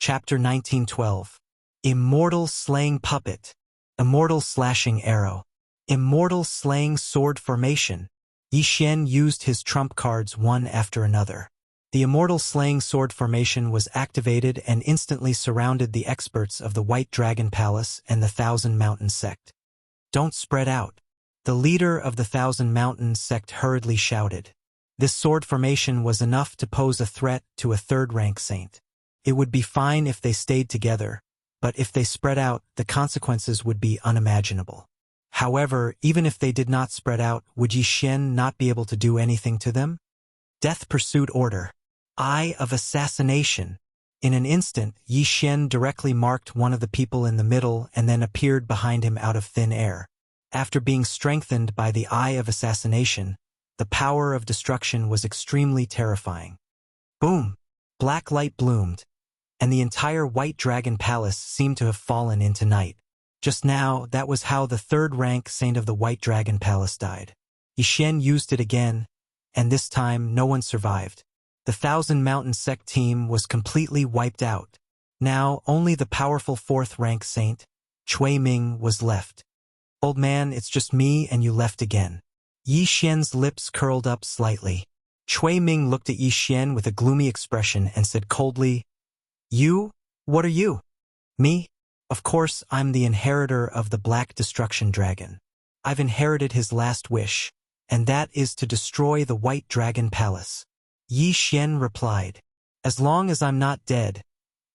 Chapter 1912. Immortal Slaying Puppet. Immortal Slashing Arrow. Immortal Slaying Sword Formation. Yi Xian used his trump cards one after another. The Immortal Slaying Sword Formation was activated and instantly surrounded the experts of the White Dragon Palace and the Thousand Mountain Sect. "Don't spread out," the leader of the Thousand Mountain Sect hurriedly shouted. This sword formation was enough to pose a threat to a third-rank saint. It would be fine if they stayed together, but if they spread out, the consequences would be unimaginable. However, even if they did not spread out, would Yi Xian not be able to do anything to them? Death Pursuit Order. Eye of Assassination. In an instant, Yi Xian directly marked one of the people in the middle and then appeared behind him out of thin air. After being strengthened by the Eye of Assassination, the power of destruction was extremely terrifying. Boom! Black light bloomed, and the entire White Dragon Palace seemed to have fallen into night. Just now, that was how the third-rank saint of the White Dragon Palace died. Yi Xian used it again, and this time no one survived. The Thousand Mountain Sect team was completely wiped out. Now, only the powerful fourth-rank saint, Chui Ming, was left. "Old man, it's just me and you left again." Yi Xian's lips curled up slightly. Chui Ming looked at Yi Xian with a gloomy expression and said coldly, "You? What are you?" "Me? Of course, I'm the inheritor of the Black Destruction Dragon. I've inherited his last wish, and that is to destroy the White Dragon Palace." Yi Xian replied, "As long as I'm not dead,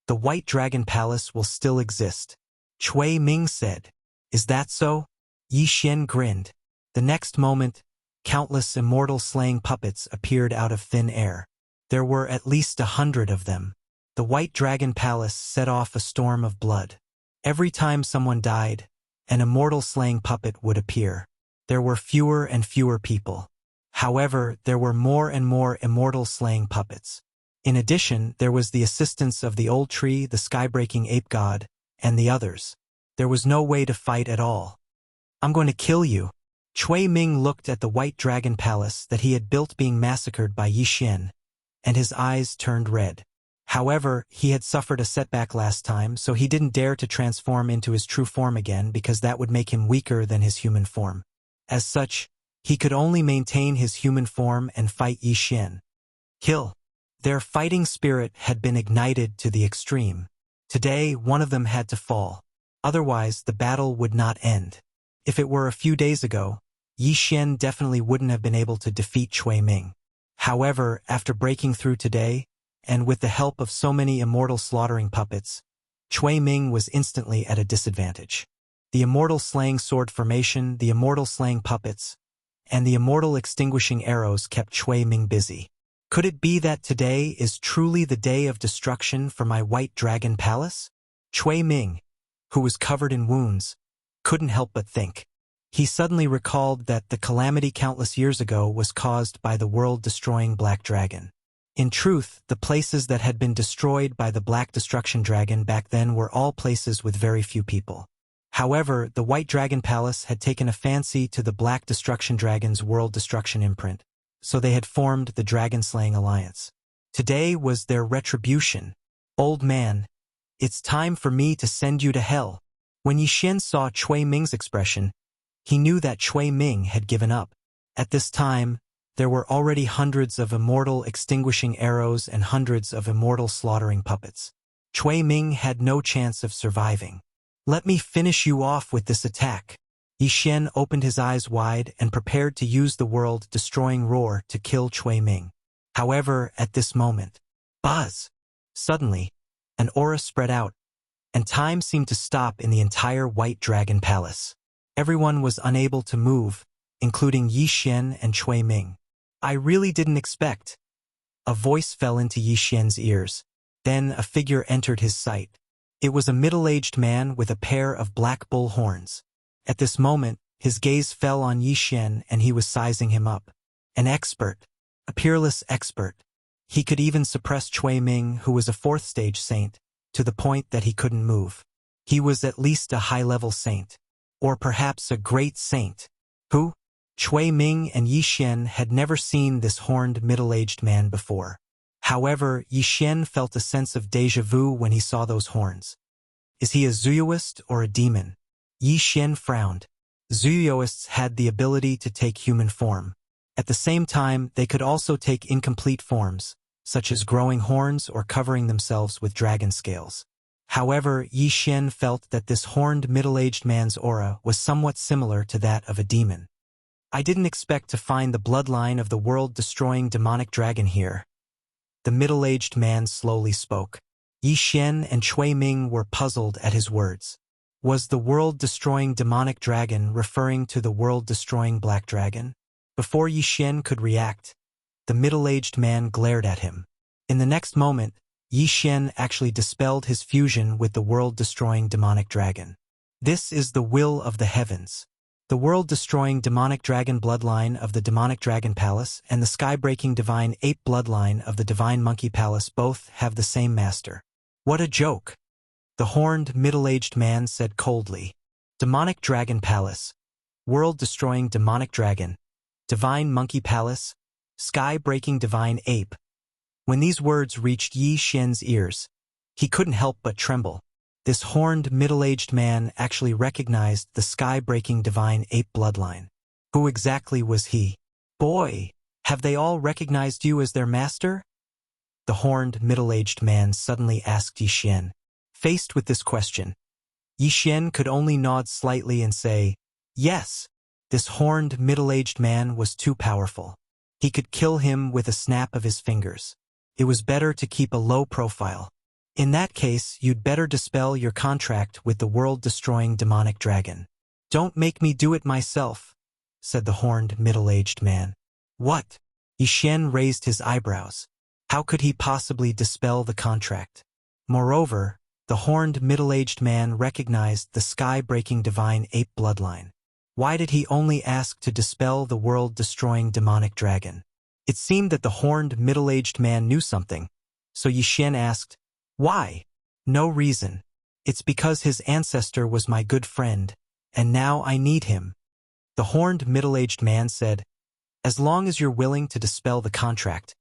the White Dragon Palace will still exist." Chui Ming said, "Is that so?" Yi Xian grinned. The next moment, countless immortal slaying puppets appeared out of thin air. There were at least 100 of them. The White Dragon Palace set off a storm of blood. Every time someone died, an immortal slaying puppet would appear. There were fewer and fewer people. However, there were more and more immortal slaying puppets. In addition, there was the assistance of the old tree, the sky-breaking ape god, and the others. There was no way to fight at all. "I'm going to kill you." Chui Ming looked at the White Dragon Palace that he had built being massacred by Yi Xian, and his eyes turned red. However, he had suffered a setback last time, so he didn't dare to transform into his true form again because that would make him weaker than his human form. As such, he could only maintain his human form and fight Yi Xian. Kill. Their fighting spirit had been ignited to the extreme. Today, one of them had to fall. Otherwise, the battle would not end. If it were a few days ago, Yi Xian definitely wouldn't have been able to defeat Chui Ming. However, after breaking through today, and with the help of so many immortal slaughtering puppets, Chui Ming was instantly at a disadvantage. The immortal slaying sword formation, the immortal slaying puppets, and the immortal extinguishing arrows kept Chui Ming busy. Could it be that today is truly the day of destruction for my White Dragon Palace? Chui Ming, who was covered in wounds, couldn't help but think. He suddenly recalled that the calamity countless years ago was caused by the world-destroying Black Dragon. In truth, the places that had been destroyed by the Black Destruction Dragon back then were all places with very few people. However, the White Dragon Palace had taken a fancy to the Black Destruction Dragon's world destruction imprint, so they had formed the Dragon-Slaying Alliance. Today was their retribution. "Old man, it's time for me to send you to hell." When Yi Xian saw Chui Ming's expression, he knew that Chui Ming had given up. At this time, there were already hundreds of immortal extinguishing arrows and hundreds of immortal slaughtering puppets. Chui Ming had no chance of surviving. "Let me finish you off with this attack." Yi Xian opened his eyes wide and prepared to use the world-destroying roar to kill Chui Ming. However, at this moment, buzz! Suddenly, an aura spread out, and time seemed to stop in the entire White Dragon Palace. Everyone was unable to move, including Yi Xian and Chui Ming. "I really didn't expect." A voice fell into Yi Xian's ears. Then a figure entered his sight. It was a middle-aged man with a pair of black bull horns. At this moment, his gaze fell on Yi Xian and he was sizing him up. An expert. A peerless expert. He could even suppress Chui Ming, who was a fourth-stage saint, to the point that he couldn't move. He was at least a high-level saint. Or perhaps a great saint. Who? Chui Ming and Yi Xian had never seen this horned middle-aged man before. However, Yi Xian felt a sense of déjà vu when he saw those horns. Is he a Zuyuist or a demon? Yi Xian frowned. Zuyuists had the ability to take human form. At the same time, they could also take incomplete forms, such as growing horns or covering themselves with dragon scales. However, Yi Xian felt that this horned middle-aged man's aura was somewhat similar to that of a demon. I didn't expect to find the bloodline of the world-destroying demonic dragon here. The middle-aged man slowly spoke. Yi Xian and Cui Ming were puzzled at his words. Was the world-destroying demonic dragon referring to the world-destroying black dragon? Before Yi Xian could react, the middle-aged man glared at him. In the next moment, Yi Xian actually dispelled his fusion with the world-destroying demonic dragon. This is the will of the heavens. The world-destroying demonic dragon bloodline of the demonic dragon palace and the sky-breaking divine ape bloodline of the divine monkey palace both have the same master. What a joke! The horned, middle-aged man said coldly. Demonic dragon palace, world-destroying demonic dragon, divine monkey palace, sky-breaking divine ape. When these words reached Yi Xian's ears, he couldn't help but tremble. This horned, middle-aged man actually recognized the sky-breaking divine ape bloodline. Who exactly was he? Boy, have they all recognized you as their master? The horned, middle-aged man suddenly asked Yi Xian. Faced with this question, Yi Xian could only nod slightly and say, yes. This horned, middle-aged man was too powerful. He could kill him with a snap of his fingers. It was better to keep a low profile. In that case, you'd better dispel your contract with the world-destroying demonic dragon. Don't make me do it myself, said the horned, middle-aged man. What? Yi Xian raised his eyebrows. How could he possibly dispel the contract? Moreover, the horned, middle-aged man recognized the sky-breaking divine ape bloodline. Why did he only ask to dispel the world-destroying demonic dragon? It seemed that the horned, middle-aged man knew something, so Yi Xian asked, why? No reason. It's because his ancestor was my good friend, and now I need him. The horned, middle-aged man said, as long as you're willing to dispel the contract,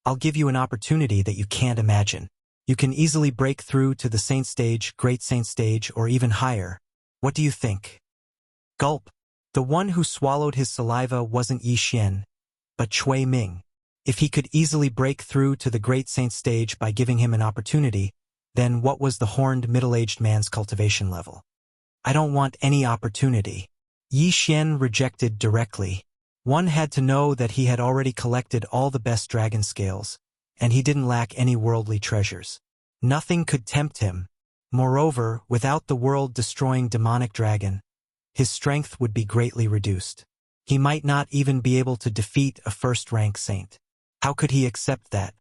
I'll give you an opportunity that you can't imagine. You can easily break through to the saint stage, great saint stage, or even higher. What do you think? Gulp. The one who swallowed his saliva wasn't Yi Xian, but Cui Ming. If he could easily break through to the great saint stage by giving him an opportunity, then what was the horned, middle-aged man's cultivation level? I don't want any opportunity. Yi Xian rejected directly. One had to know that he had already collected all the best dragon scales, and he didn't lack any worldly treasures. Nothing could tempt him. Moreover, without the world-destroying demonic dragon, his strength would be greatly reduced. He might not even be able to defeat a first-rank saint. How could he accept that?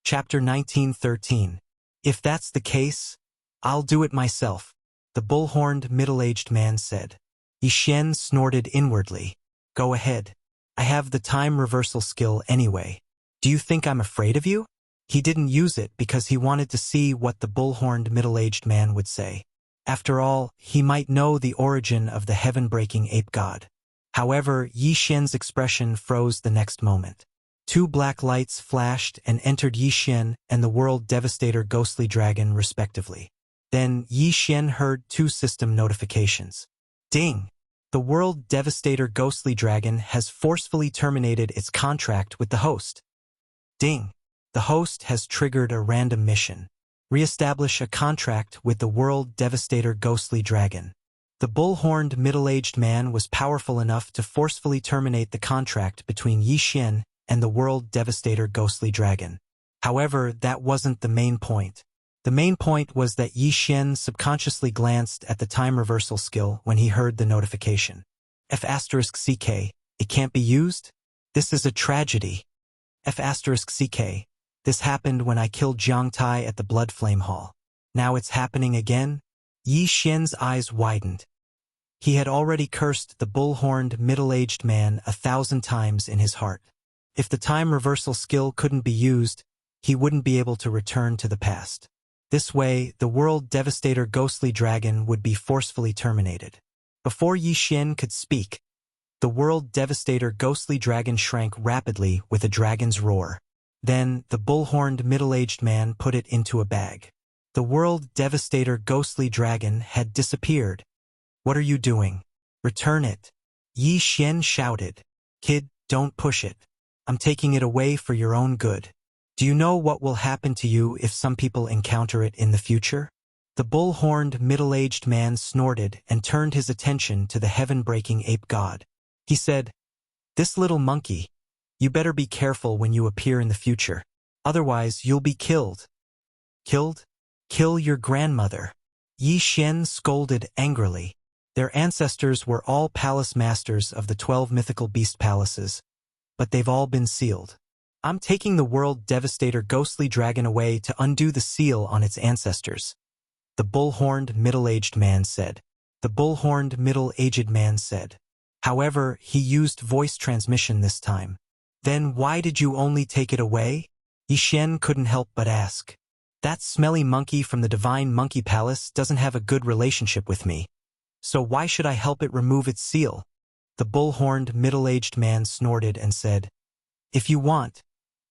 Chapter 19:13. If that's the case, I'll do it myself, the bull-horned, middle-aged man said. Yi Xian snorted inwardly. Go ahead. I have the time reversal skill anyway. Do you think I'm afraid of you? He didn't use it because he wanted to see what the bull-horned, middle-aged man would say. After all, he might know the origin of the heaven-breaking ape god. However, Yi Xian's expression froze the next moment. Two black lights flashed and entered Yi Xian and the World Devastator ghostly dragon respectively. Then Yi Xian heard two system notifications. Ding! The World Devastator ghostly dragon has forcefully terminated its contract with the host. Ding! The host has triggered a random mission. Re-establish a contract with the World Devastator ghostly dragon. The bull-horned middle-aged man was powerful enough to forcefully terminate the contract between Yi Xian and the World Devastator ghostly dragon. However, that wasn't the main point. The main point was that Yi Xian subconsciously glanced at the time reversal skill when he heard the notification. F***CK, it can't be used? This is a tragedy. F***CK, this happened when I killed Jiang Tai at the Blood Flame Hall. Now it's happening again? Yi Xian's eyes widened. He had already cursed the bull-horned middle-aged man 1,000 times in his heart. If the time reversal skill couldn't be used, he wouldn't be able to return to the past. This way, the World Devastator ghostly dragon would be forcefully terminated. Before Yi Xian could speak, the World Devastator ghostly dragon shrank rapidly with a dragon's roar. Then, the bull-horned middle-aged man put it into a bag. The world devastator ghostly dragon had disappeared. "What are you doing? Return it." Yi Xian shouted. "Kid, don't push it. I'm taking it away for your own good. Do you know what will happen to you if some people encounter it in the future?" The bull-horned middle-aged man snorted and turned his attention to the heaven-breaking ape god. He said, "This little monkey, you better be careful when you appear in the future. Otherwise, you'll be killed." "Killed? Kill your grandmother." Yi Xian scolded angrily. Their ancestors were all palace masters of the 12 mythical beast palaces, but they've all been sealed. "I'm taking the world devastator ghostly dragon away to undo the seal on its ancestors," the bull-horned middle-aged man said. The bull-horned middle-aged man said. However, he used voice transmission this time. "Then why did you only take it away?" Yi Xian couldn't help but ask. "That smelly monkey from the Divine Monkey Palace doesn't have a good relationship with me. So why should I help it remove its seal?" The bull-horned middle-aged man snorted and said, "If you want,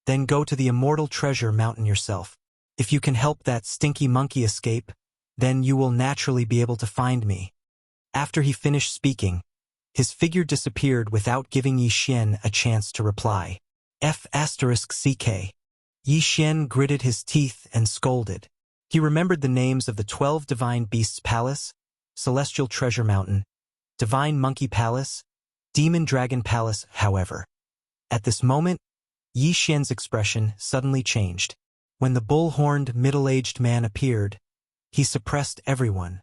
then go to the Immortal Treasure Mountain yourself. If you can help that stinky monkey escape, then you will naturally be able to find me." After he finished speaking, his figure disappeared without giving Yi Xian a chance to reply. F***CK. Yi Xian gritted his teeth and scolded. He remembered the names of the 12 Divine Beasts Palace, Celestial Treasure Mountain, Divine Monkey Palace, Demon Dragon Palace. However, at this moment, Yi Xian's expression suddenly changed. When the bull-horned middle-aged man appeared, he suppressed everyone,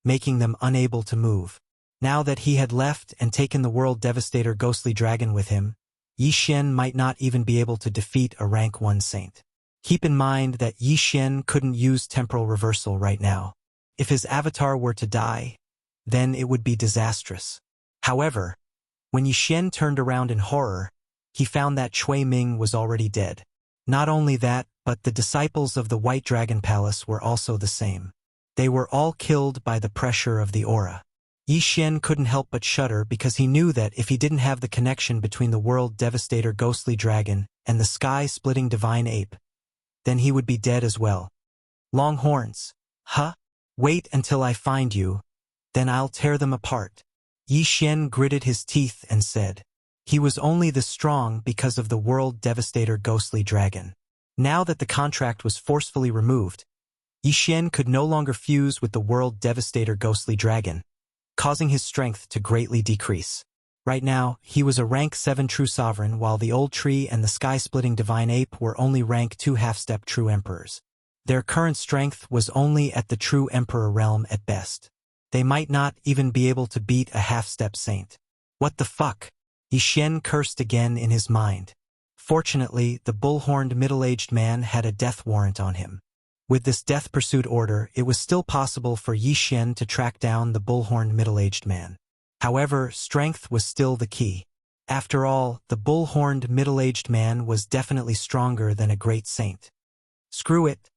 making them unable to move. Now that he had left and taken the world devastator ghostly dragon with him, Yi Xian might not even be able to defeat a rank 1 saint. Keep in mind that Yi Xian couldn't use temporal reversal right now. If his avatar were to die, then it would be disastrous. However, when Yi Xian turned around in horror, he found that Cui Ming was already dead. Not only that, but the disciples of the White Dragon Palace were also the same. They were all killed by the pressure of the aura. Yi Xian couldn't help but shudder because he knew that if he didn't have the connection between the world devastator ghostly dragon and the sky-splitting divine ape, then he would be dead as well. "Long horns. Huh? Wait until I find you, then I'll tear them apart." Yi Xian gritted his teeth and said. He was only this strong because of the world devastator ghostly dragon. Now that the contract was forcefully removed, Yi Xian could no longer fuse with the world devastator ghostly dragon, causing his strength to greatly decrease. Right now, he was a rank 7 true sovereign, while the old tree and the sky-splitting divine ape were only rank 2 half-step true emperors. Their current strength was only at the true emperor realm at best. They might not even be able to beat a half-step saint. What the fuck? Yi Xian cursed again in his mind. Fortunately, the bull-horned middle-aged man had a death warrant on him. With this death pursuit order, it was still possible for Yi Xian to track down the bull-horned middle-aged man. However, strength was still the key. After all, the bull-horned middle-aged man was definitely stronger than a great saint. Screw it.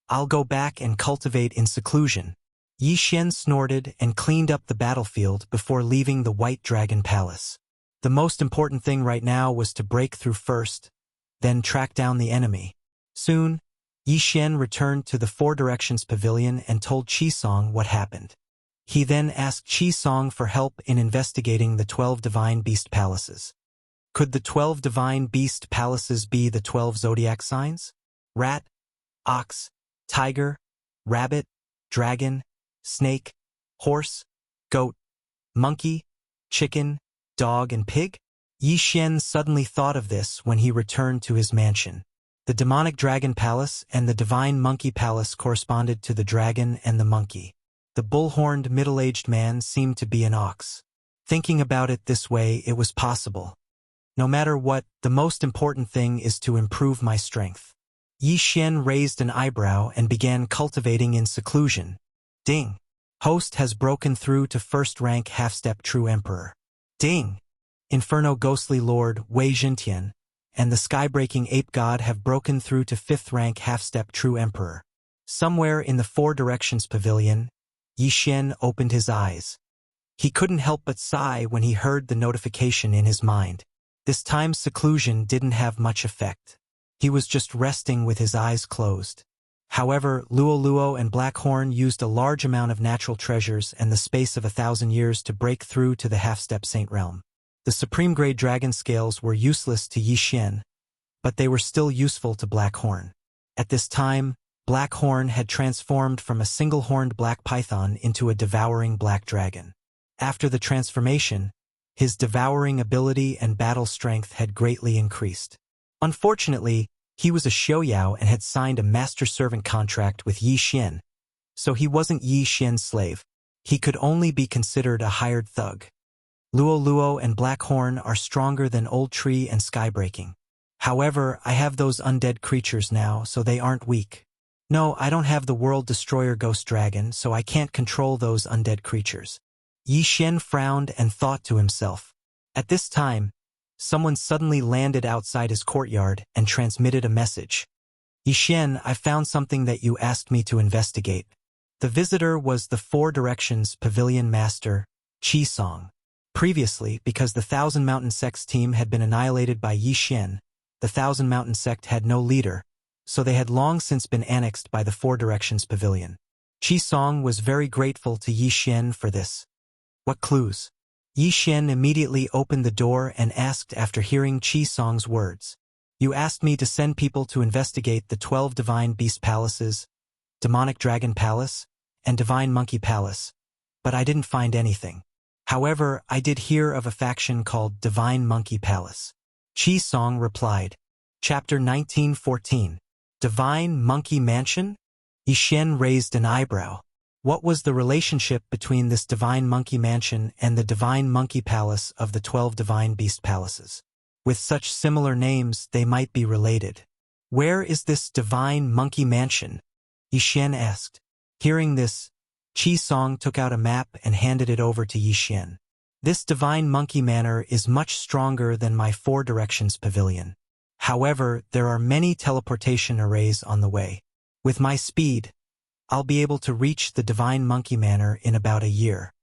I'll go back and cultivate in seclusion. Yi Xian snorted and cleaned up the battlefield before leaving the White Dragon Palace. The most important thing right now was to break through first, then track down the enemy. Soon, Yi Xian returned to the Four Directions Pavilion and told Qisong what happened. He then asked Qisong for help in investigating the 12 Divine Beast Palaces. Could the 12 Divine Beast Palaces be the 12 zodiac signs? Rat, ox, tiger, rabbit, dragon, snake, horse, goat, monkey, chicken, dog, and pig? Yi Xian suddenly thought of this when he returned to his mansion. The demonic dragon palace and the divine monkey palace corresponded to the dragon and the monkey. The bull-horned middle-aged man seemed to be an ox. Thinking about it this way, it was possible. No matter what, the most important thing is to improve my strength. Yi Xian raised an eyebrow and began cultivating in seclusion. Ding! Host has broken through to first rank half-step true emperor. Ding! Inferno ghostly lord Wei Jintian and the sky-breaking ape god have broken through to 5th rank half-step true emperor. Somewhere in the Four Directions Pavilion, Yi Xian opened his eyes. He couldn't help but sigh when he heard the notification in his mind. This time's seclusion didn't have much effect. He was just resting with his eyes closed. However, Luo Luo and Black Horn used a large amount of natural treasures and the space of 1,000 years to break through to the half-step saint realm. The supreme-grade dragon scales were useless to Yi Xian, but they were still useful to Black Horn. At this time, Black Horn had transformed from a single-horned black python into a devouring black dragon. After the transformation, his devouring ability and battle strength had greatly increased. Unfortunately, he was a Xiaoyao and had signed a master-servant contract with Yi Xian, so he wasn't Yi Xian's slave. He could only be considered a hired thug. Luo Luo and Black Horn are stronger than Old Tree and Skybreaking. However, I have those undead creatures now, so they aren't weak. No, I don't have the World Destroyer Ghost Dragon, so I can't control those undead creatures. Yi Xian frowned and thought to himself. At this time, someone suddenly landed outside his courtyard and transmitted a message. Yi Xian, I found something that you asked me to investigate. The visitor was the Four Directions Pavilion Master, Qi Song. Previously, because the Thousand Mountain Sect's team had been annihilated by Yi Xian, the Thousand Mountain Sect had no leader, so they had long since been annexed by the Four Directions Pavilion. Qi Song was very grateful to Yi Xian for this. What clues? Yi Xian immediately opened the door and asked after hearing Qi Song's words. You asked me to send people to investigate the 12 Divine Beast Palaces, Demonic Dragon Palace, and Divine Monkey Palace, but I didn't find anything. However, I did hear of a faction called Divine Monkey Palace. Qi Song replied. Chapter 1914. Divine Monkey Mansion? Yi Xian raised an eyebrow. What was the relationship between this Divine Monkey Mansion and the Divine Monkey Palace of the 12 Divine Beast Palaces? With such similar names, they might be related. Where is this Divine Monkey Mansion? Yi Xian asked. Hearing this, Qi Song took out a map and handed it over to Yi Xian. This Divine Monkey Manor is much stronger than my Four Directions Pavilion. However, there are many teleportation arrays on the way. With my speed, I'll be able to reach the Divine Monkey Manor in about a year.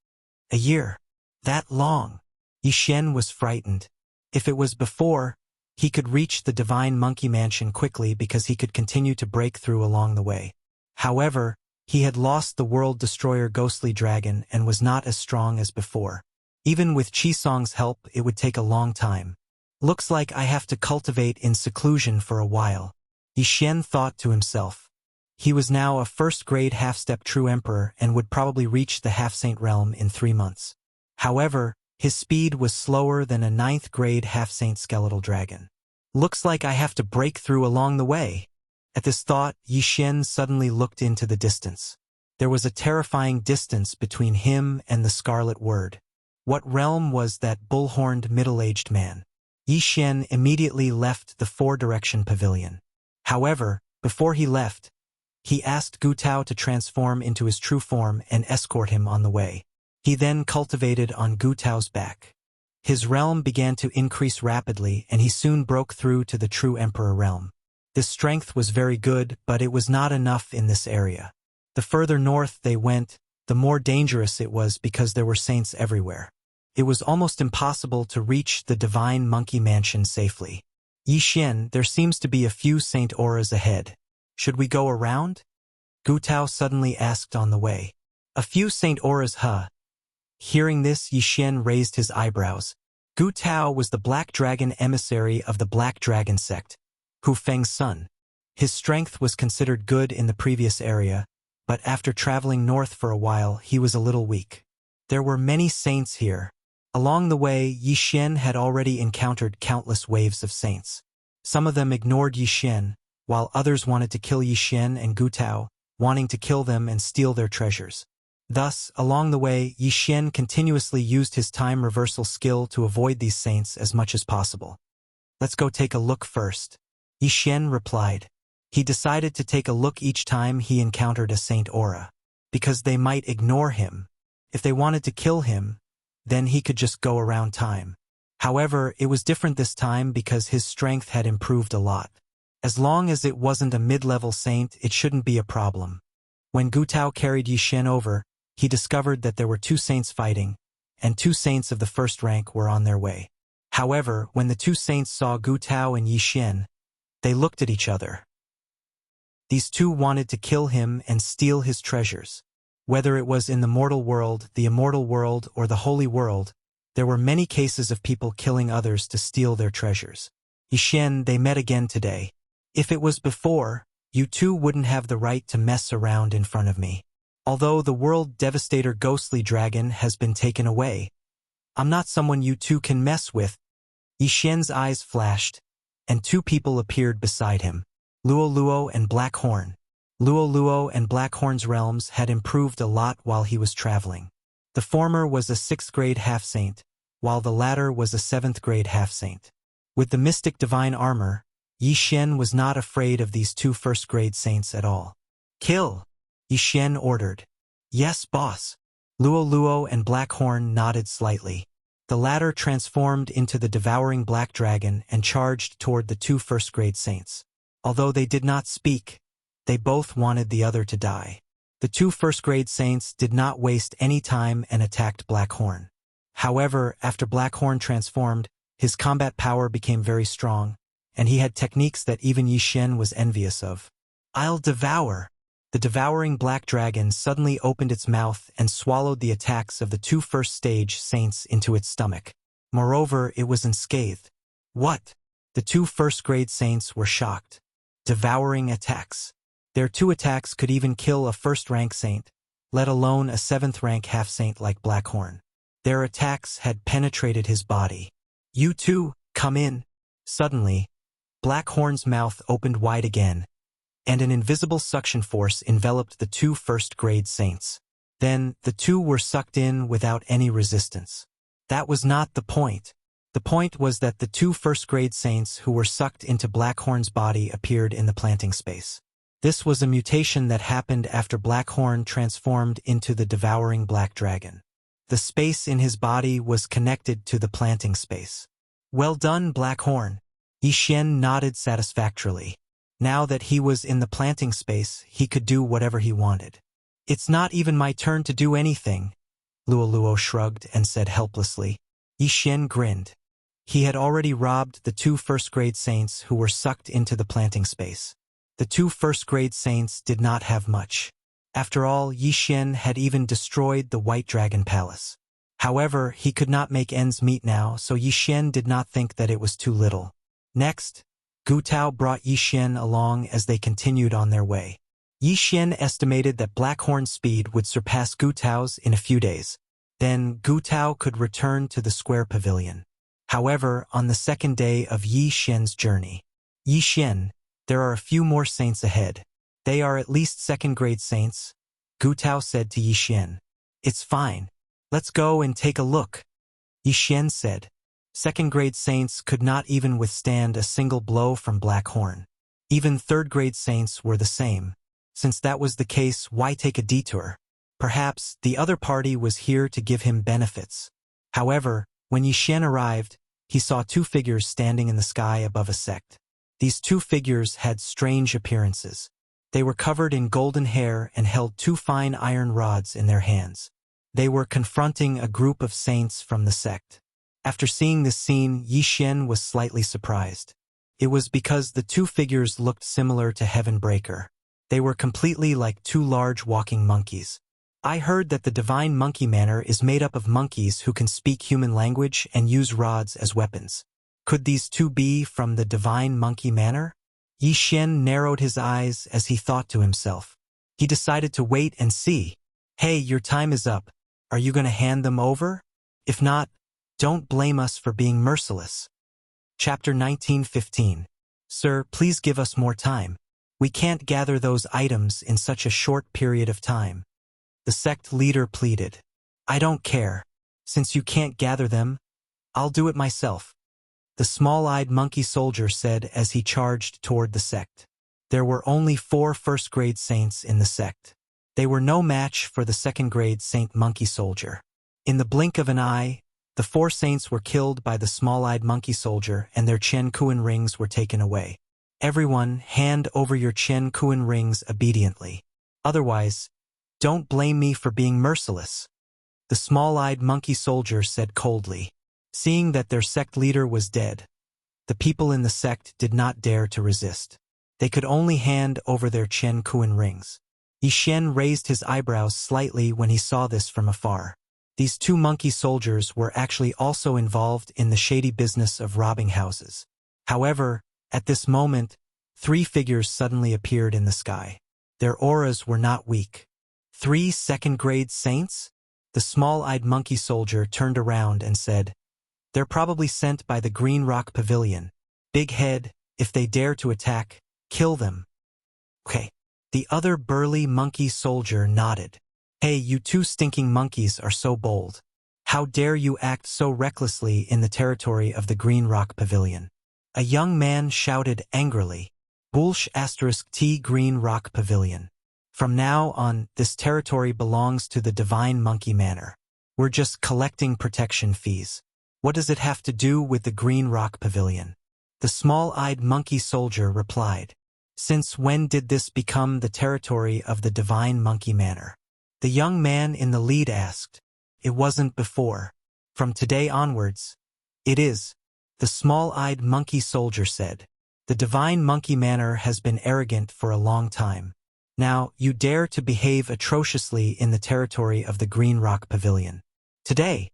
A year? That long? Yi Xian was frightened. If it was before, he could reach the Divine Monkey Mansion quickly because he could continue to break through along the way. However, he had lost the World Destroyer Ghostly Dragon and was not as strong as before. Even with Qi Song's help, it would take a long time. Looks like I have to cultivate in seclusion for a while. Yi Xian thought to himself. He was now a first-grade half-step true emperor and would probably reach the half-saint realm in 3 months. However, his speed was slower than a 9th-grade half-saint skeletal dragon. Looks like I have to break through along the way. At this thought, Yi Xian suddenly looked into the distance. There was a terrifying distance between him and the Scarlet Word. What realm was that bull-horned middle-aged man? Yi Xian immediately left the Four-Direction Pavilion. However, before he left, he asked Gu Tao to transform into his true form and escort him on the way. He then cultivated on Gu Tao's back. His realm began to increase rapidly and he soon broke through to the true emperor realm. This strength was very good, but it was not enough in this area. The further north they went, the more dangerous it was because there were saints everywhere. It was almost impossible to reach the Divine Monkey Mansion safely. Yi Xian, there seems to be a few saint auras ahead. Should we go around? Gu Tao suddenly asked on the way. A few saint auras, huh? Hearing this, Yi Xian raised his eyebrows. Gu Tao was the Black Dragon emissary of the Black Dragon sect, Hu Feng's son. His strength was considered good in the previous area, but after traveling north for a while, he was a little weak. There were many saints here. Along the way, Yi Xian had already encountered countless waves of saints. Some of them ignored Yi Xian, while others wanted to kill Yi Xian and Gu Tao, wanting to kill them and steal their treasures. Thus, along the way, Yi Xian continuously used his time reversal skill to avoid these saints as much as possible. Let's go take a look first. Yi Xian replied. He decided to take a look each time he encountered a saint aura, because they might ignore him. If they wanted to kill him, then he could just go around time. However, it was different this time because his strength had improved a lot. As long as it wasn't a mid-level saint, it shouldn't be a problem. When Gu Tao carried Yi Xian over, he discovered that there were 2 saints fighting, and 2 saints of the first rank were on their way. However, when the 2 saints saw Gu Tao and Yi Xian, They looked at each other. These two wanted to kill him and steal his treasures. Whether it was in the mortal world, the immortal world, or the holy world, there were many cases of people killing others to steal their treasures. Yixian, they met again today. If it was before, you two wouldn't have the right to mess around in front of me. Although the world devastator ghostly dragon has been taken away, I'm not someone you two can mess with. Yixian's eyes flashed, and two people appeared beside him. Luo and Blackhorn. Luo and Blackhorn's realms had improved a lot while he was traveling. The former was a 6th grade half-saint, while the latter was a 7th grade half-saint. With the mystic divine armor, Yixian was not afraid of these two 1st grade saints at all. Kill! Yixian ordered. Yes, boss. Luo and Blackhorn nodded slightly. The latter transformed into the devouring black dragon and charged toward the two 1st grade saints. Although they did not speak, they both wanted the other to die. The two 1st grade saints did not waste any time and attacked Blackhorn. However, after Blackhorn transformed, his combat power became very strong, and he had techniques that even Yixian was envious of. I'll devour! The devouring black dragon suddenly opened its mouth and swallowed the attacks of the two 1st stage saints into its stomach. Moreover, it was unscathed. What? The two 1st grade saints were shocked. Devouring attacks. Their two attacks could even kill a 1st rank saint, let alone a 7th rank half-saint like Blackhorn. Their attacks had penetrated his body. You two, come in. Suddenly, Blackhorn's mouth opened wide again, and an invisible suction force enveloped the two 1st grade saints. Then, the two were sucked in without any resistance. That was not the point. The point was that the two 1st grade saints who were sucked into Blackhorn's body appeared in the planting space. This was a mutation that happened after Blackhorn transformed into the devouring black dragon. The space in his body was connected to the planting space. Well done, Blackhorn. Yixian nodded satisfactorily. Now that he was in the planting space, he could do whatever he wanted. It's not even my turn to do anything, Luo shrugged and said helplessly. Yixian grinned. He had already robbed the two 1st grade saints who were sucked into the planting space. The two 1st grade saints did not have much. After all, Yixian had even destroyed the White Dragon Palace. However, he could not make ends meet now, so Yixian did not think that it was too little. Next, Gutao brought Yixian along as they continued on their way. Yixian estimated that Blackhorn's speed would surpass Gutao's in a few days. Then Gutao could return to the square pavilion. However, on the 2nd day of Yixian's journey, Yixian, there are a few more saints ahead. They are at least 2nd grade saints, Gutao said to Yixian. It's fine. Let's go and take a look, Yixian said. 2nd grade saints could not even withstand a single blow from Blackhorn. Even 3rd grade saints were the same. Since that was the case, why take a detour? Perhaps the other party was here to give him benefits. However, when Yixian arrived, he saw two figures standing in the sky above a sect. These two figures had strange appearances. They were covered in golden hair and held two fine iron rods in their hands. They were confronting a group of saints from the sect. After seeing this scene, Yixian was slightly surprised. It was because the two figures looked similar to Heavenbreaker. They were completely like two large walking monkeys. I heard that the Divine Monkey Manor is made up of monkeys who can speak human language and use rods as weapons. Could these two be from the Divine Monkey Manor? Yixian narrowed his eyes as he thought to himself. He decided to wait and see. Hey, your time is up. Are you going to hand them over? If not, don't blame us for being merciless. Chapter 1915. Sir, please give us more time. We can't gather those items in such a short period of time. The sect leader pleaded. I don't care. Since you can't gather them, I'll do it myself. The small-eyed monkey soldier said as he charged toward the sect. There were only 4 1st-grade saints in the sect. They were no match for the 2nd-grade Saint Monkey Soldier. In the blink of an eye, the 4 saints were killed by the small-eyed monkey soldier and their Chen Kuan rings were taken away. Everyone, hand over your Chen Kuan rings obediently. Otherwise, don't blame me for being merciless. The small-eyed monkey soldier said coldly. Seeing that their sect leader was dead, the the people in the sect did not dare to resist. They could only hand over their Chen Kuan rings. Yi Xian raised his eyebrows slightly when he saw this from afar. These two monkey soldiers were actually also involved in the shady business of robbing houses. However, at this moment, 3 figures suddenly appeared in the sky. Their auras were not weak. 3 second-grade saints? The small-eyed monkey soldier turned around and said, "They're probably sent by the Green Rock Pavilion. Big head, if they dare to attack, kill them." Okay. The other burly monkey soldier nodded. "Hey, you 2 stinking monkeys are so bold. How dare you act so recklessly in the territory of the Green Rock Pavilion?" A young man shouted angrily, "Bulsh *T Green Rock Pavilion. From now on, this territory belongs to the Divine Monkey Manor. We're just collecting protection fees. What does it have to do with the Green Rock Pavilion?" The small-eyed monkey soldier replied, "Since when did this become the territory of the Divine Monkey Manor?" The young man in the lead asked, "It wasn't before. From today onwards, it is." The small-eyed monkey soldier said, "The Divine Monkey Manor has been arrogant for a long time. Now, you dare to behave atrociously in the territory of the Green Rock Pavilion. Today,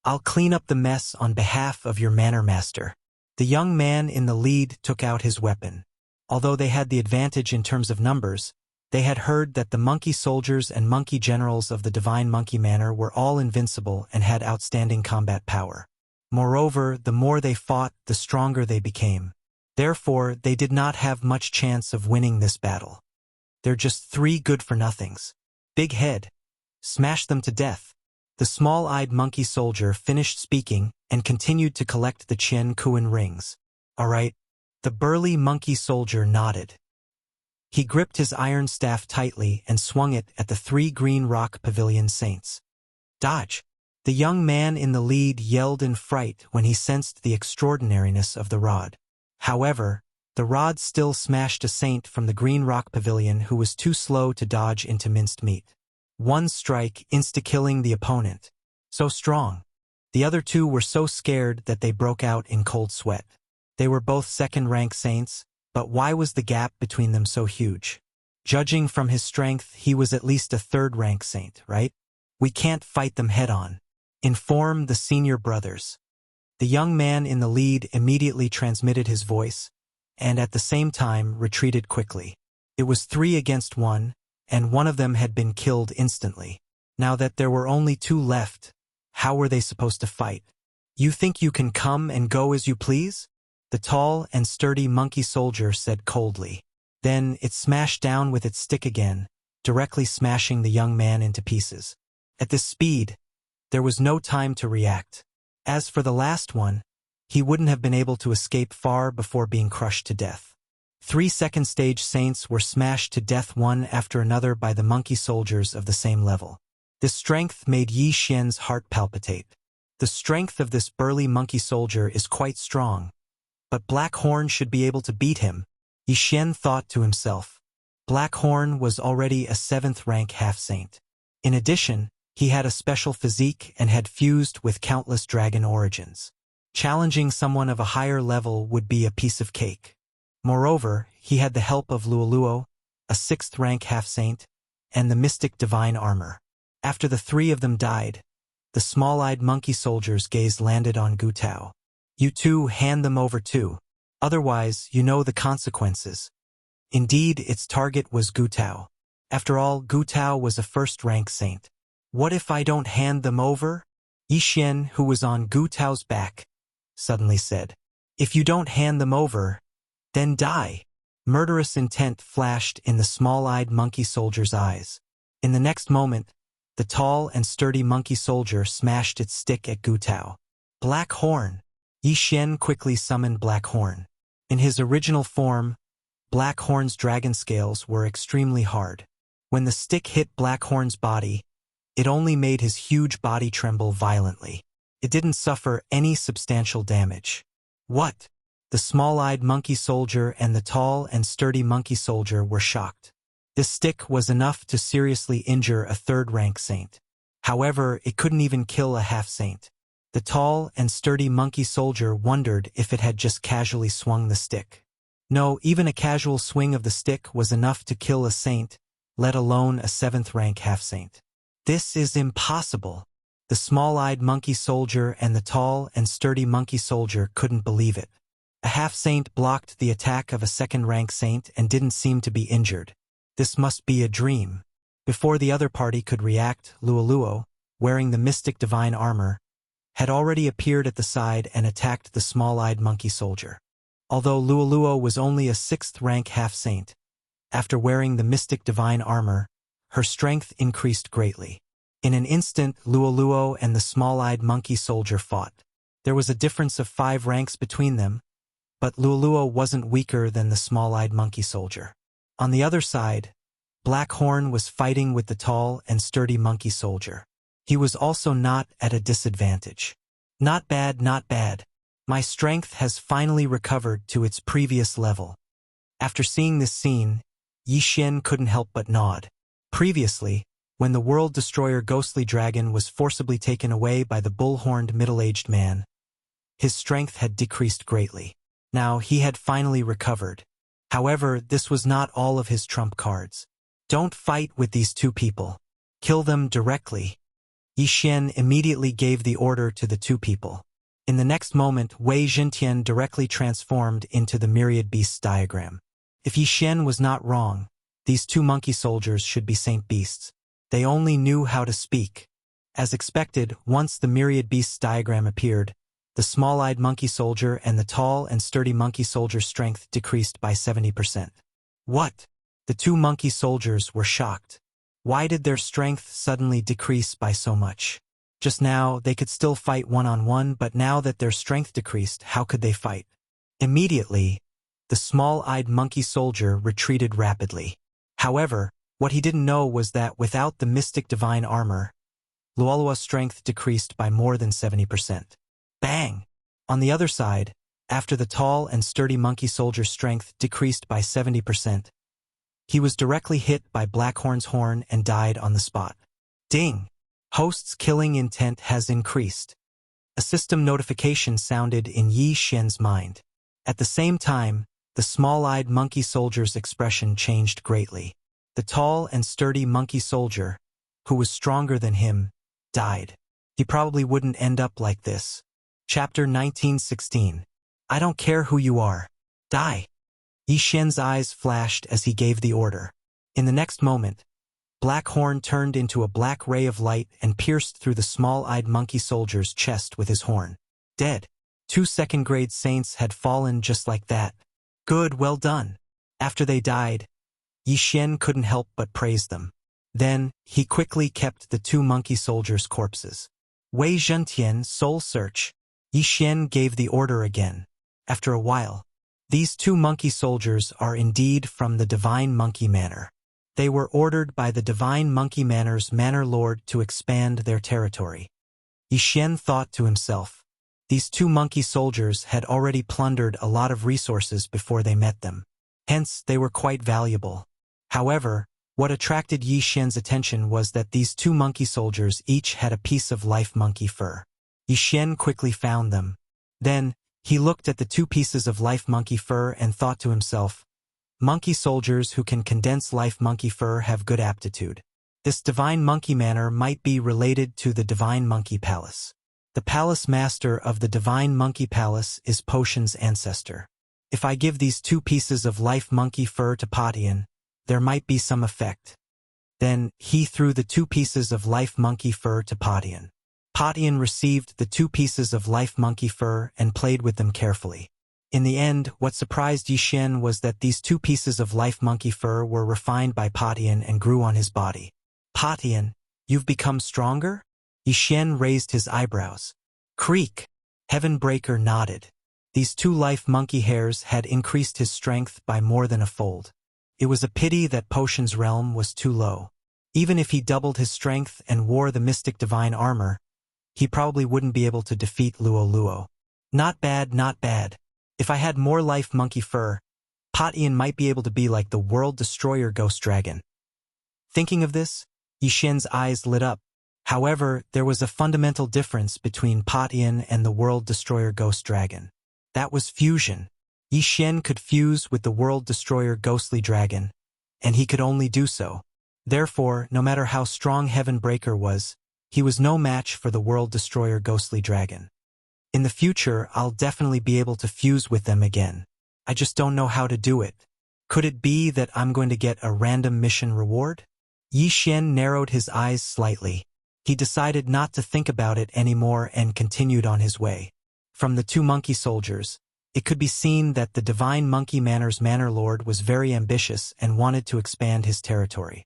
I'll clean up the mess on behalf of your manor master." The young man in the lead took out his weapon. Although they had the advantage in terms of numbers, they had heard that the monkey soldiers and monkey generals of the Divine Monkey Manor were all invincible and had outstanding combat power. Moreover, the more they fought, the stronger they became. Therefore, they did not have much chance of winning this battle. "They're just 3 good-for-nothings. Big head. Smash them to death." The small-eyed monkey soldier finished speaking and continued to collect the Chen Kuan rings. "All right." The burly monkey soldier nodded. He gripped his iron staff tightly and swung it at the 3 Green Rock Pavilion saints. "Dodge!" The young man in the lead yelled in fright when he sensed the extraordinariness of the rod. However, the rod still smashed a saint from the Green Rock Pavilion who was too slow to dodge into minced meat. One strike insta-killing the opponent. So strong. The other 2 were so scared that they broke out in cold sweat. They were both second-rank saints, but why was the gap between them so huge? Judging from his strength, he was at least a 3rd-rank saint, right? "We can't fight them head-on. Inform the senior brothers." The young man in the lead immediately transmitted his voice, and at the same time retreated quickly. It was 3 against 1, and one of them had been killed instantly. Now that there were only 2 left, how were they supposed to fight? "You think you can come and go as you please?" The tall and sturdy monkey soldier said coldly. Then it smashed down with its stick again, directly smashing the young man into pieces. At this speed, there was no time to react. As for the last one, he wouldn't have been able to escape far before being crushed to death. 3 second-stage saints were smashed to death one after another by the monkey soldiers of the same level. This strength made Yi Xian's heart palpitate. The strength of this burly monkey soldier is quite strong, but Black Horn should be able to beat him, Yi Xian thought to himself. Black Horn was already a 7th-rank half-saint. In addition, he had a special physique and had fused with countless dragon origins. Challenging someone of a higher level would be a piece of cake. Moreover, he had the help of Luoluo, a 6th-rank half-saint, and the mystic divine armor. After the 3 of them died, the small-eyed monkey soldier's gaze landed on Gu Tao. "You 2 hand them over too. Otherwise, you know the consequences." Indeed, its target was Gu Tao. After all, Gu Tao was a 1st-rank saint. "What if I don't hand them over?" Yi Xian, who was on Gu Tao's back, suddenly said. "If you don't hand them over, then die." Murderous intent flashed in the small-eyed monkey soldier's eyes. In the next moment, the tall and sturdy monkey soldier smashed its stick at Gu Tao. Black Horn! Yi Xian quickly summoned Black Horn. In his original form, Black Horn's dragon scales were extremely hard. When the stick hit Black Horn's body, it only made his huge body tremble violently. It didn't suffer any substantial damage. "What?" The small-eyed monkey soldier and the tall and sturdy monkey soldier were shocked. This stick was enough to seriously injure a 3rd-rank saint. However, it couldn't even kill a half-saint. The tall and sturdy monkey soldier wondered if it had just casually swung the stick. No, even a casual swing of the stick was enough to kill a saint, let alone a 7th-rank half-saint. This is impossible. The small-eyed monkey soldier and the tall and sturdy monkey soldier couldn't believe it. A half-saint blocked the attack of a 2nd-rank saint and didn't seem to be injured. This must be a dream. Before the other party could react, Luoluo, wearing the mystic divine armor, had already appeared at the side and attacked the small-eyed monkey soldier. Although Luoluo was only a 6th-rank half-saint, after wearing the mystic divine armor, her strength increased greatly. In an instant, Luoluo and the small-eyed monkey soldier fought. There was a difference of 5 ranks between them, but Luoluo wasn't weaker than the small-eyed monkey soldier. On the other side, Blackhorn was fighting with the tall and sturdy monkey soldier. He was also not at a disadvantage. Not bad, not bad. My strength has finally recovered to its previous level. After seeing this scene, Yi Xian couldn't help but nod. Previously, when the world destroyer ghostly dragon was forcibly taken away by the bull-horned middle-aged man, his strength had decreased greatly. Now he had finally recovered. However, this was not all of his trump cards. Don't fight with these 2 people. Kill them directly. Yi Xian immediately gave the order to the 2 people. In the next moment, Wei Zhentian directly transformed into the myriad beasts diagram. If Yi Xian was not wrong, these 2 monkey soldiers should be saint beasts. They only knew how to speak. As expected, once the myriad beasts diagram appeared, the small-eyed monkey soldier and the tall and sturdy monkey soldier's strength decreased by 70%. What? The 2 monkey soldiers were shocked. Why did their strength suddenly decrease by so much? Just now, they could still fight one-on-one, but now that their strength decreased, how could they fight? Immediately, the small-eyed monkey soldier retreated rapidly. However, what he didn't know was that without the mystic divine armor, Luoluo's strength decreased by more than 70%. Bang! On the other side, after the tall and sturdy monkey soldier's strength decreased by 70%, he was directly hit by Blackhorn's horn and died on the spot. Ding! Host's killing intent has increased. A system notification sounded in Yi Xian's mind. At the same time, the small-eyed monkey soldier's expression changed greatly. The tall and sturdy monkey soldier, who was stronger than him, died. He probably wouldn't end up like this. Chapter 1916. I don't care who you are. Die. Yi Xian's eyes flashed as he gave the order. In the next moment, Blackhorn turned into a black ray of light and pierced through the small-eyed monkey soldier's chest with his horn. Dead. 2 second-grade saints had fallen just like that. Good, well done. After they died, Yi Xian couldn't help but praise them. Then, he quickly kept the 2 monkey soldiers' corpses. Wei Zhentian, soul search. Yi Xian gave the order again. After a while, these 2 monkey soldiers are indeed from the Divine Monkey Manor. They were ordered by the Divine Monkey Manor's Manor Lord to expand their territory. Yi Xian thought to himself, these 2 monkey soldiers had already plundered a lot of resources before they met them. Hence, they were quite valuable. However, what attracted Yi Xian's attention was that these 2 monkey soldiers each had a piece of life monkey fur. Yi Xian quickly found them. Then, he looked at the 2 pieces of life monkey fur and thought to himself, monkey soldiers who can condense life monkey fur have good aptitude. This Divine Monkey Manor might be related to the Divine Monkey Palace. The palace master of the Divine Monkey Palace is Potion's ancestor. If I give these 2 pieces of life monkey fur to Potion, there might be some effect. Then, he threw the 2 pieces of life monkey fur to Potion. Potion received the 2 pieces of life monkey fur and played with them carefully. In the end, what surprised Yi Xian was that these 2 pieces of life monkey fur were refined by Potion and grew on his body. Potion, you've become stronger? Yi Xian raised his eyebrows. Creak! Heavenbreaker nodded. These 2 life monkey hairs had increased his strength by more than a fold. It was a pity that Potion's realm was too low. Even if he doubled his strength and wore the mystic divine armor, he probably wouldn't be able to defeat Luoluo. Not bad, not bad. If I had more life monkey fur, Potion might be able to be like the world destroyer ghost dragon. Thinking of this, Yi Xian's eyes lit up. However, there was a fundamental difference between Patian and the World Destroyer Ghost Dragon. That was fusion. Yi Xian could fuse with the World Destroyer Ghostly Dragon, and he could only do so. Therefore, no matter how strong Heaven Breaker was, he was no match for the World Destroyer Ghostly Dragon. In the future, I'll definitely be able to fuse with them again. I just don't know how to do it. Could it be that I'm going to get a random mission reward? Yi Xian narrowed his eyes slightly. He decided not to think about it anymore and continued on his way. From the two monkey soldiers, it could be seen that the Divine Monkey Manor's Manor Lord was very ambitious and wanted to expand his territory.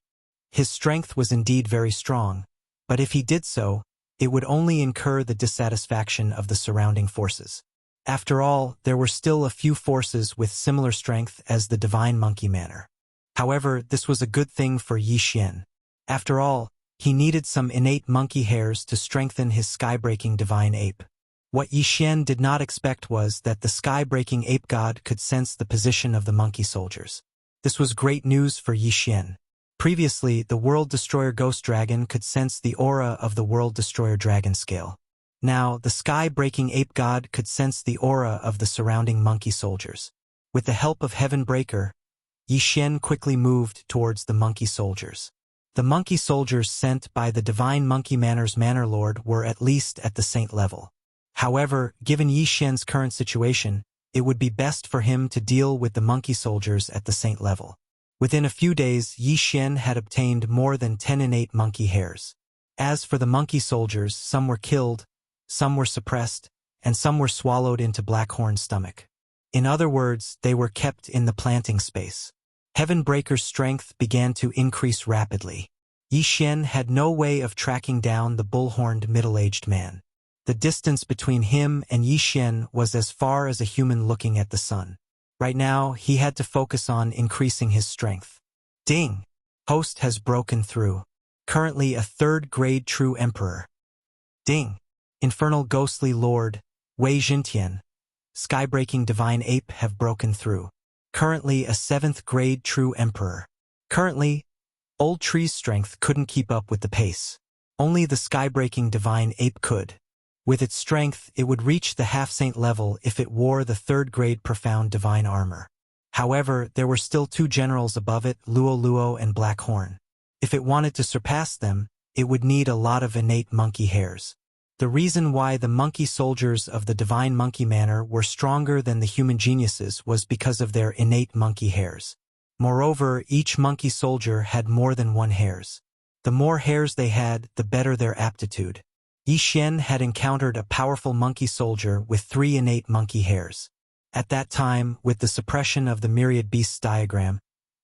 His strength was indeed very strong, but if he did so, it would only incur the dissatisfaction of the surrounding forces. After all, there were still a few forces with similar strength as the Divine Monkey Manor. However, this was a good thing for Yi Xian. After all, he needed some innate monkey hairs to strengthen his sky-breaking divine ape. What Yi Xian did not expect was that the sky-breaking ape god could sense the position of the monkey soldiers. This was great news for Yi Xian. Previously, the World Destroyer Ghost Dragon could sense the aura of the World Destroyer Dragon Scale. Now, the sky-breaking ape god could sense the aura of the surrounding monkey soldiers. With the help of Heaven Breaker, Yi Xian quickly moved towards the monkey soldiers. The monkey soldiers sent by the Divine Monkey Manor's Manor Lord were at least at the saint level. However, given Yi Xian's current situation, it would be best for him to deal with the monkey soldiers at the saint level. Within a few days, Yi Xian had obtained more than 10 innate monkey hairs. As for the monkey soldiers, some were killed, some were suppressed, and some were swallowed into Blackhorn's stomach. In other words, they were kept in the planting space. Heaven Breaker's strength began to increase rapidly. Yi Xian had no way of tracking down the bull-horned middle-aged man. The distance between him and Yi Xian was as far as a human looking at the sun. Right now, he had to focus on increasing his strength. Ding! Host has broken through. Currently a 3rd grade true emperor. Ding! Infernal ghostly lord, Wei Jintian, sky-breaking divine ape have broken through. Currently a 7th grade true emperor. Currently, Old Tree's strength couldn't keep up with the pace. Only the sky-breaking divine ape could. With its strength, it would reach the half-saint level if it wore the 3rd grade profound divine armor. However, there were still 2 generals above it, Luo Luo and Blackhorn. If it wanted to surpass them, it would need a lot of innate monkey hairs. The reason why the monkey soldiers of the Divine Monkey Manor were stronger than the human geniuses was because of their innate monkey hairs. Moreover, each monkey soldier had more than 1 hairs. The more hairs they had, the better their aptitude. Yi Xian had encountered a powerful monkey soldier with 3 innate monkey hairs. At that time, with the suppression of the myriad beasts diagram,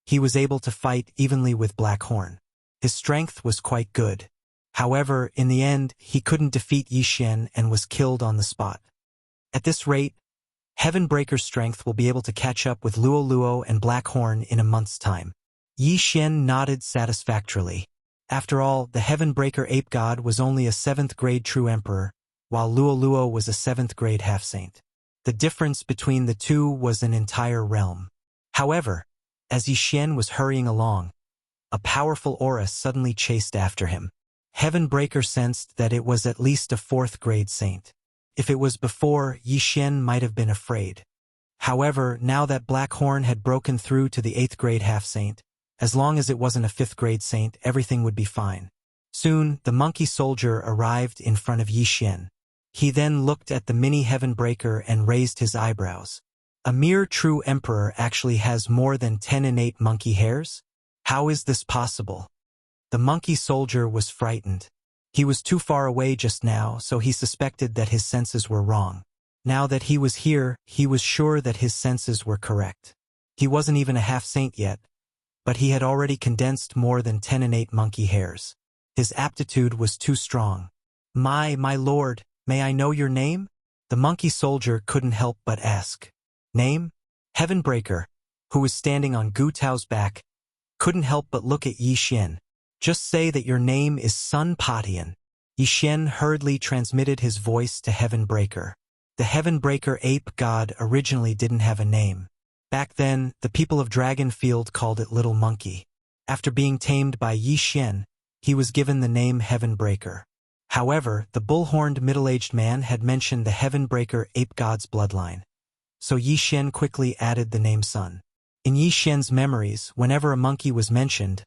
he was able to fight evenly with Blackhorn. His strength was quite good. However, in the end, he couldn't defeat Yi Xian and was killed on the spot. At this rate, Heaven Breaker's strength will be able to catch up with Luo Luo and Blackhorn in a month's time. Yi Xian nodded satisfactorily. After all, the Heaven Breaker ape god was only a 7th grade true emperor, while Luo Luo was a 7th grade half-saint. The difference between the two was an entire realm. However, as Yi Xian was hurrying along, a powerful aura suddenly chased after him. Heaven Breaker sensed that it was at least a 4th grade saint. If it was before, Yi Xian might have been afraid. However, now that Blackhorn had broken through to the 8th grade half-saint, as long as it wasn't a 5th grade saint, everything would be fine. Soon, the monkey soldier arrived in front of Yi Xian. He then looked at the mini Heaven Breaker and raised his eyebrows. A mere true emperor actually has more than 10 innate monkey hairs? How is this possible? The monkey soldier was frightened. He was too far away just now, so he suspected that his senses were wrong. Now that he was here, he was sure that his senses were correct. He wasn't even a half-saint yet, but he had already condensed more than 10 innate monkey hairs. His aptitude was too strong. My lord, may I know your name? The monkey soldier couldn't help but ask. Name? Heaven Breaker, who was standing on Gu Tao's back, couldn't help but look at Yi Xian. Just say that your name is Sun Patian. Yi Xian hurriedly transmitted his voice to Heaven Breaker. The Heaven Breaker ape god originally didn't have a name. Back then, the people of Dragonfield called it Little Monkey. After being tamed by Yi Xian, he was given the name Heaven Breaker. However, the bull-horned middle-aged man had mentioned the Heaven Breaker ape god's bloodline. So Yi Xian quickly added the name Sun. In Yi Xian's memories, whenever a monkey was mentioned,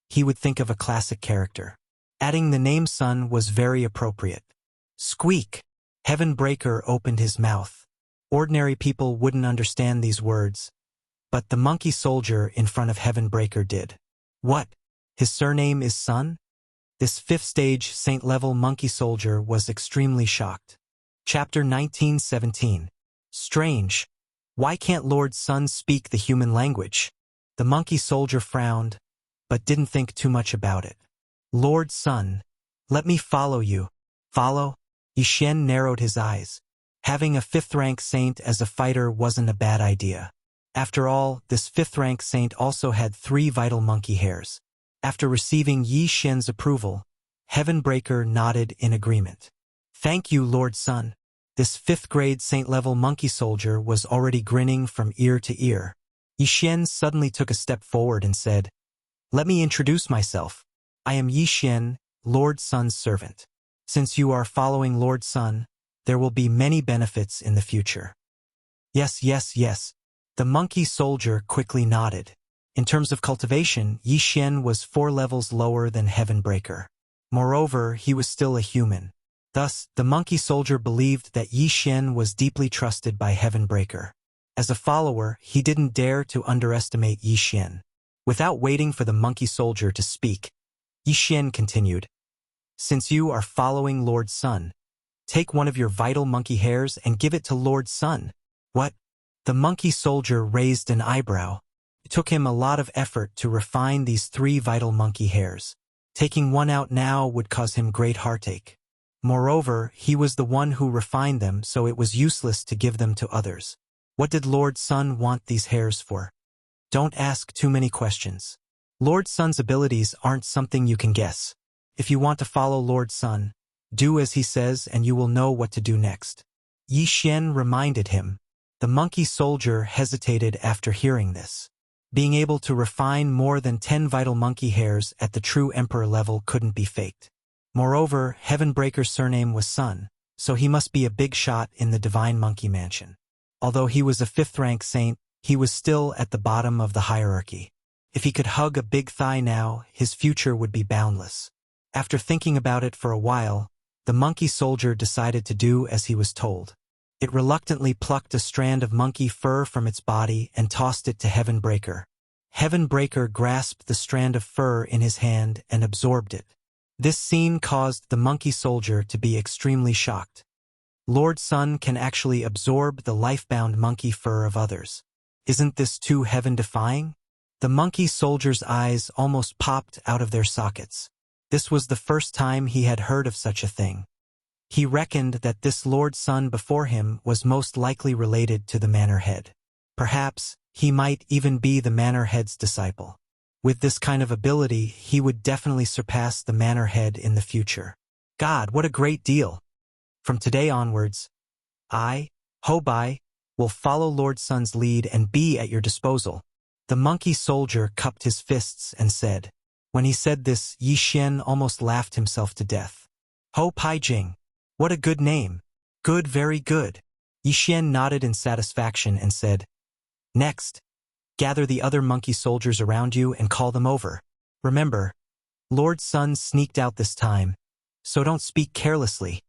he would think of a classic character. Adding the name Sun was very appropriate. Squeak! Heaven Breaker opened his mouth. Ordinary people wouldn't understand these words, but the monkey soldier in front of Heaven Breaker did. What? His surname is Sun? This fifth-stage saint-level monkey soldier was extremely shocked. Chapter 19:17. Strange. Why can't Lord Sun speak the human language? The monkey soldier frowned, but didn't think too much about it. Lord Sun, let me follow you. Follow? Yi Xian narrowed his eyes. Having a fifth-rank saint as a fighter wasn't a bad idea. After all, this fifth-rank saint also had 3 vital monkey hairs. After receiving Yi Xian's approval, Heaven Breaker nodded in agreement. Thank you, Lord Sun. This 5th-grade saint-level monkey soldier was already grinning from ear to ear. Yi Xian suddenly took a step forward and said, Let me introduce myself. I am Yi Xian, Lord Sun's servant. Since you are following Lord Sun, there will be many benefits in the future. Yes, yes, yes. The monkey soldier quickly nodded. In terms of cultivation, Yi Xian was 4 levels lower than Heaven Breaker. Moreover, he was still a human. Thus, the monkey soldier believed that Yi Xian was deeply trusted by Heaven Breaker. As a follower, he didn't dare to underestimate Yi Xian. Without waiting for the monkey soldier to speak, Yi Xian continued, Since you are following Lord Sun, take one of your vital monkey hairs and give it to Lord Sun. What? The monkey soldier raised an eyebrow. It took him a lot of effort to refine these 3 vital monkey hairs. Taking one out now would cause him great heartache. Moreover, he was the one who refined them, so it was useless to give them to others. What did Lord Sun want these hairs for? Don't ask too many questions. Lord Sun's abilities aren't something you can guess. If you want to follow Lord Sun, do as he says and you will know what to do next. Yi Xian reminded him. The monkey soldier hesitated after hearing this. Being able to refine more than 10 vital monkey hairs at the true emperor level couldn't be faked. Moreover, Heaven Breaker's surname was Sun, so he must be a big shot in the divine monkey mansion. Although he was a 5th-rank saint, he was still at the bottom of the hierarchy. If he could hug a big thigh now, his future would be boundless. After thinking about it for a while, the monkey soldier decided to do as he was told. It reluctantly plucked a strand of monkey fur from its body and tossed it to Heaven Breaker. Heaven Breaker grasped the strand of fur in his hand and absorbed it. This scene caused the monkey soldier to be extremely shocked. Lord Sun can actually absorb the life-bound monkey fur of others. Isn't this too heaven-defying? The monkey soldier's eyes almost popped out of their sockets. This was the first time he had heard of such a thing. He reckoned that this Lord Sun before him was most likely related to the Manor Head. Perhaps he might even be the Manor Head's disciple. With this kind of ability, he would definitely surpass the Manor Head in the future. God, what a great deal! From today onwards, I, Hobai, will follow Lord Sun's lead and be at your disposal. The monkey soldier cupped his fists and said. When he said this, Yi Xian almost laughed himself to death. Ho Pai Jing. What a good name. Good, very good. Yi Xian nodded in satisfaction and said, Next, gather the other monkey soldiers around you and call them over. Remember, Lord Sun sneaked out this time, so don't speak carelessly.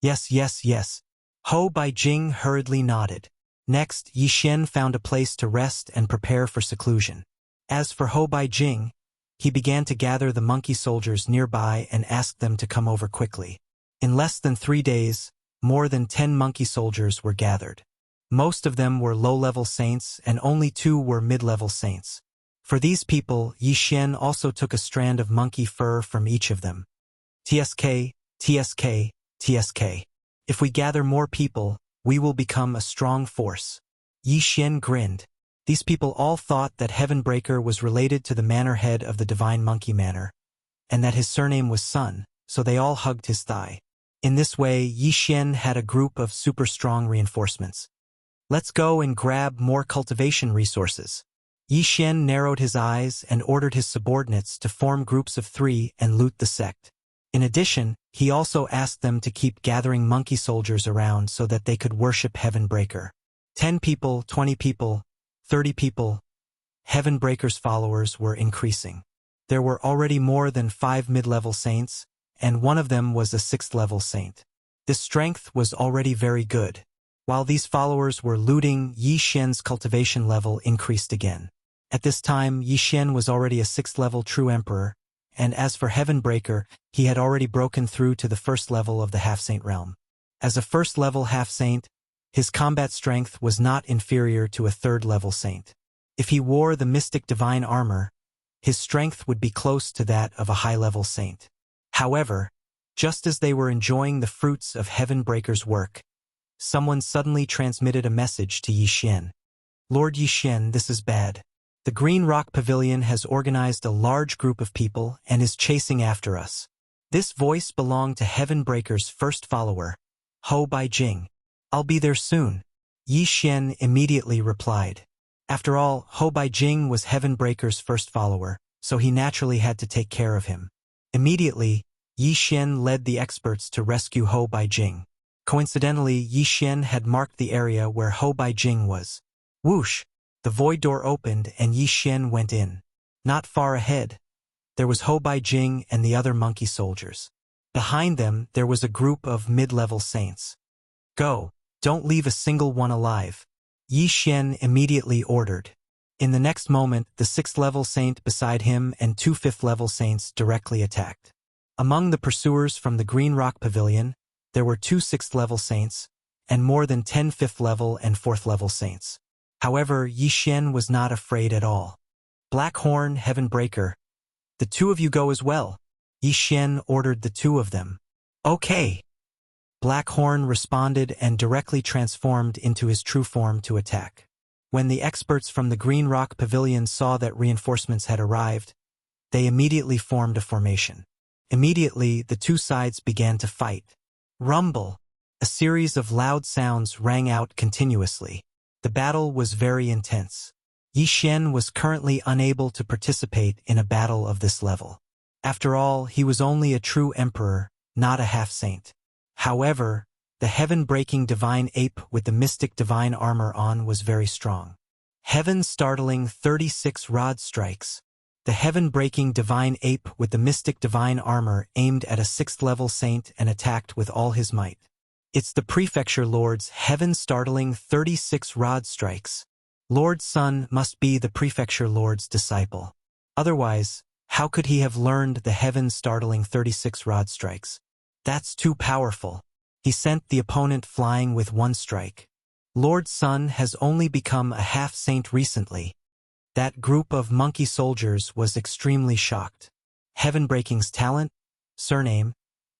Yes, yes, yes. Ho Bai Jing hurriedly nodded. Next, Yi Xian found a place to rest and prepare for seclusion. As for Ho Bai Jing, he began to gather the monkey soldiers nearby and asked them to come over quickly. In less than 3 days, more than 10 monkey soldiers were gathered. Most of them were low-level saints and only 2 were mid-level saints. For these people, Yi Xian also took a strand of monkey fur from each of them. TSK, TSK, TSK. If we gather more people, we will become a strong force. Yi Xian grinned. These people all thought that Heaven Breaker was related to the manor head of the Divine Monkey Manor, and that his surname was Sun, so they all hugged his thigh. In this way, Yi Xian had a group of super strong reinforcements. Let's go and grab more cultivation resources. Yi Xian narrowed his eyes and ordered his subordinates to form groups of 3 and loot the sect. In addition, he also asked them to keep gathering monkey soldiers around so that they could worship Heavenbreaker. 10 people, 20 people, 30 people. Heavenbreaker's followers were increasing. There were already more than 5 mid-level saints, and one of them was a 6th-level saint. This strength was already very good. While these followers were looting, Yi Xian's cultivation level increased again. At this time, Yi Xian was already a 6th-level true emperor, and as for Heavenbreaker, he had already broken through to the 1st level of the half-saint realm. As a 1st-level half-saint, his combat strength was not inferior to a 3rd-level saint. If he wore the mystic divine armor, his strength would be close to that of a high-level saint. However, just as they were enjoying the fruits of Heavenbreaker's work, someone suddenly transmitted a message to Yi Xian. Lord Yi Xian, this is bad. The Green Rock Pavilion has organized a large group of people and is chasing after us. This voice belonged to Heavenbreaker's first follower, Hou Baijing. I'll be there soon. Yi Xian immediately replied. After all, Hou Baijing was Heavenbreaker's first follower, so he naturally had to take care of him. Immediately, Yi Xian led the experts to rescue Hou Baijing. Coincidentally, Yi Xian had marked the area where Hou Baijing was. Whoosh! The void door opened and Yi Xian went in. Not far ahead, there was Hou Baijing and the other monkey soldiers. Behind them, there was a group of mid-level saints. Go! Don't leave a single one alive. Yi Xian immediately ordered. In the next moment, the 6th-level saint beside him and 2 5th-level saints directly attacked. Among the pursuers from the Green Rock Pavilion, there were 2 6th-level saints, and more than 10 5th-level and 4th-level saints. However, Yi Xian was not afraid at all. Blackhorn, Heavenbreaker, the 2 of you go as well. Yi Xian ordered the 2 of them. Okay. Blackhorn responded and directly transformed into his true form to attack. When the experts from the Green Rock Pavilion saw that reinforcements had arrived, they immediately formed a formation. Immediately, the 2 sides began to fight. Rumble! A series of loud sounds rang out continuously. The battle was very intense. Yi Xian was currently unable to participate in a battle of this level. After all, he was only a true emperor, not a half-saint. However, the heaven-breaking divine ape with the mystic divine armor on was very strong. Heaven-startling 36 rod strikes. The heaven-breaking divine ape with the mystic divine armor aimed at a 6th-level saint and attacked with all his might. It's the Prefecture Lord's heaven-startling 36 rod strikes. Lord Sun must be the Prefecture Lord's disciple. Otherwise, how could he have learned the heaven-startling 36 rod strikes? That's too powerful. He sent the opponent flying with 1 strike. Lord Sun has only become a half-saint recently. That group of monkey soldiers was extremely shocked. Heaven-breaking's talent, surname,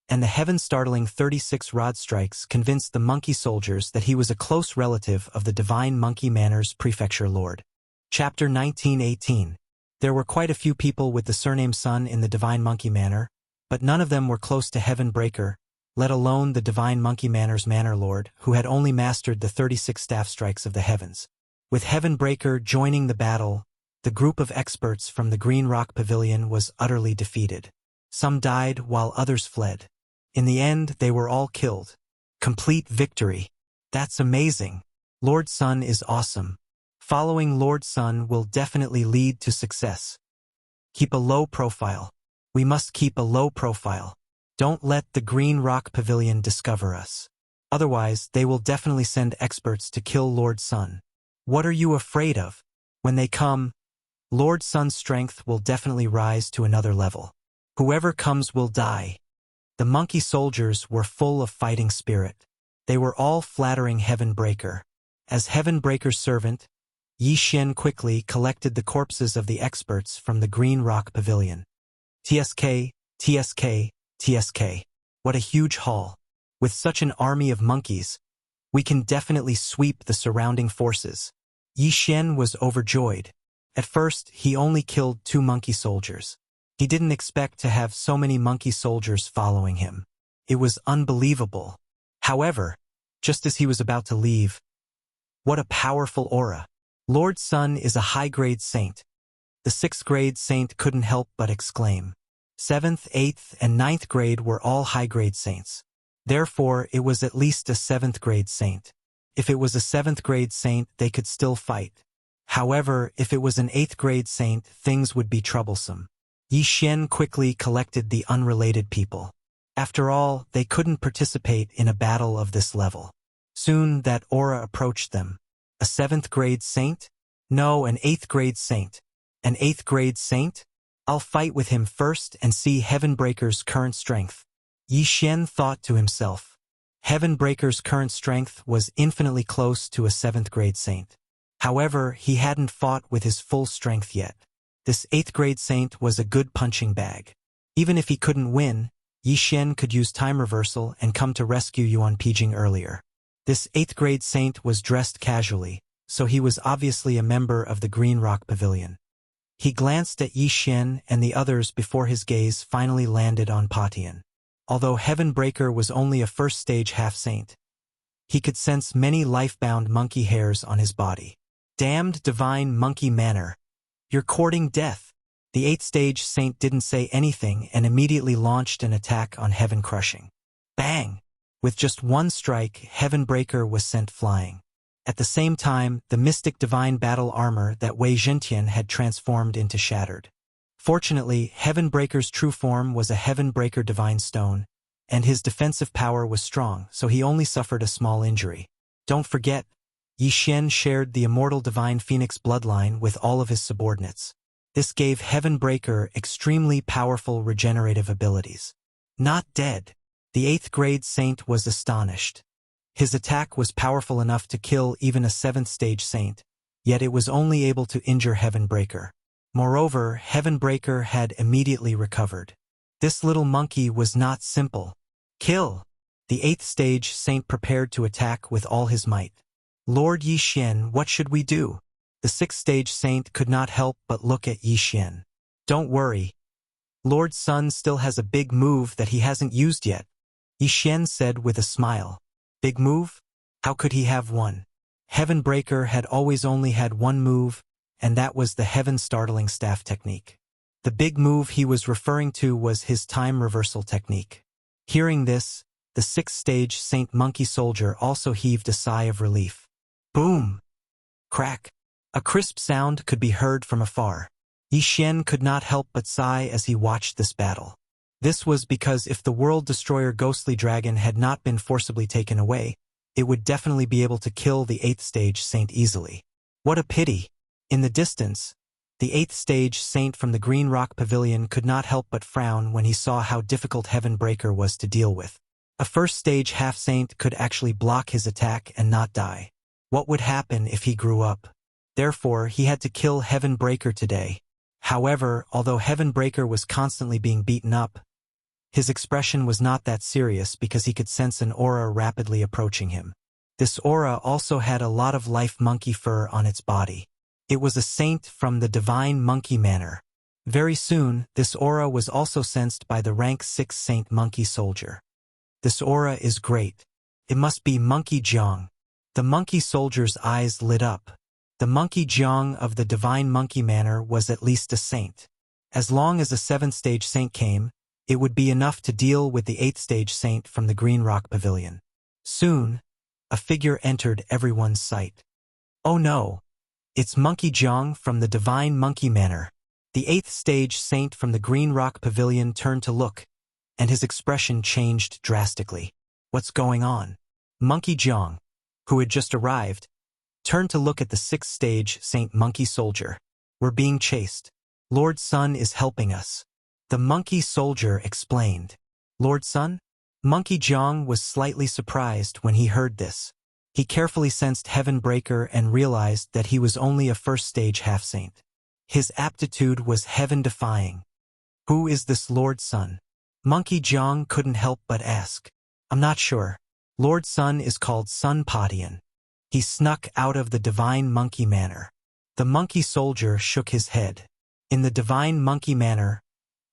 and the heaven-startling 36 rod strikes convinced the monkey soldiers that he was a close relative of the Divine Monkey Manor's Prefecture Lord. Chapter 1918. There were quite a few people with the surname Sun in the Divine Monkey Manor, but none of them were close to Heavenbreaker, let alone the Divine Monkey Manor's Manor Lord, who had only mastered the 36 staff strikes of the heavens. With Heavenbreaker joining the battle, the group of experts from the Green Rock Pavilion was utterly defeated. Some died while others fled. In the end, they were all killed. Complete victory. That's amazing. Lord Sun is awesome. Following Lord Sun will definitely lead to success. Keep a low profile. We must keep a low profile. Don't let the Green Rock Pavilion discover us. Otherwise, they will definitely send experts to kill Lord Sun. What are you afraid of? When they come, Lord Sun's strength will definitely rise to another level. Whoever comes will die. The monkey soldiers were full of fighting spirit. They were all flattering Heavenbreaker. As Heavenbreaker's servant, Yi Xian quickly collected the corpses of the experts from the Green Rock Pavilion. TSK, TSK, TSK. What a huge haul. With such an army of monkeys, we can definitely sweep the surrounding forces. Yi Xian was overjoyed. At first, he only killed 2 monkey soldiers. He didn't expect to have so many monkey soldiers following him. It was unbelievable. However, just as he was about to leave, what a powerful aura. Lord Sun is a high-grade saint. The 6th grade saint couldn't help but exclaim. 7th, 8th, and 9th grade were all high-grade saints. Therefore, it was at least a 7th grade saint. If it was a 7th grade saint, they could still fight. However, if it was an 8th grade saint, things would be troublesome. Yi Xian quickly collected the unrelated people. After all, they couldn't participate in a battle of this level. Soon that aura approached them. A 7th grade saint? No, an 8th grade saint. An 8th grade saint? I'll fight with him first and see Heavenbreaker's current strength. Yi Xian thought to himself. Heavenbreaker's current strength was infinitely close to a 7th grade saint. However, he hadn't fought with his full strength yet. This 8th grade saint was a good punching bag. Even if he couldn't win, Yi Xian could use time reversal and come to rescue Yuan Pijing earlier. This 8th grade saint was dressed casually, so he was obviously a member of the Green Rock Pavilion. He glanced at Yi Xian and the others before his gaze finally landed on Patian. Although Heavenbreaker was only a first-stage half-saint, he could sense many life-bound monkey hairs on his body. Damned divine monkey manner. You're courting death. The 8th-stage saint didn't say anything and immediately launched an attack on Heaven Crushing. Bang! With just one strike, Heavenbreaker was sent flying. At the same time, the mystic divine battle armor that Wei Zhentian had transformed into shattered. Fortunately, Heavenbreaker's true form was a Heavenbreaker divine stone, and his defensive power was strong, so he only suffered a small injury. Don't forget, Yi Xian shared the immortal divine phoenix bloodline with all of his subordinates. This gave Heavenbreaker extremely powerful regenerative abilities. Not dead. The 8th grade saint was astonished. His attack was powerful enough to kill even a 7th stage saint, yet it was only able to injure Heavenbreaker. Moreover, Heavenbreaker had immediately recovered. This little monkey was not simple. Kill! The 8th stage saint prepared to attack with all his might. Lord Yi Xian, what should we do? The 6th stage saint could not help but look at Yi Xian. Don't worry. Lord Sun still has a big move that he hasn't used yet, Yi Xian said with a smile. Big move? How could he have one? Heavenbreaker had always only had one move, and that was the Heaven Startling Staff technique. The big move he was referring to was his time reversal technique. Hearing this, the 6th stage Saint Monkey Soldier also heaved a sigh of relief. Boom! Crack! A crisp sound could be heard from afar. Yi Xian could not help but sigh as he watched this battle. This was because if the World Destroyer Ghostly Dragon had not been forcibly taken away, it would definitely be able to kill the 8th stage saint easily. What a pity! In the distance, the 8th stage saint from the Green Rock Pavilion could not help but frown when he saw how difficult Heavenbreaker was to deal with. A first stage half-saint could actually block his attack and not die. What would happen if he grew up? Therefore, he had to kill Heavenbreaker today. However, although Heavenbreaker was constantly being beaten up, his expression was not that serious because he could sense an aura rapidly approaching him. This aura also had a lot of life monkey fur on its body. It was a saint from the divine monkey manor. Very soon, this aura was also sensed by the rank 6 Saint Monkey Soldier. This aura is great. It must be Monkey Jiang. The monkey soldier's eyes lit up. The Monkey Jiang of the divine monkey manor was at least a saint. As long as a 7th stage saint came, it would be enough to deal with the 8th stage saint from the Green Rock Pavilion. Soon, a figure entered everyone's sight. Oh no! It's Monkey Jiang from the divine monkey manor. The 8th stage saint from the Green Rock Pavilion turned to look, and his expression changed drastically. What's going on? Monkey Jiang, who had just arrived, turned to look at the 6th stage Saint Monkey Soldier. We're being chased. Lord Sun is helping us. The monkey soldier explained. Lord Sun? Monkey Jiang was slightly surprised when he heard this. He carefully sensed Heavenbreaker and realized that he was only a first stage half-saint. His aptitude was heaven-defying. Who is this Lord Sun? Monkey Jiang couldn't help but ask. I'm not sure. Lord Sun is called Sun Patian. He snuck out of the divine monkey manor. The monkey soldier shook his head. In the divine monkey manor,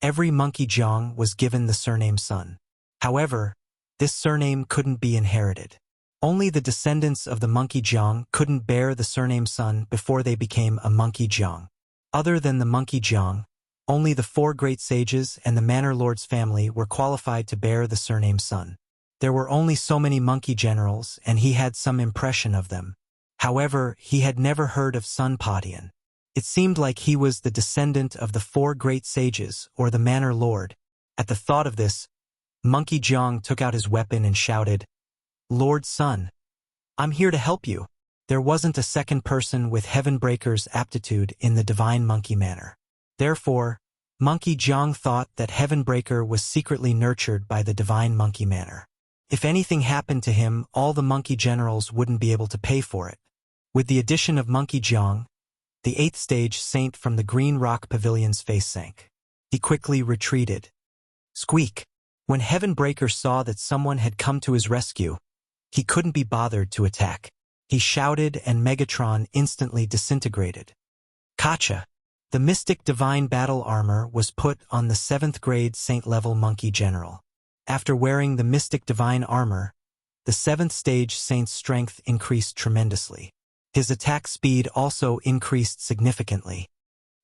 every Monkey Jiang was given the surname Sun. However, this surname couldn't be inherited. Only the descendants of the monkey Jiang couldn't bear the surname Sun before they became a monkey Jiang. Other than the monkey Jiang, only the 4 great sages and the manor lord's family were qualified to bear the surname Sun. There were only so many monkey generals, and he had some impression of them. However, he had never heard of Sun Padian. It seemed like he was the descendant of the 4 great sages or the manor lord. At the thought of this, Monkey Jiang took out his weapon and shouted, "Lord Sun, I'm here to help you." There wasn't a second person with Heavenbreaker's aptitude in the divine monkey manor. Therefore, Monkey Jiang thought that Heavenbreaker was secretly nurtured by the divine monkey manor. If anything happened to him, all the monkey generals wouldn't be able to pay for it. With the addition of Monkey Jiang, the 8th stage saint from the Green Rock Pavilion's face sank. He quickly retreated. Squeak! When Heavenbreaker saw that someone had come to his rescue, he couldn't be bothered to attack. He shouted and Megatron instantly disintegrated. Kacha! The Mystic Divine Battle Armor was put on the 7th grade saint-level monkey general. After wearing the Mystic Divine Armor, the 7th stage saint's strength increased tremendously. His attack speed also increased significantly.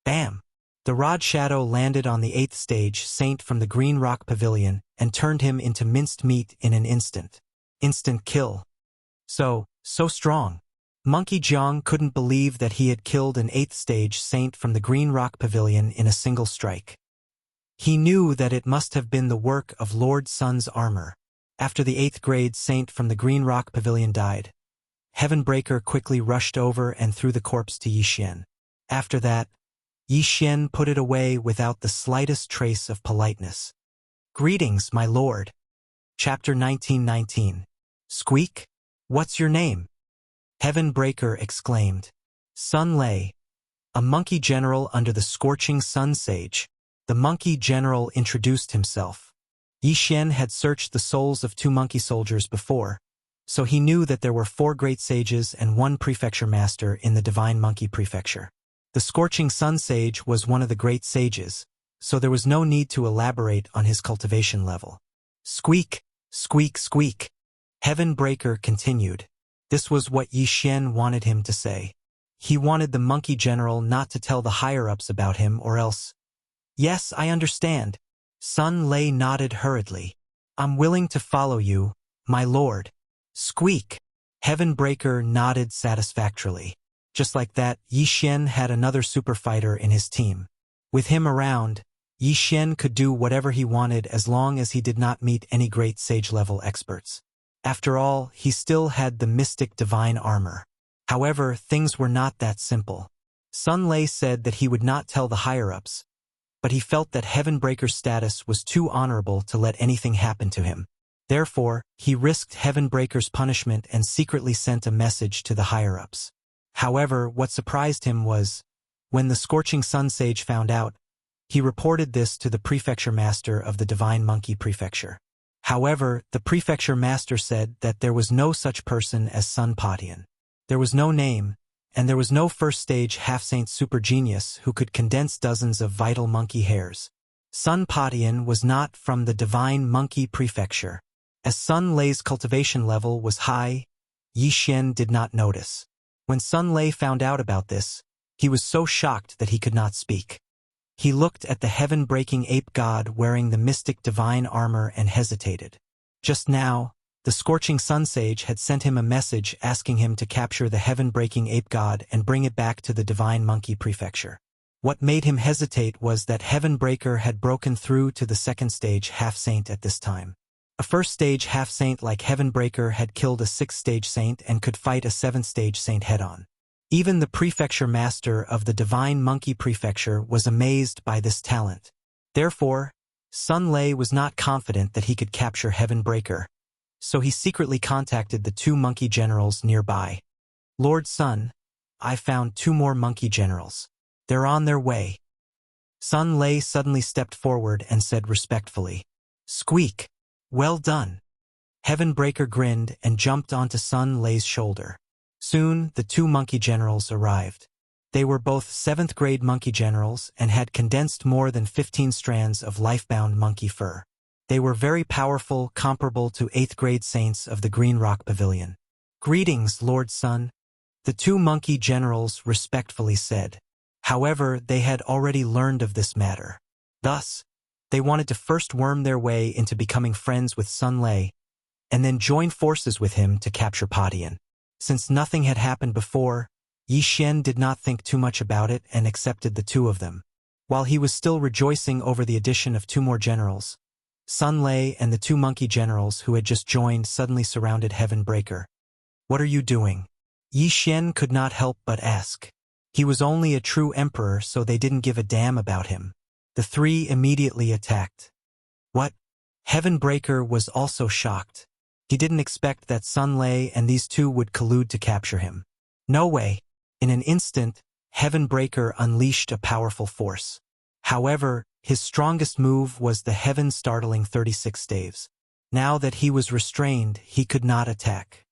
Bam! The Rod Shadow landed on the 8th stage saint from the Green Rock Pavilion and turned him into minced meat in an instant. Instant kill. So strong. Monkey Jiang couldn't believe that he had killed an 8th stage saint from the Green Rock Pavilion in a single strike. He knew that it must have been the work of Lord Sun's armor. After the 8th grade saint from the Green Rock Pavilion died, Heavenbreaker quickly rushed over and threw the corpse to Yixian. After that, Yixian put it away without the slightest trace of politeness. Greetings, my lord. Chapter 1919. Squeak? What's your name? Heavenbreaker exclaimed. Sun Lei, a monkey general under the scorching sun sage. The monkey general introduced himself. Yixian had searched the souls of 2 monkey soldiers before, so he knew that there were 4 great sages and 1 prefecture master in the divine monkey prefecture. The scorching sun sage was one of the great sages, so there was no need to elaborate on his cultivation level. Squeak, squeak, squeak. Heavenbreaker continued. This was what Yixian wanted him to say. He wanted the monkey general not to tell the higher-ups about him or else. Yes, I understand. Sun Lei nodded hurriedly. I'm willing to follow you, my lord. Squeak! Heavenbreaker nodded satisfactorily. Just like that, Yixian had another super fighter in his team. With him around, Yixian could do whatever he wanted as long as he did not meet any great sage-level experts. After all, he still had the Mystic Divine Armor. However, things were not that simple. Sun Lei said that he would not tell the higher-ups, but he felt that Heavenbreaker's status was too honorable to let anything happen to him. Therefore, he risked Heavenbreaker's punishment and secretly sent a message to the higher-ups. However, what surprised him was, when the Scorching Sun Sage found out, he reported this to the prefecture master of the Divine Monkey Prefecture. However, the prefecture master said that there was no such person as Sun Padian. There was no name, and there was no first-stage half-saint super genius who could condense dozens of vital monkey hairs. Sun Padian was not from the Divine Monkey Prefecture. As Sun Lei's cultivation level was high, Yixian did not notice. When Sun Lei found out about this, he was so shocked that he could not speak. He looked at the heaven-breaking ape god wearing the mystic divine armor and hesitated. Just now, the Scorching Sun Sage had sent him a message asking him to capture the heaven-breaking ape god and bring it back to the Divine Monkey Prefecture. What made him hesitate was that Heavenbreaker had broken through to the second-stage half-saint at this time. A first-stage half-saint like Heavenbreaker had killed a sixth-stage saint and could fight a seventh-stage saint head-on. Even the prefecture master of the Divine Monkey Prefecture was amazed by this talent. Therefore, Sun Lei was not confident that he could capture Heavenbreaker, so he secretly contacted the 2 monkey generals nearby. Lord Sun, I found 2 more monkey generals. They're on their way. Sun Lei suddenly stepped forward and said respectfully, Squeak! Well done. Heavenbreaker grinned and jumped onto Sun Lei's shoulder. Soon, the 2 monkey generals arrived. They were both 7th grade monkey generals and had condensed more than 15 strands of life-bound monkey fur. They were very powerful, comparable to 8th grade saints of the Green Rock Pavilion. "Greetings, Lord Sun," the two monkey generals respectfully said. However, they had already learned of this matter. Thus, they wanted to first worm their way into becoming friends with Sun Lei, and then join forces with him to capture Padian. Since nothing had happened before, Yi Xian did not think too much about it and accepted the two of them. While he was still rejoicing over the addition of two more generals, Sun Lei and the two monkey generals who had just joined suddenly surrounded Heaven Breaker. "What are you doing?" Yi Xian could not help but ask. He was only a true emperor, so they didn't give a damn about him. The three immediately attacked. What? Heaven Breaker was also shocked. He didn't expect that Sun Lei and these two would collude to capture him. No way. In an instant, Heaven Breaker unleashed a powerful force. However, his strongest move was the heaven-startling 36 staves. Now that he was restrained, he could not attack.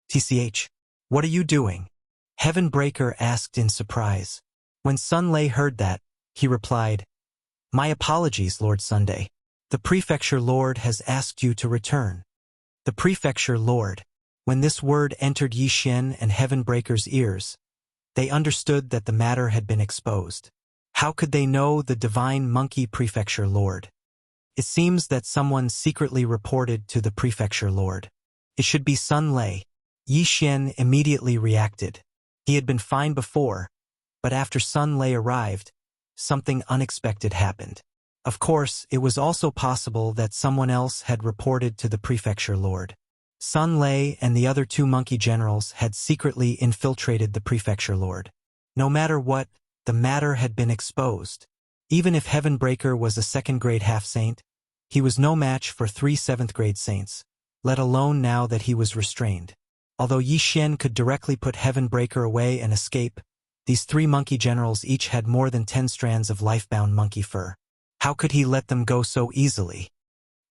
"TCH, what are you doing?" Heaven Breaker asked in surprise. When Sun Lei heard that, he replied, "My apologies, Lord Sunday. The Prefecture Lord has asked you to return." The Prefecture Lord. When this word entered Yi Xian and Heaven Breaker's ears, they understood that the matter had been exposed. How could they know the Divine Monkey Prefecture Lord? It seems that someone secretly reported to the Prefecture Lord. It should be Sun Lei. Yi Xian immediately reacted. He had been fine before, but after Sun Lei arrived, something unexpected happened. Of course, it was also possible that someone else had reported to the Prefecture Lord. Sun Lei and the other two monkey generals had secretly infiltrated the Prefecture Lord. No matter what, the matter had been exposed. Even if Heaven Breaker was a second-grade half-saint, he was no match for three seventh-grade saints, let alone now that he was restrained. Although Yi Xian could directly put Heaven Breaker away and escape, these three monkey generals each had more than 10 strands of life-bound monkey fur. How could he let them go so easily?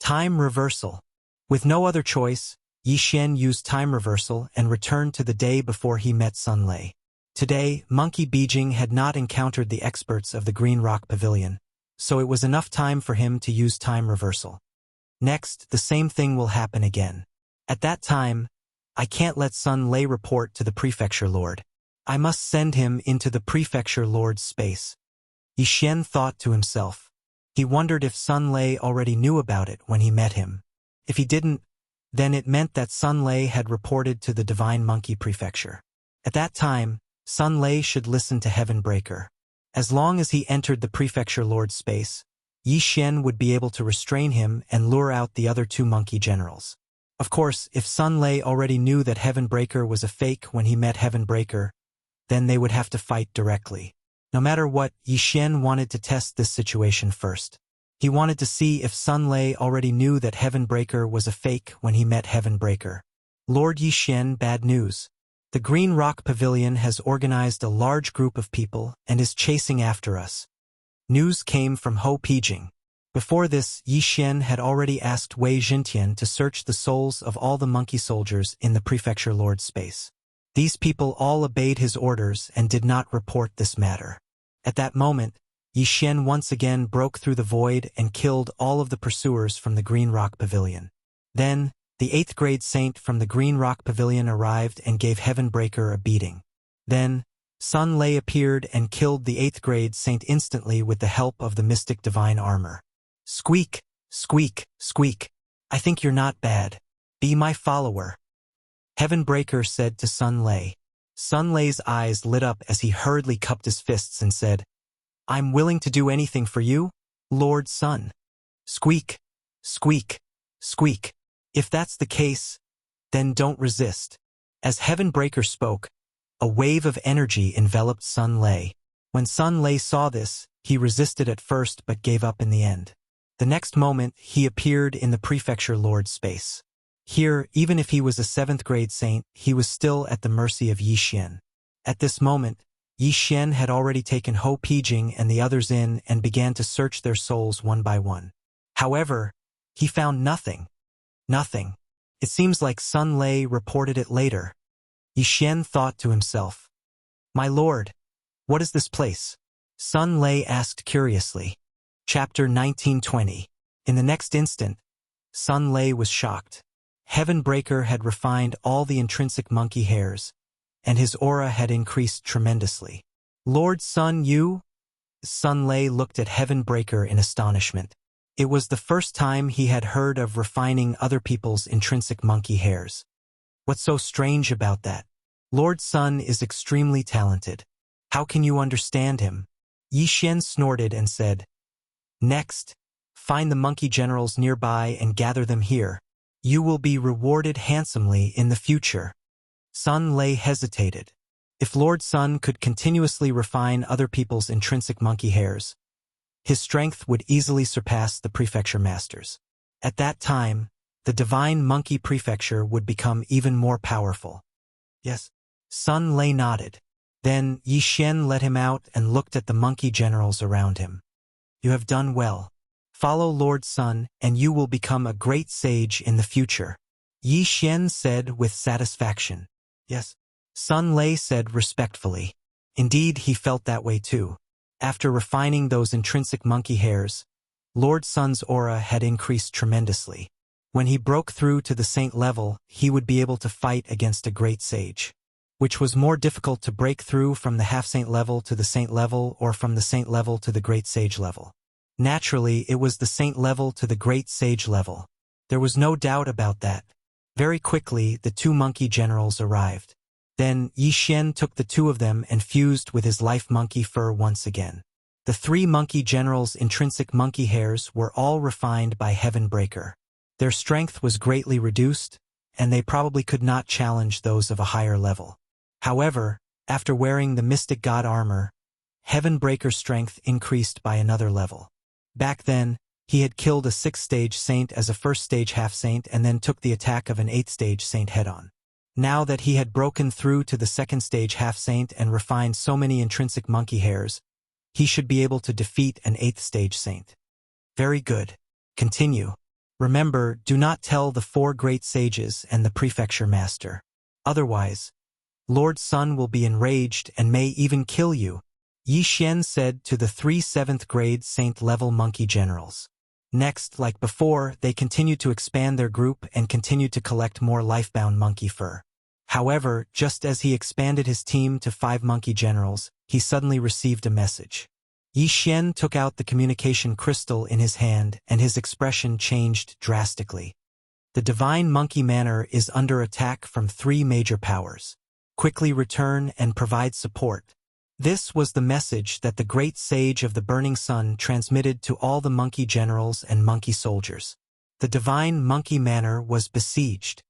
Time reversal. With no other choice, Yi Xian used time reversal and returned to the day before he met Sun Lei. Today, Monkey Beijing had not encountered the experts of the Green Rock Pavilion, so it was enough time for him to use time reversal. Next, the same thing will happen again. At that time, I can't let Sun Lei report to the Prefecture Lord. I must send him into the Prefecture Lord's space. Yi Xian thought to himself. He wondered if Sun Lei already knew about it when he met him. If he didn't, then it meant that Sun Lei had reported to the Divine Monkey Prefecture. At that time, Sun Lei should listen to Heaven Breaker. As long as he entered the Prefecture Lord's space, Yi Xian would be able to restrain him and lure out the other two monkey generals. Of course, if Sun Lei already knew that Heaven Breaker was a fake when he met Heaven Breaker, then they would have to fight directly. No matter what, Yi Xian wanted to test this situation first. He wanted to see if Sun Lei already knew that Heaven Breaker was a fake when he met Heaven Breaker. Lord Yi Xian, bad news. The Green Rock Pavilion has organized a large group of people and is chasing after us. News came from Ho Pijing. Before this, Yi Xian had already asked Wei Jintian to search the souls of all the monkey soldiers in the Prefecture Lord's space. These people all obeyed his orders and did not report this matter. At that moment, Yi Xian once again broke through the void and killed all of the pursuers from the Green Rock Pavilion. Then, the 8th grade saint from the Green Rock Pavilion arrived and gave Heaven Breaker a beating. Then, Sun Lei appeared and killed the 8th grade saint instantly with the help of the mystic divine armor. Squeak, squeak, squeak. I think you're not bad. Be my follower. Heaven Breaker said to Sun Lei. Sun Lei's eyes lit up as he hurriedly cupped his fists and said, I'm willing to do anything for you, Lord Sun. Squeak, squeak, squeak. If that's the case, then don't resist. As Heaven Breaker spoke, a wave of energy enveloped Sun Lei. When Sun Lei saw this, he resisted at first but gave up in the end. The next moment, he appeared in the Prefecture Lord's space. Here, even if he was a 7th grade saint, he was still at the mercy of Yi Xian. At this moment, Yi Xian had already taken Ho Pijing and the others in and began to search their souls one by one. However, he found nothing. Nothing. It seems like Sun Lei reported it later. Yi Xian thought to himself. My lord, what is this place? Sun Lei asked curiously. Chapter 1920. In the next instant, Sun Lei was shocked. Heavenbreaker had refined all the intrinsic monkey hairs, and his aura had increased tremendously. Lord Sun Yu? Sun Lei looked at Heavenbreaker in astonishment. It was the first time he had heard of refining other people's intrinsic monkey hairs. What's so strange about that? Lord Sun is extremely talented. How can you understand him? Yi Xian snorted and said, Next, find the monkey generals nearby and gather them here. You will be rewarded handsomely in the future. Sun Lei hesitated. If Lord Sun could continuously refine other people's intrinsic monkey hairs, his strength would easily surpass the prefecture masters. At that time, the divine monkey prefecture would become even more powerful. Yes. Sun Lei nodded. Then Yi Xian let him out and looked at the monkey generals around him. You have done well. Follow Lord Sun, and you will become a great sage in the future. Yi Xian said with satisfaction. Yes. Sun Lei said respectfully. Indeed, he felt that way too. After refining those intrinsic monkey hairs, Lord Sun's aura had increased tremendously. When he broke through to the saint level, he would be able to fight against a great sage. Which was more difficult to break through from the half-saint level to the saint level or from the saint level to the great sage level. Naturally, it was the saint level to the great sage level. There was no doubt about that. Very quickly, the two monkey generals arrived. Then Yi Xian took the two of them and fused with his life monkey fur once again. The three monkey generals' intrinsic monkey hairs were all refined by Heavenbreaker. Their strength was greatly reduced, and they probably could not challenge those of a higher level. However, after wearing the Mystic God armor, Heavenbreaker's strength increased by another level. Back then, he had killed a 6th-stage saint as a 1st-stage half-saint and then took the attack of an 8th-stage saint head-on. Now that he had broken through to the 2nd-stage half-saint and refined so many intrinsic monkey hairs, he should be able to defeat an 8th-stage saint. Very good. Continue. Remember, do not tell the 4 great sages and the prefecture master. Otherwise, Lord Sun will be enraged and may even kill you, Yi Xian said to the 3 7th-grade saint-level monkey generals. Next, like before, they continued to expand their group and continued to collect more life-bound monkey fur. However, just as he expanded his team to 5 monkey generals, he suddenly received a message. Yi Xian took out the communication crystal in his hand and his expression changed drastically. The divine monkey manor is under attack from 3 major powers. Quickly return and provide support. This was the message that the great sage of the burning sun transmitted to all the monkey generals and monkey soldiers. The divine monkey manor was besieged.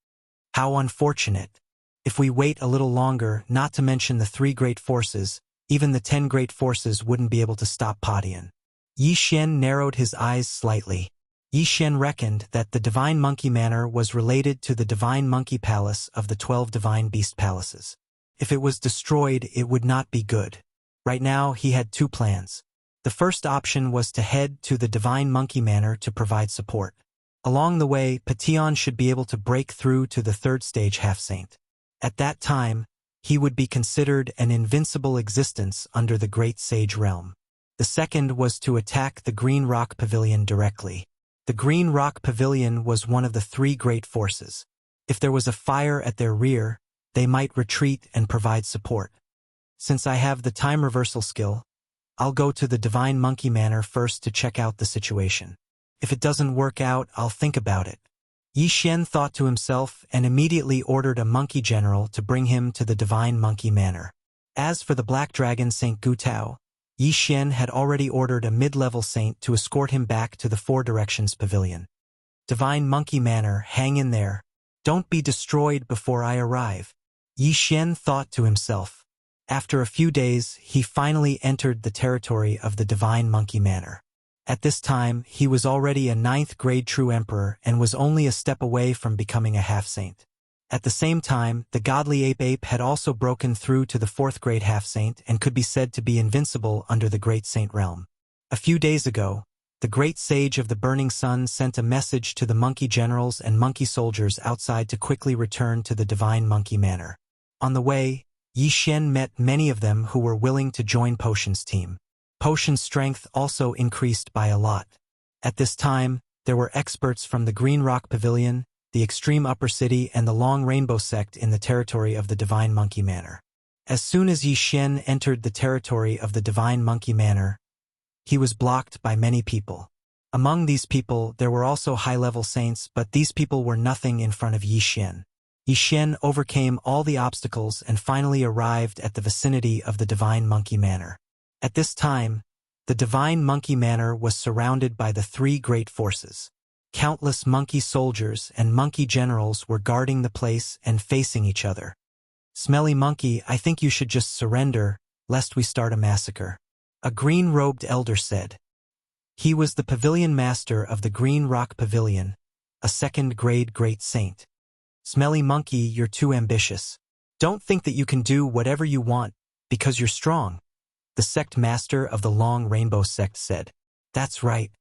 How unfortunate. If we wait a little longer, not to mention the 3 great forces, even the 10 great forces wouldn't be able to stop Padian. Yi Xian narrowed his eyes slightly. Yi Xian reckoned that the divine monkey manor was related to the divine monkey palace of the 12 divine beast palaces. If it was destroyed, it would not be good. Right now, he had 2 plans. The first option was to head to the divine monkey manor to provide support. Along the way, Pation should be able to break through to the 3rd-stage half-saint. At that time, he would be considered an invincible existence under the great sage realm. The second was to attack the Green Rock Pavilion directly. The Green Rock Pavilion was one of the 3 great forces. If there was a fire at their rear, they might retreat and provide support. Since I have the time reversal skill, I'll go to the Divine Monkey Manor first to check out the situation. If it doesn't work out, I'll think about it. Yi Xian thought to himself and immediately ordered a monkey general to bring him to the Divine Monkey Manor. As for the Black Dragon Saint Gutao, Yi Xian had already ordered a mid-level saint to escort him back to the 4 Directions Pavilion. Divine Monkey Manor, hang in there. Don't be destroyed before I arrive. Yi Xian thought to himself. After a few days, he finally entered the territory of the Divine Monkey Manor. At this time, he was already a 9th-grade true emperor and was only a step away from becoming a half-saint. At the same time, the godly ape had also broken through to the 4th-grade half-saint and could be said to be invincible under the great saint realm. A few days ago, the great sage of the burning sun sent a message to the monkey generals and monkey soldiers outside to quickly return to the Divine Monkey Manor. On the way, Yi Xian met many of them who were willing to join Potion's team. Potion's strength also increased by a lot. At this time, there were experts from the Green Rock Pavilion, the extreme upper city, and the Long Rainbow sect in the territory of the Divine Monkey Manor. As soon as Yi Xian entered the territory of the Divine Monkey Manor, he was blocked by many people. Among these people, there were also high-level saints, but these people were nothing in front of Yi Xian. Yi Xian overcame all the obstacles and finally arrived at the vicinity of the Divine Monkey Manor. At this time, the Divine Monkey Manor was surrounded by the three great forces. Countless monkey soldiers and monkey generals were guarding the place and facing each other. "Smelly monkey, I think you should just surrender, lest we start a massacre," a green-robed elder said. He was the pavilion master of the Green Rock Pavilion, a second-grade great saint. "Smelly monkey, you're too ambitious. Don't think that you can do whatever you want because you're strong," the sect master of the Long Rainbow sect said. "That's right.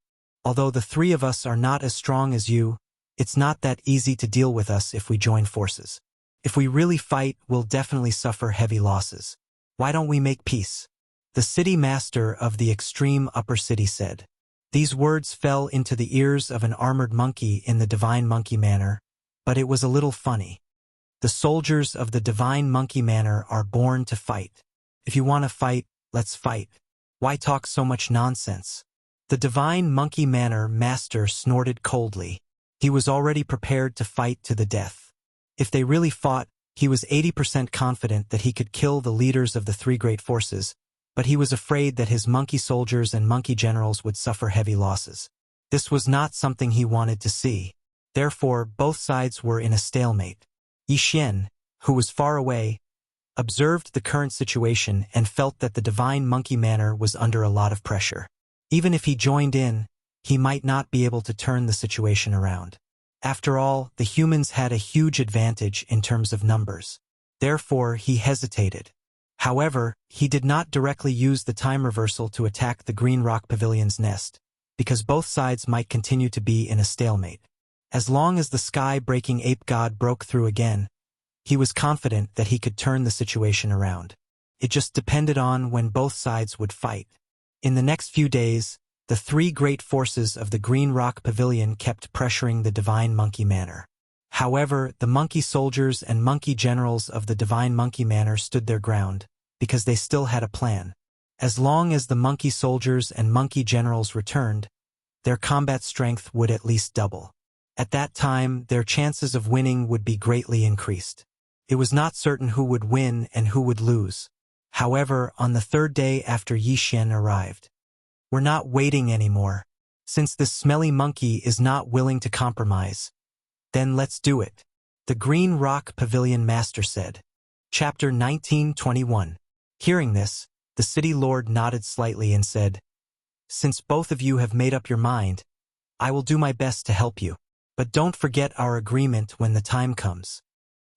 Although the three of us are not as strong as you, it's not that easy to deal with us if we join forces. If we really fight, we'll definitely suffer heavy losses. Why don't we make peace?" the city master of the extreme upper city said. These words fell into the ears of an armored monkey in the Divine Monkey Manor, but it was a little funny. The soldiers of the Divine Monkey Manor are born to fight. If you want to fight, let's fight. Why talk so much nonsense? The Divine Monkey Manor master snorted coldly. He was already prepared to fight to the death. If they really fought, he was 80% confident that he could kill the leaders of the three great forces, but he was afraid that his monkey soldiers and monkey generals would suffer heavy losses. This was not something he wanted to see. Therefore, both sides were in a stalemate. Yi Xian, who was far away, observed the current situation and felt that the Divine Monkey Manor was under a lot of pressure. Even if he joined in, he might not be able to turn the situation around. After all, the humans had a huge advantage in terms of numbers. Therefore, he hesitated. However, he did not directly use the time reversal to attack the Green Rock Pavilion's nest, because both sides might continue to be in a stalemate. As long as the sky-breaking ape god broke through again, he was confident that he could turn the situation around. It just depended on when both sides would fight. In the next few days, the three great forces of the Green Rock Pavilion kept pressuring the Divine Monkey Manor. However, the monkey soldiers and monkey generals of the Divine Monkey Manor stood their ground, because they still had a plan. As long as the monkey soldiers and monkey generals returned, their combat strength would at least double. At that time, their chances of winning would be greatly increased. It was not certain who would win and who would lose. However, on the third day after Yi Xian arrived, "We're not waiting anymore. Since this smelly monkey is not willing to compromise, then let's do it," the Green Rock Pavilion master said. Chapter 19:21. Hearing this, the city lord nodded slightly and said, "Since both of you have made up your mind, I will do my best to help you. But don't forget our agreement when the time comes."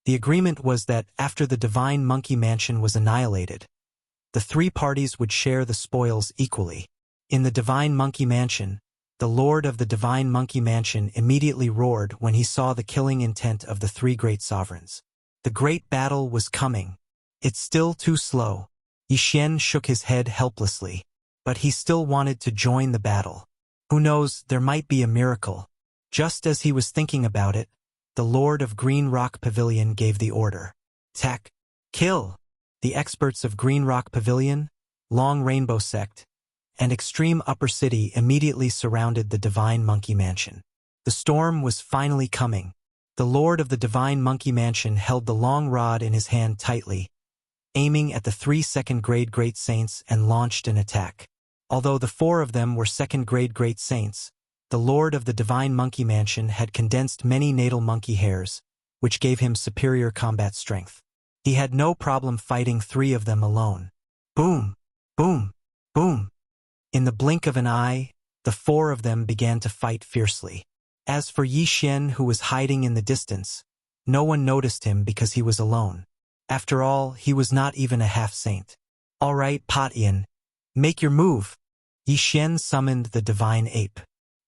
The agreement was that after the Divine Monkey Mansion was annihilated, the three parties would share the spoils equally. In the Divine Monkey Mansion, the Lord of the Divine Monkey Mansion immediately roared when he saw the killing intent of the three great sovereigns. The great battle was coming. It's still too slow. Yi Xian shook his head helplessly, but he still wanted to join the battle. Who knows, there might be a miracle. Just as he was thinking about it, the Lord of Green Rock Pavilion gave the order. "Attack! Kill!" The experts of Green Rock Pavilion, Long Rainbow sect, and Extreme Upper City immediately surrounded the Divine Monkey Mansion. The storm was finally coming. The Lord of the Divine Monkey Mansion held the long rod in his hand tightly, aiming at the 3 second-grade great saints, and launched an attack. Although the 4 of them were second-grade great saints, the Lord of the Divine Monkey Mansion had condensed many natal monkey hairs, which gave him superior combat strength. He had no problem fighting 3 of them alone. Boom! Boom! Boom! In the blink of an eye, the 4 of them began to fight fiercely. As for Yi Xian, who was hiding in the distance, no one noticed him because he was alone. After all, he was not even a half-saint. "All right, Patian, make your move." Yi Xian summoned the divine ape.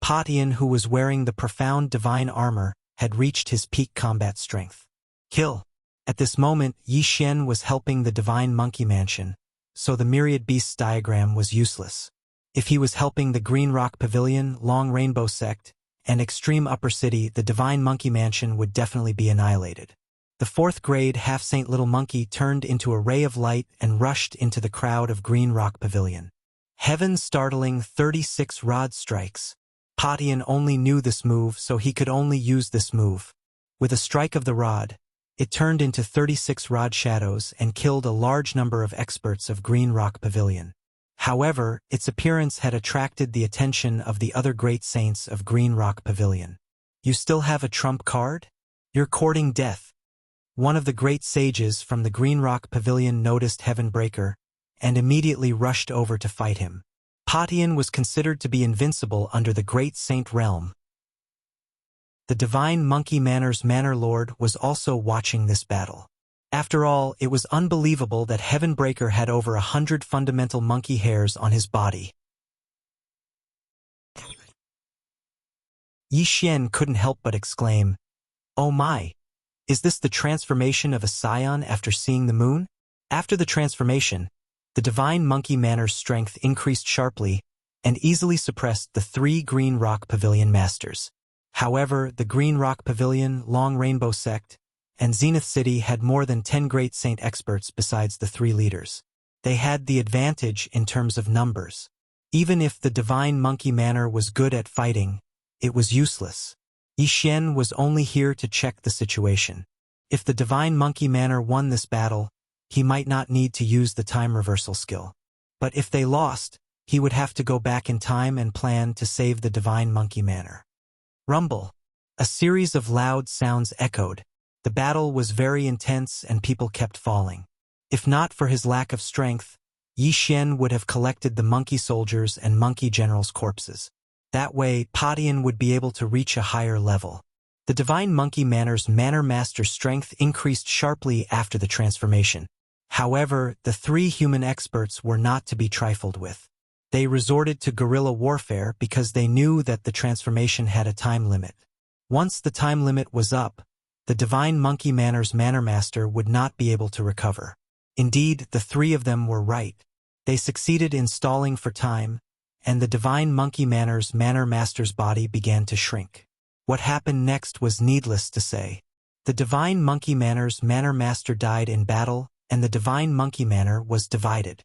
Patian, who was wearing the profound divine armor, had reached his peak combat strength. "Kill." At this moment, Yi Xian was helping the Divine Monkey Mansion, so the Myriad Beasts diagram was useless. If he was helping the Green Rock Pavilion, Long Rainbow sect, and extreme upper city, the Divine Monkey Mansion would definitely be annihilated. The fourth-grade half-saint little monkey turned into a ray of light and rushed into the crowd of Green Rock Pavilion. Heaven's startling 36 rod strikes. Patian only knew this move, so he could only use this move. With a strike of the rod, it turned into 36 rod shadows and killed a large number of experts of Green Rock Pavilion. However, its appearance had attracted the attention of the other great saints of Green Rock Pavilion. You still have a trump card? You're courting death. One of the great sages from the Green Rock Pavilion noticed Heavenbreaker and immediately rushed over to fight him. Patian was considered to be invincible under the Great Saint realm. The Divine Monkey Manor's Manor Lord was also watching this battle. After all, it was unbelievable that Heavenbreaker had over 100 fundamental monkey hairs on his body. Yi Xian couldn't help but exclaim, "Oh my! Is this the transformation of a scion after seeing the moon?" After the transformation, the Divine Monkey Manor's strength increased sharply and easily suppressed the 3 Green Rock Pavilion masters. However, the Green Rock Pavilion, Long Rainbow Sect, and Zenith City had more than 10 great saint experts besides the 3 leaders. They had the advantage in terms of numbers. Even if the Divine Monkey Manor was good at fighting, it was useless. Yi Xian was only here to check the situation. If the Divine Monkey Manor won this battle, he might not need to use the time reversal skill. But if they lost, he would have to go back in time and plan to save the Divine Monkey Manor. Rumble. A series of loud sounds echoed. The battle was very intense and people kept falling. If not for his lack of strength, Yi Xian would have collected the monkey soldiers and monkey generals' corpses. That way, Patian would be able to reach a higher level. The Divine Monkey Manor's Manor Master's strength increased sharply after the transformation. However, the 3 human experts were not to be trifled with. They resorted to guerrilla warfare because they knew that the transformation had a time limit. Once the time limit was up, the Divine Monkey Manor's Manor Master would not be able to recover. Indeed, the 3 of them were right. They succeeded in stalling for time, and the Divine Monkey Manor's Manor Master's body began to shrink. What happened next was needless to say. The Divine Monkey Manor's Manor Master died in battle, and the Divine Monkey Manor was divided.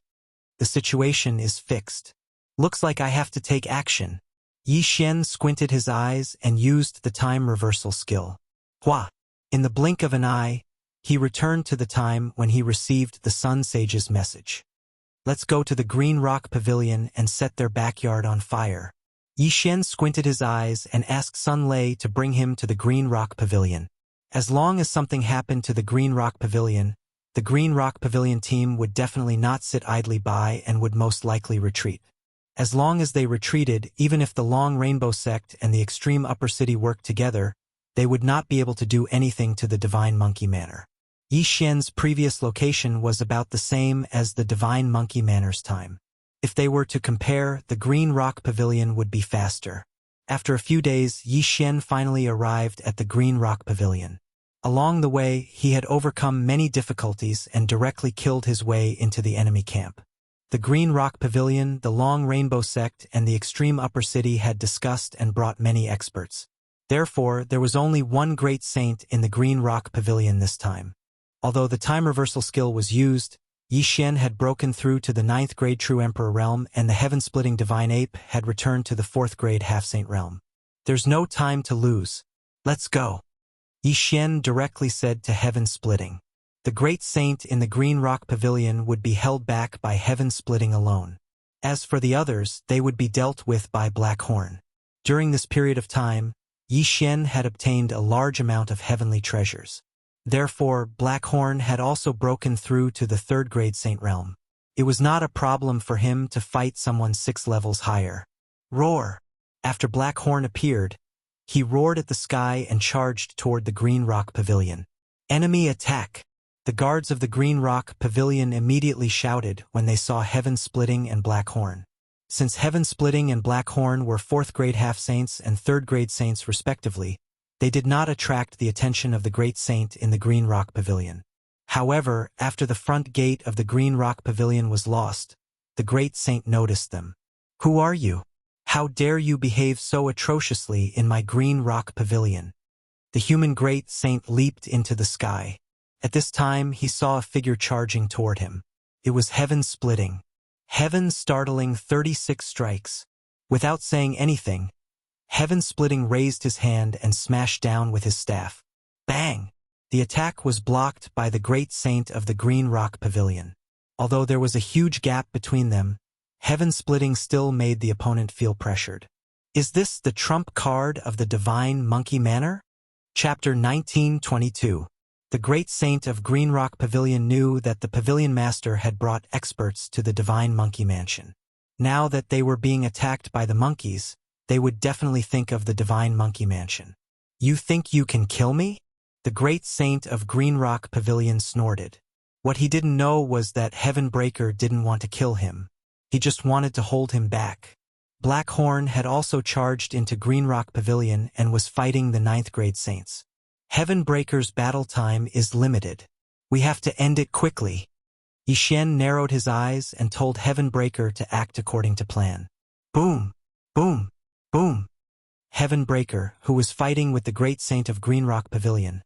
The situation is fixed. Looks like I have to take action. Yi Xian squinted his eyes and used the time reversal skill. Hua! In the blink of an eye, he returned to the time when he received the Sun Sage's message. Let's go to the Green Rock Pavilion and set their backyard on fire. Yi Xian squinted his eyes and asked Sun Lei to bring him to the Green Rock Pavilion. As long as something happened to the Green Rock Pavilion, the Green Rock Pavilion team would definitely not sit idly by and would most likely retreat. As long as they retreated, even if the Long Rainbow Sect and the Extreme Upper City worked together, they would not be able to do anything to the Divine Monkey Manor. Yi Xian's previous location was about the same as the Divine Monkey Manor's time. If they were to compare, the Green Rock Pavilion would be faster. After a few days, Yi Xian finally arrived at the Green Rock Pavilion. Along the way, he had overcome many difficulties and directly killed his way into the enemy camp. The Green Rock Pavilion, the Long Rainbow Sect, and the Extreme Upper City had discussed and brought many experts. Therefore, there was only one great saint in the Green Rock Pavilion this time. Although the time reversal skill was used, Yi Xian had broken through to the 9th grade True Emperor realm and the heaven-splitting Divine Ape had returned to the 4th grade Half-Saint realm. There's no time to lose. Let's go. Yi Xian directly said to Heaven-Splitting. The great saint in the Green Rock Pavilion would be held back by Heaven-Splitting alone. As for the others, they would be dealt with by Black Horn. During this period of time, Yi Xian had obtained a large amount of heavenly treasures. Therefore, Black Horn had also broken through to the 3rd grade Saint realm. It was not a problem for him to fight someone 6 levels higher. Roar! After Black Horn appeared, he roared at the sky and charged toward the Green Rock Pavilion. Enemy attack! The guards of the Green Rock Pavilion immediately shouted when they saw Heaven-Splitting and Black Horn. Since Heaven-Splitting and Black Horn were 4th grade half-saints and 3rd grade saints respectively, they did not attract the attention of the great saint in the Green Rock Pavilion. However, after the front gate of the Green Rock Pavilion was lost, the great saint noticed them. Who are you? How dare you behave so atrociously in my green rock pavilion? The human great saint leaped into the sky. At this time, he saw a figure charging toward him. It was heaven splitting. Heaven startling 36 strikes. Without saying anything, heaven splitting raised his hand and smashed down with his staff. Bang! The attack was blocked by the great saint of the green rock pavilion. Although there was a huge gap between them, heaven splitting still made the opponent feel pressured. Is this the trump card of the divine monkey manor? Chapter 1922. The great saint of Green Rock Pavilion knew that the pavilion master had brought experts to the divine monkey mansion. Now that they were being attacked by the monkeys, they would definitely think of the divine monkey mansion. You think you can kill me? The great saint of Green Rock Pavilion snorted. What he didn't know was that Heaven Breaker didn't want to kill him. He just wanted to hold him back. Black Horn had also charged into Green Rock Pavilion and was fighting the 9th grade saints. Heaven Breaker's battle time is limited. We have to end it quickly. Yixian narrowed his eyes and told Heaven Breaker to act according to plan. Boom! Boom! Boom! Heaven Breaker, who was fighting with the great saint of Green Rock Pavilion,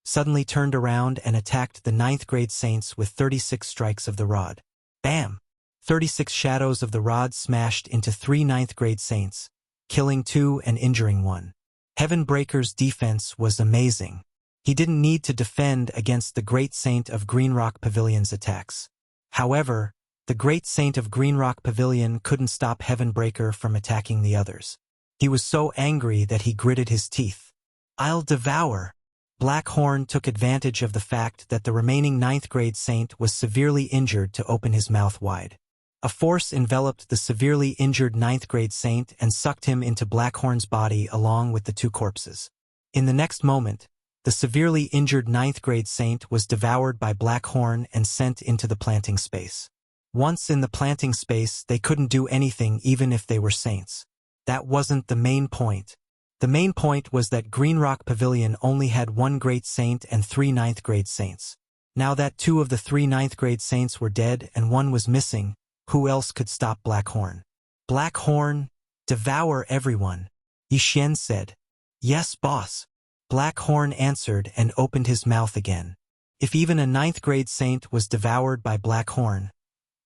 suddenly turned around and attacked the 9th grade saints with 36 strikes of the rod. Bam! 36 shadows of the rod smashed into 3 9th grade saints, killing 2 and injuring 1. Heaven Breaker's defense was amazing. He didn't need to defend against the great saint of Green Rock Pavilion's attacks. However, the great saint of Green Rock Pavilion couldn't stop Heaven Breaker from attacking the others. He was so angry that he gritted his teeth. I'll devour! Black Horn took advantage of the fact that the remaining 9th grade saint was severely injured to open his mouth wide. A force enveloped the severely injured 9th grade saint and sucked him into Black Horn's body along with the 2 corpses. In the next moment, the severely injured 9th grade saint was devoured by Black Horn and sent into the planting space. Once in the planting space, they couldn't do anything even if they were saints. That wasn't the main point. The main point was that Green Rock Pavilion only had 1 great saint and 3 9th grade saints. Now that 2 of the 3 9th grade saints were dead and 1 was missing, who else could stop Black Horn? Black Horn, devour everyone, Yixian said. Yes, boss. Black Horn answered and opened his mouth again. If even a 9th grade saint was devoured by Black Horn,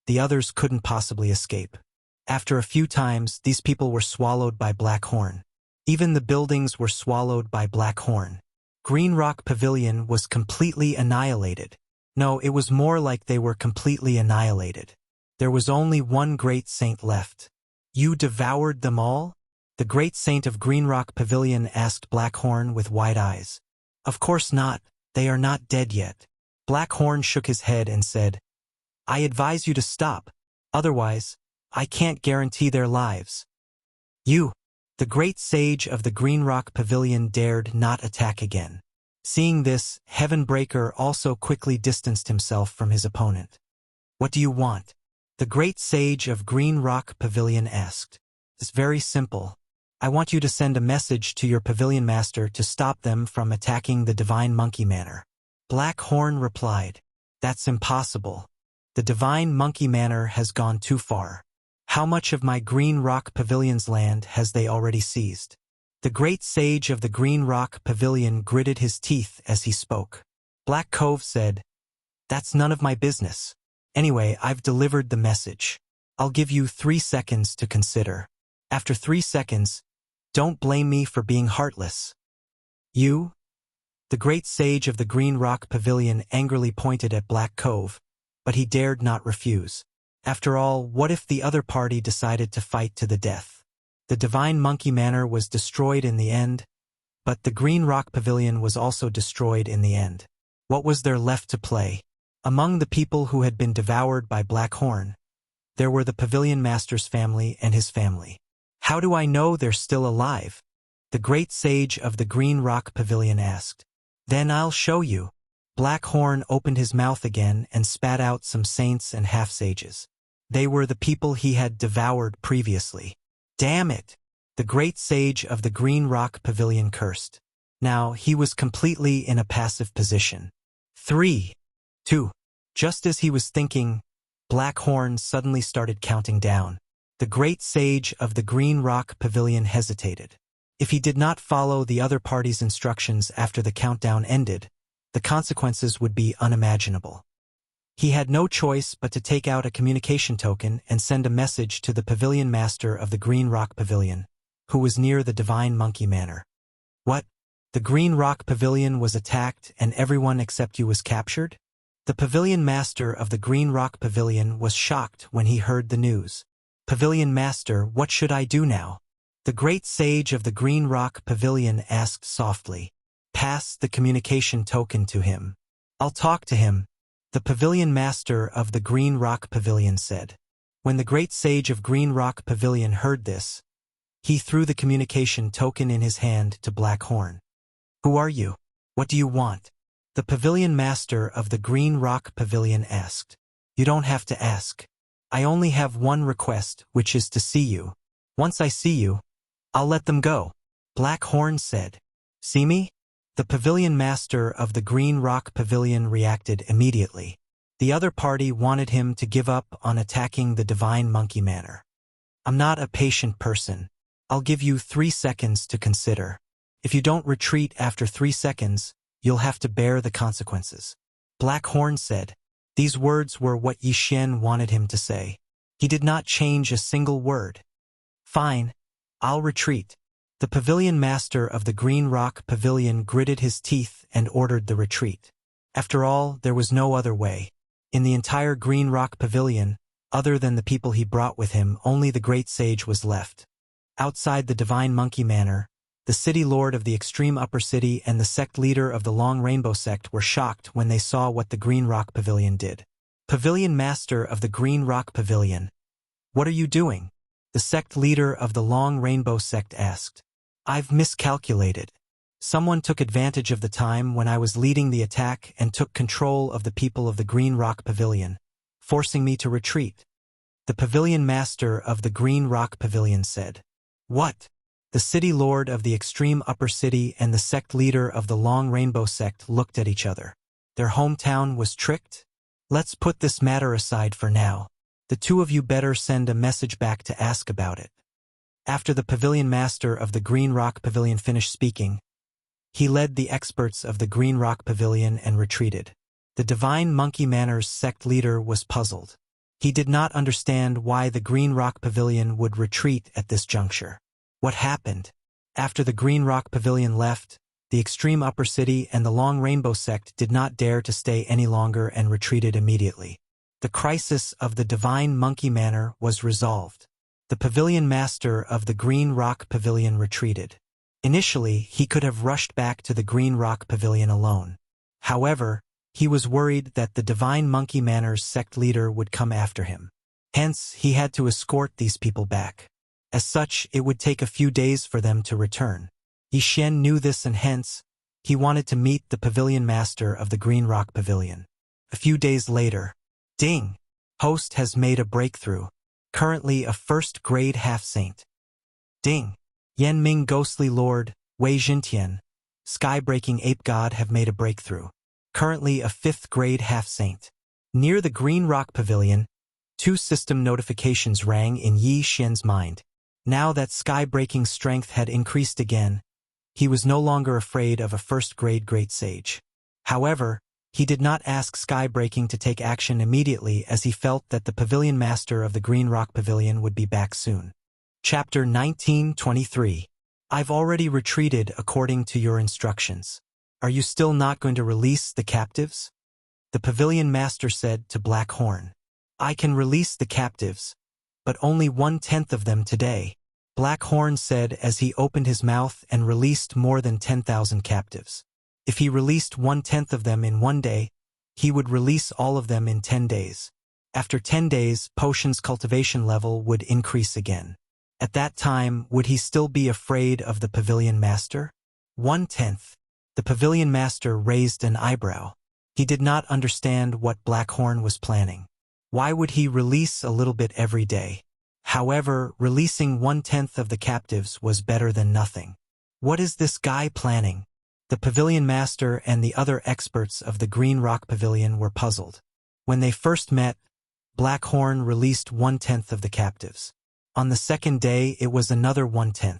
the others couldn't possibly escape. After a few times, these people were swallowed by Black Horn. Even the buildings were swallowed by Black Horn. Green Rock Pavilion was completely annihilated. No, it was more like they were completely annihilated. There was only 1 great saint left. You devoured them all? The great saint of Green Rock Pavilion asked Black Horn with wide eyes. Of course not, they are not dead yet. Black Horn shook his head and said, I advise you to stop, otherwise, I can't guarantee their lives. You, the great sage of the Green Rock Pavilion, dared not attack again. Seeing this, Heaven Breaker also quickly distanced himself from his opponent. What do you want? The great sage of Green Rock Pavilion asked. It's very simple. I want you to send a message to your pavilion master to stop them from attacking the Divine Monkey Manor. Black Horn replied, That's impossible. The Divine Monkey Manor has gone too far. How much of my Green Rock Pavilion's land has they already seized? The great sage of the Green Rock Pavilion gritted his teeth as he spoke. Black Cove said, That's none of my business. Anyway, I've delivered the message. I'll give you 3 seconds to consider. After 3 seconds, don't blame me for being heartless. You? The great sage of the Green Rock Pavilion angrily pointed at Black Cove, but he dared not refuse. After all, what if the other party decided to fight to the death? The Divine Monkey Manor was destroyed in the end, but the Green Rock Pavilion was also destroyed in the end. What was there left to play? Among the people who had been devoured by Black Horn, there were the pavilion master's family and his family. How do I know they're still alive? The great sage of the Green Rock Pavilion asked. Then I'll show you. Black Horn opened his mouth again and spat out some saints and half-sages. They were the people he had devoured previously. Damn it! The great sage of the Green Rock Pavilion cursed. Now he was completely in a passive position. 3, 2. Just as he was thinking, Black Horn suddenly started counting down. The great sage of the Green Rock Pavilion hesitated. If he did not follow the other party's instructions after the countdown ended, the consequences would be unimaginable. He had no choice but to take out a communication token and send a message to the pavilion master of the Green Rock Pavilion, who was near the Divine Monkey Manor. What? The Green Rock Pavilion was attacked and everyone except you was captured? The pavilion master of the Green Rock Pavilion was shocked when he heard the news. Pavilion master, what should I do now? The great sage of the Green Rock Pavilion asked softly. Pass the communication token to him. I'll talk to him, the pavilion master of the Green Rock Pavilion said. When the great sage of Green Rock Pavilion heard this, he threw the communication token in his hand to Black Horn. Who are you? What do you want? The pavilion master of the Green Rock Pavilion asked. You don't have to ask. I only have one request, which is to see you. Once I see you, I'll let them go. Black Horn said. See me? The pavilion master of the Green Rock Pavilion reacted immediately. The other party wanted him to give up on attacking the Divine Monkey Manor. I'm not a patient person. I'll give you 3 seconds to consider. If you don't retreat after 3 seconds, you'll have to bear the consequences. Black Horn said. These words were what Yixian wanted him to say. He did not change a single word. Fine, I'll retreat. The pavilion master of the Green Rock Pavilion gritted his teeth and ordered the retreat. After all, there was no other way. In the entire Green Rock Pavilion, other than the people he brought with him, only the great sage was left. Outside the Divine Monkey Manor, the city lord of the extreme upper city and the sect leader of the Long Rainbow sect were shocked when they saw what the Green Rock Pavilion did. Pavilion master of the Green Rock Pavilion. What are you doing? The sect leader of the Long Rainbow sect asked. I've miscalculated. Someone took advantage of the time when I was leading the attack and took control of the people of the Green Rock Pavilion, forcing me to retreat. The pavilion master of the Green Rock Pavilion said. What? The city lord of the extreme upper city and the sect leader of the Long Rainbow sect looked at each other. Their hometown was tricked? Let's put this matter aside for now. The two of you better send a message back to ask about it. After the pavilion master of the Green Rock Pavilion finished speaking, he led the experts of the Green Rock Pavilion and retreated. The Divine Monkey Manor's sect leader was puzzled. He did not understand why the Green Rock Pavilion would retreat at this juncture. What happened? After the Green Rock Pavilion left, the extreme upper city and the Long Rainbow sect did not dare to stay any longer and retreated immediately. The crisis of the Divine Monkey Manor was resolved. The pavilion master of the Green Rock Pavilion retreated. Initially, he could have rushed back to the Green Rock Pavilion alone. However, he was worried that the Divine Monkey Manor's sect leader would come after him. Hence, he had to escort these people back. As such, it would take a few days for them to return. Yixian knew this and hence, he wanted to meet the pavilion master of the Green Rock Pavilion. A few days later, ding! Host has made a breakthrough. Currently a first-grade half-saint. Ding! Yanming Ghostly Lord, Wei Jintian, Sky-Breaking Ape God have made a breakthrough. Currently a 5th-grade half-saint. Near the Green Rock Pavilion, 2 system notifications rang in Yi Xian's mind. Now that Sky-Breaking strength had increased again, he was no longer afraid of a first-grade great sage. However, he did not ask Sky-Breaking to take action immediately as he felt that the pavilion master of the Green Rock Pavilion would be back soon. Chapter 1923. I've already retreated according to your instructions. Are you still not going to release the captives? The pavilion master said to Black Horn. I can release the captives, but only 1/10 of them today, Black Horn said as he opened his mouth and released more than 10,000 captives. If he released 1/10 of them in 1 day, he would release all of them in 10 days. After 10 days, Potion's cultivation level would increase again. At that time, would he still be afraid of the pavilion master? 1/10. The pavilion master raised an eyebrow. He did not understand what Black Horn was planning. Why would he release a little bit every day? However, releasing 1/10 of the captives was better than nothing. What is this guy planning? The pavilion master and the other experts of the Green Rock Pavilion were puzzled. When they first met, Black Horn released 1/10 of the captives. On the second day it was another 1/10.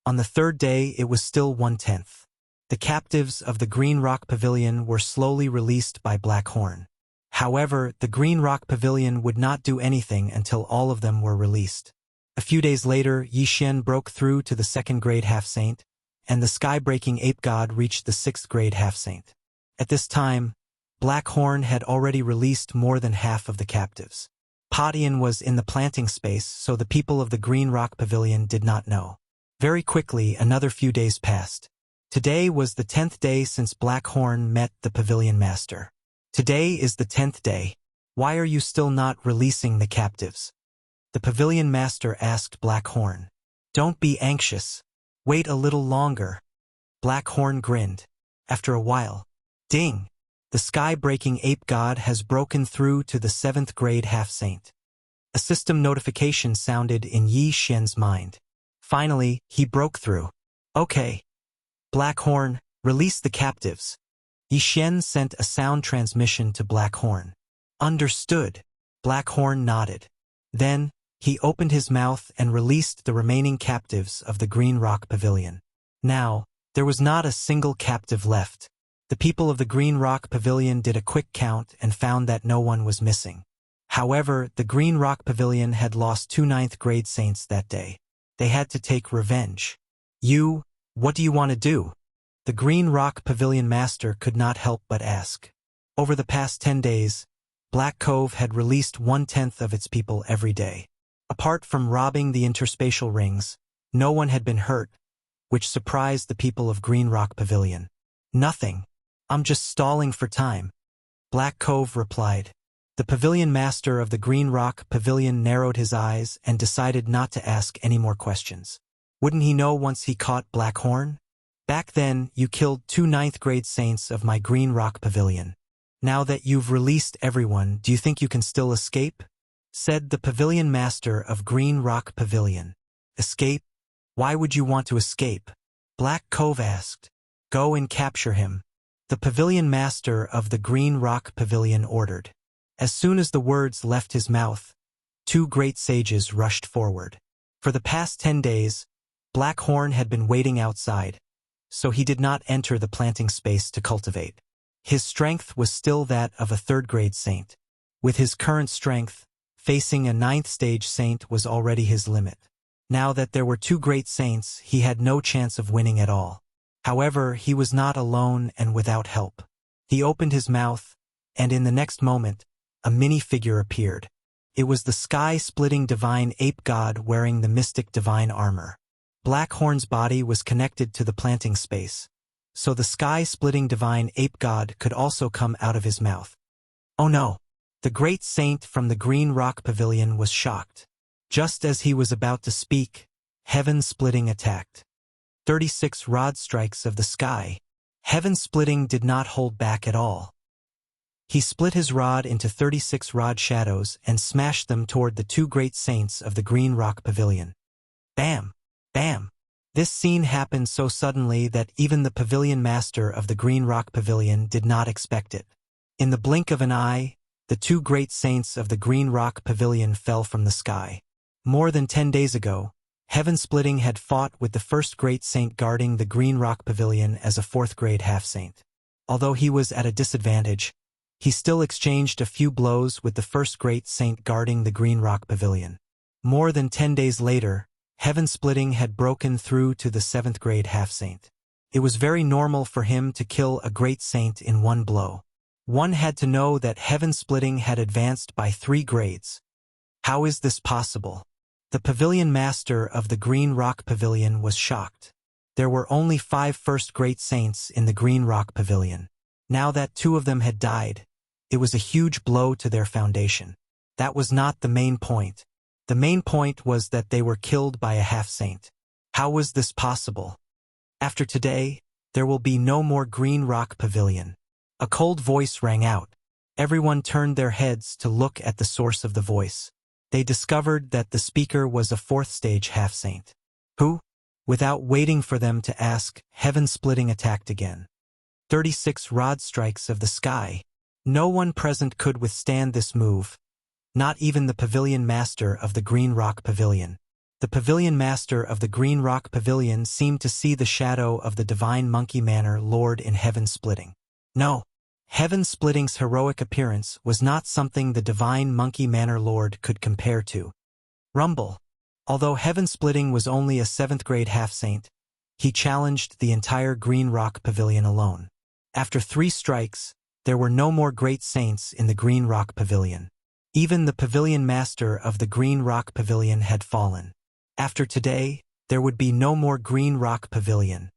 On the third day it was still 1/10. The captives of the Green Rock Pavilion were slowly released by Black Horn. However, the Green Rock Pavilion would not do anything until all of them were released. A few days later, Yi Xian broke through to the second grade half-saint, and the sky-breaking ape god reached the sixth grade half-saint. At this time, Black Horn had already released more than half of the captives. Padian was in the planting space, so the people of the Green Rock Pavilion did not know. Very quickly, another few days passed. Today was the 10th day since Black Horn met the Pavilion Master. Today is the 10th day. Why are you still not releasing the captives? The Pavilion Master asked Black Horn. Don't be anxious. Wait a little longer. Black Horn grinned. After a while, ding! The sky-breaking ape god has broken through to the 7th grade half-saint. A system notification sounded in Yi Xian's mind. Finally, he broke through. Okay. Black Horn, release the captives. Yi Xian sent a sound transmission to Black Horn. Understood. Black Horn nodded. Then, he opened his mouth and released the remaining captives of the Green Rock Pavilion. Now, there was not a single captive left. The people of the Green Rock Pavilion did a quick count and found that no one was missing. However, the Green Rock Pavilion had lost 2 ninth grade saints that day. They had to take revenge. What do you want to do? The Green Rock Pavilion Master could not help but ask. Over the past 10 days, Black Cove had released 1/10 of its people every day. Apart from robbing the interspatial rings, no one had been hurt, which surprised the people of Green Rock Pavilion. Nothing. I'm just stalling for time. Black Cove replied. The Pavilion Master of the Green Rock Pavilion narrowed his eyes and decided not to ask any more questions. Wouldn't he know once he caught Black Horn? Back then, you killed 2 ninth grade saints of my Green Rock Pavilion. Now that you've released everyone, do you think you can still escape? Said the Pavilion Master of Green Rock Pavilion. Escape? Why would you want to escape? Black Cove asked. Go and capture him. The Pavilion Master of the Green Rock Pavilion ordered. As soon as the words left his mouth, 2 great sages rushed forward. For the past 10 days, Black Horn had been waiting outside, so he did not enter the planting space to cultivate. His strength was still that of a 3rd grade saint. With his current strength, facing a 9th stage saint was already his limit. Now that there were 2 great saints, he had no chance of winning at all. However, he was not alone and without help. He opened his mouth, and in the next moment, a mini-figure appeared. It was the sky-splitting divine ape god wearing the mystic divine armor. Black Horn's body was connected to the planting space, so the sky-splitting divine ape god could also come out of his mouth. Oh no! The great saint from the Green Rock Pavilion was shocked. Just as he was about to speak, heaven-splitting attacked. 36 rod strikes of the sky. Heaven-splitting did not hold back at all. He split his rod into 36 rod shadows and smashed them toward the 2 great saints of the Green Rock Pavilion. Bam! Bam! This scene happened so suddenly that even the Pavilion Master of the Green Rock Pavilion did not expect it. In the blink of an eye, the 2 great saints of the Green Rock Pavilion fell from the sky. More than 10 days ago, Heaven-Splitting had fought with the 1st great saint guarding the Green Rock Pavilion as a 4th grade half-saint. Although he was at a disadvantage, he still exchanged a few blows with the 1st great saint guarding the Green Rock Pavilion. More than 10 days later, Heaven-Splitting had broken through to the 7th grade half-saint. It was very normal for him to kill a great saint in one blow. One had to know that Heaven-Splitting had advanced by 3 grades. How is this possible? The Pavilion Master of the Green Rock Pavilion was shocked. There were only 5 1st great saints in the Green Rock Pavilion. Now that 2 of them had died, it was a huge blow to their foundation. That was not the main point. The main point was that they were killed by a half-saint. How was this possible? After today, there will be no more Green Rock Pavilion. A cold voice rang out. Everyone turned their heads to look at the source of the voice. They discovered that the speaker was a 4th stage half-saint. Who? Without waiting for them to ask, Heaven-Splitting attacked again. 36 rod strikes of the sky. No one present could withstand this move. Not even the Pavilion Master of the Green Rock Pavilion. The pavilion master of the Green Rock Pavilion seemed to see the shadow of the divine Monkey Manor Lord in Heaven Splitting. No, Heaven Splitting's heroic appearance was not something the divine Monkey Manor Lord could compare to. Rumble. Although Heaven Splitting was only a 7th grade half-saint, he challenged the entire Green Rock Pavilion alone. After 3 strikes, there were no more great saints in the Green Rock Pavilion. Even the pavilion master of the Green Rock Pavilion had fallen. After today, there would be no more Green Rock Pavilion.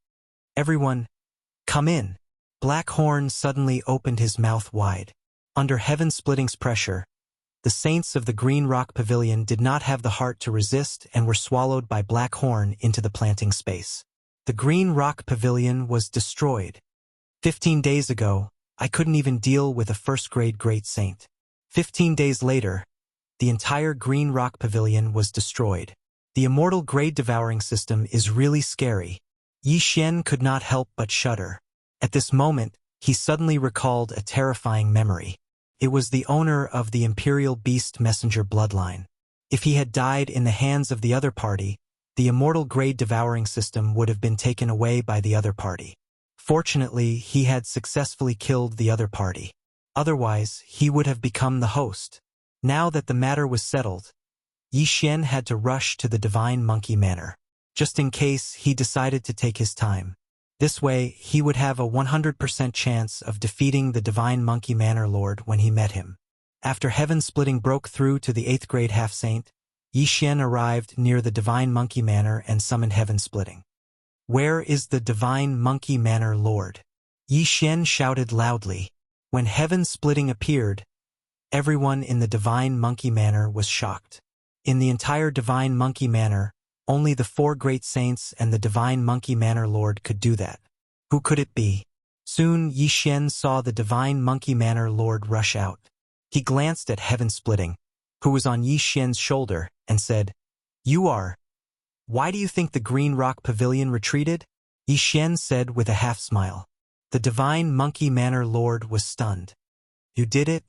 Everyone, come in. Black Horn suddenly opened his mouth wide. Under Heaven Splitting's pressure, the saints of the Green Rock Pavilion did not have the heart to resist and were swallowed by Black Horn into the planting space. The Green Rock Pavilion was destroyed. 15 days ago, I couldn't even deal with a 1st grade great saint. 15 days later, the entire Green Rock Pavilion was destroyed. The immortal grade devouring system is really scary. Yi Xian could not help but shudder. At this moment, he suddenly recalled a terrifying memory. It was the owner of the Imperial Beast Messenger bloodline. If he had died in the hands of the other party, the immortal grade devouring system would have been taken away by the other party. Fortunately, he had successfully killed the other party. Otherwise, he would have become the host. Now that the matter was settled, Yi Xian had to rush to the Divine Monkey Manor, just in case he decided to take his time. This way, he would have a 100% chance of defeating the Divine Monkey Manor Lord when he met him. After Heaven Splitting broke through to the 8th grade half-saint, Yi Xian arrived near the Divine Monkey Manor and summoned Heaven Splitting. "Where is the Divine Monkey Manor Lord?" Yi Xian shouted loudly. When Heaven Splitting appeared, everyone in the Divine Monkey Manor was shocked. In the entire Divine Monkey Manor, only the 4 great saints and the Divine Monkey Manor Lord could do that. Who could it be? Soon Yi Xian saw the Divine Monkey Manor Lord rush out. He glanced at Heaven Splitting, who was on Yi Xian's shoulder, and said, "You are. Why do you think the Green Rock Pavilion retreated?" Yi Xian said with a half-smile. The Divine Monkey Manor Lord was stunned. "You did it?"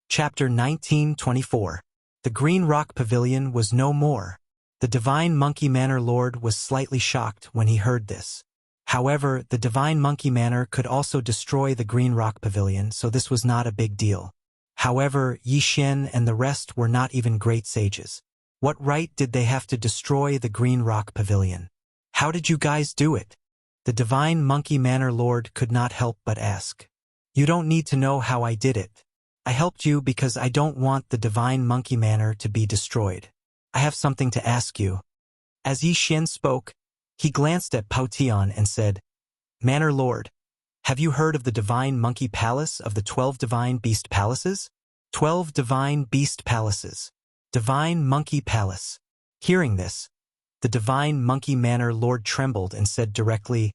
Chapter 1924. The Green Rock Pavilion was no more. The Divine Monkey Manor Lord was slightly shocked when he heard this. However, the Divine Monkey Manor could also destroy the Green Rock Pavilion, so this was not a big deal. However, Yi Xian and the rest were not even great sages. What right did they have to destroy the Green Rock Pavilion? "How did you guys do it?" The Divine Monkey Manor Lord could not help but ask. "You don't need to know how I did it. I helped you because I don't want the Divine Monkey Manor to be destroyed. I have something to ask you." As Yi Xian spoke, he glanced at Pao Tian and said, "Manor Lord, have you heard of the Divine Monkey Palace of the 12 Divine Beast Palaces?" 12 Divine Beast Palaces. Divine Monkey Palace. Hearing this, the Divine Monkey Manor Lord trembled and said directly,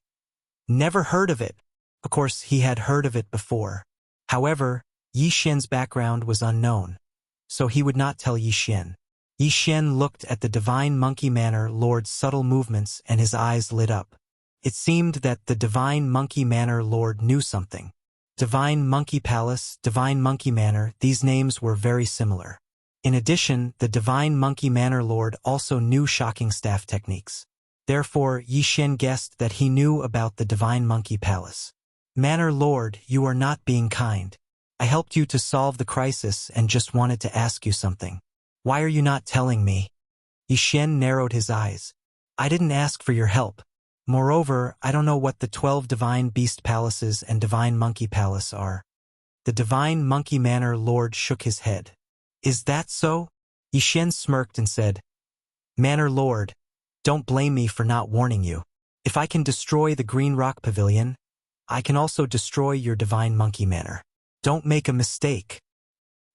"Never heard of it." Of course, he had heard of it before. However, Yi Xian's background was unknown, so he would not tell Yi Xian. Yi Xian looked at the Divine Monkey Manor Lord's subtle movements and his eyes lit up. It seemed that the Divine Monkey Manor Lord knew something. Divine Monkey Palace, Divine Monkey Manor, these names were very similar. In addition, the Divine Monkey Manor Lord also knew shocking staff techniques. Therefore, Yi Xian guessed that he knew about the Divine Monkey Palace. "Manor Lord, you are not being kind. I helped you to solve the crisis and just wanted to ask you something. Why are you not telling me?" Yi Xian narrowed his eyes. "I didn't ask for your help. Moreover, I don't know what the 12 Divine Beast Palaces and Divine Monkey Palace are." The Divine Monkey Manor Lord shook his head. "Is that so?" Yi Xian smirked and said, "Manor Lord, don't blame me for not warning you. If I can destroy the Green Rock Pavilion, I can also destroy your Divine Monkey Manor. Don't make a mistake."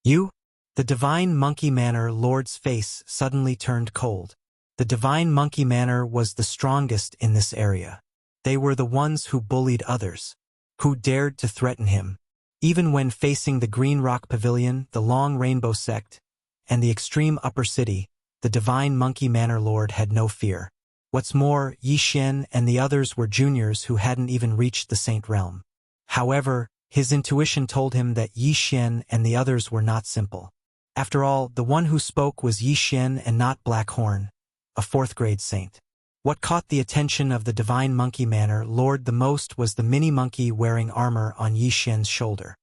"You?" The Divine Monkey Manor Lord's face suddenly turned cold. The Divine Monkey Manor was the strongest in this area. They were the ones who bullied others, who dared to threaten him. Even when facing the Green Rock Pavilion, the Long Rainbow Sect, and the extreme upper city, the Divine Monkey Manor Lord had no fear. What's more, Yi Xian and the others were juniors who hadn't even reached the Saint Realm. However, his intuition told him that Yi Xian and the others were not simple. After all, the one who spoke was Yi Xian and not Black Horn, a 4th-grade saint. What caught the attention of the Divine Monkey Manor Lord the most was the mini-monkey wearing armor on Yi Xian's shoulder.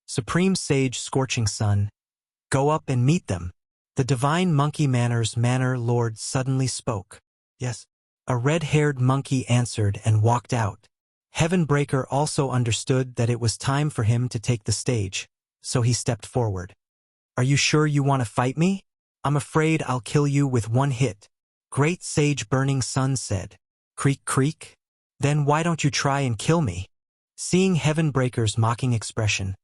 Supreme Sage Scorching Sun, go up and meet them. The Divine Monkey Manor's Manor Lord suddenly spoke. Yes. A red-haired monkey answered and walked out. Heavenbreaker also understood that it was time for him to take the stage, so he stepped forward. Are you sure you want to fight me? I'm afraid I'll kill you with one hit. Great Sage Burning Sun said. Creak creak? Then why don't you try and kill me? Seeing Heavenbreaker's mocking expression,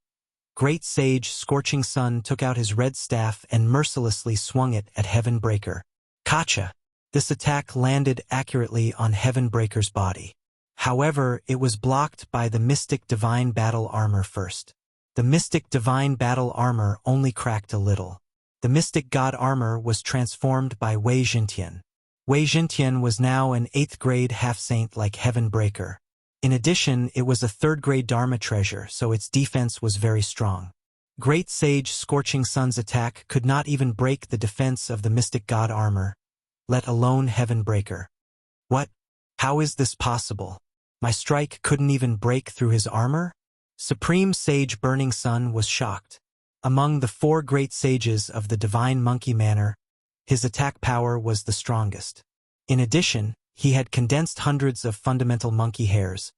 Great Sage Scorching Sun took out his red staff and mercilessly swung it at Heavenbreaker. Gotcha! This attack landed accurately on Heavenbreaker's body. However, it was blocked by the Mystic Divine Battle Armor first. The Mystic Divine Battle Armor only cracked a little. The Mystic God Armor was transformed by Wei Jintian. Wei Jintian was now an 8th-grade half-saint like Heavenbreaker. In addition, it was a 3rd-grade Dharma treasure, so its defense was very strong. Great Sage Scorching Sun's attack could not even break the defense of the Mystic God Armor, let alone Heavenbreaker. What? How is this possible? My strike couldn't even break through his armor? Supreme Sage Burning Sun was shocked. Among the 4 great sages of the Divine Monkey Manor, his attack power was the strongest. In addition, he had condensed hundreds of fundamental monkey hairs,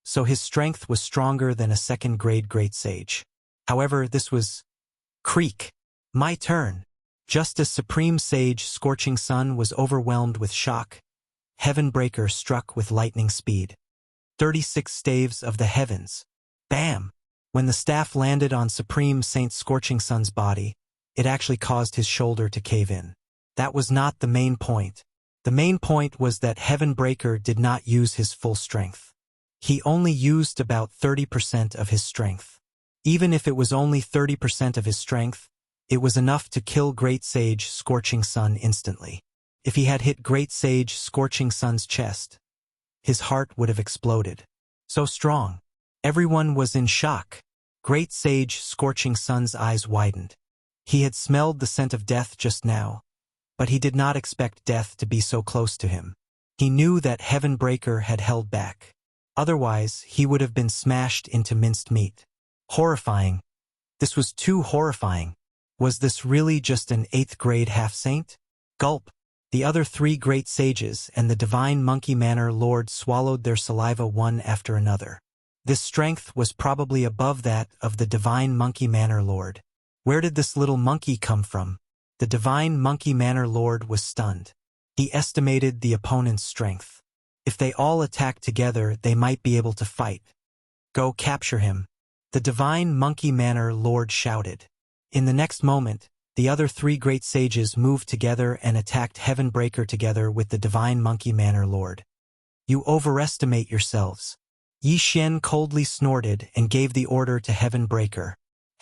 so his strength was stronger than a 2nd-grade great sage. However, this was... Creak! My turn! Just as Supreme Sage Scorching Sun was overwhelmed with shock, Heavenbreaker struck with lightning speed. 36 staves of the heavens. Bam! When the staff landed on Supreme Saint Scorching Sun's body, it actually caused his shoulder to cave in. That was not the main point. The main point was that Heavenbreaker did not use his full strength. He only used about 30% of his strength. Even if it was only 30% of his strength, it was enough to kill Great Sage Scorching Sun instantly. If he had hit Great Sage Scorching Sun's chest, his heart would have exploded. So strong. Everyone was in shock. Great Sage Scorching Sun's eyes widened. He had smelled the scent of death just now, but he did not expect death to be so close to him. He knew that Heavenbreaker had held back. Otherwise, he would have been smashed into minced meat. Horrifying. This was too horrifying. Was this really just an 8th-grade half-saint? Gulp. The other 3 great sages and the Divine Monkey Manor Lord swallowed their saliva one after another. This strength was probably above that of the Divine Monkey Manor Lord. Where did this little monkey come from? The Divine Monkey Manor Lord was stunned. He estimated the opponent's strength. If they all attacked together, they might be able to fight. Go capture him. The Divine Monkey Manor Lord shouted. In the next moment, the other 3 great sages moved together and attacked Heavenbreaker together with the Divine Monkey Manor Lord. You overestimate yourselves. Yi Xian coldly snorted and gave the order to Heavenbreaker.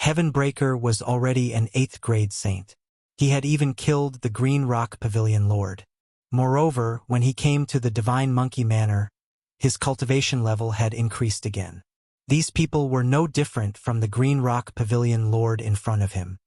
Heavenbreaker was already an 8th-grade saint. He had even killed the Green Rock Pavilion Lord. Moreover, when he came to the Divine Monkey Manor, his cultivation level had increased again. These people were no different from the Green Rock Pavilion Lord in front of him.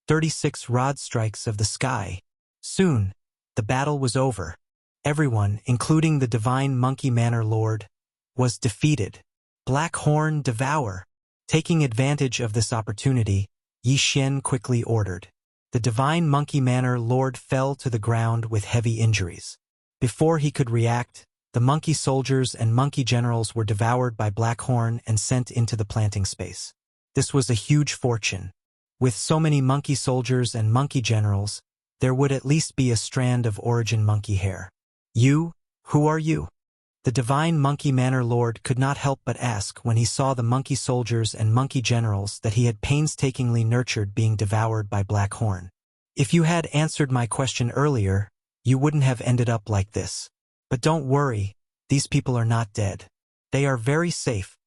36 rod strikes of the sky. Soon, the battle was over. Everyone, including the Divine Monkey Manor Lord, was defeated. Black Horn Devour. Taking advantage of this opportunity, Yi Xian quickly ordered. The Divine Monkey Manor Lord fell to the ground with heavy injuries. Before he could react, the monkey soldiers and monkey generals were devoured by Blackhorn and sent into the planting space. This was a huge fortune. With so many monkey soldiers and monkey generals, there would at least be a strand of origin monkey hair. You? Who are you? The Divine Monkey Manor Lord could not help but ask when he saw the monkey soldiers and monkey generals that he had painstakingly nurtured being devoured by Blackhorn. If you had answered my question earlier, you wouldn't have ended up like this. But don't worry, these people are not dead. They are very safe.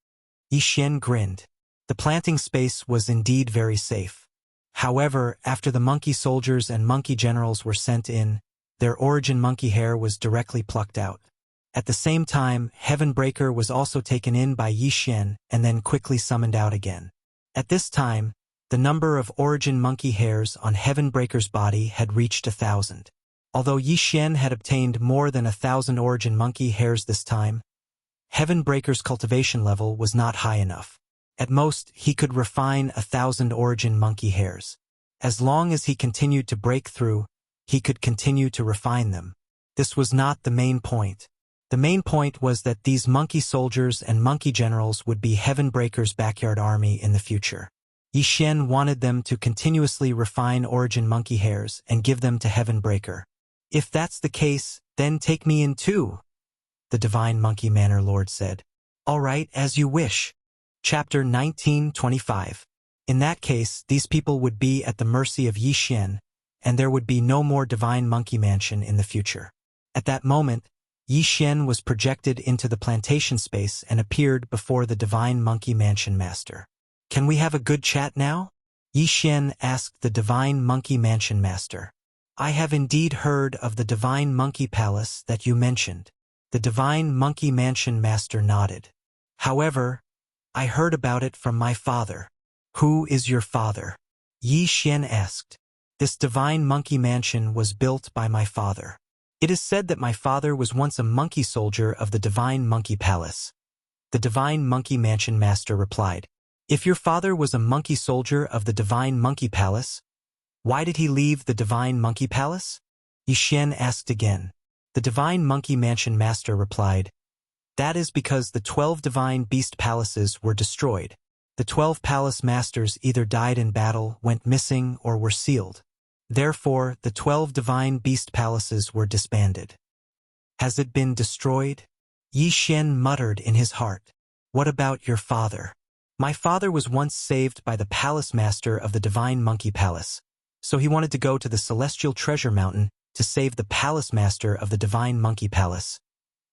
Yi Xian grinned. The planting space was indeed very safe. However, after the monkey soldiers and monkey generals were sent in, their origin monkey hair was directly plucked out. At the same time, Heavenbreaker was also taken in by Yi Xian and then quickly summoned out again. At this time, the number of origin monkey hairs on Heavenbreaker's body had reached 1,000. Although Yi Xian had obtained more than 1,000 origin monkey hairs this time, Heavenbreaker's cultivation level was not high enough. At most, he could refine 1,000 origin monkey hairs. As long as he continued to break through, he could continue to refine them. This was not the main point. The main point was that these monkey soldiers and monkey generals would be Heavenbreaker's backyard army in the future. Yi Xian wanted them to continuously refine origin monkey hairs and give them to Heavenbreaker. If that's the case, then take me in too, the Divine Monkey Manor Lord said. All right, as you wish. Chapter 1925. In that case, these people would be at the mercy of Yi Xian, and there would be no more Divine Monkey Mansion in the future. At that moment, Yi Xian was projected into the plantation space and appeared before the Divine Monkey Mansion Master. Can we have a good chat now? Yi Xian asked the Divine Monkey Mansion Master. I have indeed heard of the Divine Monkey Palace that you mentioned. The Divine Monkey Mansion Master nodded. However, I heard about it from my father. Who is your father? Yi Xian asked. This Divine Monkey Mansion was built by my father. It is said that my father was once a monkey soldier of the Divine Monkey Palace. The Divine Monkey Mansion Master replied. If your father was a monkey soldier of the Divine Monkey Palace, why did he leave the Divine Monkey Palace? Yi Xian asked again. The Divine Monkey Mansion Master replied. That is because the 12 Divine Beast Palaces were destroyed. The 12 Palace Masters either died in battle, went missing, or were sealed. Therefore, the 12 Divine Beast Palaces were disbanded. Has it been destroyed? Yi Xian muttered in his heart. What about your father? My father was once saved by the Palace Master of the Divine Monkey Palace, so he wanted to go to the Celestial Treasure Mountain to save the Palace Master of the Divine Monkey Palace.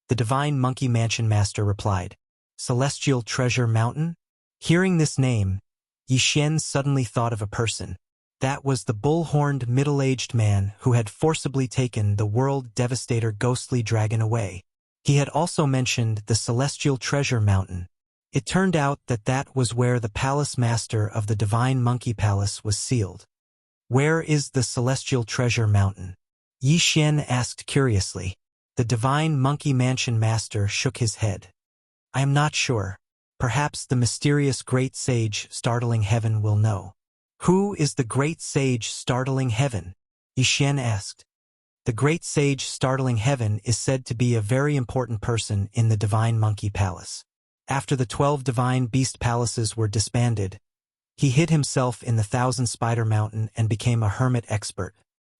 The Divine Monkey Mansion Master replied. Celestial Treasure Mountain? Hearing this name, Yi Xian suddenly thought of a person. That was the bull-horned middle-aged man who had forcibly taken the world devastator ghostly dragon away. He had also mentioned the Celestial Treasure Mountain. It turned out that that was where the Palace Master of the Divine Monkey Palace was sealed. Where is the Celestial Treasure Mountain? Yi Xian asked curiously. The Divine Monkey Mansion Master shook his head. I am not sure. Perhaps the mysterious Great Sage Startling Heaven will know. Who is the Great Sage Startling Heaven? Yi Xian asked. The Great Sage Startling Heaven is said to be a very important person in the Divine Monkey Palace. After the 12 Divine Beast Palaces were disbanded, he hid himself in the 1,000 Spider Mountain and became a hermit expert.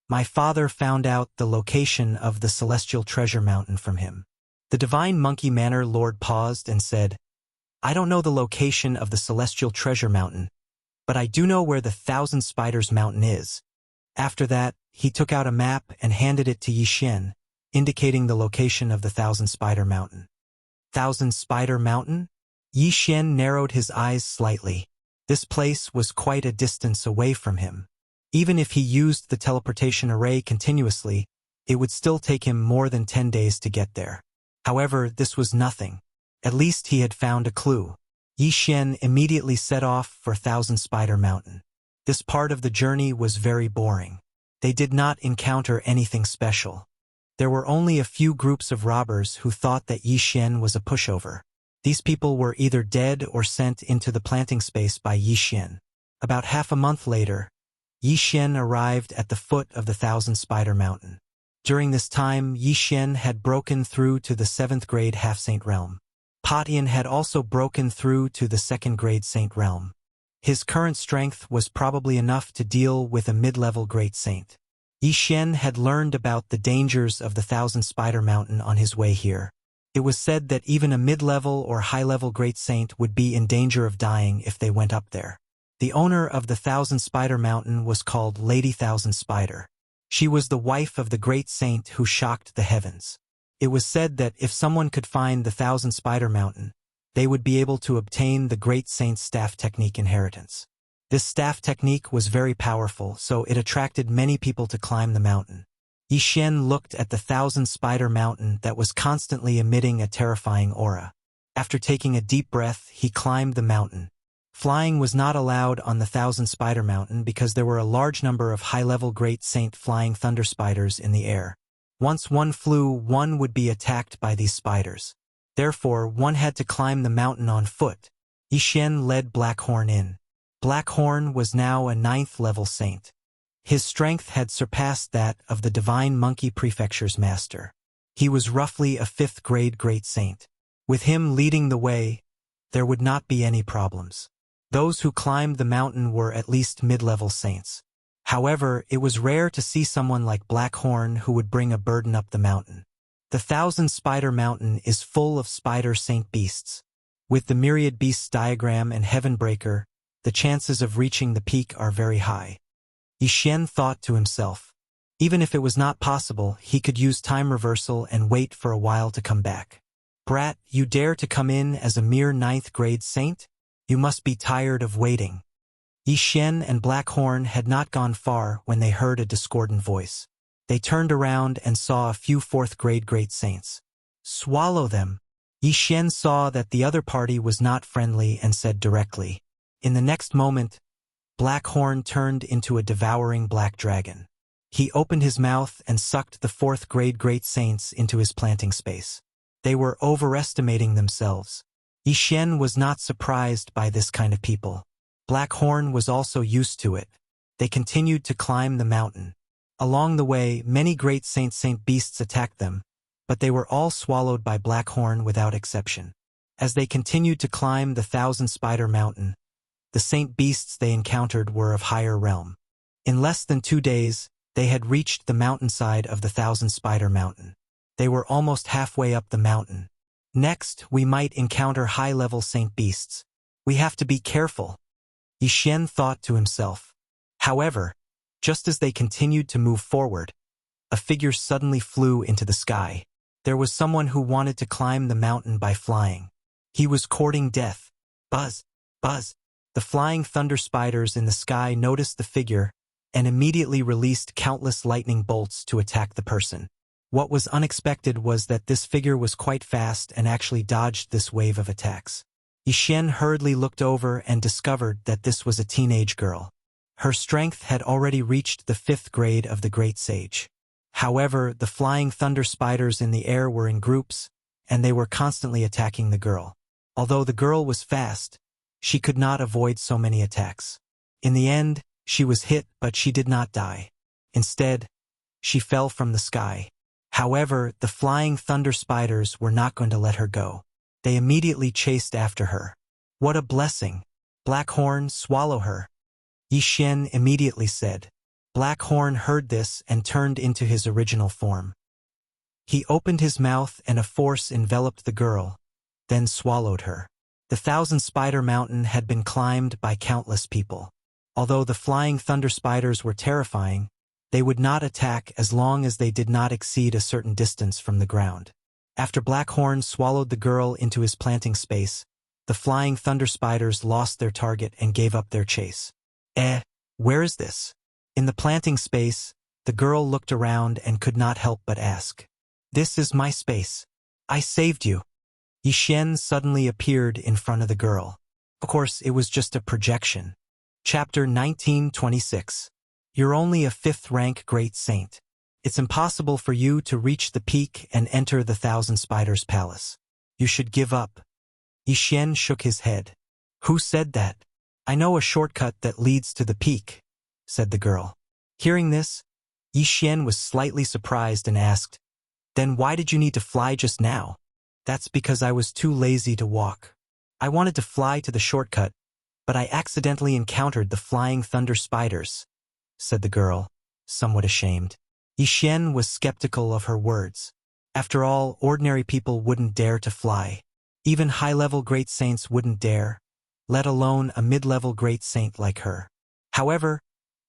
My father found out the location of the Celestial Treasure Mountain from him. The Divine Monkey Manor Lord paused and said, I don't know the location of the Celestial Treasure Mountain, but I do know where the 1,000 Spiders Mountain is. After that, he took out a map and handed it to Yi Xian, indicating the location of the 1,000 Spider Mountain. 1,000 Spider Mountain? Yi Xian narrowed his eyes slightly. This place was quite a distance away from him. Even if he used the teleportation array continuously, it would still take him more than 10 days to get there. However, this was nothing. At least he had found a clue. Yi Xian immediately set off for 1,000 Spider Mountain. This part of the journey was very boring. They did not encounter anything special. There were only a few groups of robbers who thought that Yi Xian was a pushover. These people were either dead or sent into the planting space by Yi Xian. About half a month later, Yi Xian arrived at the foot of the 1,000 Spider Mountain. During this time, Yi Xian had broken through to the 7th grade Half-Saint Realm. Patian had also broken through to the 2nd grade Saint Realm. His current strength was probably enough to deal with a mid-level Great Saint. Yi Xian had learned about the dangers of the 1,000 Spider Mountain on his way here. It was said that even a mid-level or high-level Great Saint would be in danger of dying if they went up there. The owner of the 1,000 Spider Mountain was called Lady 1,000 Spider. She was the wife of the Great Saint who shocked the heavens. It was said that if someone could find the 1,000 Spider Mountain, they would be able to obtain the Great Saint's staff technique inheritance. This staff technique was very powerful, so it attracted many people to climb the mountain. Yi Xian looked at the 1,000 Spider Mountain that was constantly emitting a terrifying aura. After taking a deep breath, he climbed the mountain. Flying was not allowed on the Thousand Spider Mountain because there were a large number of high-level Great Saint flying thunder spiders in the air. Once one flew, one would be attacked by these spiders. Therefore, one had to climb the mountain on foot. Yixian led Blackhorn in. Blackhorn was now a 9th-level saint. His strength had surpassed that of the Divine Monkey Prefecture's master. He was roughly a 5th-grade Great Saint. With him leading the way, there would not be any problems. Those who climbed the mountain were at least mid-level saints. However, it was rare to see someone like Blackhorn who would bring a burden up the mountain. The Thousand Spider Mountain is full of spider saint beasts. With the Myriad Beasts diagram and Heavenbreaker, the chances of reaching the peak are very high. Yixian thought to himself. Even if it was not possible, he could use time reversal and wait for a while to come back. Brat, you dare to come in as a mere 9th-grade saint? You must be tired of waiting. Yixian and Blackhorn had not gone far when they heard a discordant voice. They turned around and saw a few 4th-grade Great Saints. Swallow them. Yixian saw that the other party was not friendly and said directly. In the next moment, Blackhorn turned into a devouring black dragon. He opened his mouth and sucked the 4th-grade Great Saints into his planting space. They were overestimating themselves. Yixian was not surprised by this kind of people. Blackhorn was also used to it. They continued to climb the mountain. Along the way, many Great Saint beasts attacked them, but they were all swallowed by Blackhorn without exception. As they continued to climb the Thousand Spider Mountain, the saint beasts they encountered were of higher realm. In less than 2 days, they had reached the mountainside of the Thousand Spider Mountain. They were almost halfway up the mountain. Next, we might encounter high-level saint beasts. We have to be careful, Yixian thought to himself. However, just as they continued to move forward, a figure suddenly flew into the sky. There was someone who wanted to climb the mountain by flying. He was courting death. Buzz, buzz. The flying thunder spiders in the sky noticed the figure and immediately released countless lightning bolts to attack the person. What was unexpected was that this figure was quite fast and actually dodged this wave of attacks. Yixian hurriedly looked over and discovered that this was a teenage girl. Her strength had already reached the 5th grade of the Great Sage. However, the flying thunder spiders in the air were in groups, and they were constantly attacking the girl. Although the girl was fast, she could not avoid so many attacks. In the end, she was hit, but she did not die. Instead, she fell from the sky. However, the flying thunder spiders were not going to let her go. They immediately chased after her. What a blessing! Blackhorn, swallow her, Yixian immediately said. Blackhorn heard this and turned into his original form. He opened his mouth and a force enveloped the girl, then swallowed her. The Thousand Spider Mountain had been climbed by countless people. Although the flying thunder spiders were terrifying, they would not attack as long as they did not exceed a certain distance from the ground. After Blackhorn swallowed the girl into his planting space, the flying thunder spiders lost their target and gave up their chase. Where is this? In the planting space, the girl looked around and could not help but ask. This is my space. I saved you. Yixian suddenly appeared in front of the girl. Of course, it was just a projection. Chapter 1926. You're only a 5th-rank Great Saint. It's impossible for you to reach the peak and enter the Thousand Spiders' palace. You should give up. Yixian shook his head. Who said that? I know a shortcut that leads to the peak, said the girl. Hearing this, Yixian was slightly surprised and asked, Then why did you need to fly just now? That's because I was too lazy to walk. I wanted to fly to the shortcut, but I accidentally encountered the flying thunder spiders, said the girl, somewhat ashamed. Yixian was skeptical of her words. After all, ordinary people wouldn't dare to fly. Even high-level Great Saints wouldn't dare, let alone a mid-level Great Saint like her. However,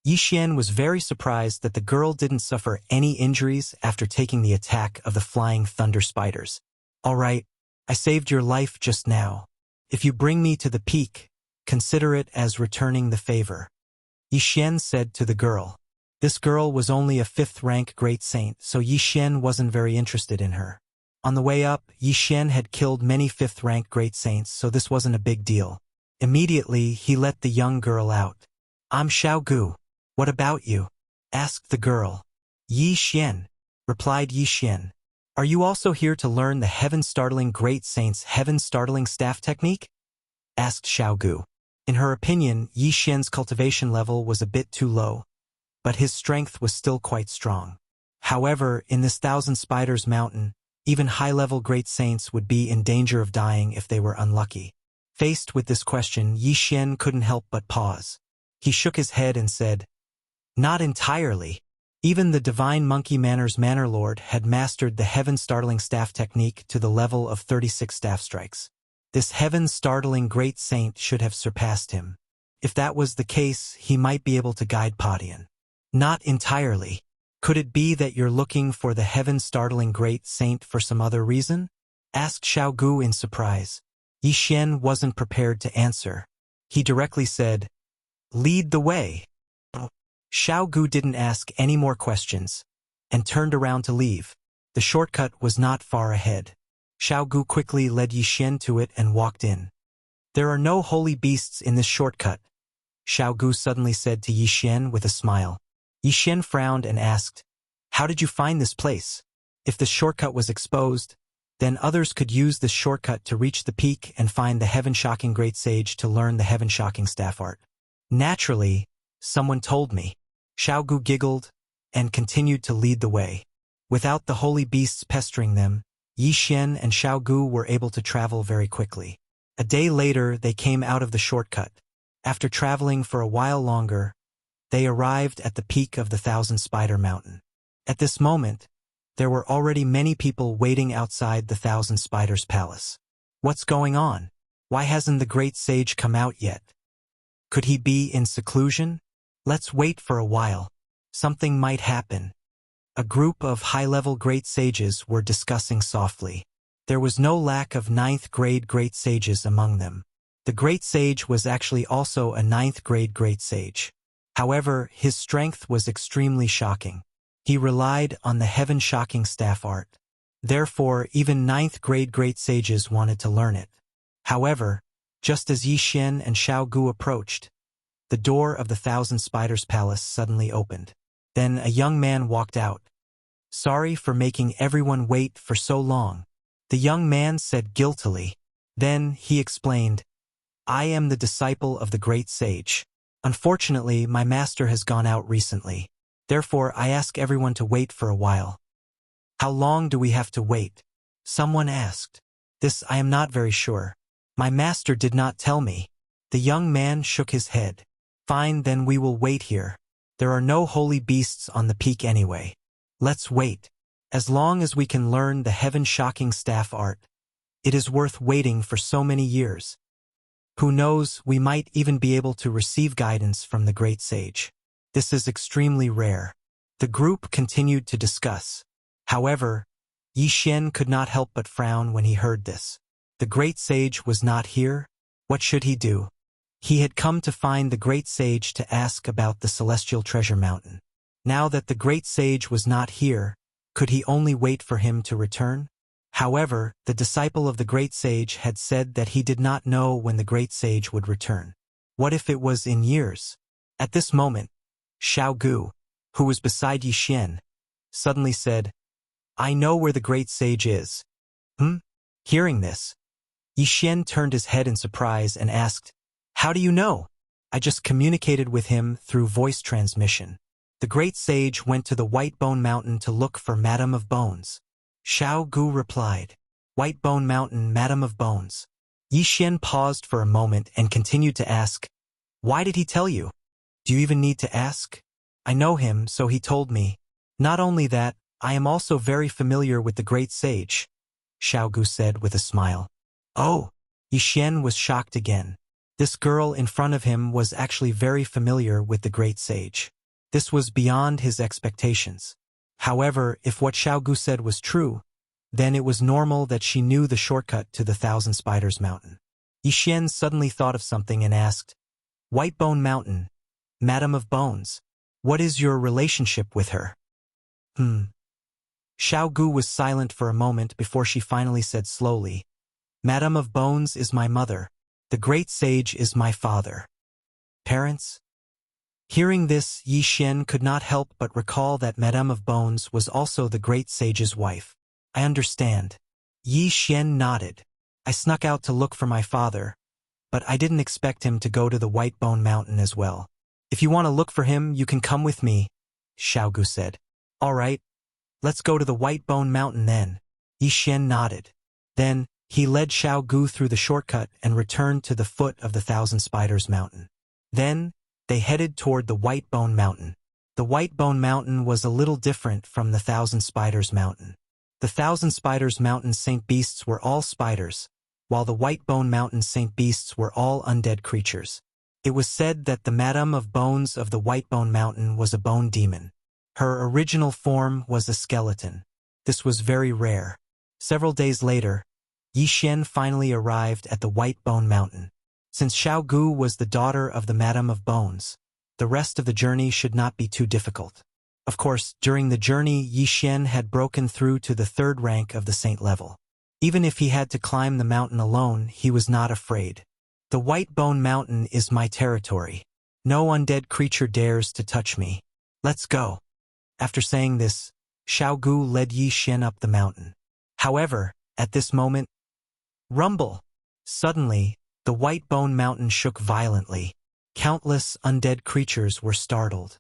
Yixian was very surprised that the girl didn't suffer any injuries after taking the attack of the flying thunder spiders. All right, I saved your life just now. If you bring me to the peak, consider it as returning the favor, Yixian said to the girl. This girl was only a 5th-rank Great Saint, so Yixian wasn't very interested in her. On the way up, Yixian had killed many 5th-rank Great Saints, so this wasn't a big deal. Immediately, he let the young girl out. I'm Xiaogu. What about you? Asked the girl. Yi Xian, replied Yi Xian. Are you also here to learn the heaven-startling great saint's heaven-startling staff technique? Asked Xiaogu. In her opinion, Yi Xian's cultivation level was a bit too low, but his strength was still quite strong. However, in this Thousand Spiders mountain, even high-level great saints would be in danger of dying if they were unlucky. Faced with this question, Yi Xian couldn't help but pause. He shook his head and said, Not entirely. Even the divine monkey Manners Manor Lord had mastered the heaven-startling staff technique to the level of 36 staff strikes. This heaven-startling great saint should have surpassed him. If that was the case, he might be able to guide Padian. Not entirely. Could it be that you're looking for the heaven-startling great saint for some other reason? Asked Xiaogu in surprise. Yi Xian wasn't prepared to answer. He directly said, Lead the way. Xiaogu didn't ask any more questions, and turned around to leave. The shortcut was not far ahead. Xiaogu quickly led Yi Xian to it and walked in. There are no holy beasts in this shortcut, Xiaogu suddenly said to Yi Xian with a smile. Yi Xian frowned and asked, How did you find this place? If the shortcut was exposed, then others could use this shortcut to reach the peak and find the heaven-shocking great sage to learn the heaven-shocking staff art. Naturally, someone told me. Xiaogu giggled and continued to lead the way. Without the holy beasts pestering them, Yi Xian and Xiaogu were able to travel very quickly. A day later, they came out of the shortcut. After traveling for a while longer, they arrived at the peak of the Thousand Spider Mountain. At this moment, there were already many people waiting outside the Thousand Spiders' palace. What's going on? Why hasn't the great sage come out yet? Could he be in seclusion? Let's wait for a while. Something might happen. A group of high-level great sages were discussing softly. There was no lack of 9th grade great sages among them. The great sage was actually also a 9th grade great sage. However, his strength was extremely shocking. He relied on the heaven-shocking staff art. Therefore, even 9th grade great sages wanted to learn it. However, just as Yi Xian and Xiaogu approached, the door of the Thousand Spiders' palace suddenly opened. Then a young man walked out. Sorry for making everyone wait for so long, the young man said guiltily. Then he explained, I am the disciple of the great sage. Unfortunately, my master has gone out recently. Therefore, I ask everyone to wait for a while. How long do we have to wait? Someone asked. This I am not very sure. My master did not tell me. The young man shook his head. Fine, then we will wait here. There are no holy beasts on the peak anyway. Let's wait. As long as we can learn the heaven-shocking staff art, it is worth waiting for so many years. Who knows, we might even be able to receive guidance from the great sage. This is extremely rare. The group continued to discuss. However, Yi Xian could not help but frown when he heard this. The great sage was not here? What should he do? He had come to find the great sage to ask about the celestial treasure mountain. Now that the great sage was not here, could he only wait for him to return? However, the disciple of the great sage had said that he did not know when the great sage would return. What if it was in years? At this moment, Xiaogu, who was beside Yi Xian, suddenly said, I know where the great sage is. Hearing this, Yi Xian turned his head in surprise and asked, How do you know? I just communicated with him through voice transmission. The great sage went to the White Bone Mountain to look for Madam of Bones. Xiaogu replied, White Bone Mountain, Madam of Bones. Yi Xian paused for a moment and continued to ask, Why did he tell you? Do you even need to ask? I know him, so he told me. Not only that, I am also very familiar with the great sage, Xiaogu said with a smile. Oh, Yi Xian was shocked again. This girl in front of him was actually very familiar with the great sage. This was beyond his expectations. However, if what Xiaogu said was true, then it was normal that she knew the shortcut to the Thousand Spiders Mountain. Yi Xian suddenly thought of something and asked, White Bone Mountain, Madam of Bones, what is your relationship with her? Xiaogu was silent for a moment before she finally said slowly, Madam of Bones is my mother. The great sage is my father. Parents? Hearing this, Yi Xian could not help but recall that Madame of Bones was also the great sage's wife. I understand. Yi Xian nodded. I snuck out to look for my father, but I didn't expect him to go to the White Bone Mountain as well. If you want to look for him, you can come with me, Xiaogu said. All right, let's go to the White Bone Mountain then. Yi Xian nodded. Then, he led Xiaogu through the shortcut and returned to the foot of the Thousand Spiders Mountain. Then, they headed toward the White Bone Mountain. The White Bone Mountain was a little different from the Thousand Spiders Mountain. The Thousand Spiders Mountain Saint Beasts were all spiders, while the White Bone Mountain Saint Beasts were all undead creatures. It was said that the Madame of Bones of the White Bone Mountain was a bone demon. Her original form was a skeleton. This was very rare. Several days later, Yi Xian finally arrived at the White Bone Mountain. Since Xiaogu was the daughter of the Madame of Bones, the rest of the journey should not be too difficult. Of course, during the journey, Yi Xian had broken through to the 3rd rank of the saint level. Even if he had to climb the mountain alone, he was not afraid. The White Bone Mountain is my territory. No undead creature dares to touch me. Let's go. After saying this, Xiaogu led Yi Xian up the mountain. However, at this moment, rumble! Suddenly, the White Bone Mountain shook violently. Countless undead creatures were startled.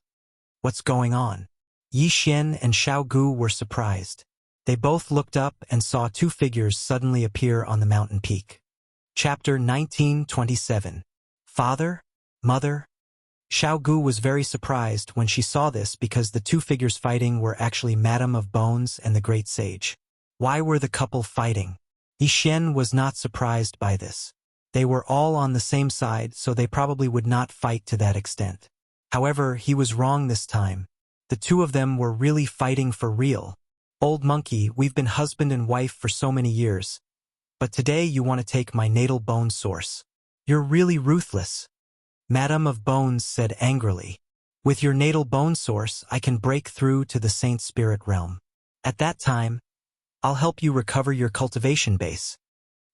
What's going on? Yi Xian and Xiaogu were surprised. They both looked up and saw 2 figures suddenly appear on the mountain peak. Chapter 1927. Father? Mother? Xiaogu was very surprised when she saw this because the 2 figures fighting were actually Madame of Bones and the Great Sage. Why were the couple fighting? Yi Xian was not surprised by this. They were all on the same side, so they probably would not fight to that extent. However, he was wrong this time. The 2 of them were really fighting for real. Old monkey, we've been husband and wife for so many years. But today you want to take my natal bone source. You're really ruthless. Madame of Bones said angrily. With your natal bone source, I can break through to the Saint Spirit realm. At that time, I'll help you recover your cultivation base.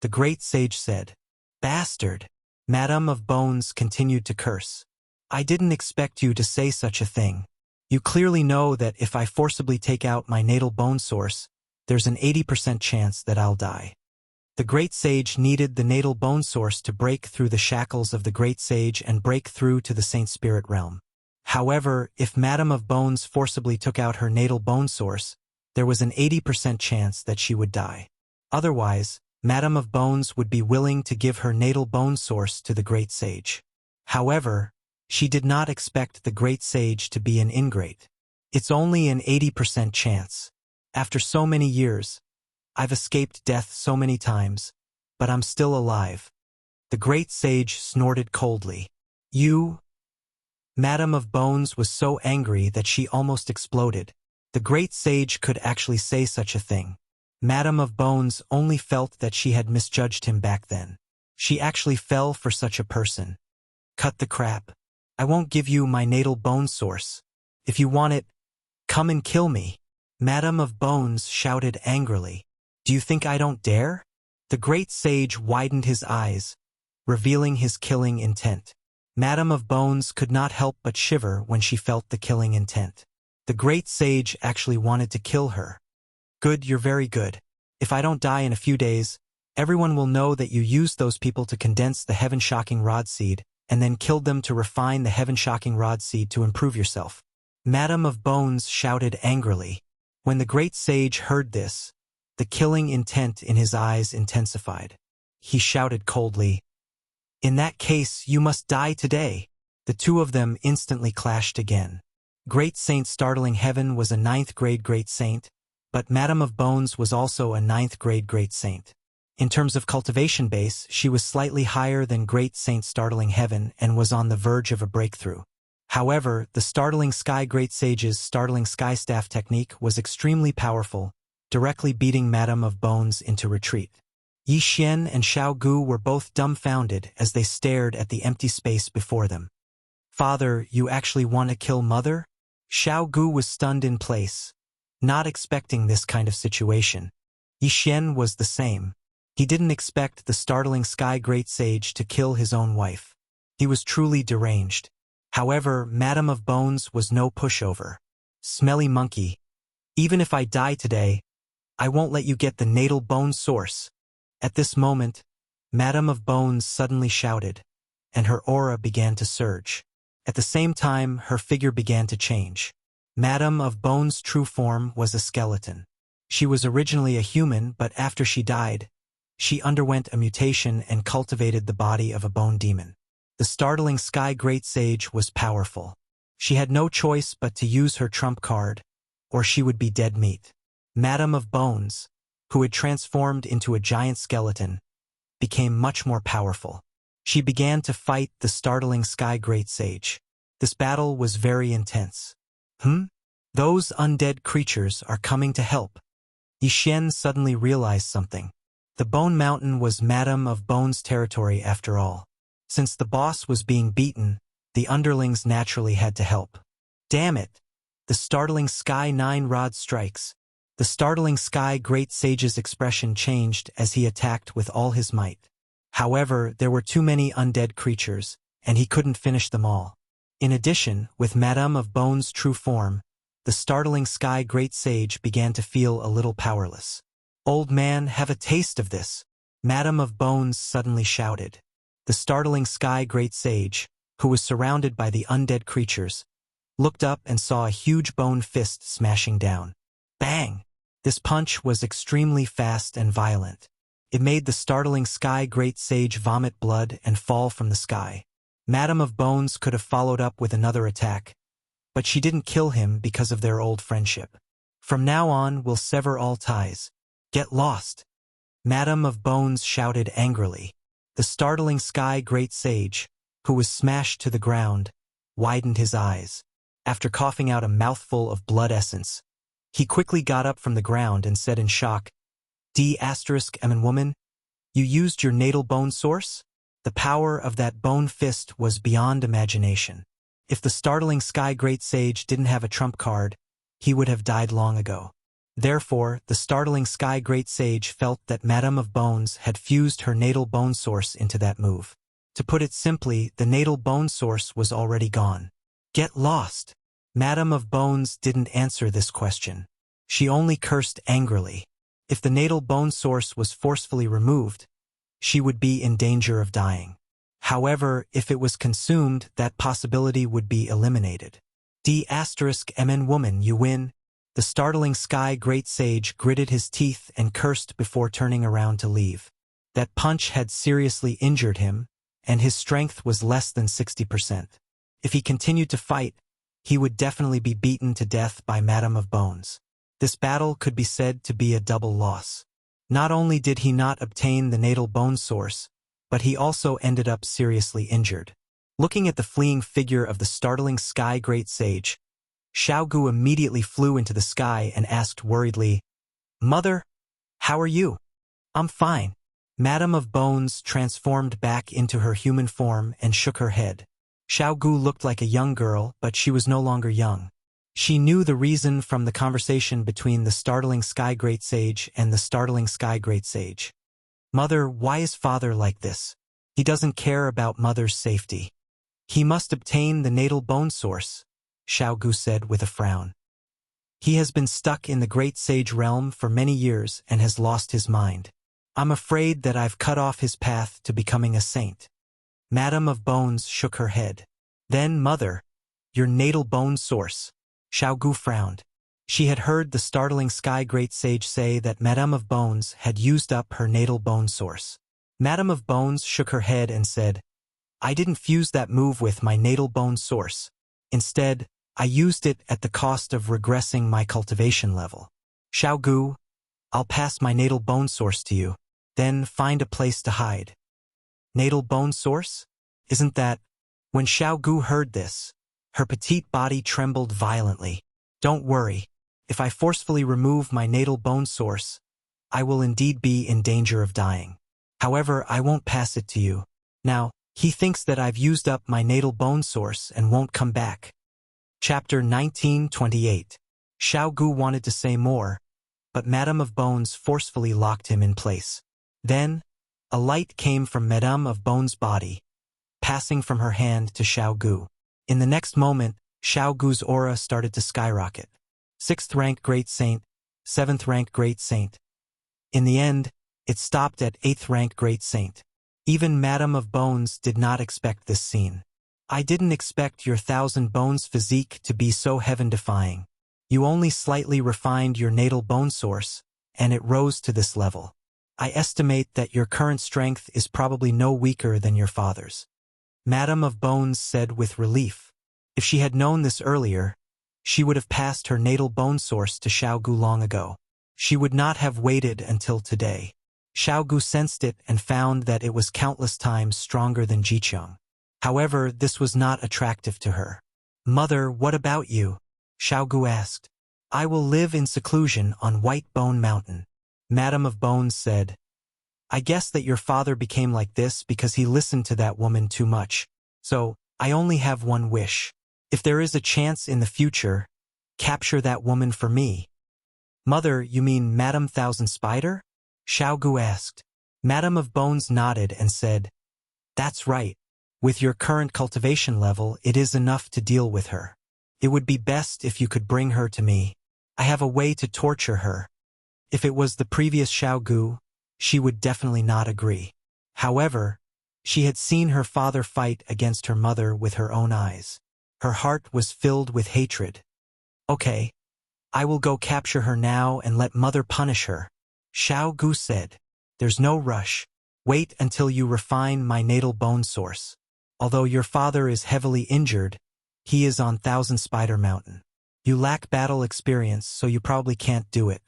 The Great Sage said. Bastard! Madame of Bones continued to curse. I didn't expect you to say such a thing. You clearly know that if I forcibly take out my natal bone source, there's an 80% chance that I'll die. The Great Sage needed the natal bone source to break through the shackles of the Great Sage and break through to the Saint Spirit realm. However, if Madame of Bones forcibly took out her natal bone source, there was an 80% chance that she would die. Otherwise, Madame of Bones would be willing to give her natal bone source to the Great Sage. However, she did not expect the Great Sage to be an ingrate. It's only an 80% chance. After so many years, I've escaped death so many times, but I'm still alive. The Great Sage snorted coldly. You? Madame of Bones was so angry that she almost exploded. The Great Sage could actually say such a thing. Madame of Bones only felt that she had misjudged him back then. She actually fell for such a person. Cut the crap. I won't give you my natal bone source. If you want it, come and kill me. Madame of Bones shouted angrily. Do you think I don't dare? The Great Sage widened his eyes, revealing his killing intent. Madame of Bones could not help but shiver when she felt the killing intent. The Great Sage actually wanted to kill her. Good, you're very good. If I don't die in a few days, everyone will know that you used those people to condense the heaven-shocking rod seed, and then killed them to refine the heaven-shocking rod seed to improve yourself. Madame of Bones shouted angrily. When the Great Sage heard this, the killing intent in his eyes intensified. He shouted coldly, In that case, you must die today. The 2 of them instantly clashed again. Great Saint Startling Heaven was a 9th grade Great Saint, but Madame of Bones was also a 9th grade Great Saint. In terms of cultivation base, she was slightly higher than Great Saint Startling Heaven and was on the verge of a breakthrough. However, the Startling Sky Great Sage's Startling Sky Staff technique was extremely powerful, directly beating Madame of Bones into retreat. Yi Xian and Xiaogu were both dumbfounded as they stared at the empty space before them. Father, you actually want to kill Mother? Xiaogu was stunned in place, not expecting this kind of situation. Yi Xian was the same. He didn't expect the startling Sky Great Sage to kill his own wife. He was truly deranged. However, Madam of Bones was no pushover. Smelly monkey, even if I die today, I won't let you get the natal bone source. At this moment, Madam of Bones suddenly shouted, and her aura began to surge. At the same time, her figure began to change. Madam of Bones' true form was a skeleton. She was originally a human, but after she died, she underwent a mutation and cultivated the body of a bone demon. The startling Sky Great Sage was powerful. She had no choice but to use her trump card, or she would be dead meat. Madam of Bones, who had transformed into a giant skeleton, became much more powerful. She began to fight the startling Sky Great Sage. This battle was very intense. Those undead creatures are coming to help. Yixian suddenly realized something. The Bone Mountain was Madam of Bones' territory after all. Since the boss was being beaten, the underlings naturally had to help. Damn it! The startling Sky Nine Rod strikes. The startling Sky Great Sage's expression changed as he attacked with all his might. However, there were too many undead creatures, and he couldn't finish them all. In addition, with Madame of Bones' true form, the startling Sky Great Sage began to feel a little powerless. Old man, have a taste of this, Madame of Bones suddenly shouted. The startling Sky Great Sage, who was surrounded by the undead creatures, looked up and saw a huge bone fist smashing down. Bang! This punch was extremely fast and violent. It made the startling Sky Great Sage vomit blood and fall from the sky. Madame of Bones could have followed up with another attack, but she didn't kill him because of their old friendship. From now on, we'll sever all ties. Get lost! Madame of Bones shouted angrily. The startling Sky Great Sage, who was smashed to the ground, widened his eyes. After coughing out a mouthful of blood essence, he quickly got up from the ground and said in shock, woman, you used your natal bone source? The power of that bone fist was beyond imagination. If the startling Sky Great Sage didn't have a trump card, he would have died long ago. Therefore, the startling Sky Great Sage felt that Madame of Bones had fused her natal bone source into that move. To put it simply, the natal bone source was already gone. Get lost! Madame of Bones didn't answer this question. She only cursed angrily. If the natal bone source was forcefully removed, she would be in danger of dying. However, if it was consumed, that possibility would be eliminated. Woman, you win. The startling Sky Great Sage gritted his teeth and cursed before turning around to leave. That punch had seriously injured him, and his strength was less than 60%. If he continued to fight, he would definitely be beaten to death by Madame of Bones. This battle could be said to be a double loss. Not only did he not obtain the natal bone source, but he also ended up seriously injured. Looking at the fleeing figure of the startling Sky Great Sage, Xiaogu immediately flew into the sky and asked worriedly, Mother, how are you? I'm fine. Madame of Bones transformed back into her human form and shook her head. Xiaogu looked like a young girl, but she was no longer young. She knew the reason from the conversation between the startling Sky Great Sage and the startling Sky Great Sage. Mother, why is father like this? He doesn't care about mother's safety. He must obtain the natal bone source, Xiaogu said with a frown. He has been stuck in the Great Sage realm for many years and has lost his mind. I'm afraid that I've cut off his path to becoming a saint. Madame of Bones shook her head. Then, Mother, your natal bone source. Xiaogu frowned. She had heard the startling Sky Great Sage say that Madame of Bones had used up her natal bone source. Madame of Bones shook her head and said, I didn't fuse that move with my natal bone source. Instead, I used it at the cost of regressing my cultivation level. Xiaogu, I'll pass my natal bone source to you, then find a place to hide. Natal bone source? Isn't that? When Xiaogu heard this, her petite body trembled violently. Don't worry, if I forcefully remove my natal bone source, I will indeed be in danger of dying. However, I won't pass it to you. Now, he thinks that I've used up my natal bone source and won't come back. Chapter 1928. Xiaogu wanted to say more, but Madame of Bones forcefully locked him in place. Then, a light came from Madame of Bone's body, passing from her hand to Xiao Gu. In the next moment, Xiao Gu's aura started to skyrocket. 6th rank Great Saint, 7th rank Great Saint. In the end, it stopped at 8th rank Great Saint. Even Madame of Bones did not expect this scene. I didn't expect your 1,000 bones physique to be so heaven-defying. You only slightly refined your natal bone source, and it rose to this level. I estimate that your current strength is probably no weaker than your father's. Madame of Bones said with relief. If she had known this earlier, she would have passed her natal bone source to Xiao Gu long ago. She would not have waited until today. Xiao Gu sensed it and found that it was countless times stronger than Jiqiang. However, this was not attractive to her. Mother, what about you? Xiao Gu asked. I will live in seclusion on White Bone Mountain. Madame of Bones said. I guess that your father became like this because he listened to that woman too much. So, I only have one wish. If there is a chance in the future, capture that woman for me. Mother, you mean Madame Thousand Spider? Xiao Gu asked. Madame of Bones nodded and said, That's right. With your current cultivation level, it is enough to deal with her. It would be best if you could bring her to me. I have a way to torture her. If it was the previous Xiao Gu, she would definitely not agree. However, she had seen her father fight against her mother with her own eyes. Her heart was filled with hatred. Okay, I will go capture her now and let mother punish her. Xiao Gu said. There's no rush. Wait until you refine my natal bone source. Although your father is heavily injured, he is on Thousand Spider Mountain. You lack battle experience, so you probably can't do it.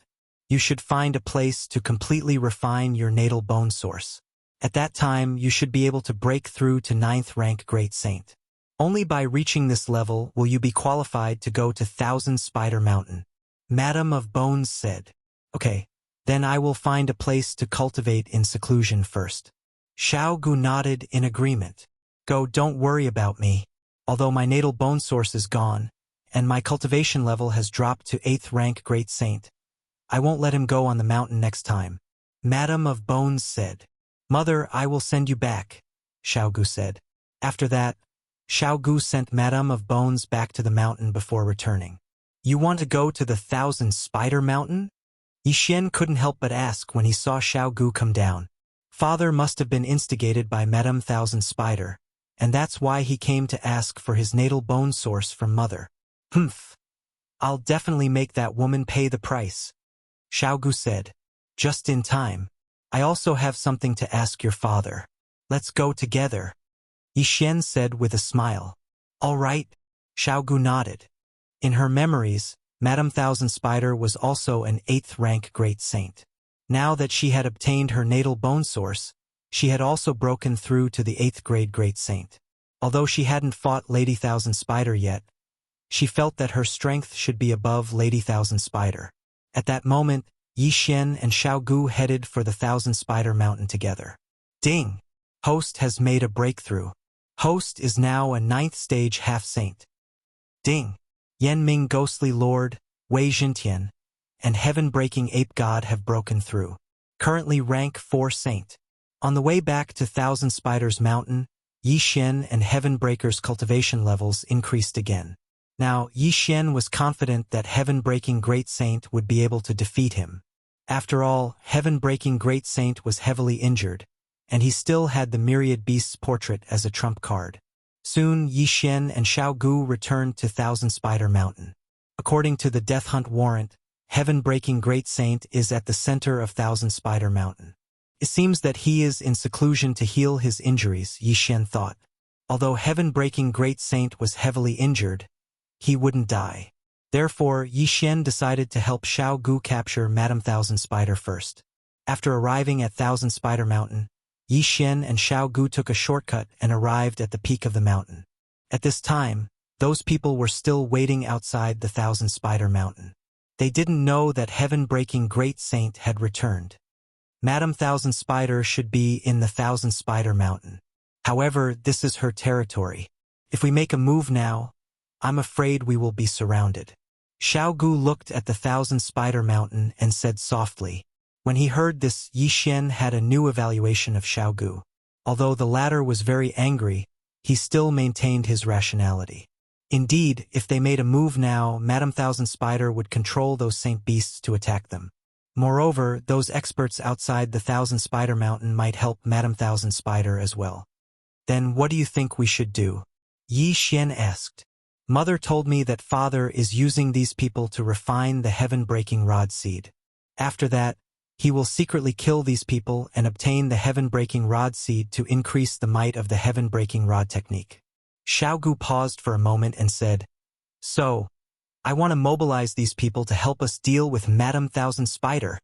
You should find a place to completely refine your natal bone source. At that time, you should be able to break through to 9th rank Great Saint. Only by reaching this level will you be qualified to go to Thousand Spider Mountain. Madame of Bones said. Okay, then I will find a place to cultivate in seclusion first. Xiao Gu nodded in agreement. Go, don't worry about me. Although my natal bone source is gone, and my cultivation level has dropped to 8th rank Great Saint, I won't let him go on the mountain next time. Madame of Bones said. Mother, I will send you back, Xiao Gu said. After that, Xiao Gu sent Madame of Bones back to the mountain before returning. You want to go to the Thousand Spider Mountain? Yixian couldn't help but ask when he saw Xiao Gu come down. Father must have been instigated by Madame Thousand Spider, and that's why he came to ask for his natal bone source from mother. Humph. I'll definitely make that woman pay the price. Xiao Gu said. Just in time. I also have something to ask your father. Let's go together. Yixian said with a smile. All right. Xiao Gu nodded. In her memories, Madame Thousand Spider was also an 8th rank Great Saint. Now that she had obtained her natal bone source, she had also broken through to the 8th grade Great Saint. Although she hadn't fought Lady Thousand Spider yet, she felt that her strength should be above Lady Thousand Spider. At that moment, Yixian and Xiao Gu headed for the Thousand Spider Mountain together. Ding! Host has made a breakthrough. Host is now a 9th stage half-saint. Ding! Yanming Ghostly Lord, Wei Jintian, and Heaven-Breaking Ape God have broken through. Currently rank 4 saint. On the way back to Thousand Spiders Mountain, Yixian and Heaven-Breaker's cultivation levels increased again. Now, Yixian was confident that Heaven-Breaking Great Saint would be able to defeat him. After all, Heaven-Breaking Great Saint was heavily injured, and he still had the Myriad Beasts portrait as a trump card. Soon, Yixian and Xiao Gu returned to Thousand Spider Mountain. According to the Death Hunt warrant, Heaven-Breaking Great Saint is at the center of Thousand Spider Mountain. It seems that he is in seclusion to heal his injuries, Yixian thought. Although Heaven-Breaking Great Saint was heavily injured, he wouldn't die. Therefore, Yixian decided to help Xiao Gu capture Madame Thousand Spider first. After arriving at Thousand Spider Mountain, Yixian and Xiao Gu took a shortcut and arrived at the peak of the mountain. At this time, those people were still waiting outside the Thousand Spider Mountain. They didn't know that Heaven-Breaking Great Saint had returned. Madame Thousand Spider should be in the Thousand Spider Mountain. However, this is her territory. If we make a move now, I'm afraid we will be surrounded. Xiao Gu looked at the Thousand Spider Mountain and said softly, When he heard this, Yi Xian had a new evaluation of Xiaogu. Although the latter was very angry, he still maintained his rationality. Indeed, if they made a move now, Madame Thousand Spider would control those saint beasts to attack them. Moreover, those experts outside the Thousand Spider Mountain might help Madame Thousand Spider as well. Then what do you think we should do? Yi Xian asked. Mother told me that father is using these people to refine the heaven-breaking rod seed. After that, he will secretly kill these people and obtain the heaven-breaking rod seed to increase the might of the heaven-breaking rod technique. Xiaogu paused for a moment and said, So, I want to mobilize these people to help us deal with Madame Thousand Spider.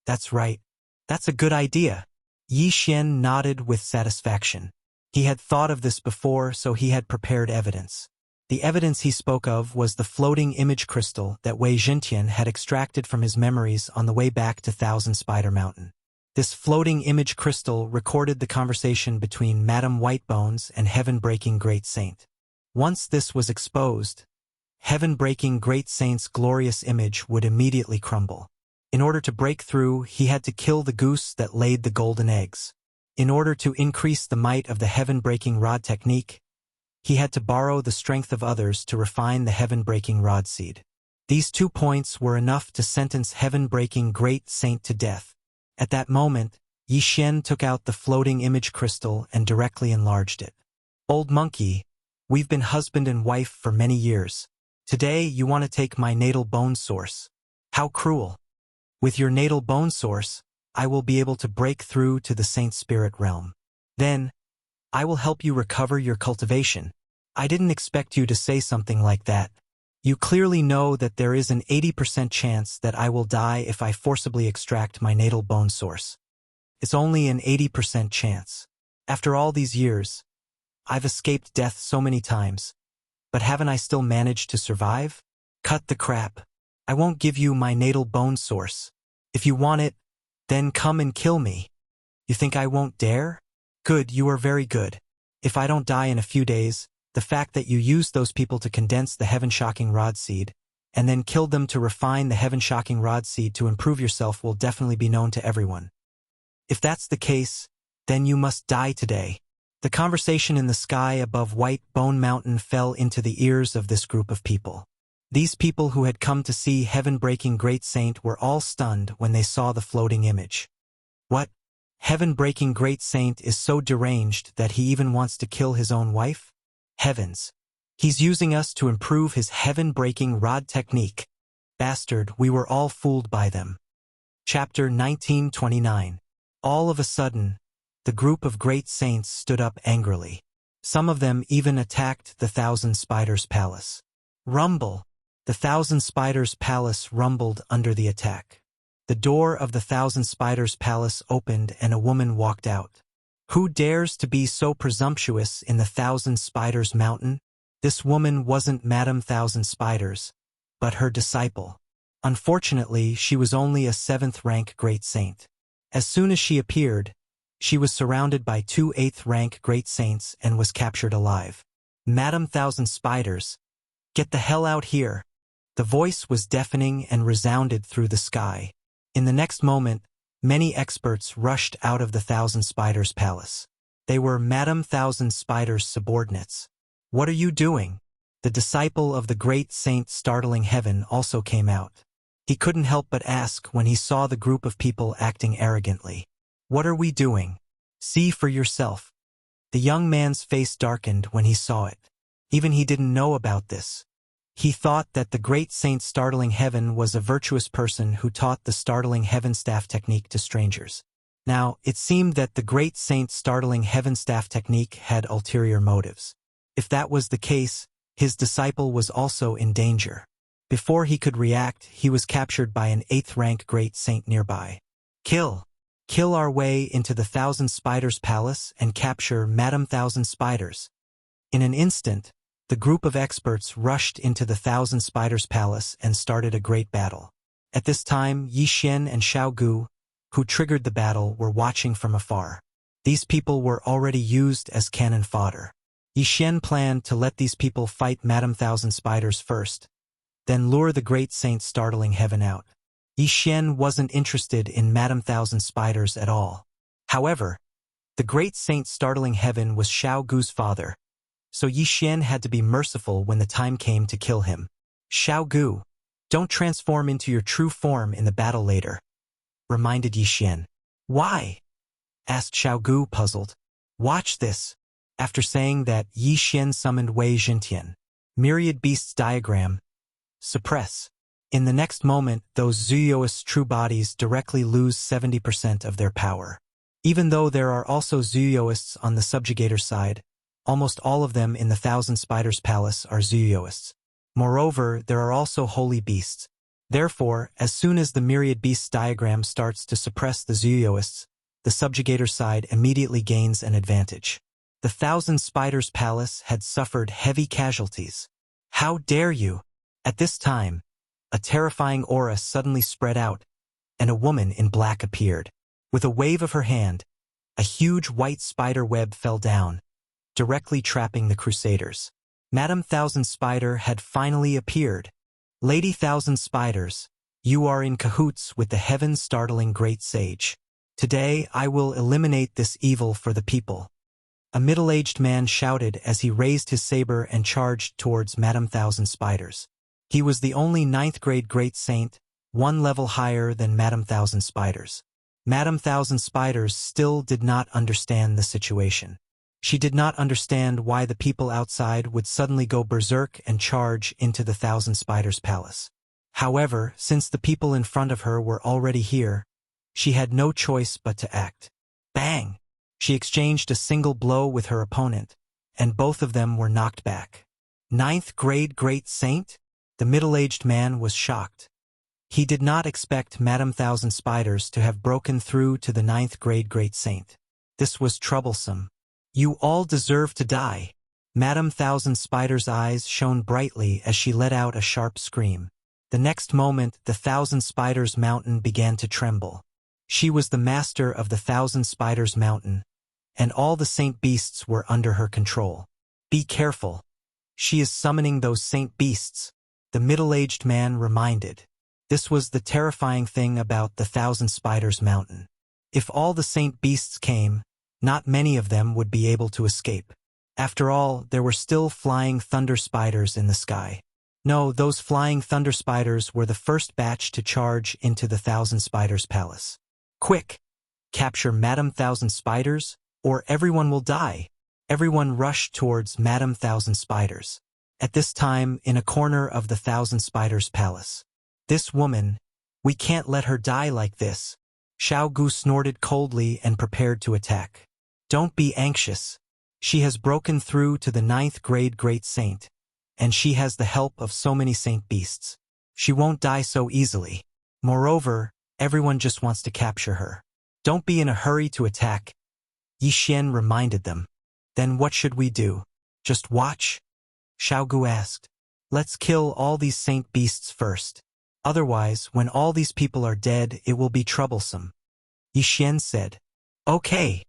That's right. That's a good idea. Yi Xian nodded with satisfaction. He had thought of this before, so he had prepared evidence. The evidence he spoke of was the floating image crystal that Wei Zhentian had extracted from his memories on the way back to Thousand Spider Mountain. This floating image crystal recorded the conversation between Madame Whitebones and Heaven-Breaking Great Saint. Once this was exposed, Heaven-Breaking Great Saint's glorious image would immediately crumble. In order to break through, he had to kill the goose that laid the golden eggs. In order to increase the might of the Heaven-Breaking Rod technique, he had to borrow the strength of others to refine the heaven-breaking rod seed. These 2 points were enough to sentence heaven-breaking Great Saint to death. At that moment, Yi Xian took out the floating image crystal and directly enlarged it. Old monkey, we've been husband and wife for many years. Today you want to take my natal bone source. How cruel. With your natal bone source, I will be able to break through to the saint spirit realm. Then, I will help you recover your cultivation. I didn't expect you to say something like that. You clearly know that there is an 80% chance that I will die if I forcibly extract my natal bone source. It's only an 80% chance. After all these years, I've escaped death so many times. But haven't I still managed to survive? Cut the crap. I won't give you my natal bone source. If you want it, then come and kill me. You think I won't dare? Good, you are very good. If I don't die in a few days, the fact that you used those people to condense the heaven-shocking rod seed, and then killed them to refine the heaven-shocking rod seed to improve yourself will definitely be known to everyone. If that's the case, then you must die today. The conversation in the sky above White Bone Mountain fell into the ears of this group of people. These people who had come to see heaven-breaking Great Saint were all stunned when they saw the floating image. What? Heaven-breaking Great Saint is so deranged that he even wants to kill his own wife? Heavens! He's using us to improve his heaven-breaking rod technique. Bastard, we were all fooled by them. Chapter 1929. All of a sudden, the group of great saints stood up angrily. Some of them even attacked the Thousand Spiders' palace. Rumble! The Thousand Spiders' palace rumbled under the attack. The door of the Thousand Spiders' palace opened and a woman walked out. Who dares to be so presumptuous in the Thousand Spiders' mountain? This woman wasn't Madame Thousand Spiders, but her disciple. Unfortunately, she was only a 7th-rank great saint. As soon as she appeared, she was surrounded by 2 8th-rank great saints and was captured alive. Madame Thousand Spiders, get the hell out here! The voice was deafening and resounded through the sky. In the next moment, many experts rushed out of the Thousand Spiders' palace. They were Madame Thousand Spiders' subordinates. What are you doing? The disciple of the great saint Startling Heaven also came out. He couldn't help but ask when he saw the group of people acting arrogantly. What are we doing? See for yourself. The young man's face darkened when he saw it. Even he didn't know about this. He thought that the great saint Startling Heaven was a virtuous person who taught the Startling Heaven staff technique to strangers. Now, it seemed that the great saint Startling Heaven staff technique had ulterior motives. If that was the case, his disciple was also in danger. Before he could react, he was captured by an 8th-rank great saint nearby. Kill! Kill our way into the Thousand Spiders' palace and capture Madame Thousand Spiders. In an instant, the group of experts rushed into the Thousand Spiders' palace and started a great battle. At this time, Yi Xian and Xiaogu, who triggered the battle, were watching from afar. These people were already used as cannon fodder. Yi Xian planned to let these people fight Madame Thousand Spiders first, then lure the great saint Startling Heaven out. Yi Xian wasn't interested in Madame Thousand Spiders at all. However, the great saint startling heaven was Xiao Gu's father, so Yi Xian had to be merciful when the time came to kill him. Xiao Gu, don't transform into your true form in the battle later, reminded Yi Xian. Why? Asked Xiao Gu, puzzled. Watch this. After saying that, Yi Xian summoned Wei Jintian. Myriad Beasts diagram. Suppress. In the next moment, those Zuyoists' true bodies directly lose 70% of their power. Even though there are also Zuyoists on the subjugator side, almost all of them in the Thousand Spiders Palace are Zuyoists. Moreover, there are also holy beasts. Therefore, as soon as the Myriad Beasts diagram starts to suppress the Zuyoists, the subjugator side immediately gains an advantage. The Thousand Spiders Palace had suffered heavy casualties. How dare you? At this time, a terrifying aura suddenly spread out, and a woman in black appeared. With a wave of her hand, a huge white spider web fell down, directly trapping the Crusaders. Madame Thousand Spider had finally appeared. Lady Thousand Spiders, you are in cahoots with the heaven-startling great sage. Today I will eliminate this evil for the people. A middle-aged man shouted as he raised his saber and charged towards Madame Thousand Spiders. He was the only 9th grade great saint, one level higher than Madame Thousand Spiders. Madame Thousand Spiders still did not understand the situation. She did not understand why the people outside would suddenly go berserk and charge into the Thousand Spiders Palace. However, since the people in front of her were already here, she had no choice but to act. Bang! She exchanged a single blow with her opponent, and both of them were knocked back. 9th grade great saint? The middle-aged man was shocked. He did not expect Madame Thousand Spiders to have broken through to the 9th grade great saint. This was troublesome. You all deserve to die. Madame Thousand Spiders' eyes shone brightly as she let out a sharp scream. The next moment, the Thousand Spiders Mountain began to tremble. She was the master of the Thousand Spiders Mountain, and all the saint beasts were under her control. Be careful. She is summoning those saint beasts, the middle-aged man reminded. This was the terrifying thing about the Thousand Spiders Mountain. If all the saint beasts came, not many of them would be able to escape. After all, there were still flying thunder spiders in the sky. No, those flying thunder spiders were the first batch to charge into the Thousand Spiders Palace. Quick! Capture Madame Thousand Spiders, or everyone will die. Everyone rushed towards Madame Thousand Spiders. At this time, in a corner of the Thousand Spiders Palace. This woman, we can't let her die like this. Xiao Gu snorted coldly and prepared to attack. Don't be anxious. She has broken through to the 9th grade great saint, and she has the help of so many saint beasts. She won't die so easily. Moreover, everyone just wants to capture her. Don't be in a hurry to attack. Yi Xian reminded them. Then what should we do? Just watch? Xiao Gu asked. Let's kill all these saint beasts first. Otherwise, when all these people are dead, it will be troublesome. Yi Xian said. Okay.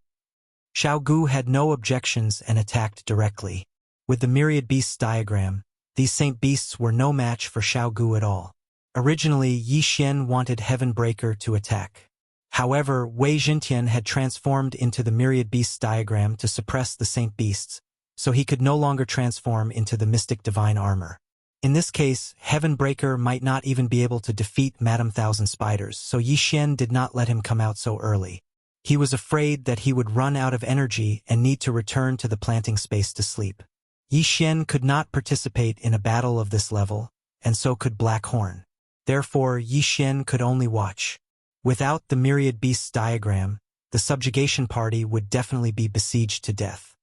Xiao Gu had no objections and attacked directly. With the Myriad Beasts diagram, these saint beasts were no match for Xiao Gu at all. Originally, Yi Xian wanted Heavenbreaker to attack. However, Wei Jintian had transformed into the Myriad Beasts diagram to suppress the saint beasts, so he could no longer transform into the mystic divine armor. In this case, Heavenbreaker might not even be able to defeat Madame Thousand Spiders, so Yi Xian did not let him come out so early. He was afraid that he would run out of energy and need to return to the planting space to sleep. Yi Xian could not participate in a battle of this level, and so could Black Horn. Therefore, Yi Xian could only watch. Without the Myriad Beasts diagram, the subjugation party would definitely be besieged to death.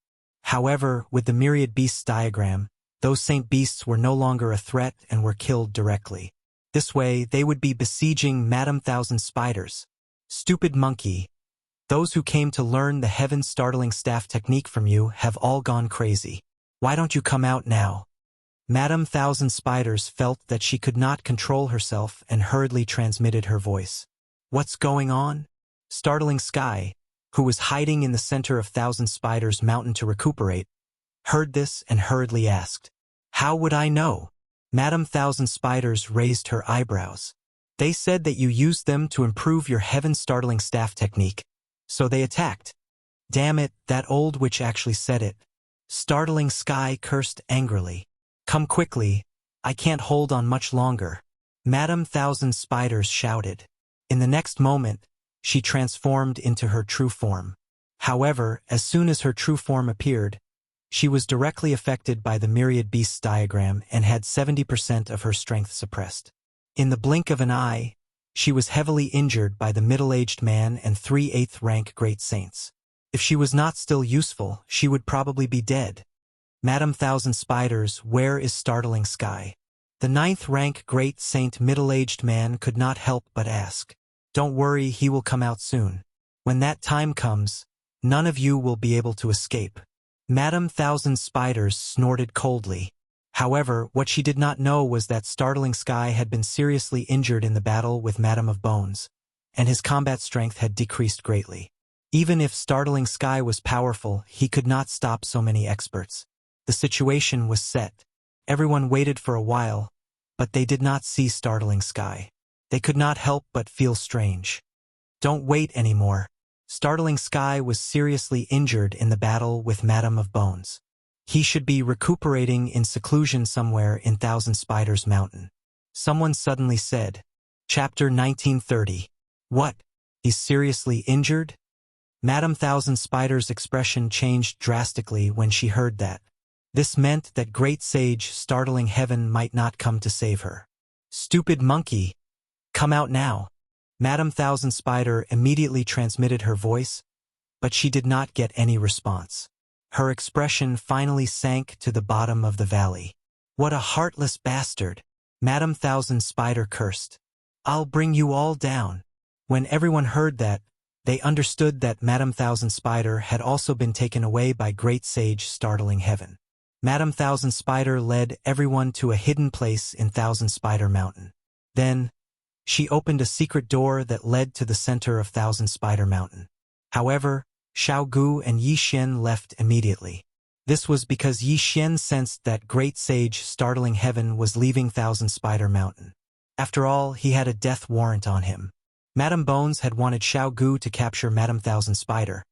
However, with the Myriad Beasts diagram, those saint beasts were no longer a threat and were killed directly. This way, they would be besieging Madame Thousand Spiders. Stupid monkey. Those who came to learn the heaven-startling staff technique from you have all gone crazy. Why don't you come out now? Madame Thousand Spiders felt that she could not control herself and hurriedly transmitted her voice. What's going on? Startling Sky, who was hiding in the center of Thousand Spiders Mountain to recuperate, heard this and hurriedly asked, How would I know? Madame Thousand Spiders raised her eyebrows. They said that you used them to improve your heaven-startling staff technique, so they attacked. Damn it, that old witch actually said it. Startling Sky cursed angrily. Come quickly, I can't hold on much longer. Madame Thousand Spiders shouted. In the next moment, she transformed into her true form. However, as soon as her true form appeared, she was directly affected by the Myriad Beasts diagram and had 70% of her strength suppressed. In the blink of an eye, she was heavily injured by the middle-aged man and 3 8th-rank great saints. If she was not still useful, she would probably be dead. Madame Thousand Spiders, where is Startling Sky? The 9th-rank great saint middle-aged man could not help but ask. Don't worry, he will come out soon. When that time comes, none of you will be able to escape. Madame Thousand Spiders snorted coldly. However, what she did not know was that Startling Sky had been seriously injured in the battle with Madame of Bones, and his combat strength had decreased greatly. Even if Startling Sky was powerful, he could not stop so many experts. The situation was set. Everyone waited for a while, but they did not see Startling Sky. They could not help but feel strange. Don't wait anymore. Startling Sky was seriously injured in the battle with Madame of Bones. He should be recuperating in seclusion somewhere in Thousand Spiders Mountain. Someone suddenly said. Chapter 1930. What? He's seriously injured? Madame Thousand Spiders' expression changed drastically when she heard that. This meant that Great Sage Startling Heaven might not come to save her. Stupid monkey! Come out now! Madame Thousand Spider immediately transmitted her voice, but she did not get any response. Her expression finally sank to the bottom of the valley. What a heartless bastard! Madame Thousand Spider cursed. I'll bring you all down. When everyone heard that, they understood that Madame Thousand Spider had also been taken away by Great Sage Startling Heaven. Madame Thousand Spider led everyone to a hidden place in Thousand Spider Mountain. Then, she opened a secret door that led to the center of Thousand Spider Mountain. However, Xiao Gu and Yi Xian left immediately. This was because Yi Xian sensed that Great Sage Startling Heaven was leaving Thousand Spider Mountain. After all, he had a death warrant on him. Madame Bones had wanted Xiao Gu to capture Madame Thousand Spider,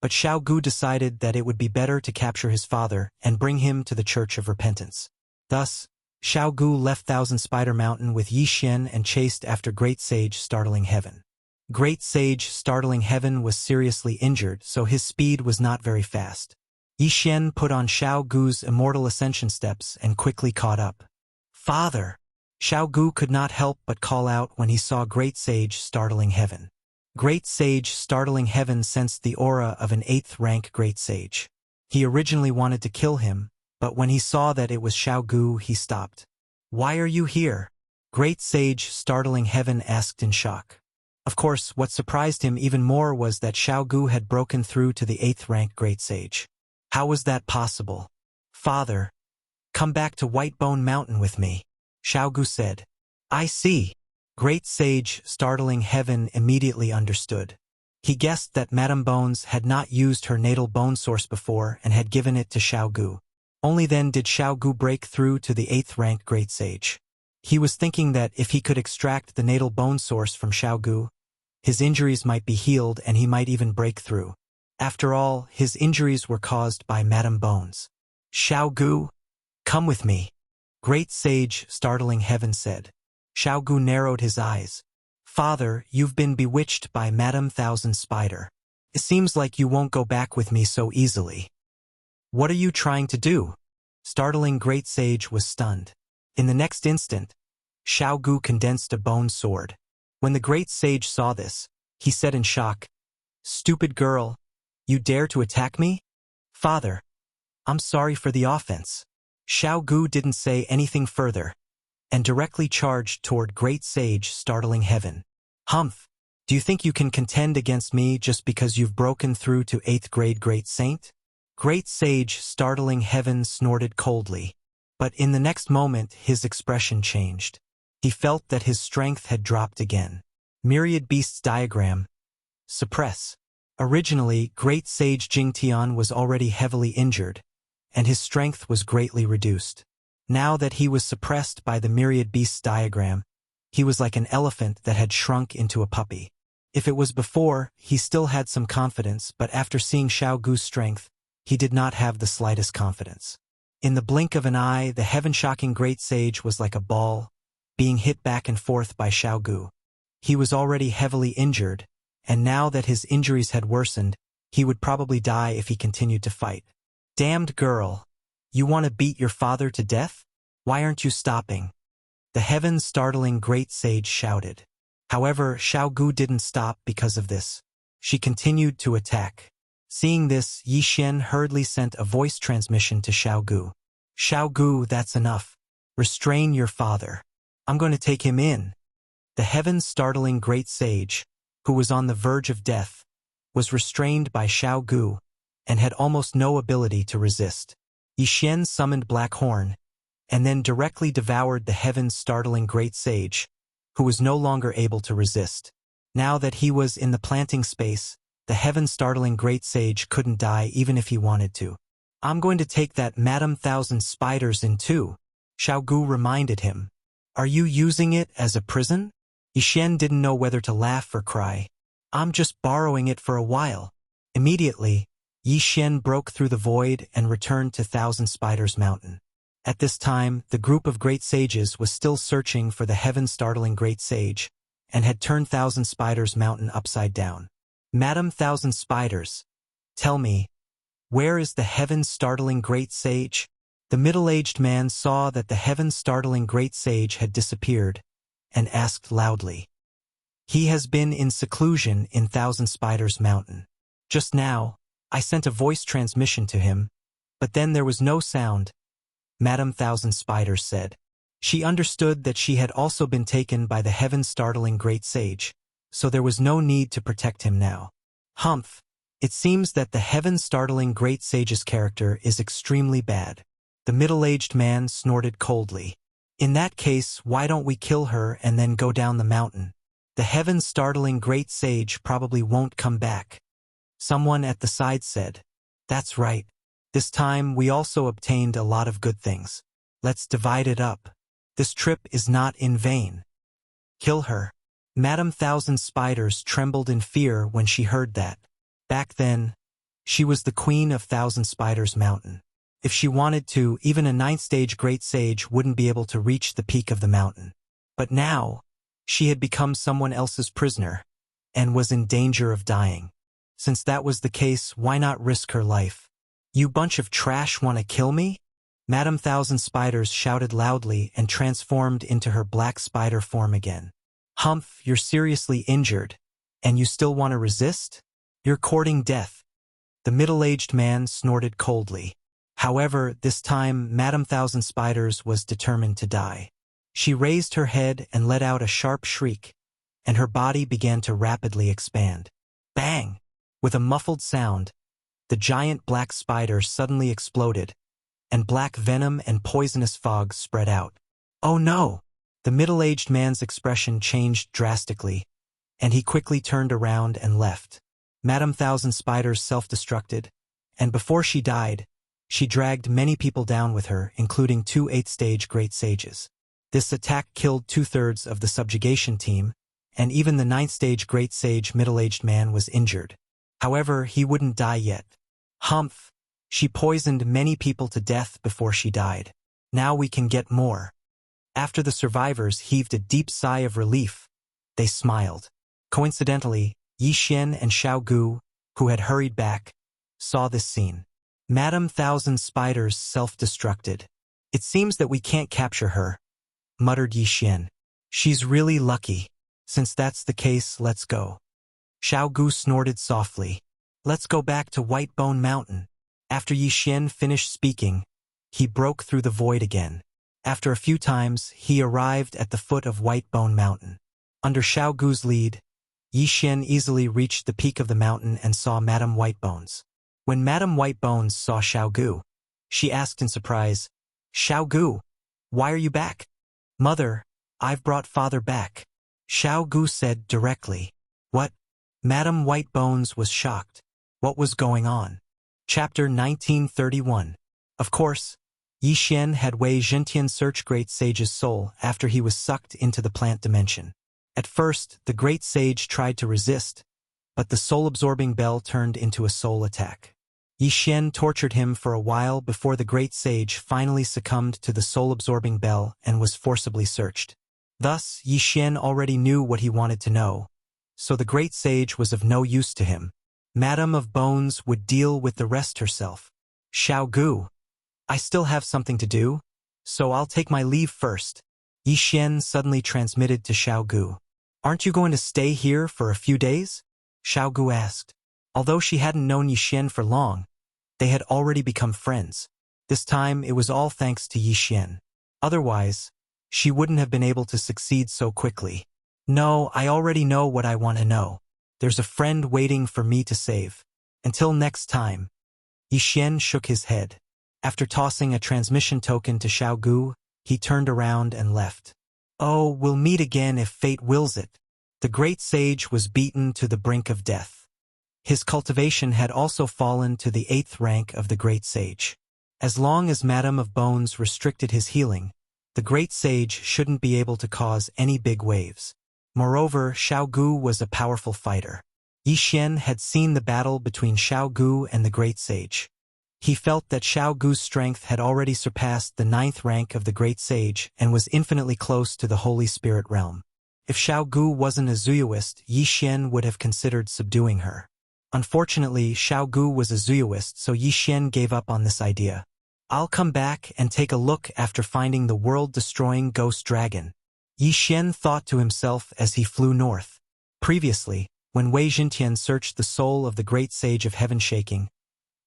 but Xiao Gu decided that it would be better to capture his father and bring him to the Church of Repentance. Thus, Xiao Gu left Thousand Spider Mountain with Yi Xian and chased after Great Sage Startling Heaven. Great Sage Startling Heaven was seriously injured, so his speed was not very fast. Yi Xian put on Xiao Gu's immortal ascension steps and quickly caught up. Father! Xiao Gu could not help but call out when he saw Great Sage Startling Heaven. Great Sage Startling Heaven sensed the aura of an 8th-rank Great Sage. He originally wanted to kill him, but when he saw that it was Xiao Gu, he stopped. Why are you here? Great Sage Startling Heaven asked in shock. Of course, what surprised him even more was that Xiao Gu had broken through to the 8th-rank Great Sage. How was that possible? Father, come back to Whitebone Mountain with me, Xiao Gu said. I see. Great Sage Startling Heaven immediately understood. He guessed that Madame Bones had not used her natal bone source before and had given it to Xiao Gu. Only then did Xiao Gu break through to the 8th-rank Great Sage. He was thinking that if he could extract the natal bone source from Xiao Gu, his injuries might be healed and he might even break through. After all, his injuries were caused by Madame Bones. Xiao Gu, come with me, Great Sage Startling Heaven said. Xiao Gu narrowed his eyes. Father, you've been bewitched by Madame Thousand Spider. It seems like you won't go back with me so easily. What are you trying to do? Startling Great Sage was stunned. In the next instant, Xiao Gu condensed a bone sword. When the Great Sage saw this, he said in shock, Stupid girl, you dare to attack me? Father, I'm sorry for the offense. Xiao Gu didn't say anything further, and directly charged toward Great Sage Startling Heaven. Humph, do you think you can contend against me just because you've broken through to 8th grade Great Saint? Great Sage Startling Heaven snorted coldly, but in the next moment his expression changed. He felt that his strength had dropped again. Myriad Beasts diagram. Suppress. Originally, Great Sage Jingtian was already heavily injured, and his strength was greatly reduced. Now that he was suppressed by the Myriad Beasts diagram, He was like an elephant that had shrunk into a puppy. If it was before, he still had some confidence, but after seeing Xiao Gu's strength, he did not have the slightest confidence. In the blink of an eye, the heaven-shocking great sage was like a ball, being hit back and forth by Xiao Gu. He was already heavily injured, and now that his injuries had worsened, he would probably die if he continued to fight. Damned girl! You want to beat your father to death? Why aren't you stopping? The heaven-startling great sage shouted. However, Xiao Gu didn't stop because of this. She continued to attack. Seeing this, Yi Xian hurriedly sent a voice transmission to Xiao Gu. Xiao Gu, that's enough. Restrain your father. I'm going to take him in. The heaven-startling great sage, who was on the verge of death, was restrained by Xiao Gu and had almost no ability to resist. Yi Xian summoned Black Horn, and then directly devoured the heaven-startling great sage, who was no longer able to resist. Now that he was in the planting space, the heaven-startling great sage couldn't die even if he wanted to. I'm going to take that Madam Thousand Spiders in too, Xiao Gu reminded him. Are you using it as a prison? Yi Xian didn't know whether to laugh or cry. I'm just borrowing it for a while. Immediately, Yi Xian broke through the void and returned to Thousand Spiders Mountain. At this time, the group of great sages was still searching for the heaven-startling great sage, and had turned Thousand Spiders Mountain upside down. Madam Thousand Spiders, tell me, where is the heaven-startling great sage? The middle-aged man saw that the heaven-startling great sage had disappeared, and asked loudly. He has been in seclusion in Thousand Spiders Mountain. Just now, I sent a voice transmission to him, but then there was no sound, Madam Thousand Spiders said. She understood that she had also been taken by the heaven-startling great sage, so there was no need to protect him now. Humph! It seems that the heaven-startling great sage's character is extremely bad. The middle-aged man snorted coldly. In that case, why don't we kill her and then go down the mountain? The heaven-startling great sage probably won't come back. Someone at the side said. That's right. This time we also obtained a lot of good things. Let's divide it up. This trip is not in vain. Kill her. Madam Thousand Spiders trembled in fear when she heard that. Back then, she was the queen of Thousand Spiders Mountain. If she wanted to, even a 9th-stage great sage wouldn't be able to reach the peak of the mountain. But now, she had become someone else's prisoner, and was in danger of dying. Since that was the case, why not risk her life? You bunch of trash want to kill me? Madam Thousand Spiders shouted loudly and transformed into her black spider form again. Humph, you're seriously injured, and you still want to resist? You're courting death. The middle-aged man snorted coldly. However, this time Madam Thousand Spiders was determined to die. She raised her head and let out a sharp shriek, and her body began to rapidly expand. Bang! With a muffled sound, the giant black spider suddenly exploded, and black venom and poisonous fog spread out. Oh no! The middle-aged man's expression changed drastically, and he quickly turned around and left. Madam Thousand Spiders self-destructed, and before she died, she dragged many people down with her, including 2 8th-stage great sages. This attack killed 2/3 of the subjugation team, and even the 9th-stage great sage middle-aged man was injured. However, he wouldn't die yet. Humph! She poisoned many people to death before she died. Now we can get more. After the survivors heaved a deep sigh of relief, they smiled. Coincidentally, Yi Xian and Xiao Gu, who had hurried back, saw this scene. Madam Thousand Spiders self-destructed. It seems that we can't capture her, muttered Yi Xian. She's really lucky. Since that's the case, let's go. Xiao Gu snorted softly. Let's go back to White Bone Mountain. After Yi Xian finished speaking, he broke through the void again. After a few times, he arrived at the foot of White Bone Mountain. Under Xiao Gu's lead, Yi Xian easily reached the peak of the mountain and saw Madame Whitebones. When Madame Whitebones saw Xiao Gu, she asked in surprise, Xiao Gu, why are you back? Mother, I've brought father back. Xiao Gu said directly. What? Madame Whitebones was shocked. What was going on? Chapter 1931. Of course, Yi Xian had Wei Zhentian search Great Sage's soul after he was sucked into the plant dimension. At first, the Great Sage tried to resist, but the soul-absorbing bell turned into a soul attack. Yi Xian tortured him for a while before the Great Sage finally succumbed to the soul-absorbing bell and was forcibly searched. Thus, Yi Xian already knew what he wanted to know, so the Great Sage was of no use to him. Madame of Bones would deal with the rest herself. Xiao Gu, I still have something to do, so I'll take my leave first. Yi Xian suddenly transmitted to Xiao Gu. Aren't you going to stay here for a few days? Xiao Gu asked. Although she hadn't known Yi Xian for long, they had already become friends. This time it was all thanks to Yi Xian. Otherwise, she wouldn't have been able to succeed so quickly. No, I already know what I want to know. There's a friend waiting for me to save. Until next time. Yi Xian shook his head. After tossing a transmission token to Xiao Gu, he turned around and left. Oh, we'll meet again if fate wills it. The Great Sage was beaten to the brink of death. His cultivation had also fallen to the 8th rank of the Great Sage. As long as Madame of Bones restricted his healing, the Great Sage shouldn't be able to cause any big waves. Moreover, Xiao Gu was a powerful fighter. Yi Xian had seen the battle between Xiao Gu and the Great Sage. He felt that Xiao Gu's strength had already surpassed the 9th rank of the Great Sage and was infinitely close to the Holy Spirit realm. If Xiao Gu wasn't a Zuyuist, Yi Xian would have considered subduing her. Unfortunately, Xiao Gu was a Zuyuist, so Yi Xian gave up on this idea. I'll come back and take a look after finding the world-destroying ghost dragon. Yi Xian thought to himself as he flew north. Previously, when Wei Zhentian searched the soul of the Great Sage of Heaven Shaking,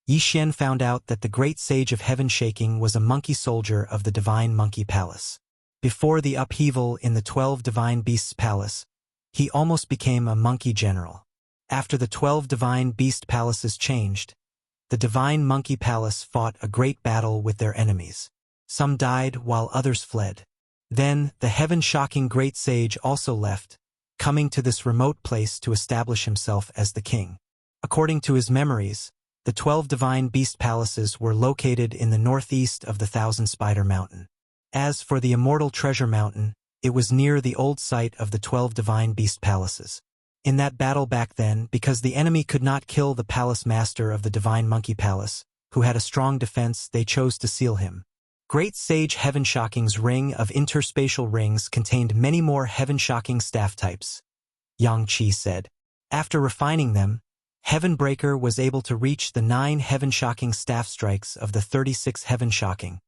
Yi Xian found out that the Great Sage of Heaven Shaking was a monkey soldier of the Divine Monkey Palace. Before the upheaval in the 12 Divine Beasts Palace, he almost became a monkey general. After the 12 Divine Beast Palaces changed, the Divine Monkey Palace fought a great battle with their enemies. Some died while others fled. Then, the heaven-shocking Great Sage also left, coming to this remote place to establish himself as the king. According to his memories, the 12 Divine Beast Palaces were located in the northeast of the Thousand Spider Mountain. As for the Immortal Treasure Mountain, it was near the old site of the 12 Divine Beast Palaces. In that battle back then, because the enemy could not kill the palace master of the Divine Monkey Palace, who had a strong defense, they chose to seal him. Great Sage Heaven-Shocking's ring of interspatial rings contained many more heaven-shocking staff types, Yang Qi said. After refining them, Heavenbreaker was able to reach the 9 heaven-shocking staff strikes of the 36 heaven-shocking.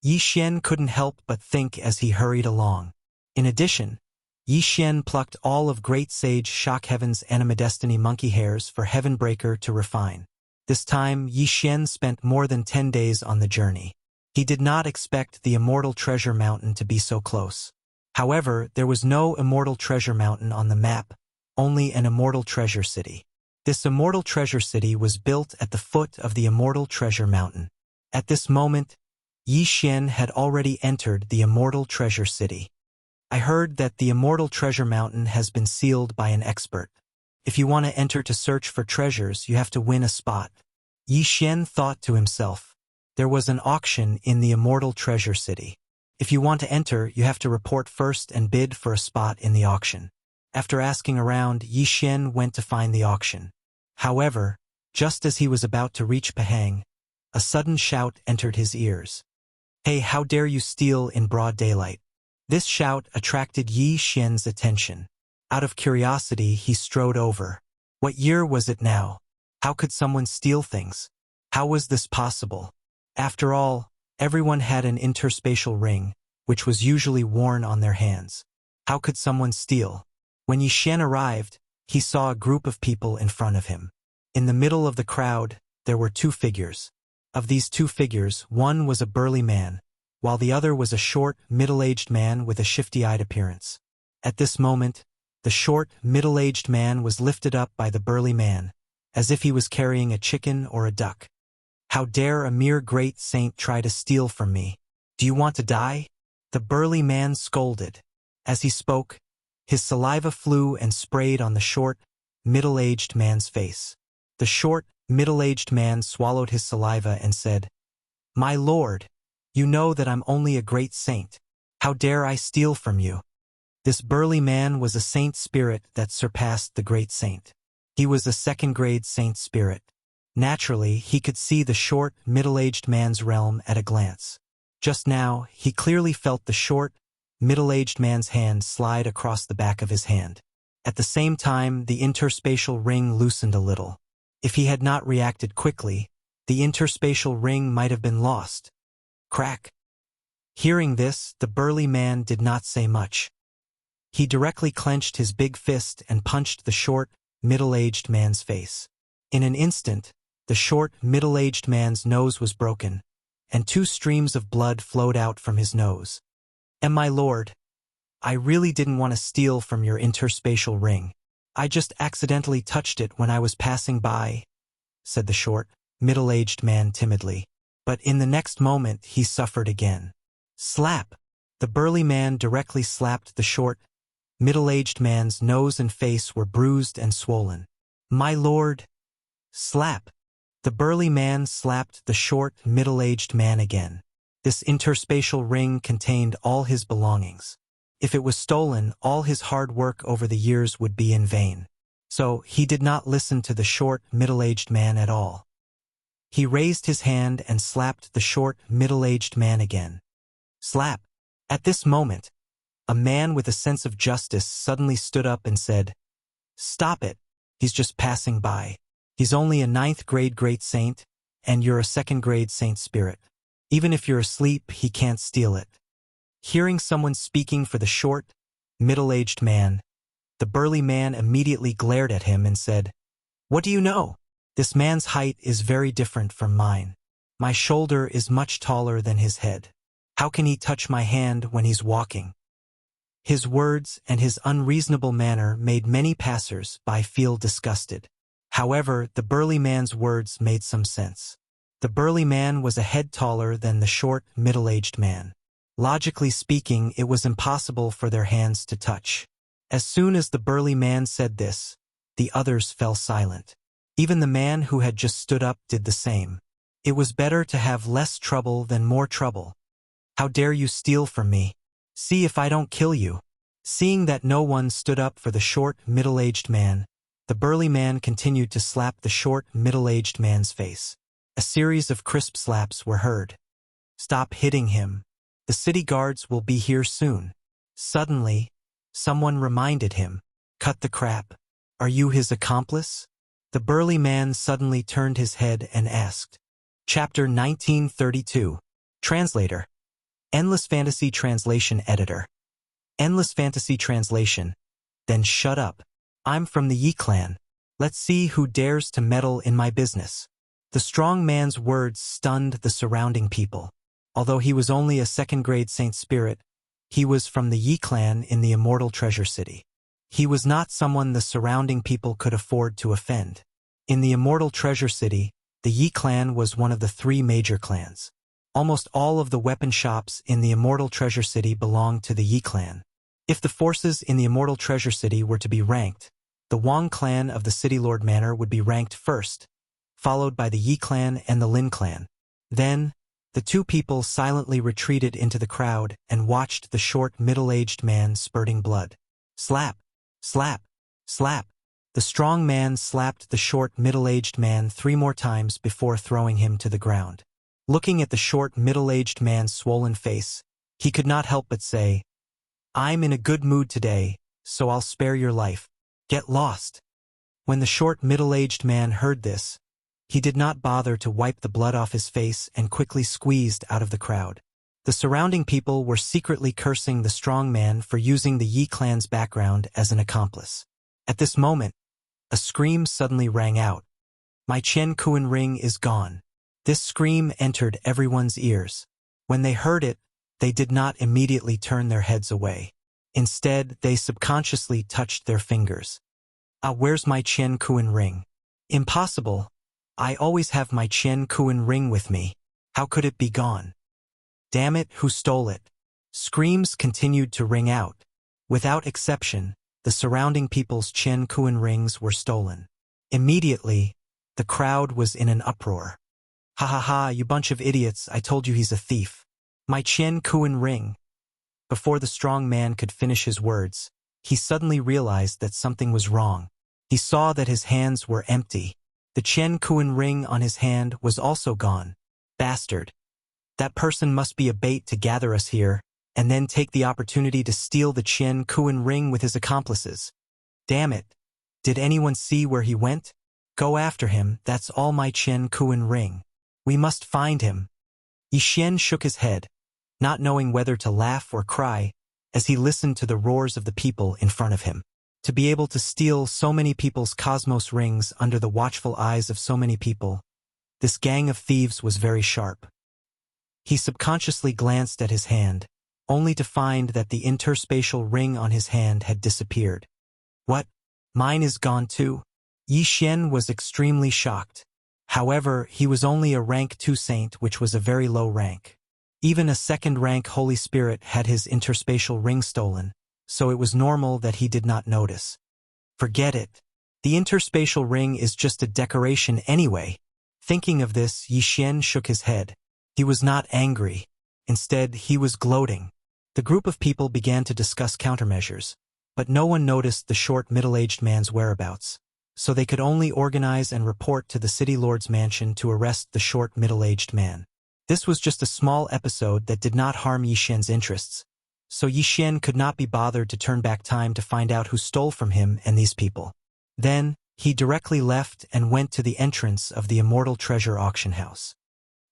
Yi Xian couldn't help but think as he hurried along. In addition, Yi Xian plucked all of Great Sage Shock Heaven's Animadestiny monkey hairs for Heavenbreaker to refine. This time, Yi Xian spent more than 10 days on the journey. He did not expect the Immortal Treasure Mountain to be so close. However, there was no Immortal Treasure Mountain on the map, only an Immortal Treasure City. This Immortal Treasure City was built at the foot of the Immortal Treasure Mountain. At this moment, Yi Xian had already entered the Immortal Treasure City. I heard that the Immortal Treasure Mountain has been sealed by an expert. If you want to enter to search for treasures, you have to win a spot. Yi Xian thought to himself. There was an auction in the Immortal Treasure City. If you want to enter, you have to report first and bid for a spot in the auction. After asking around, Yi Xian went to find the auction. However, just as he was about to reach Pahang, a sudden shout entered his ears. Hey, how dare you steal in broad daylight? This shout attracted Yi Xian's attention. Out of curiosity, he strode over. What year was it now? How could someone steal things? How was this possible? After all, everyone had an interspatial ring, which was usually worn on their hands. How could someone steal? When Yi Xian arrived, he saw a group of people in front of him. In the middle of the crowd, there were 2 figures. Of these 2 figures, one was a burly man, while the other was a short, middle-aged man with a shifty-eyed appearance. At this moment, the short, middle-aged man was lifted up by the burly man, as if he was carrying a chicken or a duck. How dare a mere great saint try to steal from me? Do you want to die? The burly man scolded. As he spoke, his saliva flew and sprayed on the short, middle-aged man's face. The short, middle-aged man swallowed his saliva and said, "My lord, You know that I'm only a great saint. How dare I steal from you? This burly man was a saint spirit that surpassed the great saint. He was a second-grade saint spirit. Naturally, he could see the short, middle-aged man's realm at a glance. Just now, he clearly felt the short, middle-aged man's hand slide across the back of his hand. At the same time, the interspatial ring loosened a little. If he had not reacted quickly, the interspatial ring might have been lost. Crack. Hearing this, the burly man did not say much. He directly clenched his big fist and punched the short, middle-aged man's face. In an instant, the short, middle-aged man's nose was broken, and 2 streams of blood flowed out from his nose. "And my lord, I really didn't want to steal from your interspatial ring. I just accidentally touched it when I was passing by," said the short, middle-aged man timidly. But in the next moment he suffered again. Slap! The burly man directly slapped the short, middle-aged man's nose and face were bruised and swollen. "My lord!" Slap! The burly man slapped the short, middle-aged man again. This interspatial ring contained all his belongings. If it was stolen, all his hard work over the years would be in vain. So he did not listen to the short, middle-aged man at all. He raised his hand and slapped the short, middle-aged man again. Slap! At this moment, a man with a sense of justice suddenly stood up and said, "Stop it. He's just passing by. He's only a 9th-grade great saint, and you're a 2nd-grade saint spirit. Even if you're asleep, he can't steal it." Hearing someone speaking for the short, middle-aged man, the burly man immediately glared at him and said, "What do you know? This man's height is very different from mine. My shoulder is much taller than his head. How can he touch my hand when he's walking?" His words and his unreasonable manner made many passers-by feel disgusted. However, the burly man's words made some sense. The burly man was a head taller than the short, middle-aged man. Logically speaking, it was impossible for their hands to touch. As soon as the burly man said this, the others fell silent. Even the man who had just stood up did the same. It was better to have less trouble than more trouble. "How dare you steal from me? See if I don't kill you." Seeing that no one stood up for the short, middle-aged man, the burly man continued to slap the short, middle-aged man's face. A series of crisp slaps were heard. "Stop hitting him. The city guards will be here soon." Suddenly, someone reminded him, "Cut the crap. Are you his accomplice?" The burly man suddenly turned his head and asked. Chapter 1932. Translator. Endless Fantasy Translation Editor. Endless Fantasy Translation. Then shut up. I'm from the Yi clan. Let's see who dares to meddle in my business. The strong man's words stunned the surrounding people. Although he was only a 2nd-grade saint spirit, he was from the Yi clan in the Immortal Treasure City. He was not someone the surrounding people could afford to offend. In the Immortal Treasure City, the Yi clan was one of the 3 major clans. Almost all of the weapon shops in the Immortal Treasure City belonged to the Yi clan. If the forces in the Immortal Treasure City were to be ranked, the Wang clan of the City Lord Manor would be ranked first, followed by the Yi clan and the Lin clan. Then, the 2 people silently retreated into the crowd and watched the short, middle-aged man spurting blood. Slap! Slap! Slap! The strong man slapped the short, middle-aged man 3 more times before throwing him to the ground. Looking at the short, middle-aged man's swollen face, he could not help but say, "I'm in a good mood today, so I'll spare your life. Get lost." When the short, middle-aged man heard this, he did not bother to wipe the blood off his face and quickly squeezed out of the crowd. The surrounding people were secretly cursing the strong man for using the Yi clan's background as an accomplice. At this moment, a scream suddenly rang out. "My Chen Kuan ring is gone." This scream entered everyone's ears. When they heard it, they did not immediately turn their heads away. Instead, they subconsciously touched their fingers. Where's my Chen Kuan ring? Impossible. I always have my Chen Kuan ring with me. How could it be gone? Damn it, who stole it? Screams continued to ring out. Without exception, the surrounding people's Chen Kuan rings were stolen. Immediately, the crowd was in an uproar. "Ha ha ha, you bunch of idiots, I told you he's a thief. My Qian Kuan ring. Before the strong man could finish his words, he suddenly realized that something was wrong. He saw that his hands were empty. The Qian Kuan ring on his hand was also gone. Bastard. That person must be a bait to gather us here, and then take the opportunity to steal the Qian Kuan ring with his accomplices. Damn it. Did anyone see where he went? Go after him, that's all my Qian Kuan ring. We must find him. Yixian shook his head, not knowing whether to laugh or cry, as he listened to the roars of the people in front of him. To be able to steal so many people's cosmos rings under the watchful eyes of so many people, this gang of thieves was very sharp. He subconsciously glanced at his hand, only to find that the interspatial ring on his hand had disappeared. What? Mine is gone too? Yixian was extremely shocked. However, he was only a rank 2 saint, which was a very low rank. Even a second-rank Holy Spirit had his interspatial ring stolen, so it was normal that he did not notice. Forget it. The interspatial ring is just a decoration anyway. Thinking of this, Yixian shook his head. He was not angry. Instead, he was gloating. The group of people began to discuss countermeasures, but no one noticed the short middle-aged man's whereabouts, so they could only organize and report to the city lord's mansion to arrest the short middle-aged man. This was just a small episode that did not harm Yixian's interests, so Yixian could not be bothered to turn back time to find out who stole from him and these people. Then, he directly left and went to the entrance of the Immortal Treasure Auction House.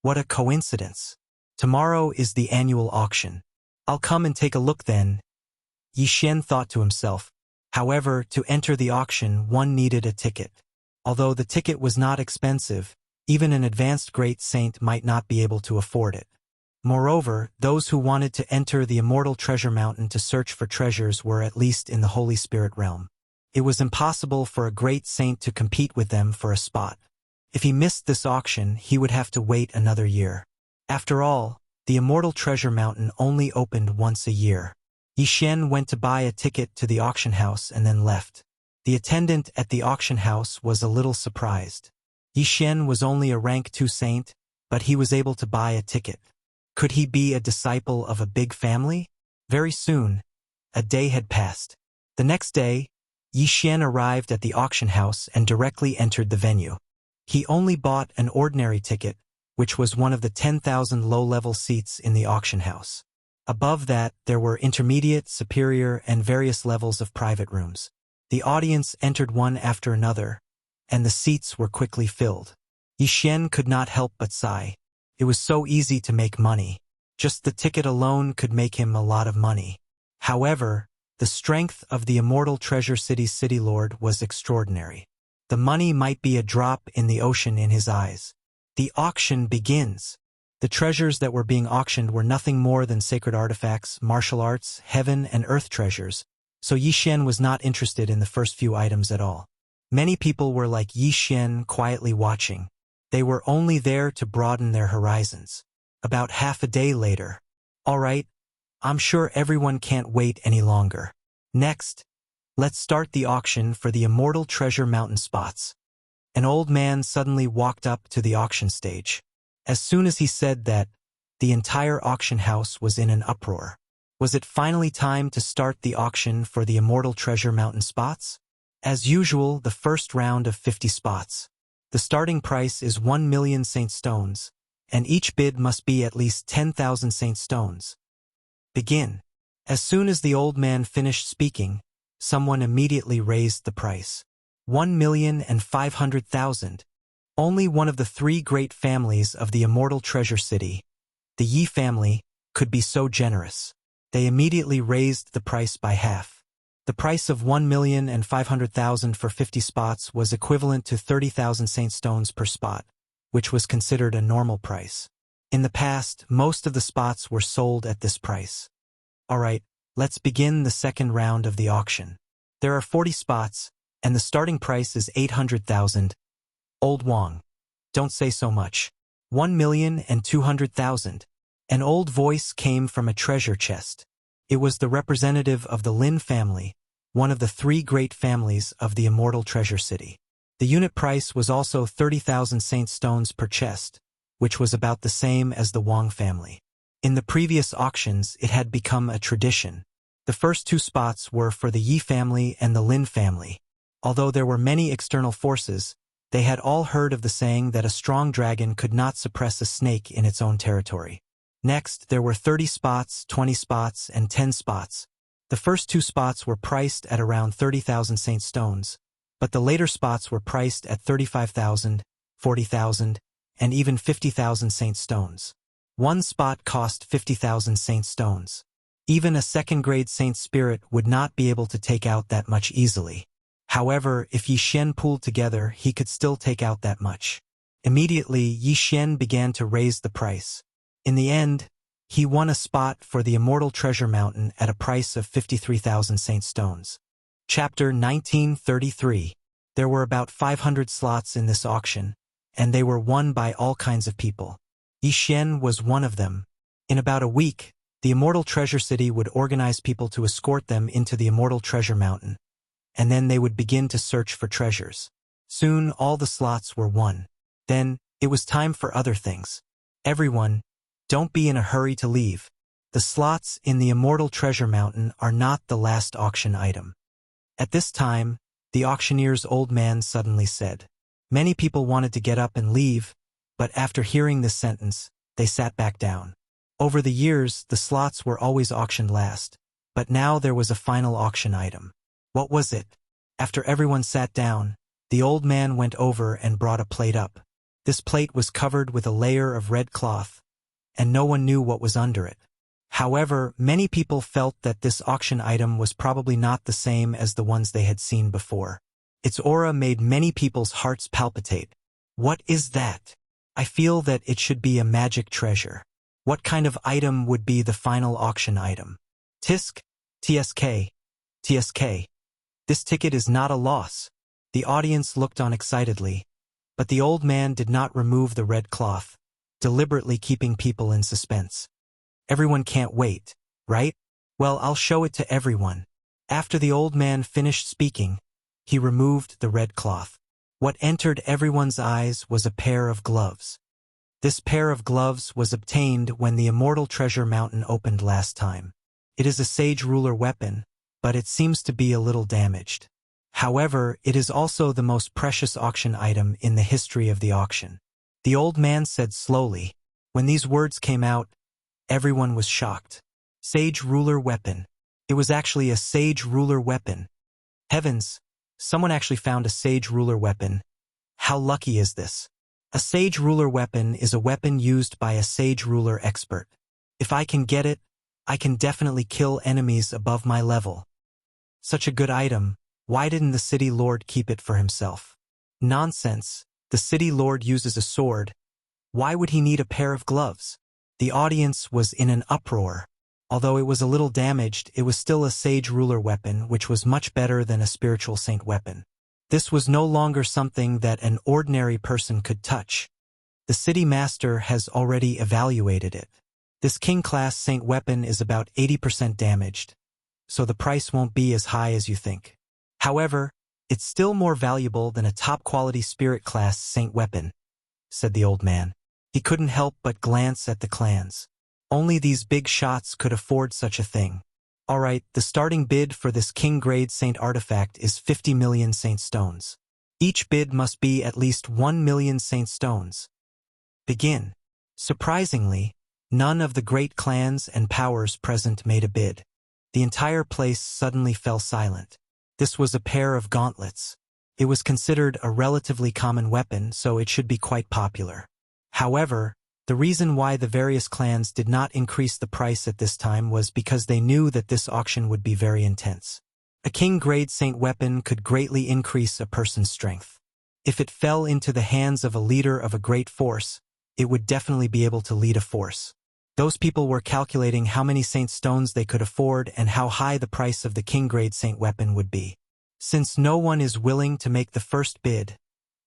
What a coincidence. Tomorrow is the annual auction. I'll come and take a look then, Yixian thought to himself. However, to enter the auction, one needed a ticket. Although the ticket was not expensive, even an advanced great saint might not be able to afford it. Moreover, those who wanted to enter the Immortal Treasure Mountain to search for treasures were at least in the Holy Spirit realm. It was impossible for a great saint to compete with them for a spot. If he missed this auction, he would have to wait another year. After all, the Immortal Treasure Mountain only opened once a year. Yixian went to buy a ticket to the auction house and then left. The attendant at the auction house was a little surprised. Yixian was only a rank 2 saint, but he was able to buy a ticket. Could he be a disciple of a big family? Very soon, a day had passed. The next day, Yixian arrived at the auction house and directly entered the venue. He only bought an ordinary ticket, which was one of the 10,000 low-level seats in the auction house. Above that, there were intermediate, superior, and various levels of private rooms. The audience entered one after another, and the seats were quickly filled. Yixian could not help but sigh. It was so easy to make money. Just the ticket alone could make him a lot of money. However, the strength of the Immortal Treasure City's city lord was extraordinary. The money might be a drop in the ocean in his eyes. The auction begins. The treasures that were being auctioned were nothing more than sacred artifacts, martial arts, heaven and earth treasures, so Yixian was not interested in the first few items at all. Many people were like Yixian, quietly watching. They were only there to broaden their horizons. About half a day later. All right, I'm sure everyone can't wait any longer. Next, let's start the auction for the Immortal Treasure Mountain spots. An old man suddenly walked up to the auction stage. As soon as he said that, the entire auction house was in an uproar. Was it finally time to start the auction for the Immortal Treasure Mountain spots? As usual, the first round of 50 spots. The starting price is 1 million saint stones, and each bid must be at least 10,000 saint stones. Begin. As soon as the old man finished speaking, someone immediately raised the price. 1,500,000. Only one of the 3 great families of the Immortal Treasure City, the Yi family, could be so generous. They immediately raised the price by half. The price of 1,500,000 for 50 spots was equivalent to 30,000 saint stones per spot, which was considered a normal price. In the past, most of the spots were sold at this price. Alright, let's begin the second round of the auction. There are 40 spots, and the starting price is 800,000. Old Wang. Don't say so much. 1,200,000. An old voice came from a treasure chest. It was the representative of the Lin family, one of the 3 great families of the Immortal Treasure City. The unit price was also 30,000 saint stones per chest, which was about the same as the Wang family. In the previous auctions, it had become a tradition. The first two spots were for the Yi family and the Lin family. Although there were many external forces, they had all heard of the saying that a strong dragon could not suppress a snake in its own territory. Next, there were 30 spots, 20 spots, and 10 spots. The first two spots were priced at around 30,000 saint stones, but the later spots were priced at 35,000, 40,000, and even 50,000 saint stones. One spot cost 50,000 saint stones. Even a second-grade saint spirit would not be able to take out that much easily. However, if Yi Xian pooled together, he could still take out that much. Immediately, Yi Xian began to raise the price. In the end, he won a spot for the Immortal Treasure Mountain at a price of 53,000 saint stones. Chapter 1933. There were about 500 slots in this auction, and they were won by all kinds of people. Yi Xian was one of them. In about a week, the Immortal Treasure City would organize people to escort them into the Immortal Treasure Mountain, and then they would begin to search for treasures. Soon, all the slots were won. Then, it was time for other things. Everyone, don't be in a hurry to leave. The slots in the Immortal Treasure Mountain are not the last auction item. At this time, the auctioneer's old man suddenly said. Many people wanted to get up and leave, but after hearing this sentence, they sat back down. Over the years, the slots were always auctioned last, but now there was a final auction item. What was it? After everyone sat down, the old man went over and brought a plate up. This plate was covered with a layer of red cloth, and no one knew what was under it. However, many people felt that this auction item was probably not the same as the ones they had seen before. Its aura made many people's hearts palpitate. What is that? I feel that it should be a magic treasure. What kind of item would be the final auction item? Tisk, TSK, TSK. This ticket is not a loss. The audience looked on excitedly, but the old man did not remove the red cloth, deliberately keeping people in suspense. Everyone can't wait, right? Well, I'll show it to everyone. After the old man finished speaking, he removed the red cloth. What entered everyone's eyes was a pair of gloves. This pair of gloves was obtained when the Immortal Treasure Mountain opened last time. It is a sage ruler weapon, but it seems to be a little damaged. However, it is also the most precious auction item in the history of the auction. The old man said slowly. When these words came out, everyone was shocked. Sage ruler weapon. It was actually a sage ruler weapon. Heavens, someone actually found a sage ruler weapon. How lucky is this? A sage ruler weapon is a weapon used by a sage ruler expert. If I can get it, I can definitely kill enemies above my level. Such a good item, why didn't the city lord keep it for himself? Nonsense, the city lord uses a sword. Why would he need a pair of gloves? The audience was in an uproar. Although it was a little damaged, it was still a sage ruler weapon, which was much better than a spiritual saint weapon. This was no longer something that an ordinary person could touch. The city master has already evaluated it. This king-class saint weapon is about 80% damaged, so the price won't be as high as you think. However, it's still more valuable than a top-quality spirit-class saint weapon, said the old man. He couldn't help but glance at the clans. Only these big shots could afford such a thing. All right, the starting bid for this king-grade saint artifact is 50 million saint stones. Each bid must be at least 1 million saint stones. Begin. Surprisingly, none of the great clans and powers present made a bid. The entire place suddenly fell silent. This was a pair of gauntlets. It was considered a relatively common weapon, so it should be quite popular. However, the reason why the various clans did not increase the price at this time was because they knew that this auction would be very intense. A king-grade saint weapon could greatly increase a person's strength. If it fell into the hands of a leader of a great force, it would definitely be able to lead a force. Those people were calculating how many saint stones they could afford and how high the price of the king-grade saint weapon would be. Since no one is willing to make the first bid,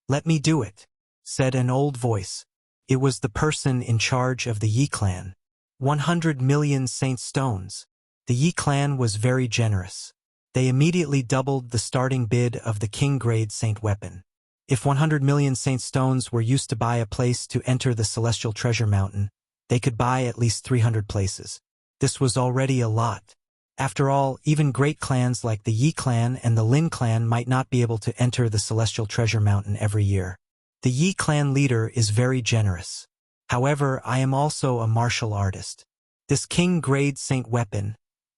"Let me do it," said an old voice. It was the person in charge of the Yi clan. 100 million saint stones. The Yi clan was very generous. They immediately doubled the starting bid of the king-grade saint weapon. If 100 million saint stones were used to buy a place to enter the Celestial Treasure Mountain, they could buy at least 300 places. This was already a lot. After all, even great clans like the Yi clan and the Lin clan might not be able to enter the Celestial Treasure Mountain every year. The Yi clan leader is very generous. However, I am also a martial artist. This king-grade saint weapon,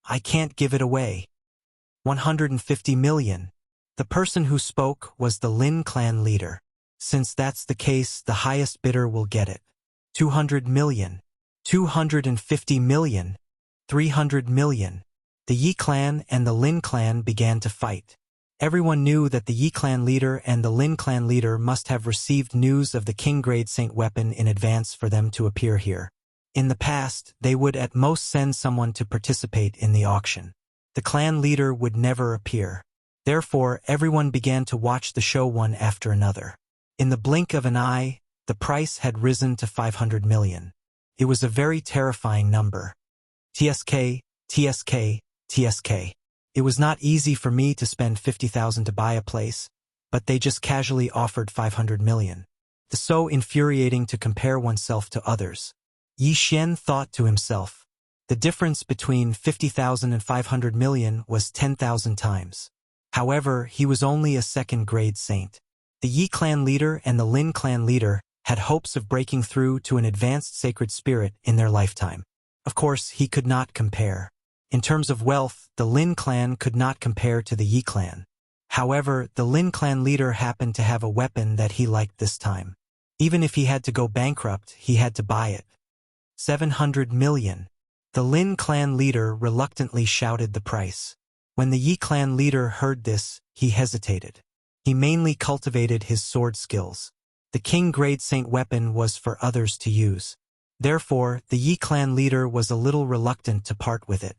I can't give it away. 150 million. The person who spoke was the Lin clan leader. Since that's the case, the highest bidder will get it. 200 million. 250 million. 300 million. The Yi clan and the Lin clan began to fight. Everyone knew that the Yi clan leader and the Lin clan leader must have received news of the king-grade saint weapon in advance for them to appear here. In the past, they would at most send someone to participate in the auction. The clan leader would never appear. Therefore, everyone began to watch the show one after another. In the blink of an eye, the price had risen to 500 million. It was a very terrifying number. TSK, TSK, TSK. It was not easy for me to spend 50,000 to buy a place, but they just casually offered 500 million. It's so infuriating to compare oneself to others. Yi Xian thought to himself. The difference between 50,000 and 500 million was 10,000 times. However, he was only a second-grade saint. The Yi clan leader and the Lin clan leader had hopes of breaking through to an advanced sacred spirit in their lifetime. Of course, he could not compare. In terms of wealth, the Lin clan could not compare to the Yi clan. However, the Lin clan leader happened to have a weapon that he liked this time. Even if he had to go bankrupt, he had to buy it. 700 million. The Lin clan leader reluctantly shouted the price. When the Yi clan leader heard this, he hesitated. He mainly cultivated his sword skills. The king-grade saint weapon was for others to use. Therefore, the Yi clan leader was a little reluctant to part with it.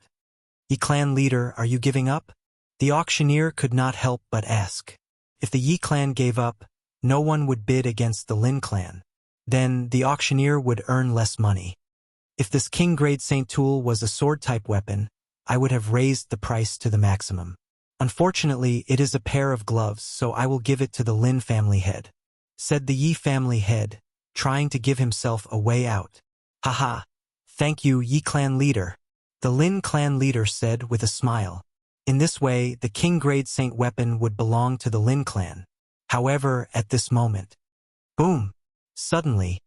Yi clan leader, are you giving up? The auctioneer could not help but ask. If the Yi clan gave up, no one would bid against the Lin clan. Then, the auctioneer would earn less money. If this king-grade saint tool was a sword-type weapon, I would have raised the price to the maximum. Unfortunately, it is a pair of gloves, so I will give it to the Lin family head, said the Yi family head, trying to give himself a way out. Haha. Thank you, Yi clan leader. The Lin clan leader said with a smile. In this way, the king-grade saint weapon would belong to the Lin clan. However, at this moment, boom! Suddenly,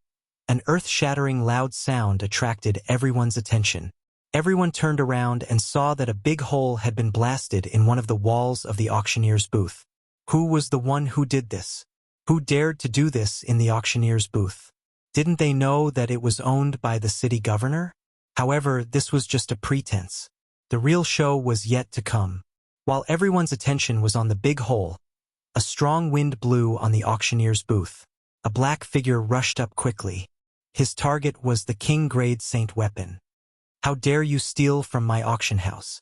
an earth-shattering loud sound attracted everyone's attention. Everyone turned around and saw that a big hole had been blasted in one of the walls of the auctioneer's booth. Who was the one who did this? Who dared to do this in the auctioneer's booth? Didn't they know that it was owned by the city governor? However, this was just a pretense. The real show was yet to come. While everyone's attention was on the big hole, a strong wind blew on the auctioneer's booth. A black figure rushed up quickly. His target was the king-grade saint weapon. How dare you steal from my auction house?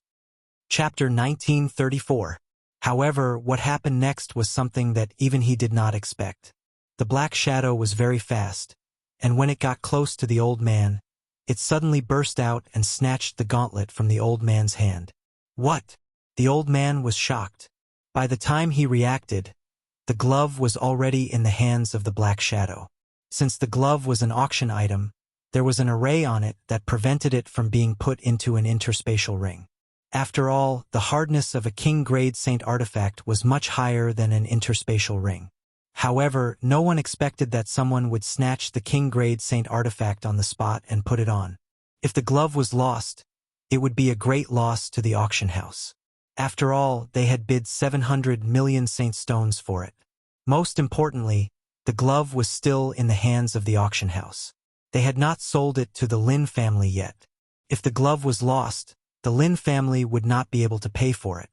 Chapter 1934. However, what happened next was something that even he did not expect. The black shadow was very fast, and when it got close to the old man, it suddenly burst out and snatched the gauntlet from the old man's hand. What? The old man was shocked. By the time he reacted, the glove was already in the hands of the black shadow. Since the glove was an auction item, there was an array on it that prevented it from being put into an interspatial ring. After all, the hardness of a king-grade saint artifact was much higher than an interspatial ring. However, no one expected that someone would snatch the king-grade saint artifact on the spot and put it on. If the glove was lost, it would be a great loss to the auction house. After all, they had bid 700 million saint stones for it. Most importantly, the glove was still in the hands of the auction house. They had not sold it to the Lin family yet. If the glove was lost, the Lin family would not be able to pay for it.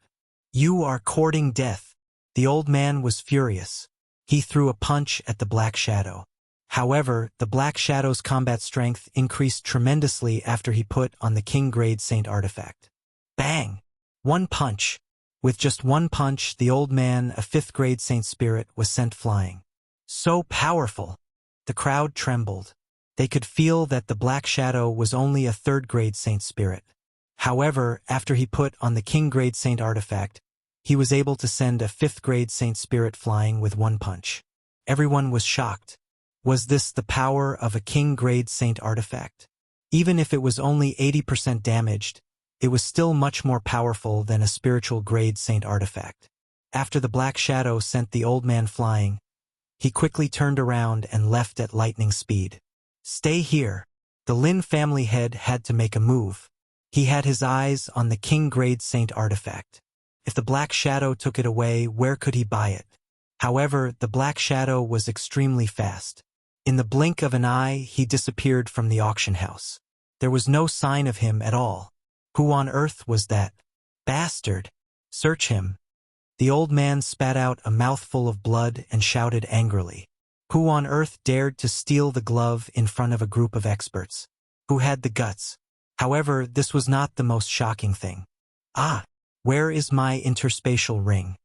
You are courting death. The old man was furious. He threw a punch at the black shadow. However, the black shadow's combat strength increased tremendously after he put on the king-grade saint artifact. Bang! One punch. With just one punch, the old man, a fifth-grade saint spirit, was sent flying. So powerful! The crowd trembled. They could feel that the black shadow was only a third-grade saint spirit. However, after he put on the king-grade saint artifact, he was able to send a fifth-grade saint spirit flying with one punch. Everyone was shocked. Was this the power of a king-grade saint artifact? Even if it was only 80% damaged, it was still much more powerful than a spiritual grade saint artifact. After the black shadow sent the old man flying, he quickly turned around and left at lightning speed. Stay here. The Lin family head had to make a move. He had his eyes on the king grade saint artifact. If the black shadow took it away, where could he buy it? However, the black shadow was extremely fast. In the blink of an eye, he disappeared from the auction house. There was no sign of him at all. Who on earth was that bastard? Search him. The old man spat out a mouthful of blood and shouted angrily. Who on earth dared to steal the glove in front of a group of experts? Who had the guts? However, this was not the most shocking thing. Ah, where is my interspatial ring?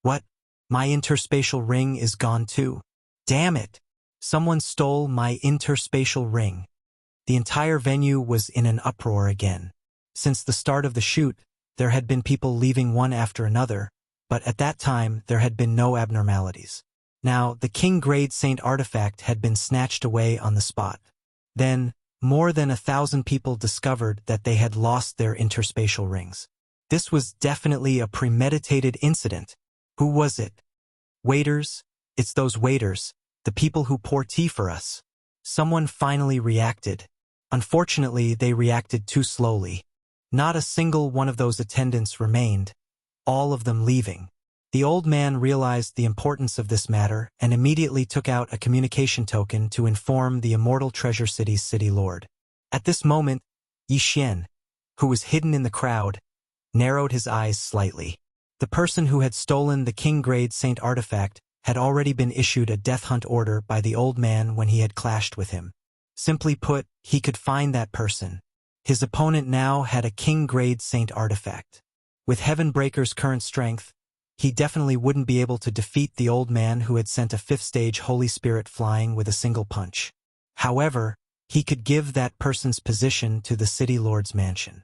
What? My interspatial ring is gone too. Damn it! Someone stole my interspatial ring. The entire venue was in an uproar again. Since the start of the shoot, there had been people leaving one after another, but at that time there had been no abnormalities. Now, the king grade saint artifact had been snatched away on the spot. Then, more than 1,000 people discovered that they had lost their interspatial rings. This was definitely a premeditated incident. Who was it? Waiters? It's those waiters, the people who pour tea for us. Someone finally reacted. Unfortunately, they reacted too slowly. Not a single one of those attendants remained, all of them leaving. The old man realized the importance of this matter and immediately took out a communication token to inform the Immortal Treasure City's city lord. At this moment, Yi Xian, who was hidden in the crowd, narrowed his eyes slightly. The person who had stolen the king-grade saint artifact had already been issued a death hunt order by the old man when he had clashed with him. Simply put, he could find that person. His opponent now had a king-grade saint artifact. With Heavenbreaker's current strength, he definitely wouldn't be able to defeat the old man who had sent a 5th-stage Holy Spirit flying with a single punch. However, he could give that person's position to the City Lord's mansion.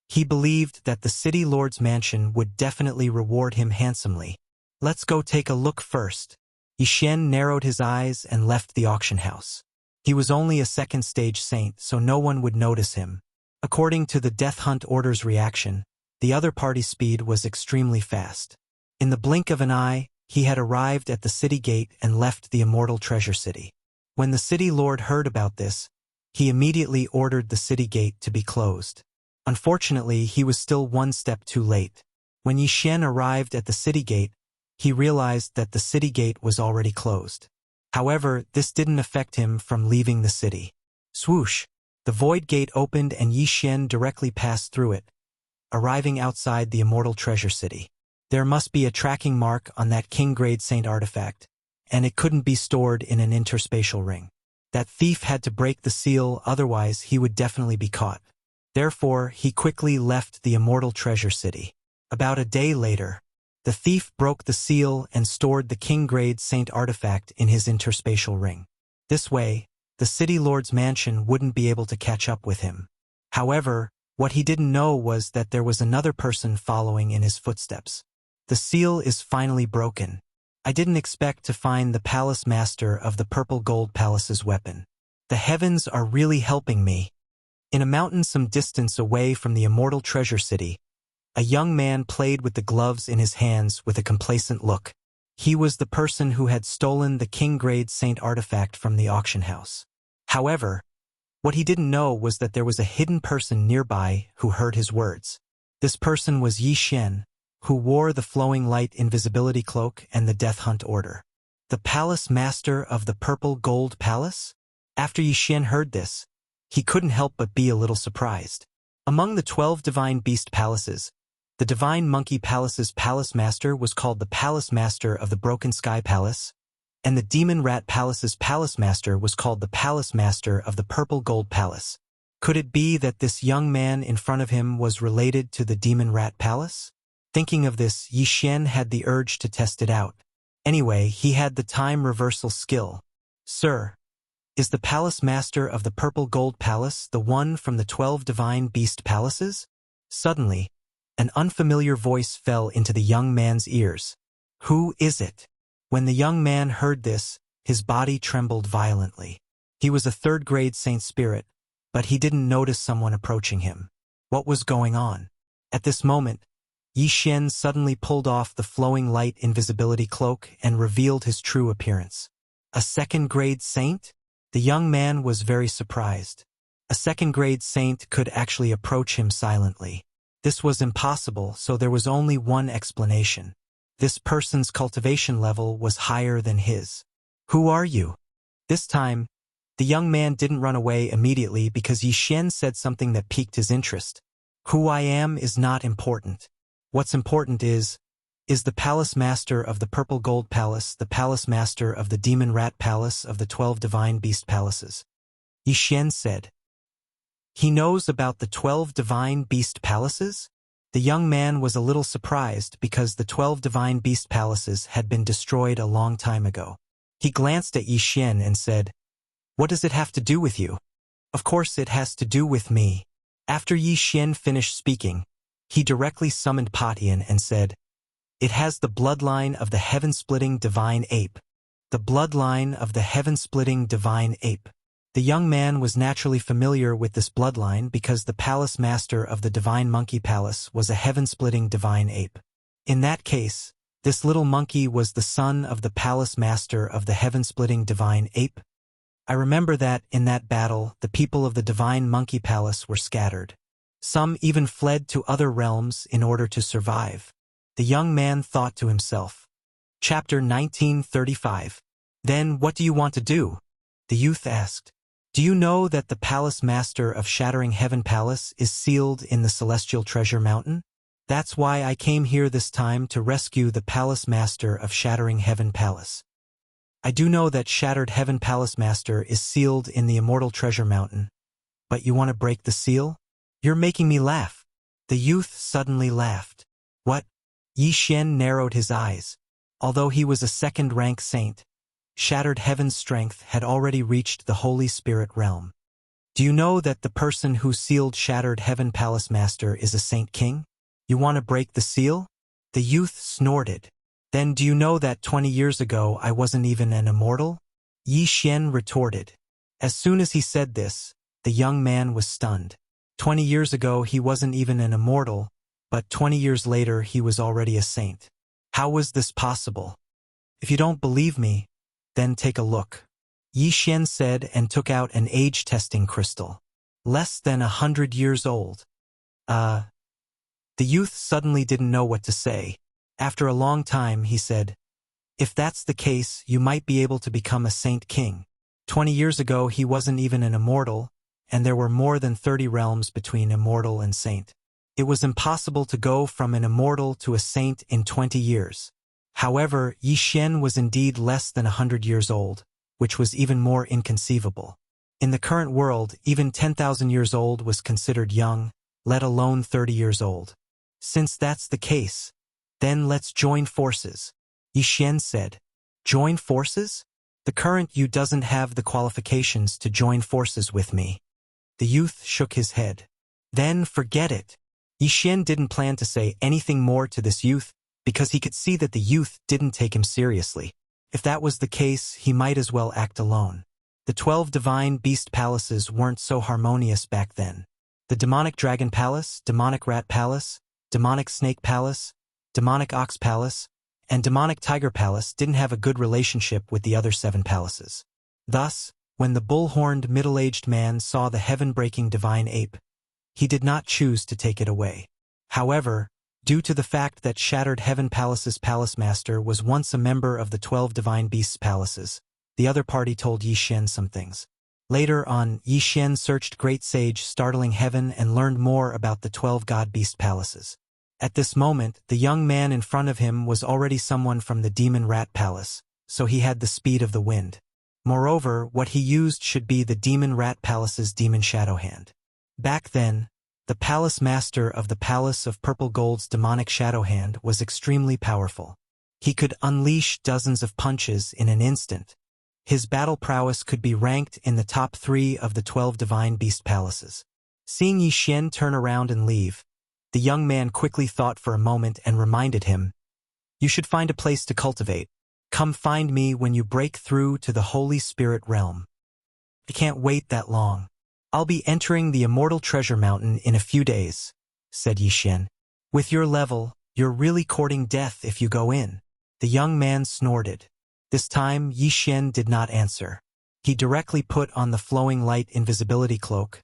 He believed that the City Lord's mansion would definitely reward him handsomely. Let's go take a look first. Yi Xian narrowed his eyes and left the auction house. He was only a 2nd-stage saint, so no one would notice him. According to the Death Hunt Order's reaction, the other party's speed was extremely fast. In the blink of an eye, he had arrived at the city gate and left the Immortal Treasure City. When the city lord heard about this, he immediately ordered the city gate to be closed. Unfortunately, he was still one step too late. When Yi Xian arrived at the city gate, he realized that the city gate was already closed. However, this didn't affect him from leaving the city. Swoosh! The void gate opened and Yi Xian directly passed through it, arriving outside the Immortal Treasure City. There must be a tracking mark on that king-grade saint artifact, and it couldn't be stored in an interspatial ring. That thief had to break the seal, otherwise he would definitely be caught. Therefore, he quickly left the Immortal Treasure City. About a day later, the thief broke the seal and stored the king-grade saint artifact in his interspatial ring. This way, the City Lord's mansion wouldn't be able to catch up with him. However, what he didn't know was that there was another person following in his footsteps. The seal is finally broken. I didn't expect to find the palace master of the Purple Gold Palace's weapon. The heavens are really helping me. In a mountain some distance away from the Immortal Treasure City, a young man played with the gloves in his hands with a complacent look. He was the person who had stolen the king-grade saint artifact from the auction house. However, what he didn't know was that there was a hidden person nearby who heard his words. This person was Yi Xian, who wore the flowing light invisibility cloak and the death hunt order. The palace master of the Purple Gold Palace? After Yi Xian heard this, he couldn't help but be a little surprised. Among the 12 divine beast palaces, the Divine Monkey Palace's palace master was called the Palace Master of the Broken Sky Palace, and the Demon Rat Palace's palace master was called the Palace Master of the Purple Gold Palace. Could it be that this young man in front of him was related to the Demon Rat Palace? Thinking of this, Yi Xian had the urge to test it out. Anyway, he had the time reversal skill. Sir, is the Palace Master of the Purple Gold Palace the one from the 12 divine beast palaces? Suddenly, an unfamiliar voice fell into the young man's ears. Who is it? When the young man heard this, his body trembled violently. He was a 3rd-grade saint spirit, but he didn't notice someone approaching him. What was going on? At this moment, Yi Xian suddenly pulled off the flowing light invisibility cloak and revealed his true appearance. A second-grade saint? The young man was very surprised. A second-grade saint could actually approach him silently. This was impossible, so there was only one explanation. This person's cultivation level was higher than his. Who are you? This time, the young man didn't run away immediately because Yi Xian said something that piqued his interest. Who I am is not important. What's important is the palace master of the Purple Gold Palace, the palace master of the Demon Rat Palace of the 12 Divine Beast Palaces. Yi Xian said. He knows about the 12 Divine Beast Palaces? The young man was a little surprised because the 12 Divine Beast Palaces had been destroyed a long time ago. He glanced at Yi Xian and said, What does it have to do with you? Of course it has to do with me. After Yi Xian finished speaking, he directly summoned Patian and said, It has the bloodline of the heaven-splitting divine ape. The bloodline of the heaven-splitting divine ape. The young man was naturally familiar with this bloodline because the palace master of the Divine Monkey Palace was a heaven-splitting divine ape. In that case, this little monkey was the son of the palace master of the heaven-splitting divine ape. I remember that, in that battle, the people of the Divine Monkey Palace were scattered. Some even fled to other realms in order to survive. The young man thought to himself. Chapter 1935. Then what do you want to do? The youth asked. Do you know that the palace master of Shattering Heaven Palace is sealed in the Celestial Treasure Mountain? That's why I came here this time to rescue the palace master of Shattering Heaven Palace. I do know that Shattered Heaven Palace Master is sealed in the Immortal Treasure Mountain. But you want to break the seal? You're making me laugh. The youth suddenly laughed. What? Yi Xian narrowed his eyes. Although he was a second-rank saint, Shattered Heaven's strength had already reached the Holy Spirit realm. Do you know that the person who sealed Shattered Heaven Palace Master is a Saint King? You want to break the seal? The youth snorted. Then do you know that 20 years ago I wasn't even an immortal? Yi Xian retorted. As soon as he said this, the young man was stunned. 20 years ago he wasn't even an immortal, but 20 years later he was already a saint. How was this possible? If you don't believe me, then take a look. Yi Xian said and took out an age-testing crystal. Less than 100 years old. The youth suddenly didn't know what to say. After a long time he said, If that's the case, you might be able to become a Saint King. 20 years ago he wasn't even an immortal, and there were more than 30 realms between immortal and saint. It was impossible to go from an immortal to a saint in 20 years. However, Yi Xian was indeed less than 100 years old, which was even more inconceivable. In the current world, even 10,000 years old was considered young, let alone 30 years old. Since that's the case, then let's join forces, Yi Xian said. Join forces? The current you doesn't have the qualifications to join forces with me. The youth shook his head. Then forget it. Yi Xian didn't plan to say anything more to this youth because he could see that the youth didn't take him seriously. If that was the case, he might as well act alone. The 12 Divine Beast Palaces weren't so harmonious back then. The Demonic Dragon Palace, Demonic Rat Palace, Demonic Snake Palace, Demonic Ox Palace, and Demonic Tiger Palace didn't have a good relationship with the other 7 palaces. Thus, when the bull-horned middle-aged man saw the heaven-breaking divine ape, he did not choose to take it away. However, due to the fact that Shattered Heaven Palace's palace master was once a member of the 12 Divine Beasts Palaces, the other party told Yi Xian some things. Later on, Yi Xian searched Great Sage Startling Heaven and learned more about the 12 God Beast Palaces. At this moment, the young man in front of him was already someone from the Demon Rat Palace, so he had the speed of the wind. Moreover, what he used should be the Demon Rat Palace's Demon Shadow Hand. Back then, the palace master of the Palace of Purple Gold's Demonic Shadow Hand was extremely powerful. He could unleash dozens of punches in an instant. His battle prowess could be ranked in the top 3 of the 12 Divine Beast Palaces. Seeing Yi Xian turn around and leave, the young man quickly thought for a moment and reminded him, You should find a place to cultivate. Come find me when you break through to the Holy Spirit realm. I can't wait that long. "I'll be entering the Immortal Treasure Mountain in a few days," said Yixian. "With your level, you're really courting death if you go in." The young man snorted. This time, Yixian did not answer. He directly put on the flowing light invisibility cloak,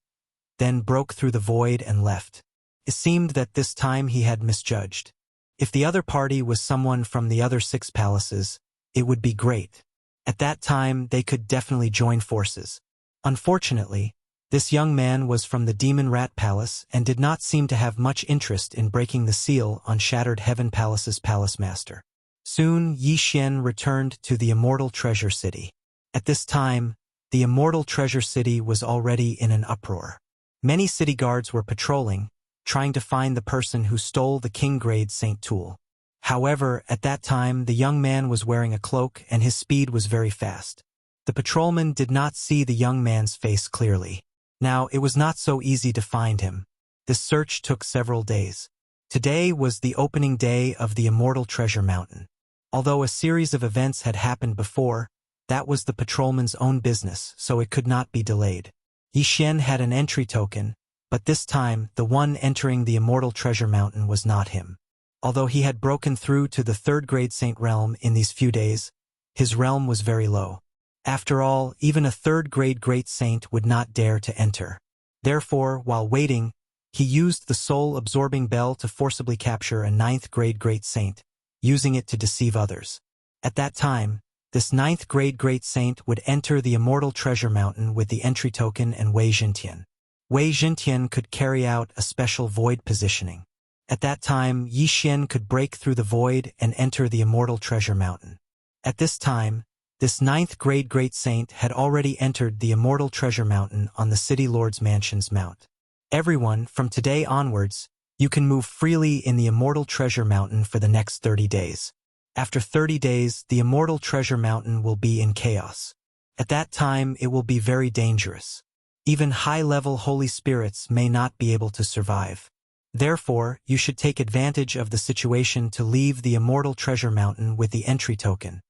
then broke through the void and left. It seemed that this time he had misjudged. If the other party was someone from the other 6 palaces, it would be great. At that time, they could definitely join forces. Unfortunately, this young man was from the Demon Rat Palace and did not seem to have much interest in breaking the seal on Shattered Heaven Palace's palace master. Soon, Yixian returned to the Immortal Treasure City. At this time, the Immortal Treasure City was already in an uproar. Many city guards were patrolling, trying to find the person who stole the King-grade Saint Tool. However, at that time, the young man was wearing a cloak and his speed was very fast. The patrolman did not see the young man's face clearly. Now, it was not so easy to find him. This search took several days. Today was the opening day of the Immortal Treasure Mountain. Although a series of events had happened before, that was the patrolman's own business, so it could not be delayed. Yixian had an entry token, but this time, the one entering the Immortal Treasure Mountain was not him. Although he had broken through to the 3rd grade Saint realm in these few days, his realm was very low. After all, even a 3rd grade Great Saint would not dare to enter. Therefore, while waiting, he used the soul-absorbing bell to forcibly capture a 9th grade Great Saint, using it to deceive others. At that time, this 9th grade Great Saint would enter the Immortal Treasure Mountain with the entry token and Wei Jintian. Wei Jintian could carry out a special void positioning. At that time, Yixian could break through the void and enter the Immortal Treasure Mountain. At this time, this 9th grade Great Saint had already entered the Immortal Treasure Mountain on the City Lord's Mansion's mount. Everyone, from today onwards, you can move freely in the Immortal Treasure Mountain for the next 30 days. After 30 days, the Immortal Treasure Mountain will be in chaos. At that time, it will be very dangerous. Even high-level holy spirits may not be able to survive. Therefore, you should take advantage of the situation to leave the Immortal Treasure Mountain with the entry token.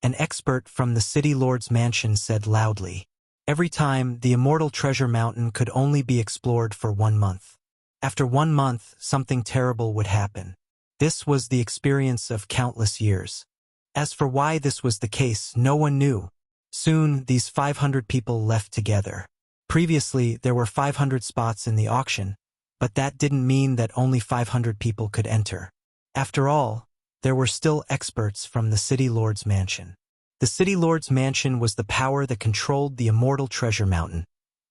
An expert from the City Lord's Mansion said loudly. Every time, the Immortal Treasure Mountain could only be explored for 1 month. After 1 month, something terrible would happen. This was the experience of countless years. As for why this was the case, no one knew. Soon, these 500 people left together. Previously, there were 500 spots in the auction, but that didn't mean that only 500 people could enter. After all, there were still experts from the City Lord's Mansion. The City Lord's Mansion was the power that controlled the Immortal Treasure Mountain,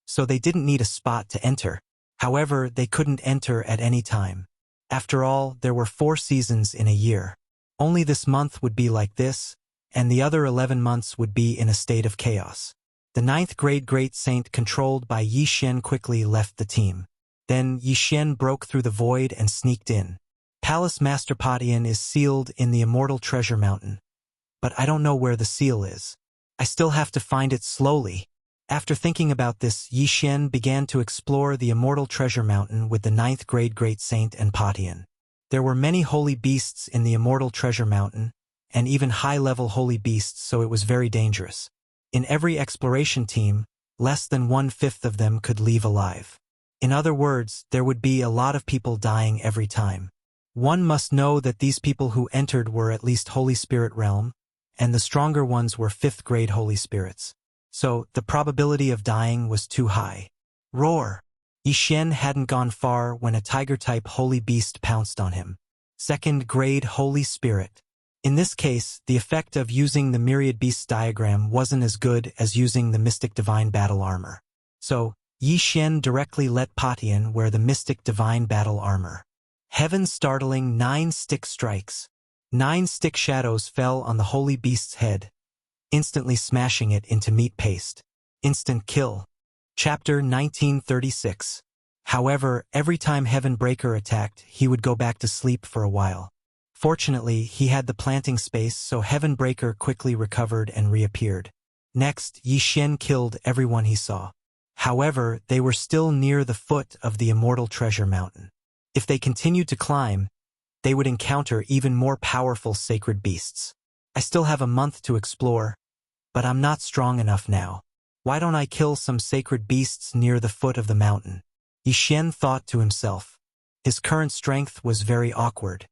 so they didn't need a spot to enter. However, they couldn't enter at any time. After all, there were 4 seasons in a year. Only this month would be like this, and the other 11 months would be in a state of chaos. The 9th grade Great Saint controlled by Yixian quickly left the team. Then Yixian broke through the void and sneaked in. Palace Master Patian is sealed in the Immortal Treasure Mountain, but I don't know where the seal is. I still have to find it slowly. After thinking about this, Yixian began to explore the Immortal Treasure Mountain with the 9th grade Great Saint and Patian. There were many holy beasts in the Immortal Treasure Mountain, and even high-level holy beasts, so it was very dangerous. In every exploration team, less than 1/5 of them could leave alive. In other words, there would be a lot of people dying every time. One must know that these people who entered were at least Holy Spirit realm, and the stronger ones were 5th grade Holy Spirits. So, the probability of dying was too high. Roar! Yixian hadn't gone far when a tiger-type holy beast pounced on him. 2nd grade Holy Spirit. In this case, the effect of using the Myriad Beasts diagram wasn't as good as using the Mystic Divine Battle Armor. So, Yixian directly let Patian wear the Mystic Divine Battle Armor. Heaven's startling 9 stick strikes. 9 stick shadows fell on the holy beast's head, instantly smashing it into meat paste. Instant kill. Chapter 1936. However, every time Heaven Breaker attacked, he would go back to sleep for a while. Fortunately, he had the planting space, so Heaven Breaker quickly recovered and reappeared. Next, Yixian killed everyone he saw. However, they were still near the foot of the Immortal Treasure Mountain. If they continued to climb, they would encounter even more powerful sacred beasts. I still have a month to explore, but I'm not strong enough now. Why don't I kill some sacred beasts near the foot of the mountain? Yixuan thought to himself. His current strength was very awkward.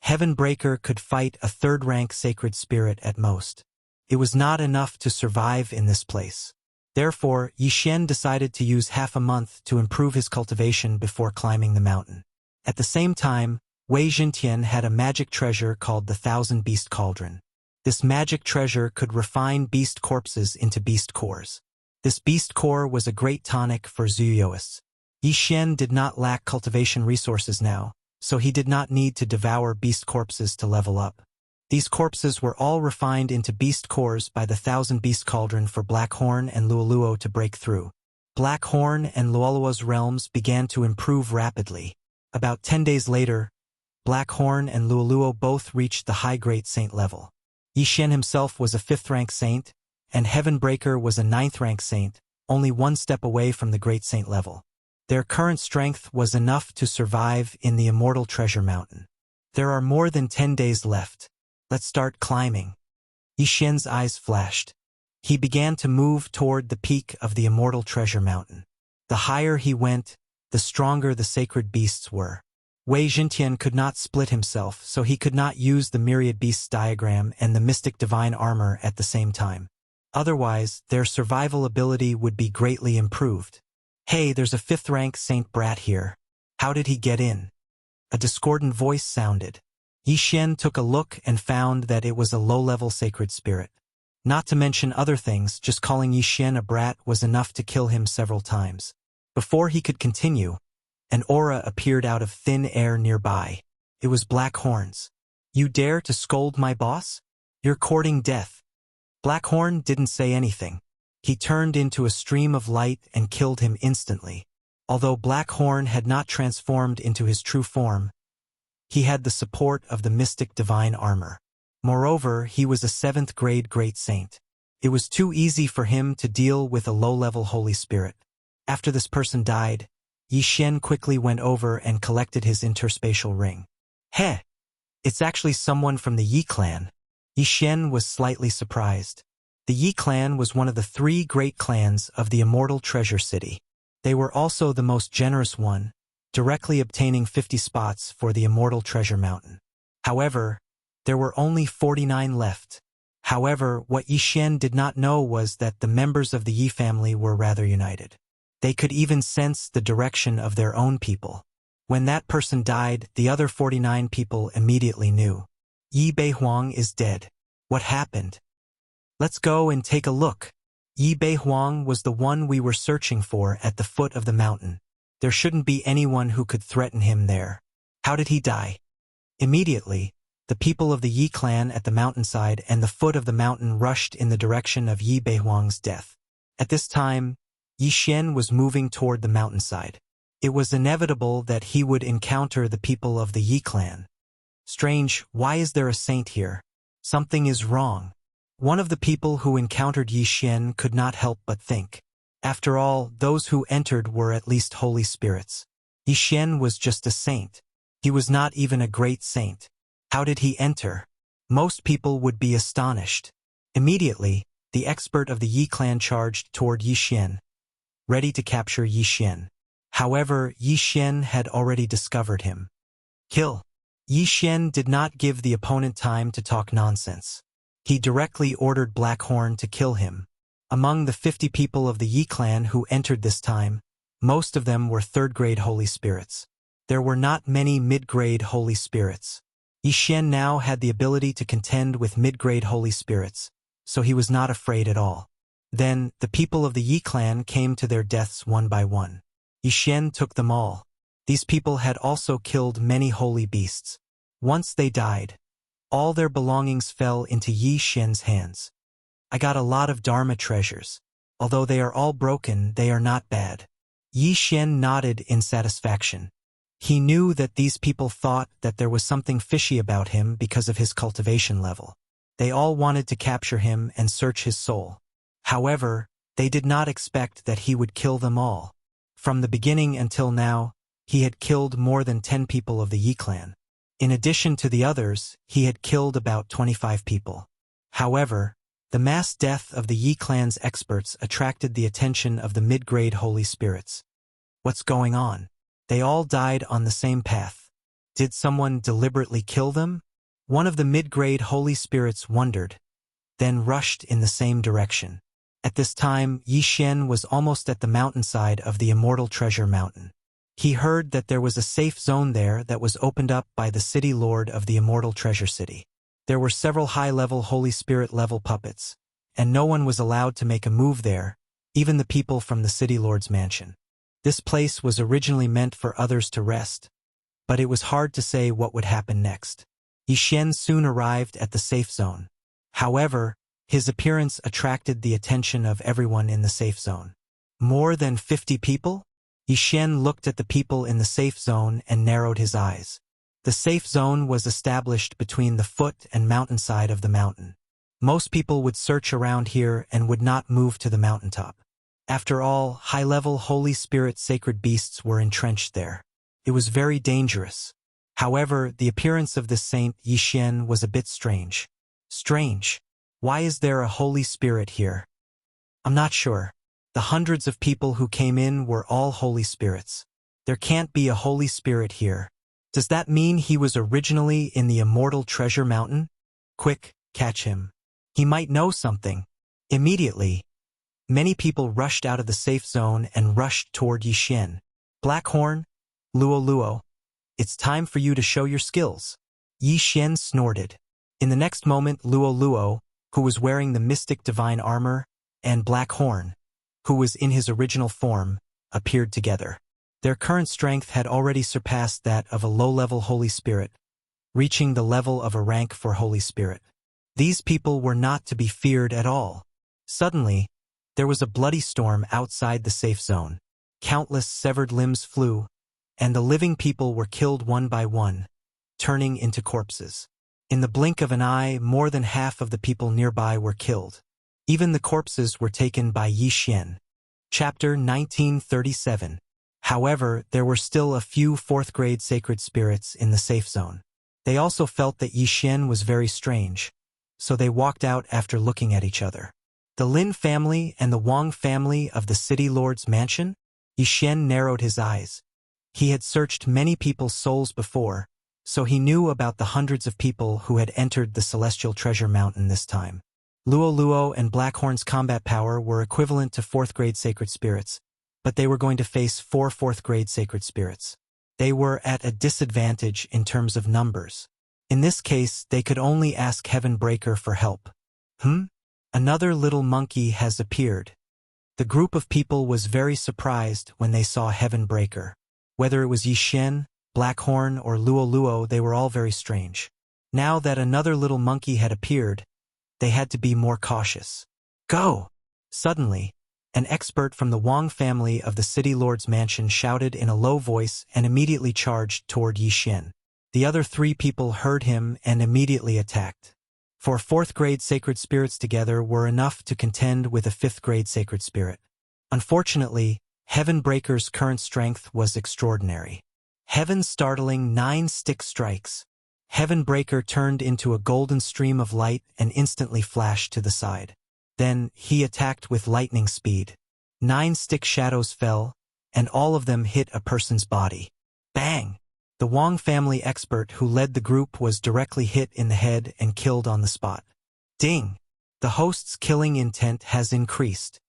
Heavenbreaker could fight a third-rank sacred spirit at most. It was not enough to survive in this place. Therefore, Yixuan decided to use half a month to improve his cultivation before climbing the mountain. At the same time, Wei Jintian had a magic treasure called the Thousand Beast Cauldron. This magic treasure could refine beast corpses into beast cores. This beast core was a great tonic for Zuyuists. Yixuan did not lack cultivation resources now, so he did not need to devour beast corpses to level up. These corpses were all refined into beast cores by the Thousand Beast Cauldron for Blackhorn and Luoluo to break through. Blackhorn and Luoluo's realms began to improve rapidly. About 10 days later, Blackhorn and Luoluo both reached the high Great Saint level. Yixuan himself was a 5th-rank saint, and Heavenbreaker was a 9th-rank saint, only one step away from the Great Saint level. Their current strength was enough to survive in the Immortal Treasure Mountain. There are more than 10 days left. Let's start climbing. Yixuan's eyes flashed. He began to move toward the peak of the Immortal Treasure Mountain. The higher he went, the stronger the sacred beasts were. Wei Jintian could not split himself, so he could not use the Myriad Beasts diagram and the Mystic Divine Armor at the same time. Otherwise, their survival ability would be greatly improved. Hey, there's a 5th-rank Saint Brat here. How did he get in? A discordant voice sounded. Yixuan took a look and found that it was a low-level sacred spirit. Not to mention other things, just calling Yixuan a brat was enough to kill him several times. Before he could continue, an aura appeared out of thin air nearby. It was Blackhorn's. You dare to scold my boss? You're courting death. Blackhorn didn't say anything. He turned into a stream of light and killed him instantly. Although Blackhorn had not transformed into his true form, he had the support of the Mystic Divine Armor. Moreover, he was a 7th-grade Great Saint. It was too easy for him to deal with a low-level Holy Spirit. After this person died, Yixuan quickly went over and collected his interspatial ring. Heh! It's actually someone from the Yi clan. Yixuan was slightly surprised. The Yi clan was one of the 3 great clans of the Immortal Treasure City. They were also the most generous one, directly obtaining 50 spots for the Immortal Treasure Mountain. However, there were only 49 left. However, what Yixuan did not know was that the members of the Yi family were rather united. They could even sense the direction of their own people. When that person died, the other 49 people immediately knew. Yi Beihuang is dead. What happened? Let's go and take a look. Yi Beihuang was the one we were searching for at the foot of the mountain. There shouldn't be anyone who could threaten him there. How did he die? Immediately, the people of the Yi clan at the mountainside and the foot of the mountain rushed in the direction of Yi Beihuang's death. At this time, Yixuan was moving toward the mountainside. It was inevitable that he would encounter the people of the Yi clan. Strange, why is there a saint here? Something is wrong. One of the people who encountered Yixuan could not help but think. After all, those who entered were at least holy spirits. Yixuan was just a saint. He was not even a great saint. How did he enter? Most people would be astonished. Immediately, the expert of the Yi clan charged toward Yixuan, ready to capture Yixuan. However, Yixuan had already discovered him. Kill. Yixuan did not give the opponent time to talk nonsense. He directly ordered Blackhorn to kill him. Among the 50 people of the Yi clan who entered this time, most of them were 3rd-grade holy spirits. There were not many mid-grade holy spirits. Yixuan now had the ability to contend with mid-grade holy spirits, so he was not afraid at all. Then, the people of the Yi clan came to their deaths one by one. Yixuan took them all. These people had also killed many holy beasts. Once they died, all their belongings fell into Yixuan's hands. I got a lot of Dharma treasures. Although they are all broken, they are not bad. Yixuan nodded in satisfaction. He knew that these people thought that there was something fishy about him because of his cultivation level. They all wanted to capture him and search his soul. However, they did not expect that he would kill them all. From the beginning until now, he had killed more than 10 people of the Yi clan. In addition to the others, he had killed about 25 people. However, The mass death of the Yi clan's experts attracted the attention of the mid-grade holy spirits. What's going on? They all died on the same path. Did someone deliberately kill them? One of the mid-grade holy spirits wondered, then rushed in the same direction. At this time, Yi Xian was almost at the mountainside of the Immortal Treasure Mountain. He heard that there was a safe zone there that was opened up by the city lord of the Immortal Treasure City. There were several high-level Holy Spirit-level puppets, and no one was allowed to make a move there, even the people from the city lord's mansion. This place was originally meant for others to rest, but it was hard to say what would happen next. Yi Xian soon arrived at the safe zone. However, his appearance attracted the attention of everyone in the safe zone. More than 50 people? Yi Xian looked at the people in the safe zone and narrowed his eyes. The safe zone was established between the foot and mountainside of the mountain. Most people would search around here and would not move to the mountaintop. After all, high-level Holy Spirit sacred beasts were entrenched there. It was very dangerous. However, the appearance of this saint Yi Xian was a bit strange. Strange? Why is there a Holy Spirit here? I'm not sure. The hundreds of people who came in were all Holy Spirits. There can't be a Holy Spirit here. Does that mean he was originally in the Immortal Treasure Mountain? Quick, catch him. He might know something. Immediately, many people rushed out of the safe zone and rushed toward Yi Xian. Blackhorn, Luo, it's time for you to show your skills. Yi Xian snorted. In the next moment, Luo, who was wearing the mystic divine armor, and Blackhorn, who was in his original form, appeared together. Their current strength had already surpassed that of a low-level Holy Spirit, reaching the level of a rank for Holy Spirit. These people were not to be feared at all. Suddenly, there was a bloody storm outside the safe zone. Countless severed limbs flew, and the living people were killed one by one, turning into corpses. In the blink of an eye, more than half of the people nearby were killed. Even the corpses were taken by Yi Xian. Chapter 1937. However, there were still a few fourth-grade sacred spirits in the safe zone. They also felt that Yi Xian was very strange, so they walked out after looking at each other. The Lin family and the Wang family of the city lord's mansion? Yi Xian narrowed his eyes. He had searched many people's souls before, so he knew about the hundreds of people who had entered the Celestial Treasure Mountain this time. Luo and Blackhorn's combat power were equivalent to fourth-grade sacred spirits, but they were going to face 4 fourth-grade sacred spirits. They were at a disadvantage in terms of numbers. In this case, they could only ask Heaven Breaker for help. Another little monkey has appeared. The group of people was very surprised when they saw Heaven Breaker. Whether it was Yi Xian, Blackhorn, or Luo, they were all very strange. Now that another little monkey had appeared, they had to be more cautious. Go! Suddenly, an expert from the Wang family of the city lord's mansion shouted in a low voice and immediately charged toward Yi Xian. The other 3 people heard him and immediately attacked. 4 fourth-grade sacred spirits together were enough to contend with a 5th-grade sacred spirit. Unfortunately, Heaven Breaker's current strength was extraordinary. Heaven's startling 9 stick strikes. Heaven Breaker turned into a golden stream of light and instantly flashed to the side. Then, he attacked with lightning speed. 9 stick shadows fell, and all of them hit a person's body. Bang! The Wang family expert who led the group was directly hit in the head and killed on the spot. Ding! The host's killing intent has increased.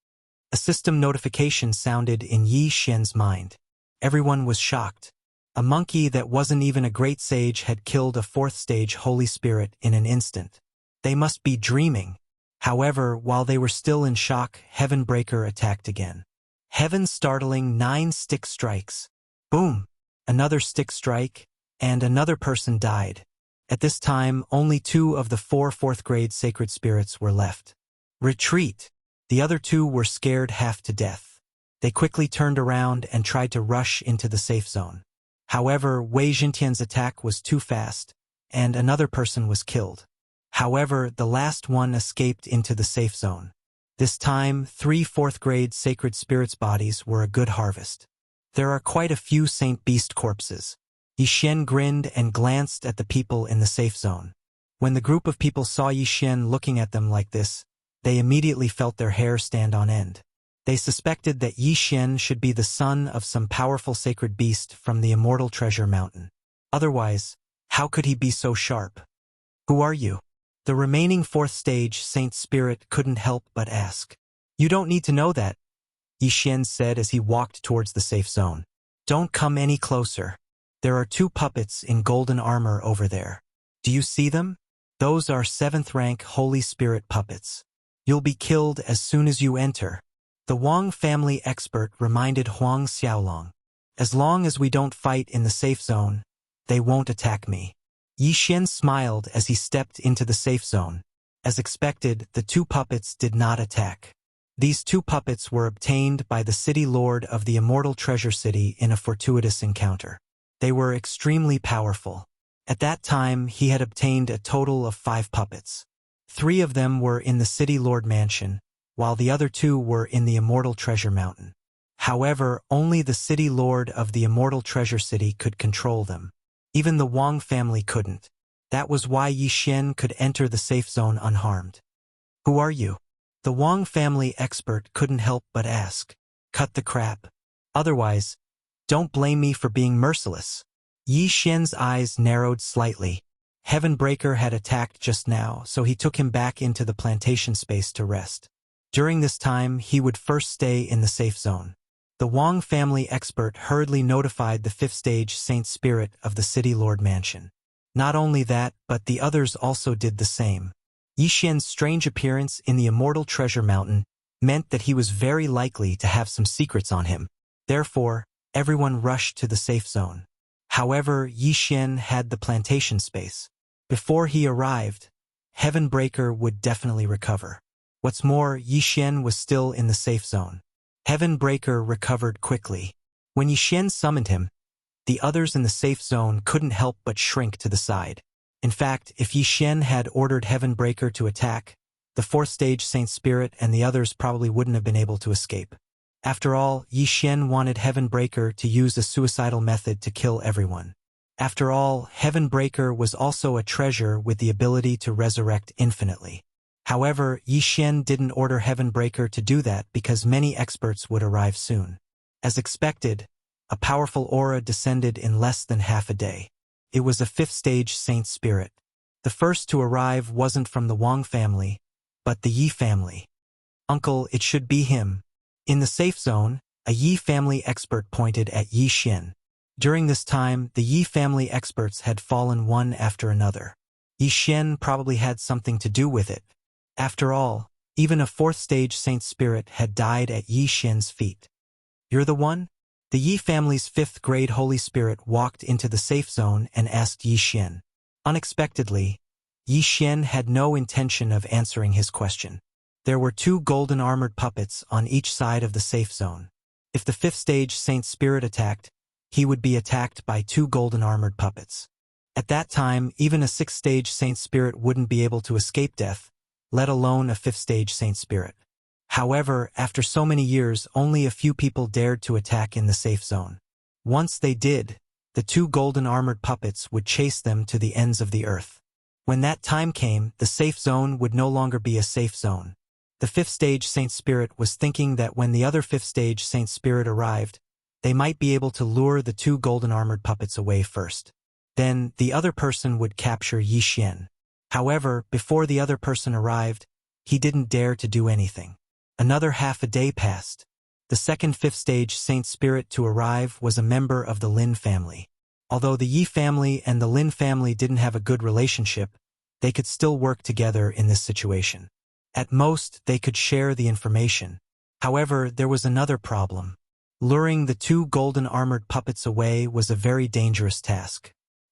A system notification sounded in Yi Xian's mind. Everyone was shocked. A monkey that wasn't even a great sage had killed a 4th-stage Holy Spirit in an instant. They must be dreaming. However, while they were still in shock, Heaven Breaker attacked again. Heaven's startling 9 stick strikes. Boom! Another stick strike, and another person died. At this time, only 2 of the 4 fourth-grade sacred spirits were left. Retreat! The other 2 were scared half to death. They quickly turned around and tried to rush into the safe zone. However, Wei Jintian's attack was too fast, and another person was killed. However, the last one escaped into the safe zone. This time, 3 fourth-grade sacred spirits' bodies were a good harvest. There are quite a few Saint Beast corpses. Yi Xian grinned and glanced at the people in the safe zone. When the group of people saw Yi Xian looking at them like this, They immediately felt their hair stand on end. They suspected that Yi Xian should be the son of some powerful sacred beast from the immortal treasure mountain. Otherwise, how could he be so sharp? Who are you? The remaining fourth stage Saint Spirit couldn't help but ask. You don't need to know that, Yi Xian said as he walked towards the safe zone. Don't come any closer. There are 2 puppets in golden armor over there. Do you see them? Those are 7th rank Holy Spirit puppets. You'll be killed as soon as you enter. The Wang family expert reminded Huang Xiaolong. As long as we don't fight in the safe zone, they won't attack me. Yi Xian smiled as he stepped into the safe zone. As expected, the 2 puppets did not attack. These 2 puppets were obtained by the city lord of the immortal treasure city in a fortuitous encounter. They were extremely powerful. At that time, he had obtained a total of 5 puppets. 3 of them were in the city lord mansion, while the other 2 were in the immortal treasure mountain. However, only the city lord of the immortal treasure city could control them. Even the Wang family couldn't. That was why Yi Xian could enter the safe zone unharmed. Who are you? The Wang family expert couldn't help but ask. Cut the crap. Otherwise, don't blame me for being merciless. Yi Xian's eyes narrowed slightly. Heavenbreaker had attacked just now, so he took him back into the plantation space to rest. During this time, he would first stay in the safe zone. The Wang family expert hurriedly notified the 5th stage Saint Spirit of the City Lord Mansion. Not only that, but the others also did the same. Yi Xian's strange appearance in the immortal treasure mountain meant that he was very likely to have some secrets on him. Therefore, everyone rushed to the safe zone. However, Yi Xian had the plantation space. Before he arrived, Heavenbreaker would definitely recover. What's more, Yi Xian was still in the safe zone. Heavenbreaker recovered quickly. When Yi Xian summoned him, the others in the safe zone couldn't help but shrink to the side. In fact, if Yi Xian had ordered Heavenbreaker to attack, the 4th stage Saint Spirit and the others probably wouldn't have been able to escape. After all, Yi Xian wanted Heavenbreaker to use a suicidal method to kill everyone. After all, Heavenbreaker was also a treasure with the ability to resurrect infinitely. However, Yi Xian didn't order Heavenbreaker to do that because many experts would arrive soon. As expected, a powerful aura descended in less than half a day. It was a 5th stage Saint Spirit. The first to arrive wasn't from the Wang family, but the Yi family. Uncle, it should be him. In the safe zone, a Yi family expert pointed at Yi Xian. During this time, the Yi family experts had fallen one after another. Yi Xian probably had something to do with it. After all, even a 4th stage Saint Spirit had died at Yi Xian's feet. You're the one? The Yi family's 5th grade Holy Spirit walked into the safe zone and asked Yi Xian. Unexpectedly, Yi Xian had no intention of answering his question. There were 2 golden armored puppets on each side of the safe zone. If the 5th stage Saint Spirit attacked, he would be attacked by 2 golden armored puppets. At that time, even a 6th stage Saint Spirit wouldn't be able to escape death, let alone a 5th stage Saint Spirit. However, after so many years, only a few people dared to attack in the safe zone. Once they did, the 2 golden armored puppets would chase them to the ends of the earth. When that time came, the safe zone would no longer be a safe zone. The 5th stage Saint Spirit was thinking that when the other 5th stage Saint Spirit arrived, they might be able to lure the 2 golden armored puppets away first. Then, the other person would capture Yi Xian. However, before the other person arrived, he didn't dare to do anything. Another half a day passed. The second 5th stage Saint Spirit to arrive was a member of the Lin family. Although the Yi family and the Lin family didn't have a good relationship, they could still work together in this situation. At most, they could share the information. However, there was another problem. Luring the 2 golden armored puppets away was a very dangerous task.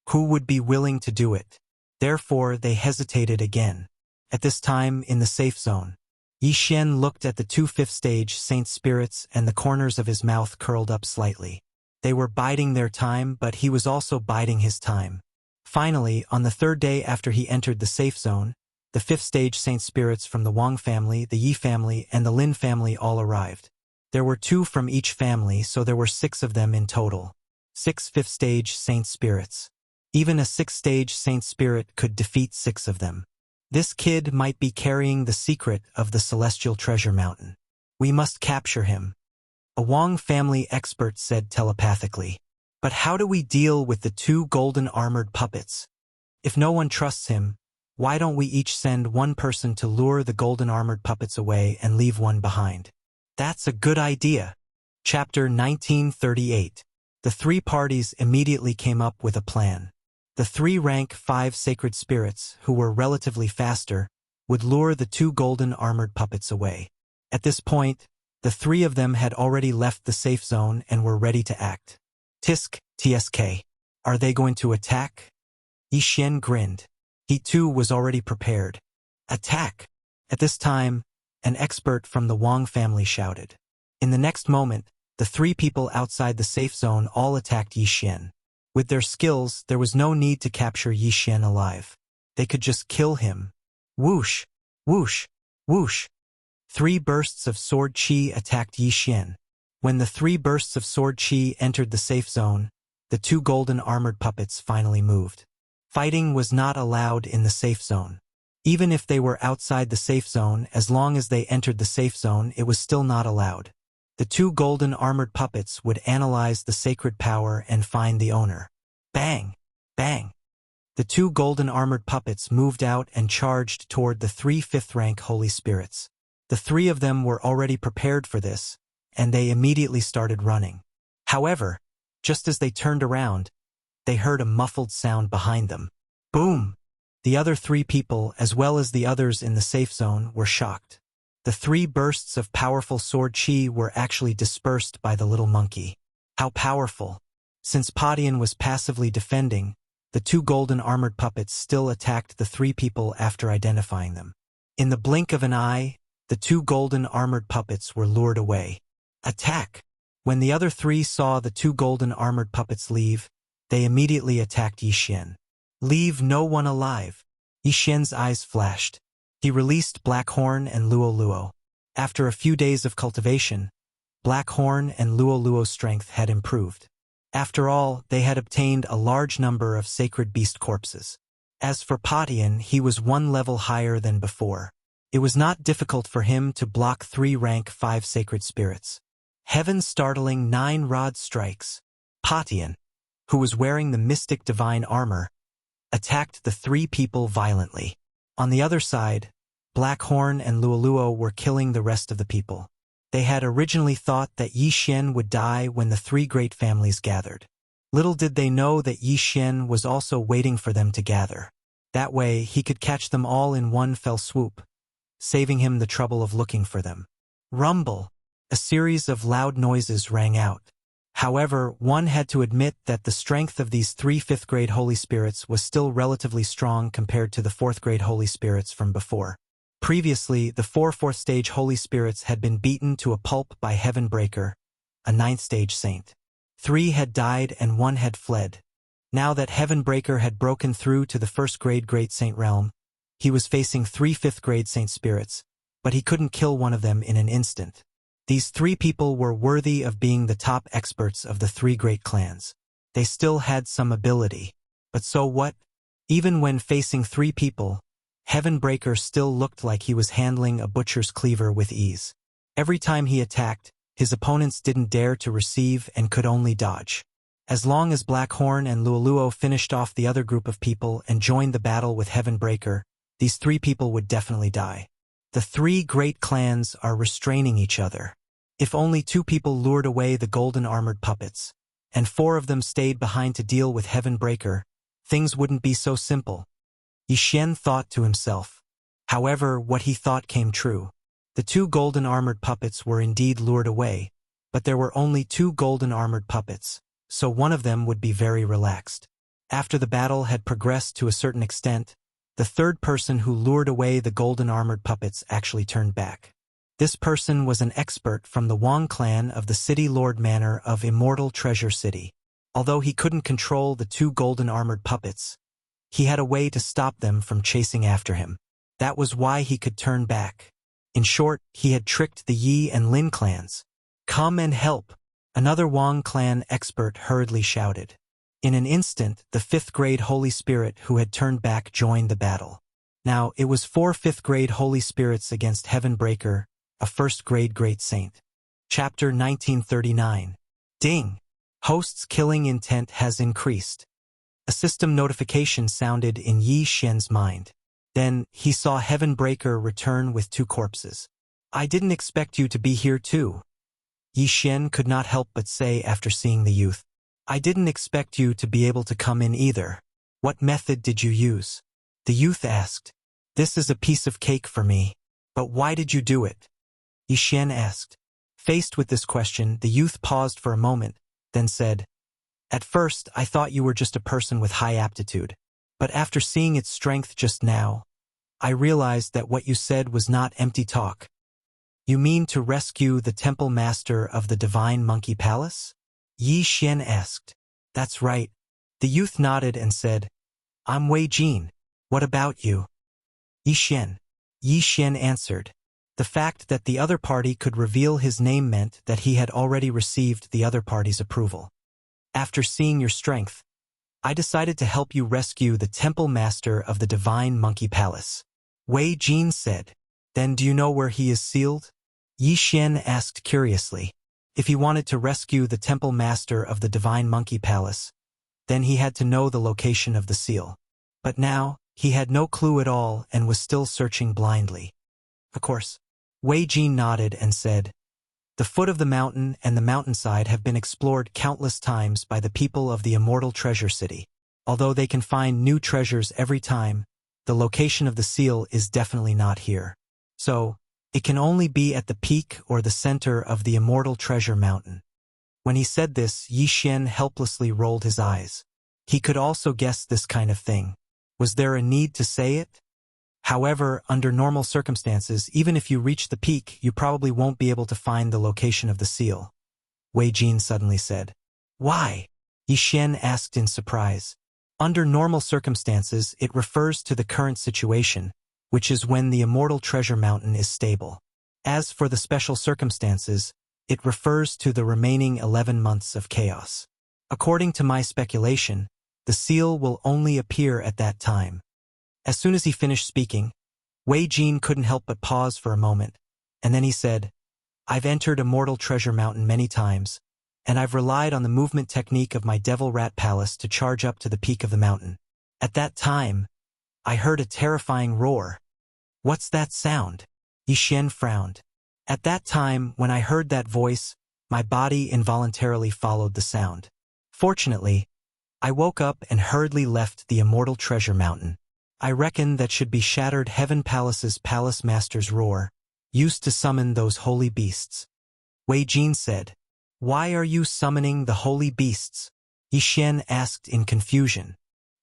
Who would be willing to do it? Therefore, they hesitated again. At this time, in the safe zone, Yi Xian looked at the 2 5th stage Saint Spirits and the corners of his mouth curled up slightly. They were biding their time, but he was also biding his time. Finally, on the 3rd day after he entered the safe zone, the 5th stage Saint Spirits from the Wang family, the Yi family, and the Lin family all arrived. There were 2 from each family, so there were 6 of them in total. 6 5th stage Saint Spirits. Even a 6th stage Saint Spirit could defeat 6 of them. This kid might be carrying the secret of the celestial treasure mountain. We must capture him. A Wang family expert said telepathically. But how do we deal with the 2 golden armored puppets? If no one trusts him, why don't we each send one person to lure the golden armored puppets away and leave one behind? That's a good idea. Chapter 1938. The 3 parties immediately came up with a plan. The 3 rank 5 sacred spirits, who were relatively faster, would lure the 2 golden armored puppets away. At this point, the 3 of them had already left the safe zone and were ready to act. TSK. Are they going to attack? Yi Xian grinned. He too was already prepared. Attack! At this time, an expert from the Wang family shouted. In the next moment, the 3 people outside the safe zone all attacked Yi Xian. With their skills, there was no need to capture Yi Xian alive. They could just kill him. Whoosh! Whoosh! Whoosh! 3 bursts of sword chi attacked Yi Xian. When the 3 bursts of sword chi entered the safe zone, the 2 golden armored puppets finally moved. Fighting was not allowed in the safe zone. Even if they were outside the safe zone, as long as they entered the safe zone, it was still not allowed. The 2 golden armored puppets would analyze the sacred power and find the owner. Bang! Bang! The 2 golden armored puppets moved out and charged toward the 3 5th-rank holy spirits. The 3 of them were already prepared for this, and they immediately started running. However, just as they turned around, they heard a muffled sound behind them. Boom! The other 3 people, as well as the others in the safe zone, were shocked. The 3 bursts of powerful sword chi were actually dispersed by the little monkey. How powerful! Since Padian was passively defending, the 2 golden armored puppets still attacked the 3 people after identifying them. In the blink of an eye, the 2 golden armored puppets were lured away. Attack! When the other 3 saw the 2 golden armored puppets leave, they immediately attacked Yi Xian. Leave no one alive. Yi Xian's eyes flashed. He released Black Horn and Luo Luo. After a few days of cultivation, Black Horn and Luo Luo's strength had improved. After all, they had obtained a large number of sacred beast corpses. As for Padian, he was 1 level higher than before. It was not difficult for him to block 3 rank 5 sacred spirits. Heaven startling 9-rod strikes. Padian, who was wearing the mystic divine armor, attacked the 3 people violently. On the other side, Black Horn and Luo Luo were killing the rest of the people. They had originally thought that Yi Xian would die when the 3 great families gathered. Little did they know that Yi Xian was also waiting for them to gather. That way, he could catch them all in one fell swoop, saving him the trouble of looking for them. Rumble! A series of loud noises rang out. However, one had to admit that the strength of these 3 5th-grade holy spirits was still relatively strong compared to the 4th-grade holy spirits from before. Previously, the 4 4th-stage holy spirits had been beaten to a pulp by Heaven Breaker, a 9th-stage saint. 3 had died and 1 had fled. Now that Heaven Breaker had broken through to the 1st-grade Great Saint realm, he was facing 3 5th-grade saint spirits, but he couldn't kill one of them in an instant. These 3 people were worthy of being the top experts of the 3 great clans. They still had some ability. But so what? Even when facing 3 people, Heaven Breaker still looked like he was handling a butcher's cleaver with ease. Every time he attacked, his opponents didn't dare to receive and could only dodge. As long as Black Horn and Luo Luo finished off the other group of people and joined the battle with Heaven Breaker, these 3 people would definitely die. The 3 great clans are restraining each other. If only 2 people lured away the golden armored puppets, and 4 of them stayed behind to deal with Heaven Breaker, things wouldn't be so simple. Yi Xian thought to himself. However, what he thought came true. The 2 golden armored puppets were indeed lured away, but there were only 2 golden armored puppets, so one of them would be very relaxed. After the battle had progressed to a certain extent, the 3rd person who lured away the golden armored puppets actually turned back. This person was an expert from the Wang clan of the City Lord Manor of Immortal Treasure City. Although he couldn't control the 2 golden armored puppets, he had a way to stop them from chasing after him. That was why he could turn back. In short, he had tricked the Yi and Lin clans. Come and help! Another Wang clan expert hurriedly shouted. In an instant, the 5th-grade Holy Spirit who had turned back joined the battle. Now, it was 4 5th-grade Holy Spirits against Heavenbreaker, a 1st-grade Great Saint. Chapter 1939. Ding! Host's killing intent has increased. A system notification sounded in Yi Xian's mind. Then, he saw Heavenbreaker return with 2 corpses. I didn't expect you to be here too. Yi Xian could not help but say after seeing the youth. I didn't expect you to be able to come in either. What method did you use? The youth asked. This is a piece of cake for me. But why did you do it? Yi Xian asked. Faced with this question, the youth paused for a moment, then said, At first, I thought you were just a person with high aptitude. But after seeing its strength just now, I realized that what you said was not empty talk. You mean to rescue the temple master of the Divine Monkey Palace? Yi Xian asked. That's right. The youth nodded and said, I'm Wei Jin. What about you? Yi Xian. Yi Xian answered. The fact that the other party could reveal his name meant that he had already received the other party's approval. After seeing your strength, I decided to help you rescue the temple master of the Divine Monkey Palace. Wei Jin said. Then do you know where he is sealed? Yi Xian asked curiously. If he wanted to rescue the temple master of the Divine Monkey Palace, then he had to know the location of the seal. But now, he had no clue at all and was still searching blindly. Of course. Wei Jin nodded and said, The foot of the mountain and the mountainside have been explored countless times by the people of the Immortal Treasure City. Although they can find new treasures every time, the location of the seal is definitely not here. So, it can only be at the peak or the center of the Immortal Treasure Mountain. When he said this, Yi Xian helplessly rolled his eyes. He could also guess this kind of thing. Was there a need to say it? However, under normal circumstances, even if you reach the peak, you probably won't be able to find the location of the seal. Wei Jin suddenly said. Why? Yi Xian asked in surprise. Under normal circumstances, it refers to the current situation, which is when the Immortal Treasure Mountain is stable. As for the special circumstances, it refers to the remaining 11 months of chaos. According to my speculation, the seal will only appear at that time. As soon as he finished speaking, Wei Jin couldn't help but pause for a moment, and then he said, I've entered Immortal Treasure Mountain many times, and I've relied on the movement technique of my Devil Rat Palace to charge up to the peak of the mountain. At that time, I heard a terrifying roar. What's that sound? Yi Xian frowned. At that time, when I heard that voice, my body involuntarily followed the sound. Fortunately, I woke up and hurriedly left the Immortal Treasure Mountain. I reckon that should be Shattered Heaven Palace's Palace Master's roar, used to summon those holy beasts. Wei Jin said, Why are you summoning the holy beasts? Yi Xian asked in confusion.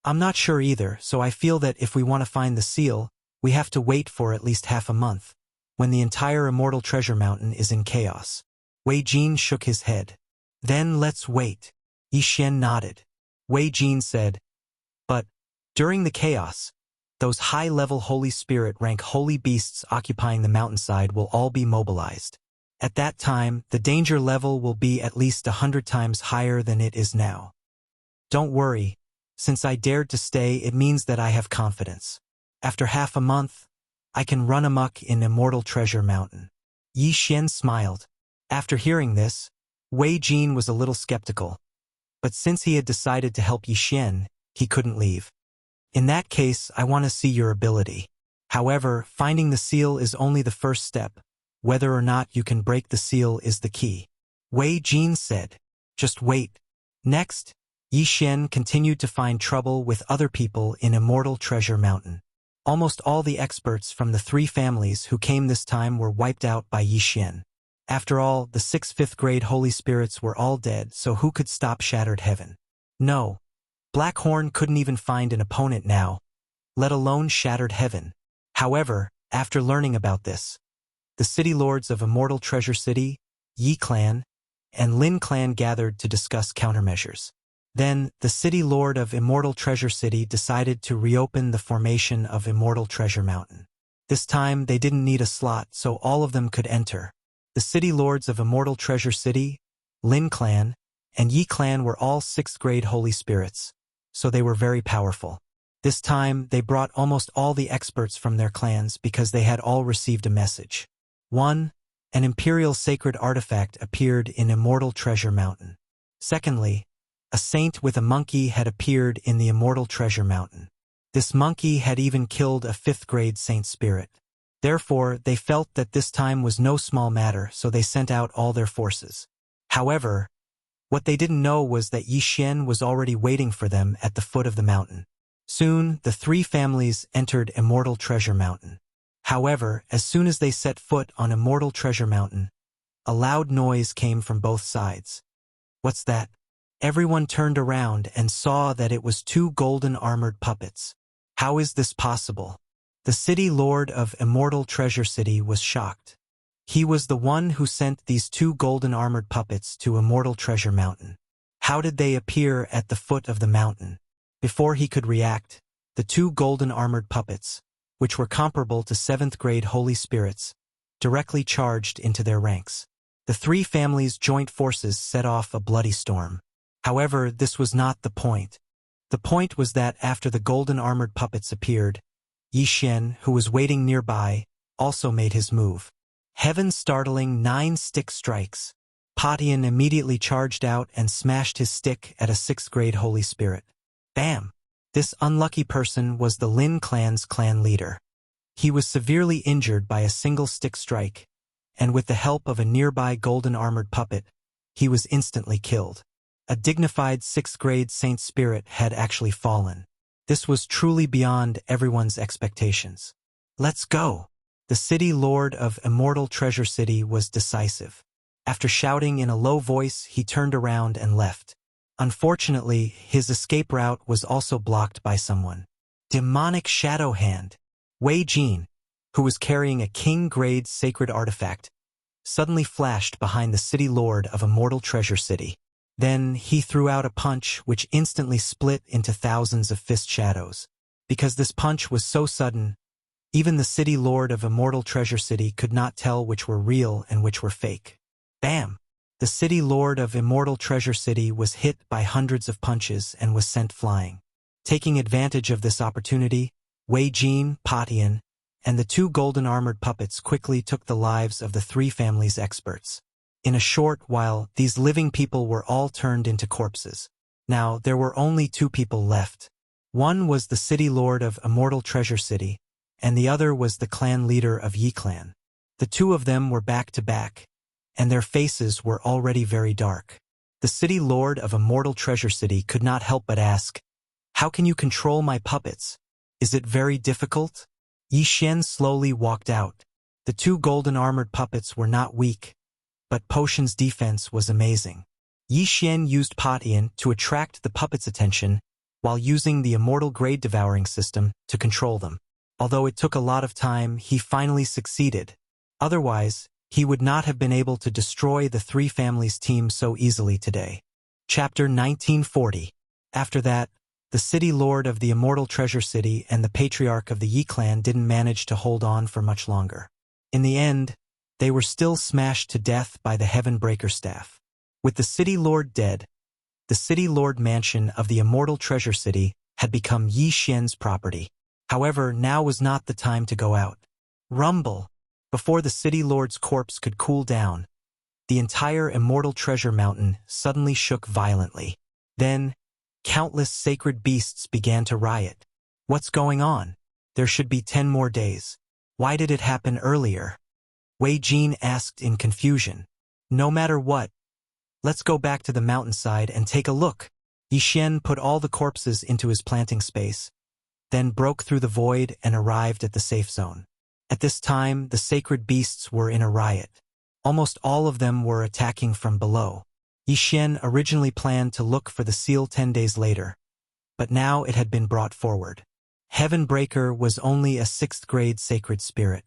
I'm not sure either, so I feel that if we want to find the seal, we have to wait for at least half a month, when the entire Immortal Treasure Mountain is in chaos. Wei Jin shook his head. Then let's wait. Yi Xian nodded. Wei Jin said, But, during the chaos, those high-level Holy Spirit rank holy beasts occupying the mountainside will all be mobilized. At that time, the danger level will be at least 100 times higher than it is now. Don't worry, since I dared to stay, it means that I have confidence. After half a month, I can run amok in Immortal Treasure Mountain. Yi Xian smiled. After hearing this, Wei Jin was a little skeptical. But since he had decided to help Yi Xian, he couldn't leave. In that case, I want to see your ability. However, finding the seal is only the first step. Whether or not you can break the seal is the key. Wei Jin said. Just wait. Next, Yi Xian continued to find trouble with other people in Immortal Treasure Mountain. Almost all the experts from the 3 families who came this time were wiped out by Yi Xian. After all, the 6th 5th grade Holy Spirits were all dead, so who could stop Shattered Heaven? No. Blackhorn couldn't even find an opponent now, let alone Shattered Heaven. However, after learning about this, the city lords of Immortal Treasure City, Yi Clan, and Lin Clan gathered to discuss countermeasures. Then, the city lord of Immortal Treasure City decided to reopen the formation of Immortal Treasure Mountain. This time, they didn't need a slot, so all of them could enter. The city lords of Immortal Treasure City, Lin Clan, and Yi Clan were all 6th grade Holy Spirits, so they were very powerful. This time, they brought almost all the experts from their clans because they had all received a message. 1. An imperial sacred artifact appeared in Immortal Treasure Mountain. Secondly, a saint with a monkey had appeared in the Immortal Treasure Mountain. This monkey had even killed a 5th-grade saint spirit. Therefore, they felt that this time was no small matter, so they sent out all their forces. However, what they didn't know was that Yi Xian was already waiting for them at the foot of the mountain. Soon, the 3 families entered Immortal Treasure Mountain. However, as soon as they set foot on Immortal Treasure Mountain, a loud noise came from both sides. What's that? Everyone turned around and saw that it was 2 golden armored puppets. How is this possible? The city lord of Immortal Treasure City was shocked. He was the one who sent these 2 golden armored puppets to Immortal Treasure Mountain. How did they appear at the foot of the mountain? Before he could react, the 2 golden armored puppets, which were comparable to 7th-grade holy spirits, directly charged into their ranks. The 3 families' joint forces set off a bloody storm. However, this was not the point. The point was that after the golden armored puppets appeared, Yi Xian, who was waiting nearby, also made his move. Heaven-startling 9-stick strikes. Patian immediately charged out and smashed his stick at a 6th-grade holy spirit. Bam! This unlucky person was the Lin clan's clan leader. He was severely injured by a single stick strike, and with the help of a nearby golden armored puppet, he was instantly killed. A dignified 6th-grade saint spirit had actually fallen. This was truly beyond everyone's expectations. Let's go! The city lord of Immortal Treasure City was decisive. After shouting in a low voice, he turned around and left. Unfortunately, his escape route was also blocked by someone. Demonic Shadow Hand. Wei Jin, who was carrying a king-grade sacred artifact, suddenly flashed behind the city lord of Immortal Treasure City. Then he threw out a punch which instantly split into thousands of fist shadows. Because this punch was so sudden, even the city lord of Immortal Treasure City could not tell which were real and which were fake. Bam! The city lord of Immortal Treasure City was hit by hundreds of punches and was sent flying. Taking advantage of this opportunity, Wei Jin, Patian, and the 2 golden armored puppets quickly took the lives of the 3 families' experts. In a short while, these living people were all turned into corpses. Now, there were only 2 people left. One was the city lord of Immortal Treasure City, and the other was the clan leader of Yi Clan. The 2 of them were back to back, and their faces were already very dark. The city lord of Immortal Treasure City could not help but ask, "How can you control my puppets? Is it very difficult?" Yi Xian slowly walked out. The 2 golden armored puppets were not weak, but Potion's defense was amazing. Yi Xian used Patian to attract the puppets' attention while using the Immortal Grade Devouring system to control them. Although it took a lot of time, he finally succeeded. Otherwise, he would not have been able to destroy the 3 families' team so easily today. Chapter 1940. After that, the city lord of the Immortal Treasure City and the patriarch of the Yi clan didn't manage to hold on for much longer. In the end, they were still smashed to death by the Heaven Breaker staff. With the city lord dead, the city lord mansion of the Immortal Treasure City had become Yi Xian's property. However, now was not the time to go out. Rumble! Before the city lord's corpse could cool down, the entire Immortal Treasure Mountain suddenly shook violently. Then, countless sacred beasts began to riot. What's going on? There should be 10 more days. Why did it happen earlier? Wei Jin asked in confusion. No matter what, let's go back to the mountainside and take a look. Yi Xian put all the corpses into his planting space, then broke through the void and arrived at the safe zone. At this time, the sacred beasts were in a riot. Almost all of them were attacking from below. Yi Xian originally planned to look for the seal 10 days later, but now it had been brought forward. Heaven Breaker was only a 6th-grade sacred spirit.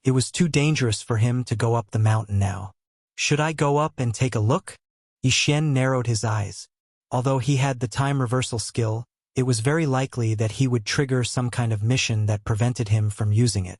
It was too dangerous for him to go up the mountain now. Should I go up and take a look? Yi Xian narrowed his eyes. Although he had the time reversal skill, it was very likely that he would trigger some kind of mission that prevented him from using it.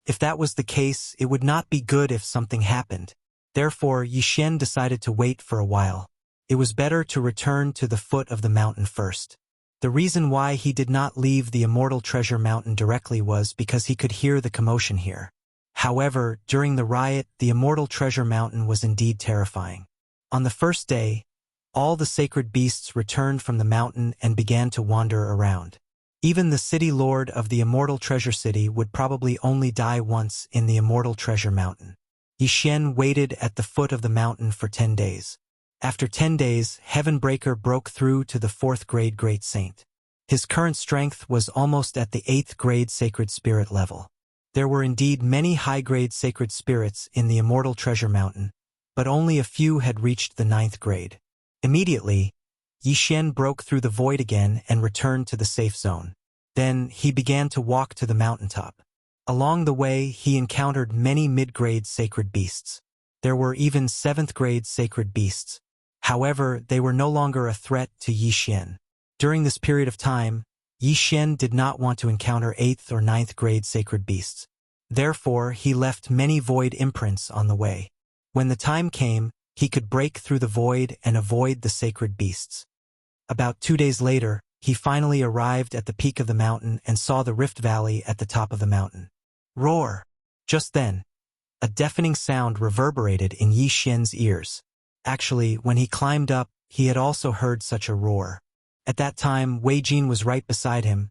If that was the case, it would not be good if something happened. Therefore, Yi Xian decided to wait for a while. It was better to return to the foot of the mountain first. The reason why he did not leave the Immortal Treasure Mountain directly was because he could hear the commotion here. However, during the riot, the Immortal Treasure Mountain was indeed terrifying. On the first day, all the sacred beasts returned from the mountain and began to wander around. Even the city lord of the Immortal Treasure City would probably only die once in the Immortal Treasure Mountain. Yixian waited at the foot of the mountain for 10 days. After 10 days, Heavenbreaker broke through to the 4th grade Great Saint. His current strength was almost at the 8th grade Sacred Spirit level. There were indeed many high-grade Sacred Spirits in the Immortal Treasure Mountain, but only a few had reached the 9th grade. Immediately, Yixian broke through the void again and returned to the safe zone. Then, he began to walk to the mountaintop. Along the way, he encountered many mid-grade sacred beasts. There were even 7th grade sacred beasts. However, they were no longer a threat to Yixian. During this period of time, Yixian did not want to encounter 8th or 9th grade sacred beasts. Therefore, he left many void imprints on the way. When the time came, he could break through the void and avoid the sacred beasts. About 2 days later, he finally arrived at the peak of the mountain and saw the Rift Valley at the top of the mountain. Roar! Just then, a deafening sound reverberated in Yixian's ears. Actually, when he climbed up, he had also heard such a roar. At that time, Wei Jin was right beside him,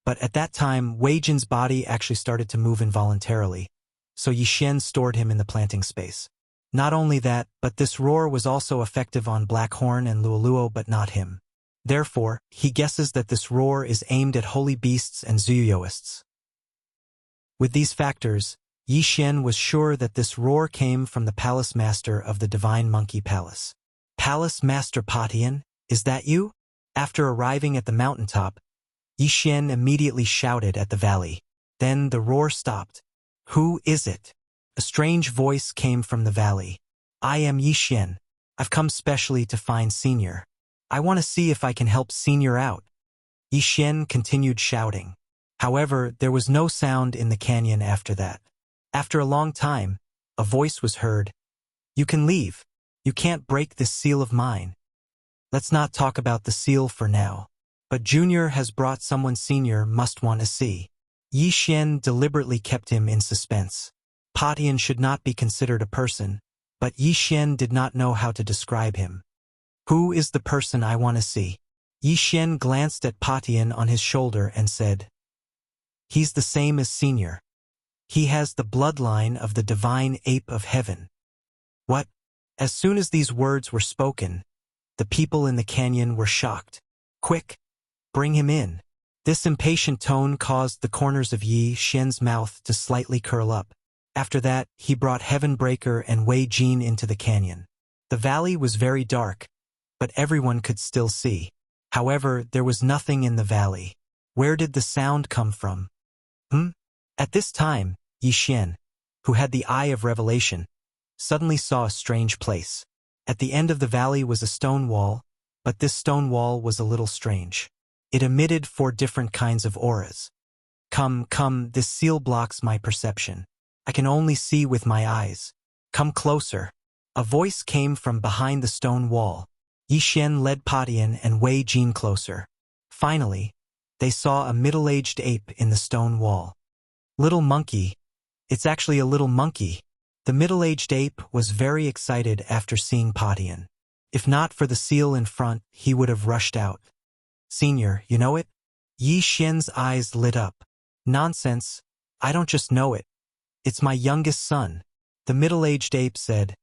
but at that time, Wei Jin's body actually started to move involuntarily, so Yixian stored him in the planting space. Not only that, but this roar was also effective on Blackhorn and Luoluo but not him. Therefore, he guesses that this roar is aimed at holy beasts and Zuyuyoists. With these factors, Yixian was sure that this roar came from the Palace Master of the Divine Monkey Palace. Palace Master Patian, is that you? After arriving at the mountaintop, Yixian immediately shouted at the valley. Then the roar stopped. Who is it? A strange voice came from the valley. I am Yixian. I've come specially to find Senior. I want to see if I can help Senior out. Yixian continued shouting. However, there was no sound in the canyon after that. After a long time, a voice was heard. You can leave. You can't break this seal of mine. Let's not talk about the seal for now. But Junior has brought someone Senior must want to see. Yixian deliberately kept him in suspense. Patian should not be considered a person, but Yixian did not know how to describe him. Who is the person I want to see? Yixian glanced at Patian on his shoulder and said, He's the same as Senior. He has the bloodline of the divine ape of heaven. What? As soon as these words were spoken, the people in the canyon were shocked. Quick! Bring him in. This impatient tone caused the corners of Yixian's mouth to slightly curl up. After that, he brought Heavenbreaker and Wei Jin into the canyon. The valley was very dark, but everyone could still see. However, there was nothing in the valley. Where did the sound come from? At this time, Yixian, who had the Eye of Revelation, suddenly saw a strange place. At the end of the valley was a stone wall, but this stone wall was a little strange. It emitted 4 different kinds of auras. Come, this seal blocks my perception. I can only see with my eyes. Come closer. A voice came from behind the stone wall. Yixian led Patian and Wei Jin closer. Finally, they saw a middle-aged ape in the stone wall. Little monkey. It's actually a little monkey. The middle-aged ape was very excited after seeing Patian. If not for the seal in front, he would have rushed out. Senior, you know it? Yixian's eyes lit up. Nonsense. I don't just know it. It's my youngest son. The middle-aged ape said.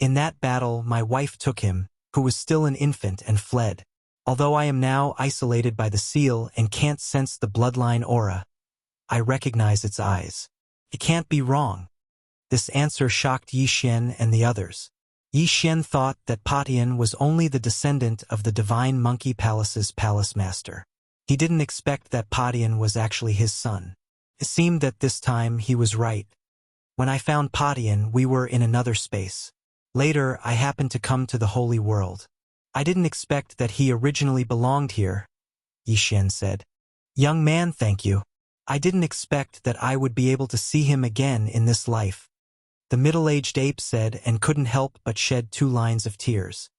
In that battle, my wife took him, who was still an infant, and fled. Although I am now isolated by the seal and can't sense the bloodline aura, I recognize its eyes. It can't be wrong. This answer shocked Yixian and the others. Yixian thought that Patian was only the descendant of the Divine Monkey Palace's palace master. He didn't expect that Patian was actually his son. It seemed that this time he was right. When I found Patian, we were in another space. Later, I happened to come to the Holy World. I didn't expect that he originally belonged here, Yixian said. Young man, thank you. I didn't expect that I would be able to see him again in this life. The middle-aged ape said and couldn't help but shed 2 lines of tears.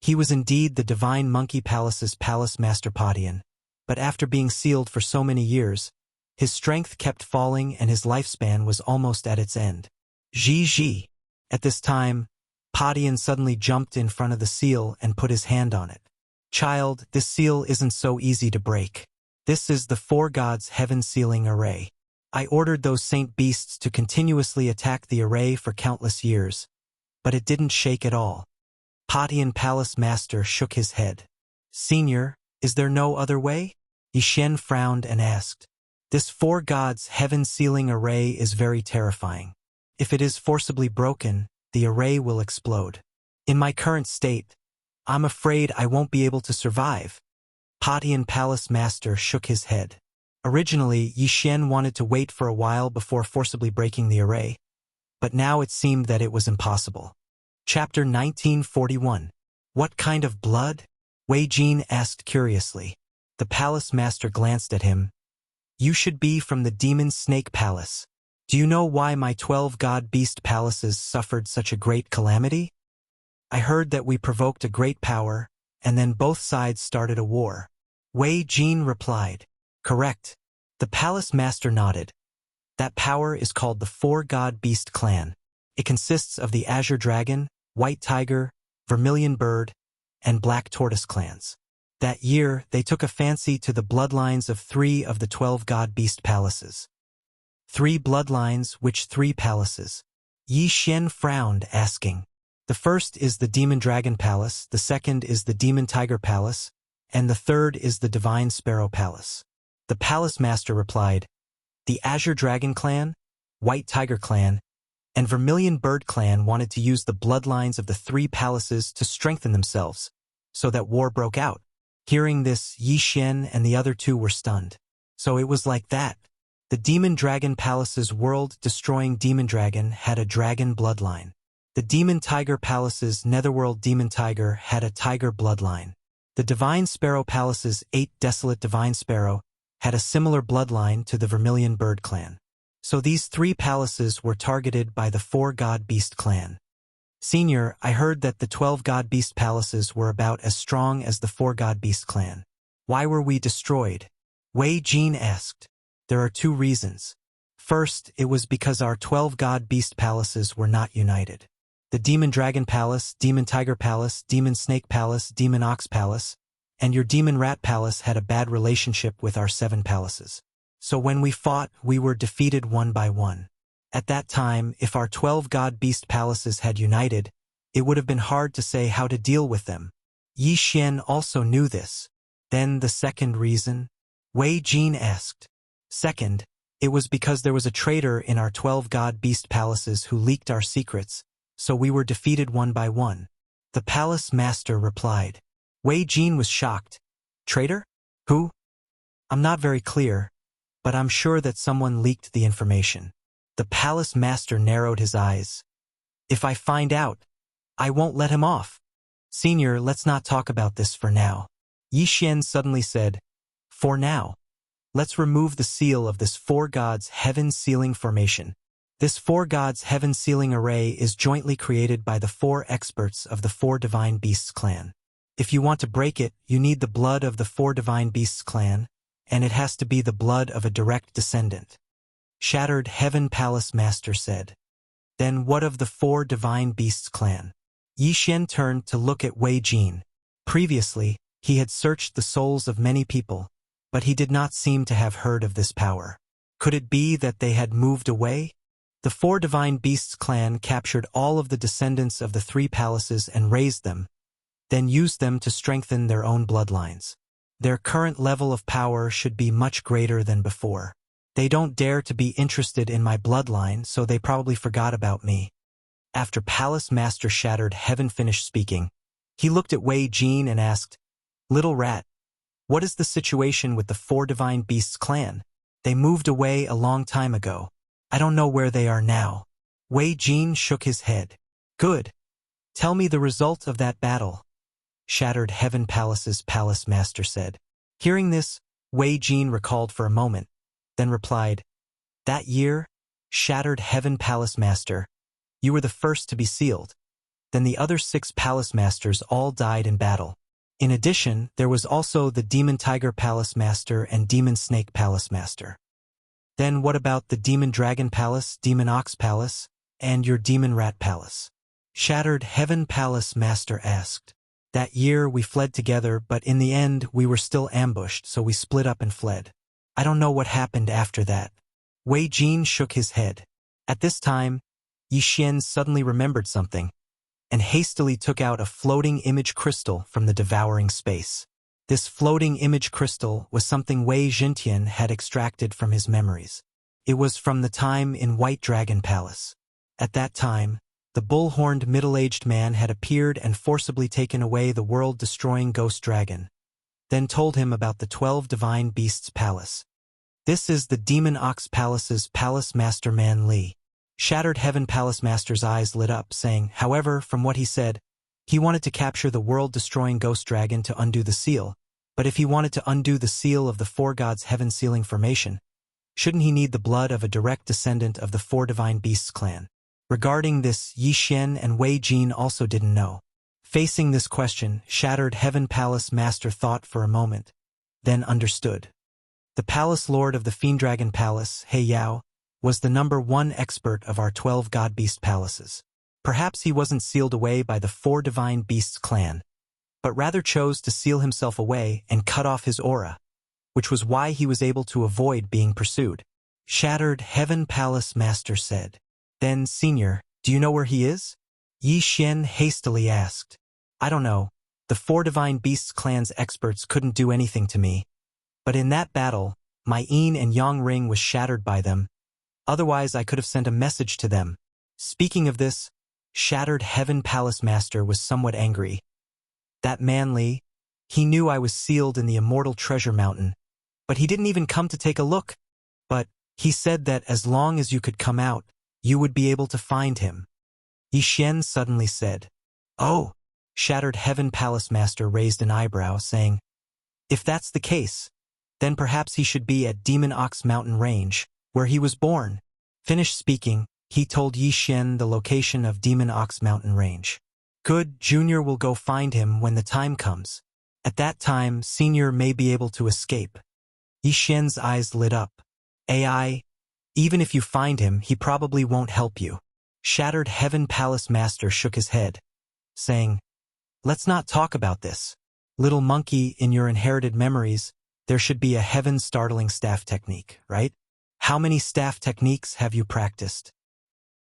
He was indeed the Divine Monkey Palace's palace master Padian, but after being sealed for so many years, his strength kept falling and his lifespan was almost at its end. Ji. At this time, Padian suddenly jumped in front of the seal and put his hand on it. Child, this seal isn't so easy to break. This is the four gods' heaven sealing array. I ordered those saint beasts to continuously attack the array for countless years, but it didn't shake at all. Padian Palace Master shook his head. Senior, is there no other way? Yishen frowned and asked. This four gods' heaven sealing array is very terrifying. If it is forcibly broken, the array will explode. In my current state, I'm afraid I won't be able to survive. Padian Palace Master shook his head. Originally, Yishen wanted to wait for a while before forcibly breaking the array, but now it seemed that it was impossible. Chapter 1941. What kind of blood? Wei Jin asked curiously. The palace master glanced at him. You should be from the Demon Snake Palace. Do you know why my 12 god beast palaces suffered such a great calamity? I heard that we provoked a great power, and then both sides started a war. Wei Jin replied. Correct. The palace master nodded. That power is called the Four God Beast Clan. It consists of the Azure Dragon, White Tiger, Vermilion Bird, and Black Tortoise clans. That year, they took a fancy to the bloodlines of 3 of the 12 God Beast palaces. 3 bloodlines, which 3 palaces? Yi Xian frowned, asking. The first is the Demon Dragon Palace, the second is the Demon Tiger Palace, and the third is the Divine Sparrow Palace. The palace master replied, the Azure Dragon Clan, White Tiger Clan, and Vermilion Bird Clan wanted to use the bloodlines of the 3 palaces to strengthen themselves, so that war broke out. Hearing this, Yi Xian and the other 2 were stunned. So it was like that. The Demon Dragon Palace's world-destroying Demon Dragon had a dragon bloodline. The Demon Tiger Palace's Netherworld Demon Tiger had a tiger bloodline. The Divine Sparrow Palace's 8 Desolate Divine Sparrow had a similar bloodline to the Vermilion Bird Clan. So these 3 palaces were targeted by the 4 God Beast Clan. Senior, I heard that the 12 God Beast palaces were about as strong as the 4 God Beast Clan. Why were we destroyed? Wei Jin asked. There are 2 reasons. First, it was because our 12 God Beast palaces were not united. The Demon Dragon Palace, Demon Tiger Palace, Demon Snake Palace, Demon Ox Palace, and your Demon Rat Palace had a bad relationship with our 7 palaces. So when we fought, we were defeated one by one. At that time, if our 12 God Beast palaces had united, it would have been hard to say how to deal with them. Yi Xian also knew this. Then the second reason? Wei Jin asked. Second, it was because there was a traitor in our 12 God Beast palaces who leaked our secrets, so we were defeated one by one. The palace master replied. Wei Jin was shocked. Traitor? Who? I'm not very clear, but I'm sure that someone leaked the information. The palace master narrowed his eyes. If I find out, I won't let him off. Senior, let's not talk about this for now. Yi Xian suddenly said, for now. Let's remove the seal of this 4 gods heaven sealing formation. This 4 gods heaven sealing array is jointly created by the 4 experts of the 4 Divine Beasts clan. If you want to break it, you need the blood of the 4 Divine Beasts clan, and it has to be the blood of a direct descendant. Shattered Heaven Palace Master said. Then what of the 4 Divine Beasts clan? Yi Xian turned to look at Wei Jin. Previously, he had searched the souls of many people, but he did not seem to have heard of this power. Could it be that they had moved away? The 4 Divine Beasts clan captured all of the descendants of the 3 palaces and raised them, then used them to strengthen their own bloodlines. Their current level of power should be much greater than before. They don't dare to be interested in my bloodline, so they probably forgot about me. After Palace Master Shattered Heaven finished speaking, he looked at Wei Jin and asked, Little Rat, what is the situation with the 4 Divine Beasts clan? They moved away a long time ago. I don't know where they are now. Wei Jin shook his head. Good. Tell me the result of that battle. Shattered Heaven Palace's Palace Master said. Hearing this, Wei Jin recalled for a moment, then replied, That year, Shattered Heaven Palace Master, you were the first to be sealed. Then the other 6 palace masters all died in battle. In addition, there was also the Demon Tiger Palace Master and Demon Snake Palace Master. Then what about the Demon Dragon Palace, Demon Ox Palace, and your Demon Rat Palace? Shattered Heaven Palace Master asked. That year we fled together, but in the end we were still ambushed, so we split up and fled. I don't know what happened after that. Wei Jin shook his head. At this time, Yi Xian suddenly remembered something, and hastily took out a floating image crystal from the devouring space. This floating image crystal was something Wei Jintian had extracted from his memories. It was from the time in White Dragon Palace. At that time, the bull-horned middle-aged man had appeared and forcibly taken away the world-destroying ghost dragon, then told him about the 12 divine beasts' palace. This is the Demon Ox Palace's Palace Master Man Li. Shattered Heaven Palace Master's eyes lit up, saying, however, from what he said, he wanted to capture the world-destroying ghost dragon to undo the seal, but if he wanted to undo the seal of the 4 gods' heaven-sealing formation, shouldn't he need the blood of a direct descendant of the 4 divine beasts clan? Regarding this, Yi Xian and Wei Jin also didn't know. Facing this question, Shattered Heaven Palace Master thought for a moment, then understood. The Palace Lord of the Fiend Dragon Palace, He Yao, was the #1 expert of our 12 god beast palaces. Perhaps he wasn't sealed away by the 4 divine beasts clan, but rather chose to seal himself away and cut off his aura, which was why he was able to avoid being pursued. Shattered Heaven Palace Master said. Then, Senior, do you know where he is? Yi Xian hastily asked. I don't know. The 4 divine beasts clan's experts couldn't do anything to me. But in that battle, my Yin and Yang ring was shattered by them. Otherwise, I could have sent a message to them. Speaking of this, Shattered Heaven Palace Master was somewhat angry. That man Li, he knew I was sealed in the Immortal Treasure Mountain, but he didn't even come to take a look. But he said that as long as you could come out, you would be able to find him. Yi Xian suddenly said. Oh! Shattered Heaven Palace Master raised an eyebrow, saying, if that's the case, then perhaps he should be at Demon Ox Mountain Range, where he was born. Finished speaking, he told Yi Xian the location of Demon Ox Mountain Range. Good, Junior will go find him when the time comes. At that time, Senior may be able to escape. Yi Xian's eyes lit up. AI, even if you find him, he probably won't help you. Shattered Heaven Palace Master shook his head, saying, let's not talk about this. Little monkey, in your inherited memories, there should be a heaven-startling staff technique, right? How many staff techniques have you practiced?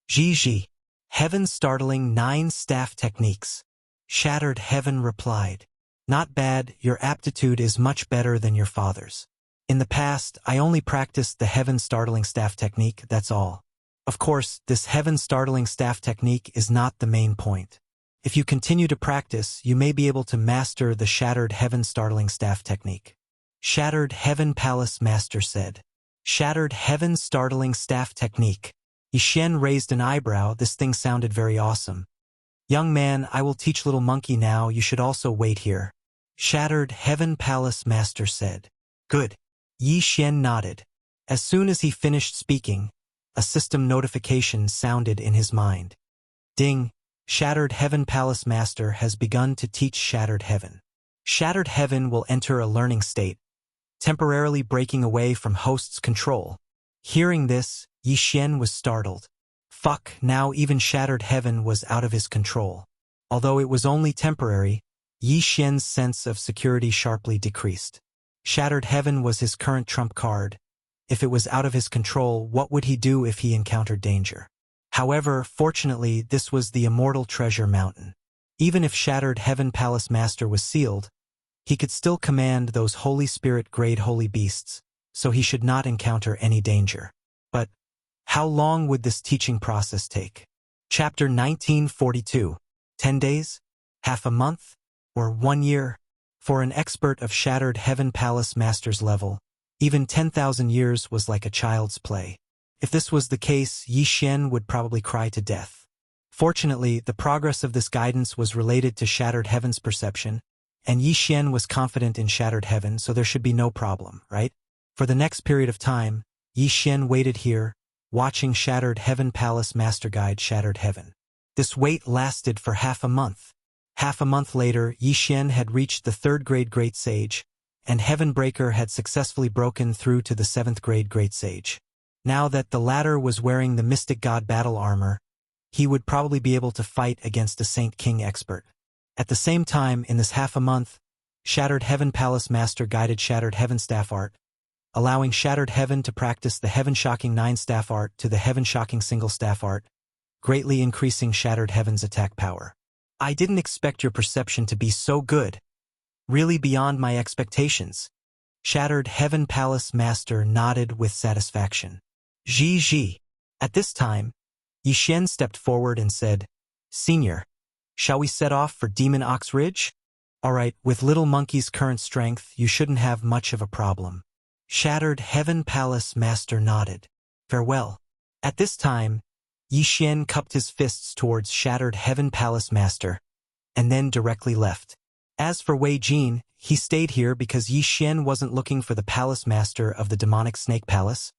Ji. Heaven-startling 9 staff techniques. Shattered Heaven replied. Not bad, your aptitude is much better than your father's. In the past, I only practiced the heaven-startling staff technique, that's all. Of course, this heaven-startling staff technique is not the main point. If you continue to practice, you may be able to master the Shattered Heaven-startling staff technique. Shattered Heaven Palace Master said. Shattered Heaven-startling staff technique. Yi Xian raised an eyebrow. This thing sounded very awesome. Young man, I will teach little monkey now. You should also wait here. Shattered Heaven Palace Master said. Good. Yi Xian nodded. As soon as he finished speaking, a system notification sounded in his mind. Ding! Shattered Heaven Palace Master has begun to teach Shattered Heaven. Shattered Heaven will enter a learning state, temporarily breaking away from host's control. Hearing this, Yi Xian was startled. Fuck, now even Shattered Heaven was out of his control. Although it was only temporary, Yi Xian's sense of security sharply decreased. Shattered Heaven was his current trump card. If it was out of his control, what would he do if he encountered danger? However, fortunately, this was the Immortal Treasure Mountain. Even if Shattered Heaven Palace Master was sealed, he could still command those Holy Spirit grade holy beasts, so he should not encounter any danger. But how long would this teaching process take? Chapter 1942. 10 days? Half a month? Or 1 year? For an expert of Shattered Heaven Palace Master's level, even 10,000 years was like a child's play. If this was the case, Yi Xian would probably cry to death. Fortunately, the progress of this guidance was related to Shattered Heaven's perception, and Yi Xian was confident in Shattered Heaven, so there should be no problem, right? For the next period of time, Yi Xian waited here, watching Shattered Heaven Palace Master guide Shattered Heaven. This wait lasted for half a month. Half a month later, Yi Xian had reached the 3rd grade Great Sage, and Heavenbreaker had successfully broken through to the 7th grade Great Sage. Now that the latter was wearing the Mystic God battle armor, he would probably be able to fight against a Saint King expert. At the same time, in this half a month, Shattered Heaven Palace Master guided Shattered Heaven Staff Art, allowing Shattered Heaven to practice the Heaven Shocking 9 Staff Art to the Heaven Shocking Single Staff Art, greatly increasing Shattered Heaven's attack power. I didn't expect your perception to be so good. Really beyond my expectations. Shattered Heaven Palace Master nodded with satisfaction. Ji. At this time, Yi Xian stepped forward and said, Senior, shall we set off for Demon Ox Ridge? Alright, with Little Monkey's current strength, you shouldn't have much of a problem. Shattered Heaven Palace Master nodded. Farewell. At this time, Yi Xian cupped his fists towards Shattered Heaven Palace Master, and then directly left. As for Wei Jin, he stayed here because Yi Xian wasn't looking for the Palace Master of the Demonic Snake Palace,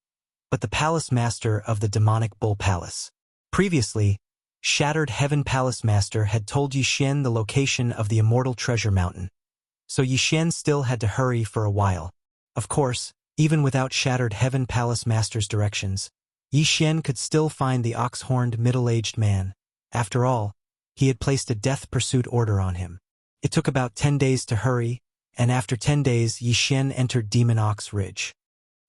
but the Palace Master of the Demonic Bull Palace. Previously, Shattered Heaven Palace Master had told Yi Xian the location of the Immortal Treasure Mountain, so Yi Xian still had to hurry for a while. Of course, even without Shattered Heaven Palace Master's directions, Yi Xian could still find the ox-horned middle-aged man. After all, he had placed a death pursuit order on him. It took about 10 days to hurry, and after 10 days Yi Xian entered Demon Ox Ridge.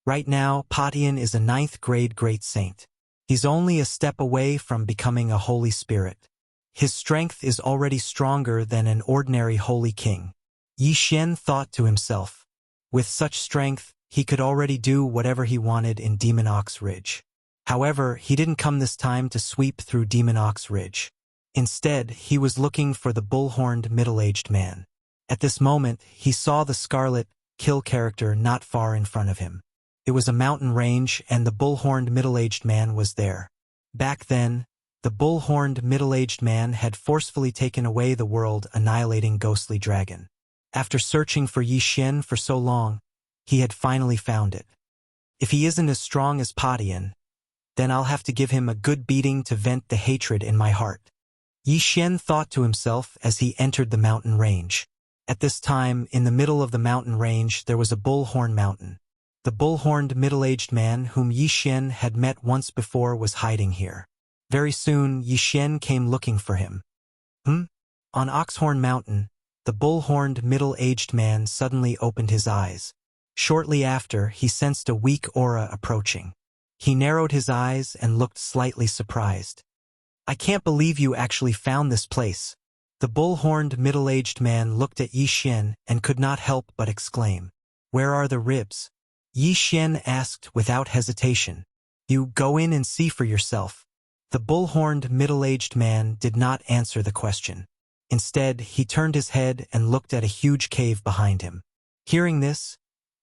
Right now, Patian is a 9th grade Great Saint. He's only a step away from becoming a Holy Spirit. His strength is already stronger than an ordinary Holy King. Yi Xian thought to himself. With such strength, he could already do whatever he wanted in Demon Ox Ridge. However, he didn't come this time to sweep through Demon Ox Ridge. Instead, he was looking for the bull-horned middle-aged man. At this moment, he saw the Scarlet Kill character not far in front of him. It was a mountain range, and the bull-horned middle-aged man was there. Back then, the bull-horned middle-aged man had forcefully taken away the world-annihilating ghostly dragon. After searching for Yi Xian for so long, he had finally found it. If he isn't as strong as Patian, then I'll have to give him a good beating to vent the hatred in my heart. Yi Xian thought to himself as he entered the mountain range. At this time, in the middle of the mountain range, there was a bull-horn mountain. The bull-horned middle-aged man whom Yi Xian had met once before was hiding here. Very soon, Yi Xian came looking for him. On Oxhorn Mountain, the bull-horned middle-aged man suddenly opened his eyes. Shortly after, he sensed a weak aura approaching. He narrowed his eyes and looked slightly surprised. I can't believe you actually found this place. The bull-horned middle-aged man looked at Yi Xian and could not help but exclaim. Where are the ribs? Yi Xian asked without hesitation. You go in and see for yourself. The bull-horned middle-aged man did not answer the question. Instead, he turned his head and looked at a huge cave behind him. Hearing this,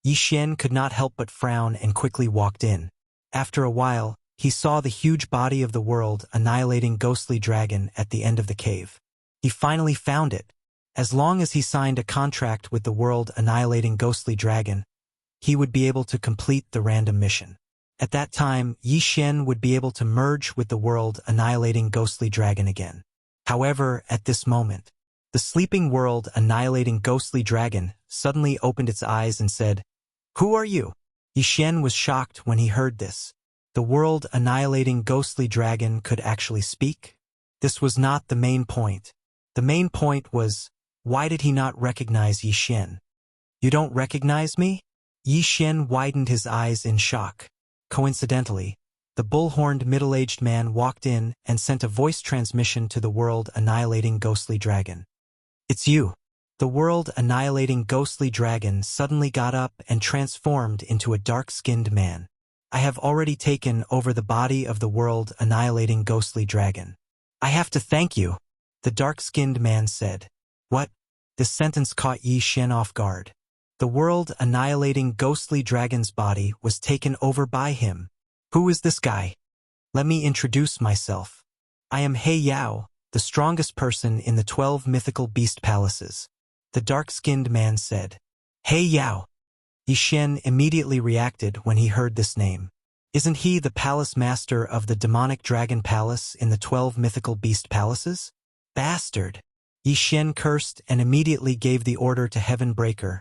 Yi Xian could not help but frown and quickly walked in. After a while, he saw the huge body of the world-annihilating ghostly dragon at the end of the cave. He finally found it. As long as he signed a contract with the world-annihilating ghostly dragon, he would be able to complete the random mission. At that time, Yi Xian would be able to merge with the world-annihilating ghostly dragon again. However, at this moment, the sleeping world-annihilating ghostly dragon suddenly opened its eyes and said, Who are you? Yi Xian was shocked when he heard this. The world-annihilating ghostly dragon could actually speak? This was not the main point. The main point was, why did he not recognize Yi Xian? You don't recognize me? Yi Xian widened his eyes in shock. Coincidentally, the bull-horned middle-aged man walked in and sent a voice transmission to the world-annihilating ghostly dragon. It's you. The world-annihilating ghostly dragon suddenly got up and transformed into a dark-skinned man. I have already taken over the body of the world-annihilating ghostly dragon. I have to thank you, the dark-skinned man said. What? This sentence caught Yi Xian off guard. The world-annihilating ghostly dragon's body was taken over by him. Who is this guy? Let me introduce myself. I am He Yao, the strongest person in the 12 mythical beast palaces. The dark-skinned man said. He Yao. Yi Xian immediately reacted when he heard this name. Isn't he the palace master of the demonic dragon palace in the 12 mythical beast palaces? Bastard! Yi Xian cursed and immediately gave the order to Heavenbreaker,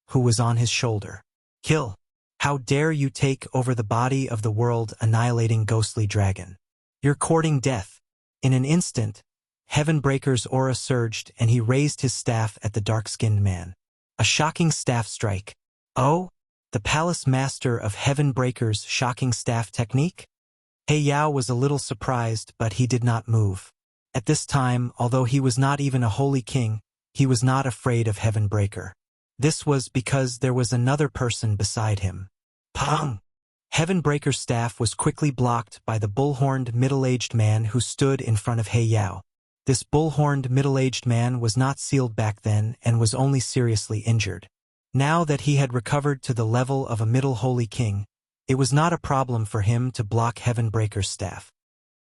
who was on his shoulder. Kill! How dare you take over the body of the world-annihilating ghostly dragon? You're courting death. In an instant, Heavenbreaker's aura surged and he raised his staff at the dark-skinned man. A shocking staff strike. Oh? The palace master of Heavenbreaker's shocking staff technique? He Yao was a little surprised, but he did not move. At this time, although he was not even a holy king, he was not afraid of Heavenbreaker. This was because there was another person beside him. Pong! Heavenbreaker's staff was quickly blocked by the bull-horned middle-aged man who stood in front of He Yao. This bull-horned middle-aged man was not sealed back then and was only seriously injured. Now that he had recovered to the level of a middle holy king, it was not a problem for him to block Heavenbreaker's staff.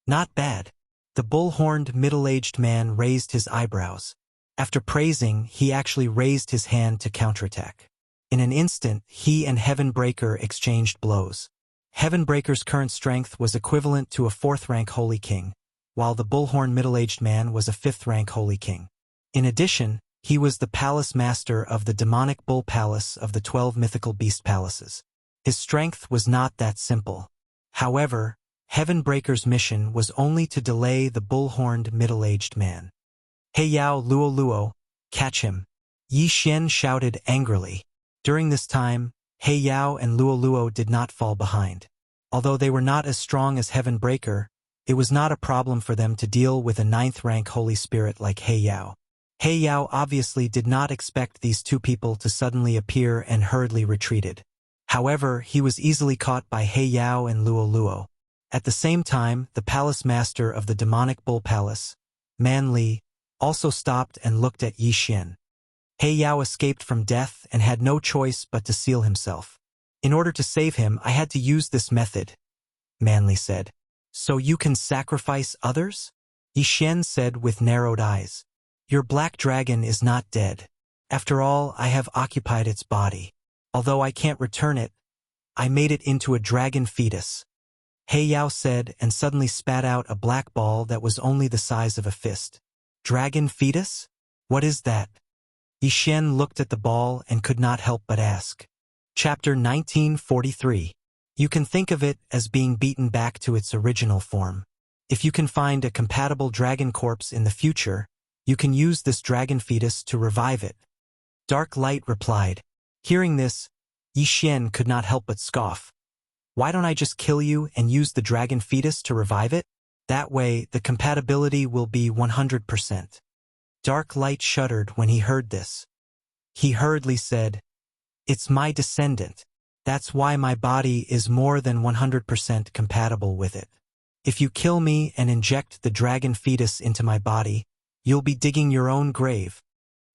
Not bad. The bull-horned middle-aged man raised his eyebrows. After praising, he actually raised his hand to counterattack. In an instant, he and Heavenbreaker exchanged blows. Heavenbreaker's current strength was equivalent to a 4th-rank holy king, while the bull-horned middle-aged man was a 5th-rank holy king. In addition, he was the palace master of the demonic bull palace of the 12 mythical beast palaces. His strength was not that simple. However, Heavenbreaker's mission was only to delay the bull-horned middle-aged man. He Yao Luo Luo, catch him! Yi Xian shouted angrily. During this time, He Yao and Luo Luo did not fall behind. Although they were not as strong as Heavenbreaker, it was not a problem for them to deal with a 9th-rank holy spirit like He Yao. He Yao obviously did not expect these two people to suddenly appear and hurriedly retreated. However, he was easily caught by He Yao and Luo Luo. At the same time, the palace master of the demonic bull palace, Man Li, also stopped and looked at Yi Xian. He Yao escaped from death and had no choice but to seal himself. In order to save him, I had to use this method, Man Li said. So you can sacrifice others? Yi Xian said with narrowed eyes. Your black dragon is not dead. After all, I have occupied its body. Although I can't return it, I made it into a dragon fetus. He Yao said and suddenly spat out a black ball that was only the size of a fist. Dragon fetus? What is that? Yi Xian looked at the ball and could not help but ask. Chapter 1943. You can think of it as being beaten back to its original form. If you can find a compatible dragon corpse in the future, you can use this dragon fetus to revive it. Dark Light replied. Hearing this, Yi Xian could not help but scoff. Why don't I just kill you and use the dragon fetus to revive it? That way, the compatibility will be 100%. Dark Light shuddered when he heard this. He hurriedly said, It's my descendant. That's why my body is more than 100% compatible with it. If you kill me and inject the dragon fetus into my body, you'll be digging your own grave.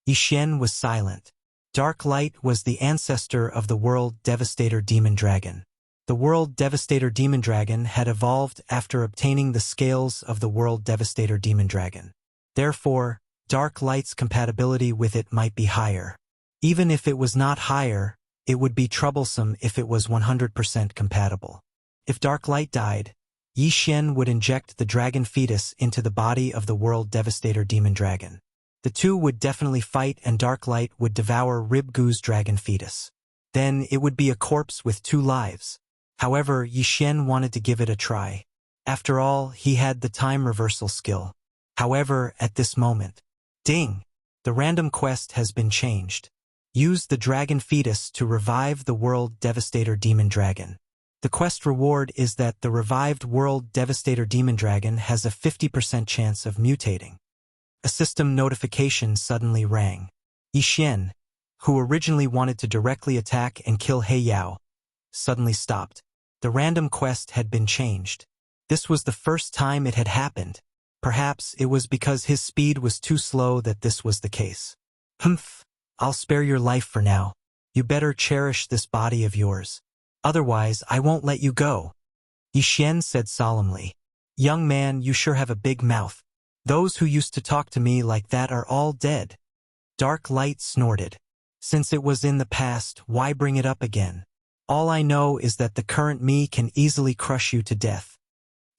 Yi Xian was silent. Dark Light was the ancestor of the World Devastator Demon Dragon. The World Devastator Demon Dragon had evolved after obtaining the scales of the World Devastator Demon Dragon. Therefore, Dark Light's compatibility with it might be higher. Even if it was not higher, it would be troublesome if it was 100% compatible. If Dark Light died, Yi Xian would inject the dragon fetus into the body of the World Devastator Demon Dragon. The two would definitely fight and Dark Light would devour Ribgu's dragon fetus. Then it would be a corpse with 2 lives. However, Yi Xian wanted to give it a try. After all, he had the time reversal skill. However, at this moment, ding! The random quest has been changed. Use the dragon fetus to revive the World Devastator Demon Dragon. The quest reward is that the revived World Devastator Demon Dragon has a 50% chance of mutating. A system notification suddenly rang. Yi Xian, who originally wanted to directly attack and kill He Yao, suddenly stopped. The random quest had been changed. This was the first time it had happened. Perhaps it was because his speed was too slow that this was the case. Humph, I'll spare your life for now. You better cherish this body of yours. Otherwise, I won't let you go. Yi Xian said solemnly. Young man, you sure have a big mouth. Those who used to talk to me like that are all dead. Dark Light snorted. Since it was in the past, why bring it up again? All I know is that the current me can easily crush you to death.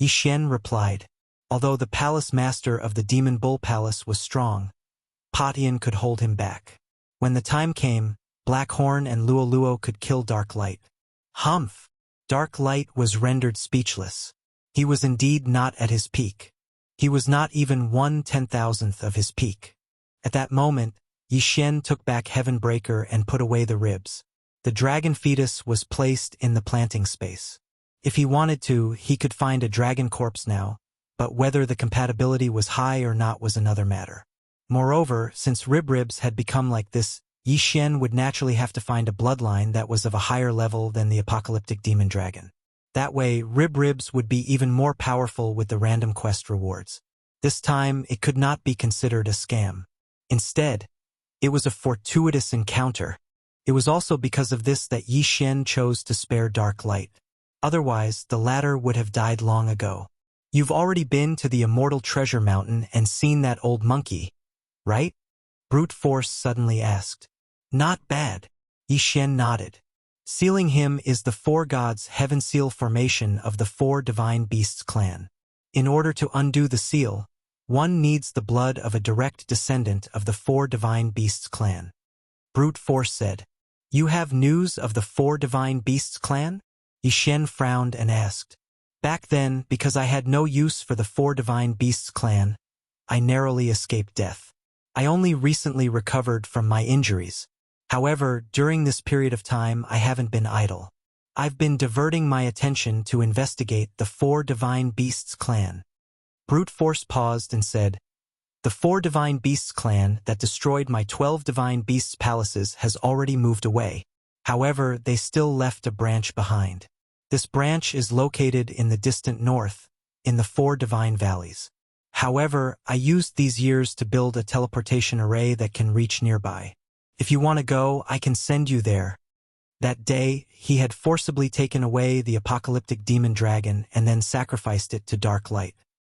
Yixuan replied. Although the palace master of the Demon Bull Palace was strong, Patian could hold him back. When the time came, Blackhorn and Luoluo could kill Dark Light. Humph! Dark Light was rendered speechless. He was indeed not at his peak. He was not even 1/10,000th of his peak. At that moment, Yixuan took back Heaven Breaker and put away the ribs. The dragon fetus was placed in the planting space. If he wanted to, he could find a dragon corpse now, but whether the compatibility was high or not was another matter. Moreover, since ribs had become like this, Yixuan would naturally have to find a bloodline that was of a higher level than the apocalyptic demon dragon. That way, ribs would be even more powerful with the random quest rewards. This time, it could not be considered a scam. Instead, it was a fortuitous encounter. It was also because of this that Yixuan chose to spare Dark Light. Otherwise, the latter would have died long ago. You've already been to the Immortal Treasure Mountain and seen that old monkey, right? Brute Force suddenly asked. Not bad. Yixuan nodded. Sealing him is the Four Gods Heaven Seal formation of the Four Divine Beasts clan. In order to undo the seal, one needs the blood of a direct descendant of the Four Divine Beasts clan. Brute Force said. You have news of the Four Divine Beasts clan? Yixuan frowned and asked. Back then, because I had no use for the Four Divine Beasts clan, I narrowly escaped death. I only recently recovered from my injuries. However, during this period of time, I haven't been idle. I've been diverting my attention to investigate the Four Divine Beasts clan. Brute Force paused and said, The Four Divine Beasts clan that destroyed my 12 Divine Beasts palaces has already moved away. However, they still left a branch behind. This branch is located in the distant north, in the Four Divine Valleys. However, I used these years to build a teleportation array that can reach nearby. If you want to go, I can send you there. That day, he had forcibly taken away the apocalyptic demon dragon and then sacrificed it to Dark Light.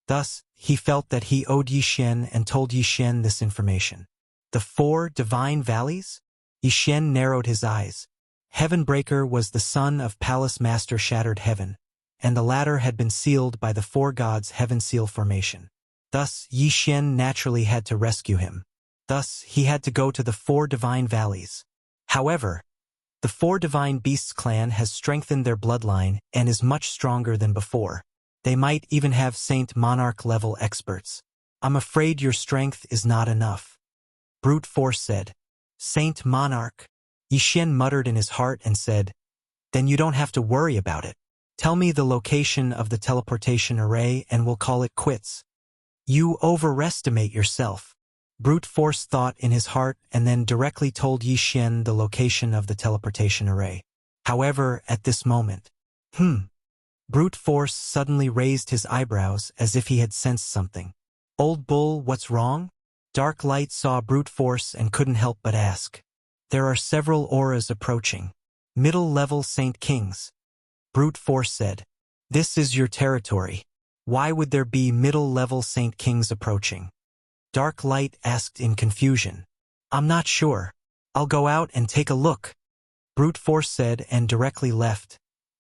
Thus, he felt that he owed Yixuan and told Yixuan this information. The Four Divine Valleys? Yixuan narrowed his eyes. Heavenbreaker was the son of Palace Master Shattered Heaven, and the latter had been sealed by the Four Gods Heaven Seal formation. Thus, Yixuan naturally had to rescue him. Thus, he had to go to the Four Divine Valleys. However, the Four Divine Beasts clan has strengthened their bloodline and is much stronger than before. They might even have Saint Monarch-level experts. I'm afraid your strength is not enough. Brute Force said. Saint Monarch? Yixuan muttered in his heart and said, Then you don't have to worry about it. Tell me the location of the teleportation array and we'll call it quits. You overestimate yourself. Brute Force thought in his heart and then directly told Yixuan the location of the teleportation array. However, at this moment, Brute Force suddenly raised his eyebrows as if he had sensed something. Old Bull, what's wrong? Dark Light saw Brute Force and couldn't help but ask. There are several auras approaching. Middle-level Saint Kings. Brute Force said. This is your territory. Why would there be middle-level Saint Kings approaching? Dark Light asked in confusion. I'm not sure. I'll go out and take a look. Brute Force said and directly left,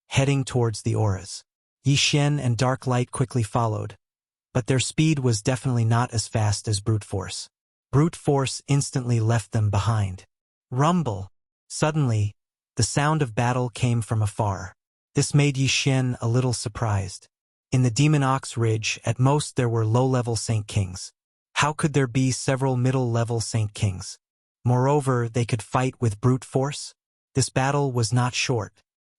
heading towards the auras. Yixuan and Dark Light quickly followed, but their speed was definitely not as fast as Brute Force. Brute Force instantly left them behind. Rumble. Suddenly, the sound of battle came from afar. This made Yixuan a little surprised. In the Demon Ox Ridge, at most there were low-level Saint Kings. How could there be several middle-level Saint Kings? Moreover, they could fight with Brute Force? This battle was not short.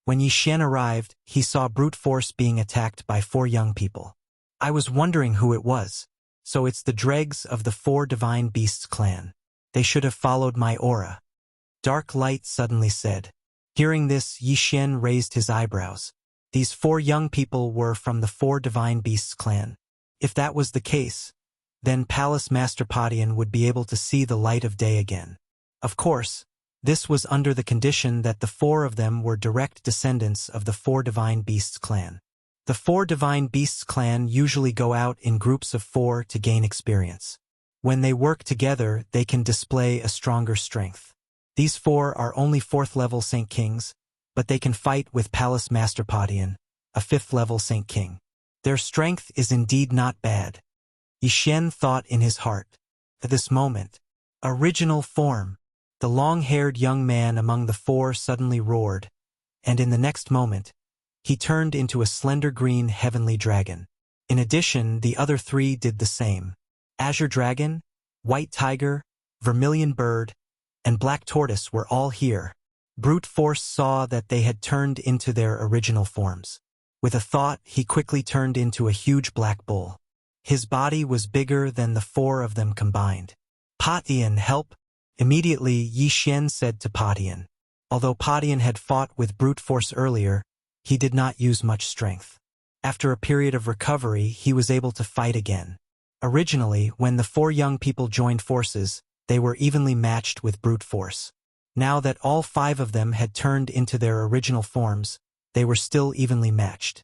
When Yixuan arrived, he saw Brute Force being attacked by 4 young people. I was wondering who it was. So it's the dregs of the Four Divine Beasts clan. They should have followed my aura. Dark Light suddenly said. Hearing this, Yixuan raised his eyebrows. These 4 young people were from the Four Divine Beasts clan. If that was the case, then Palace Master Patian would be able to see the light of day again. Of course, this was under the condition that the 4 of them were direct descendants of the Four Divine Beasts clan. The Four Divine Beasts clan usually go out in groups of 4 to gain experience. When they work together, they can display a stronger strength. These 4 are only 4th-level Saint Kings, but they can fight with Palace Master Padian, a 5th-level Saint King. Their strength is indeed not bad. Yixuan thought in his heart. At this moment, original form, the long-haired young man among the 4 suddenly roared, and in the next moment, he turned into a slender green heavenly dragon. In addition, the other 3 did the same. Azure Dragon, White Tiger, Vermilion Bird, and Black Tortoise were all here. Brute Force saw that they had turned into their original forms. With a thought, he quickly turned into a huge black bull. His body was bigger than the 4 of them combined. Padian, help! Immediately, Yixuan said to Padian. Although Padian had fought with brute force earlier, he did not use much strength. After a period of recovery, he was able to fight again. Originally, when the 4 young people joined forces, they were evenly matched with brute force. Now that all 5 of them had turned into their original forms, they were still evenly matched.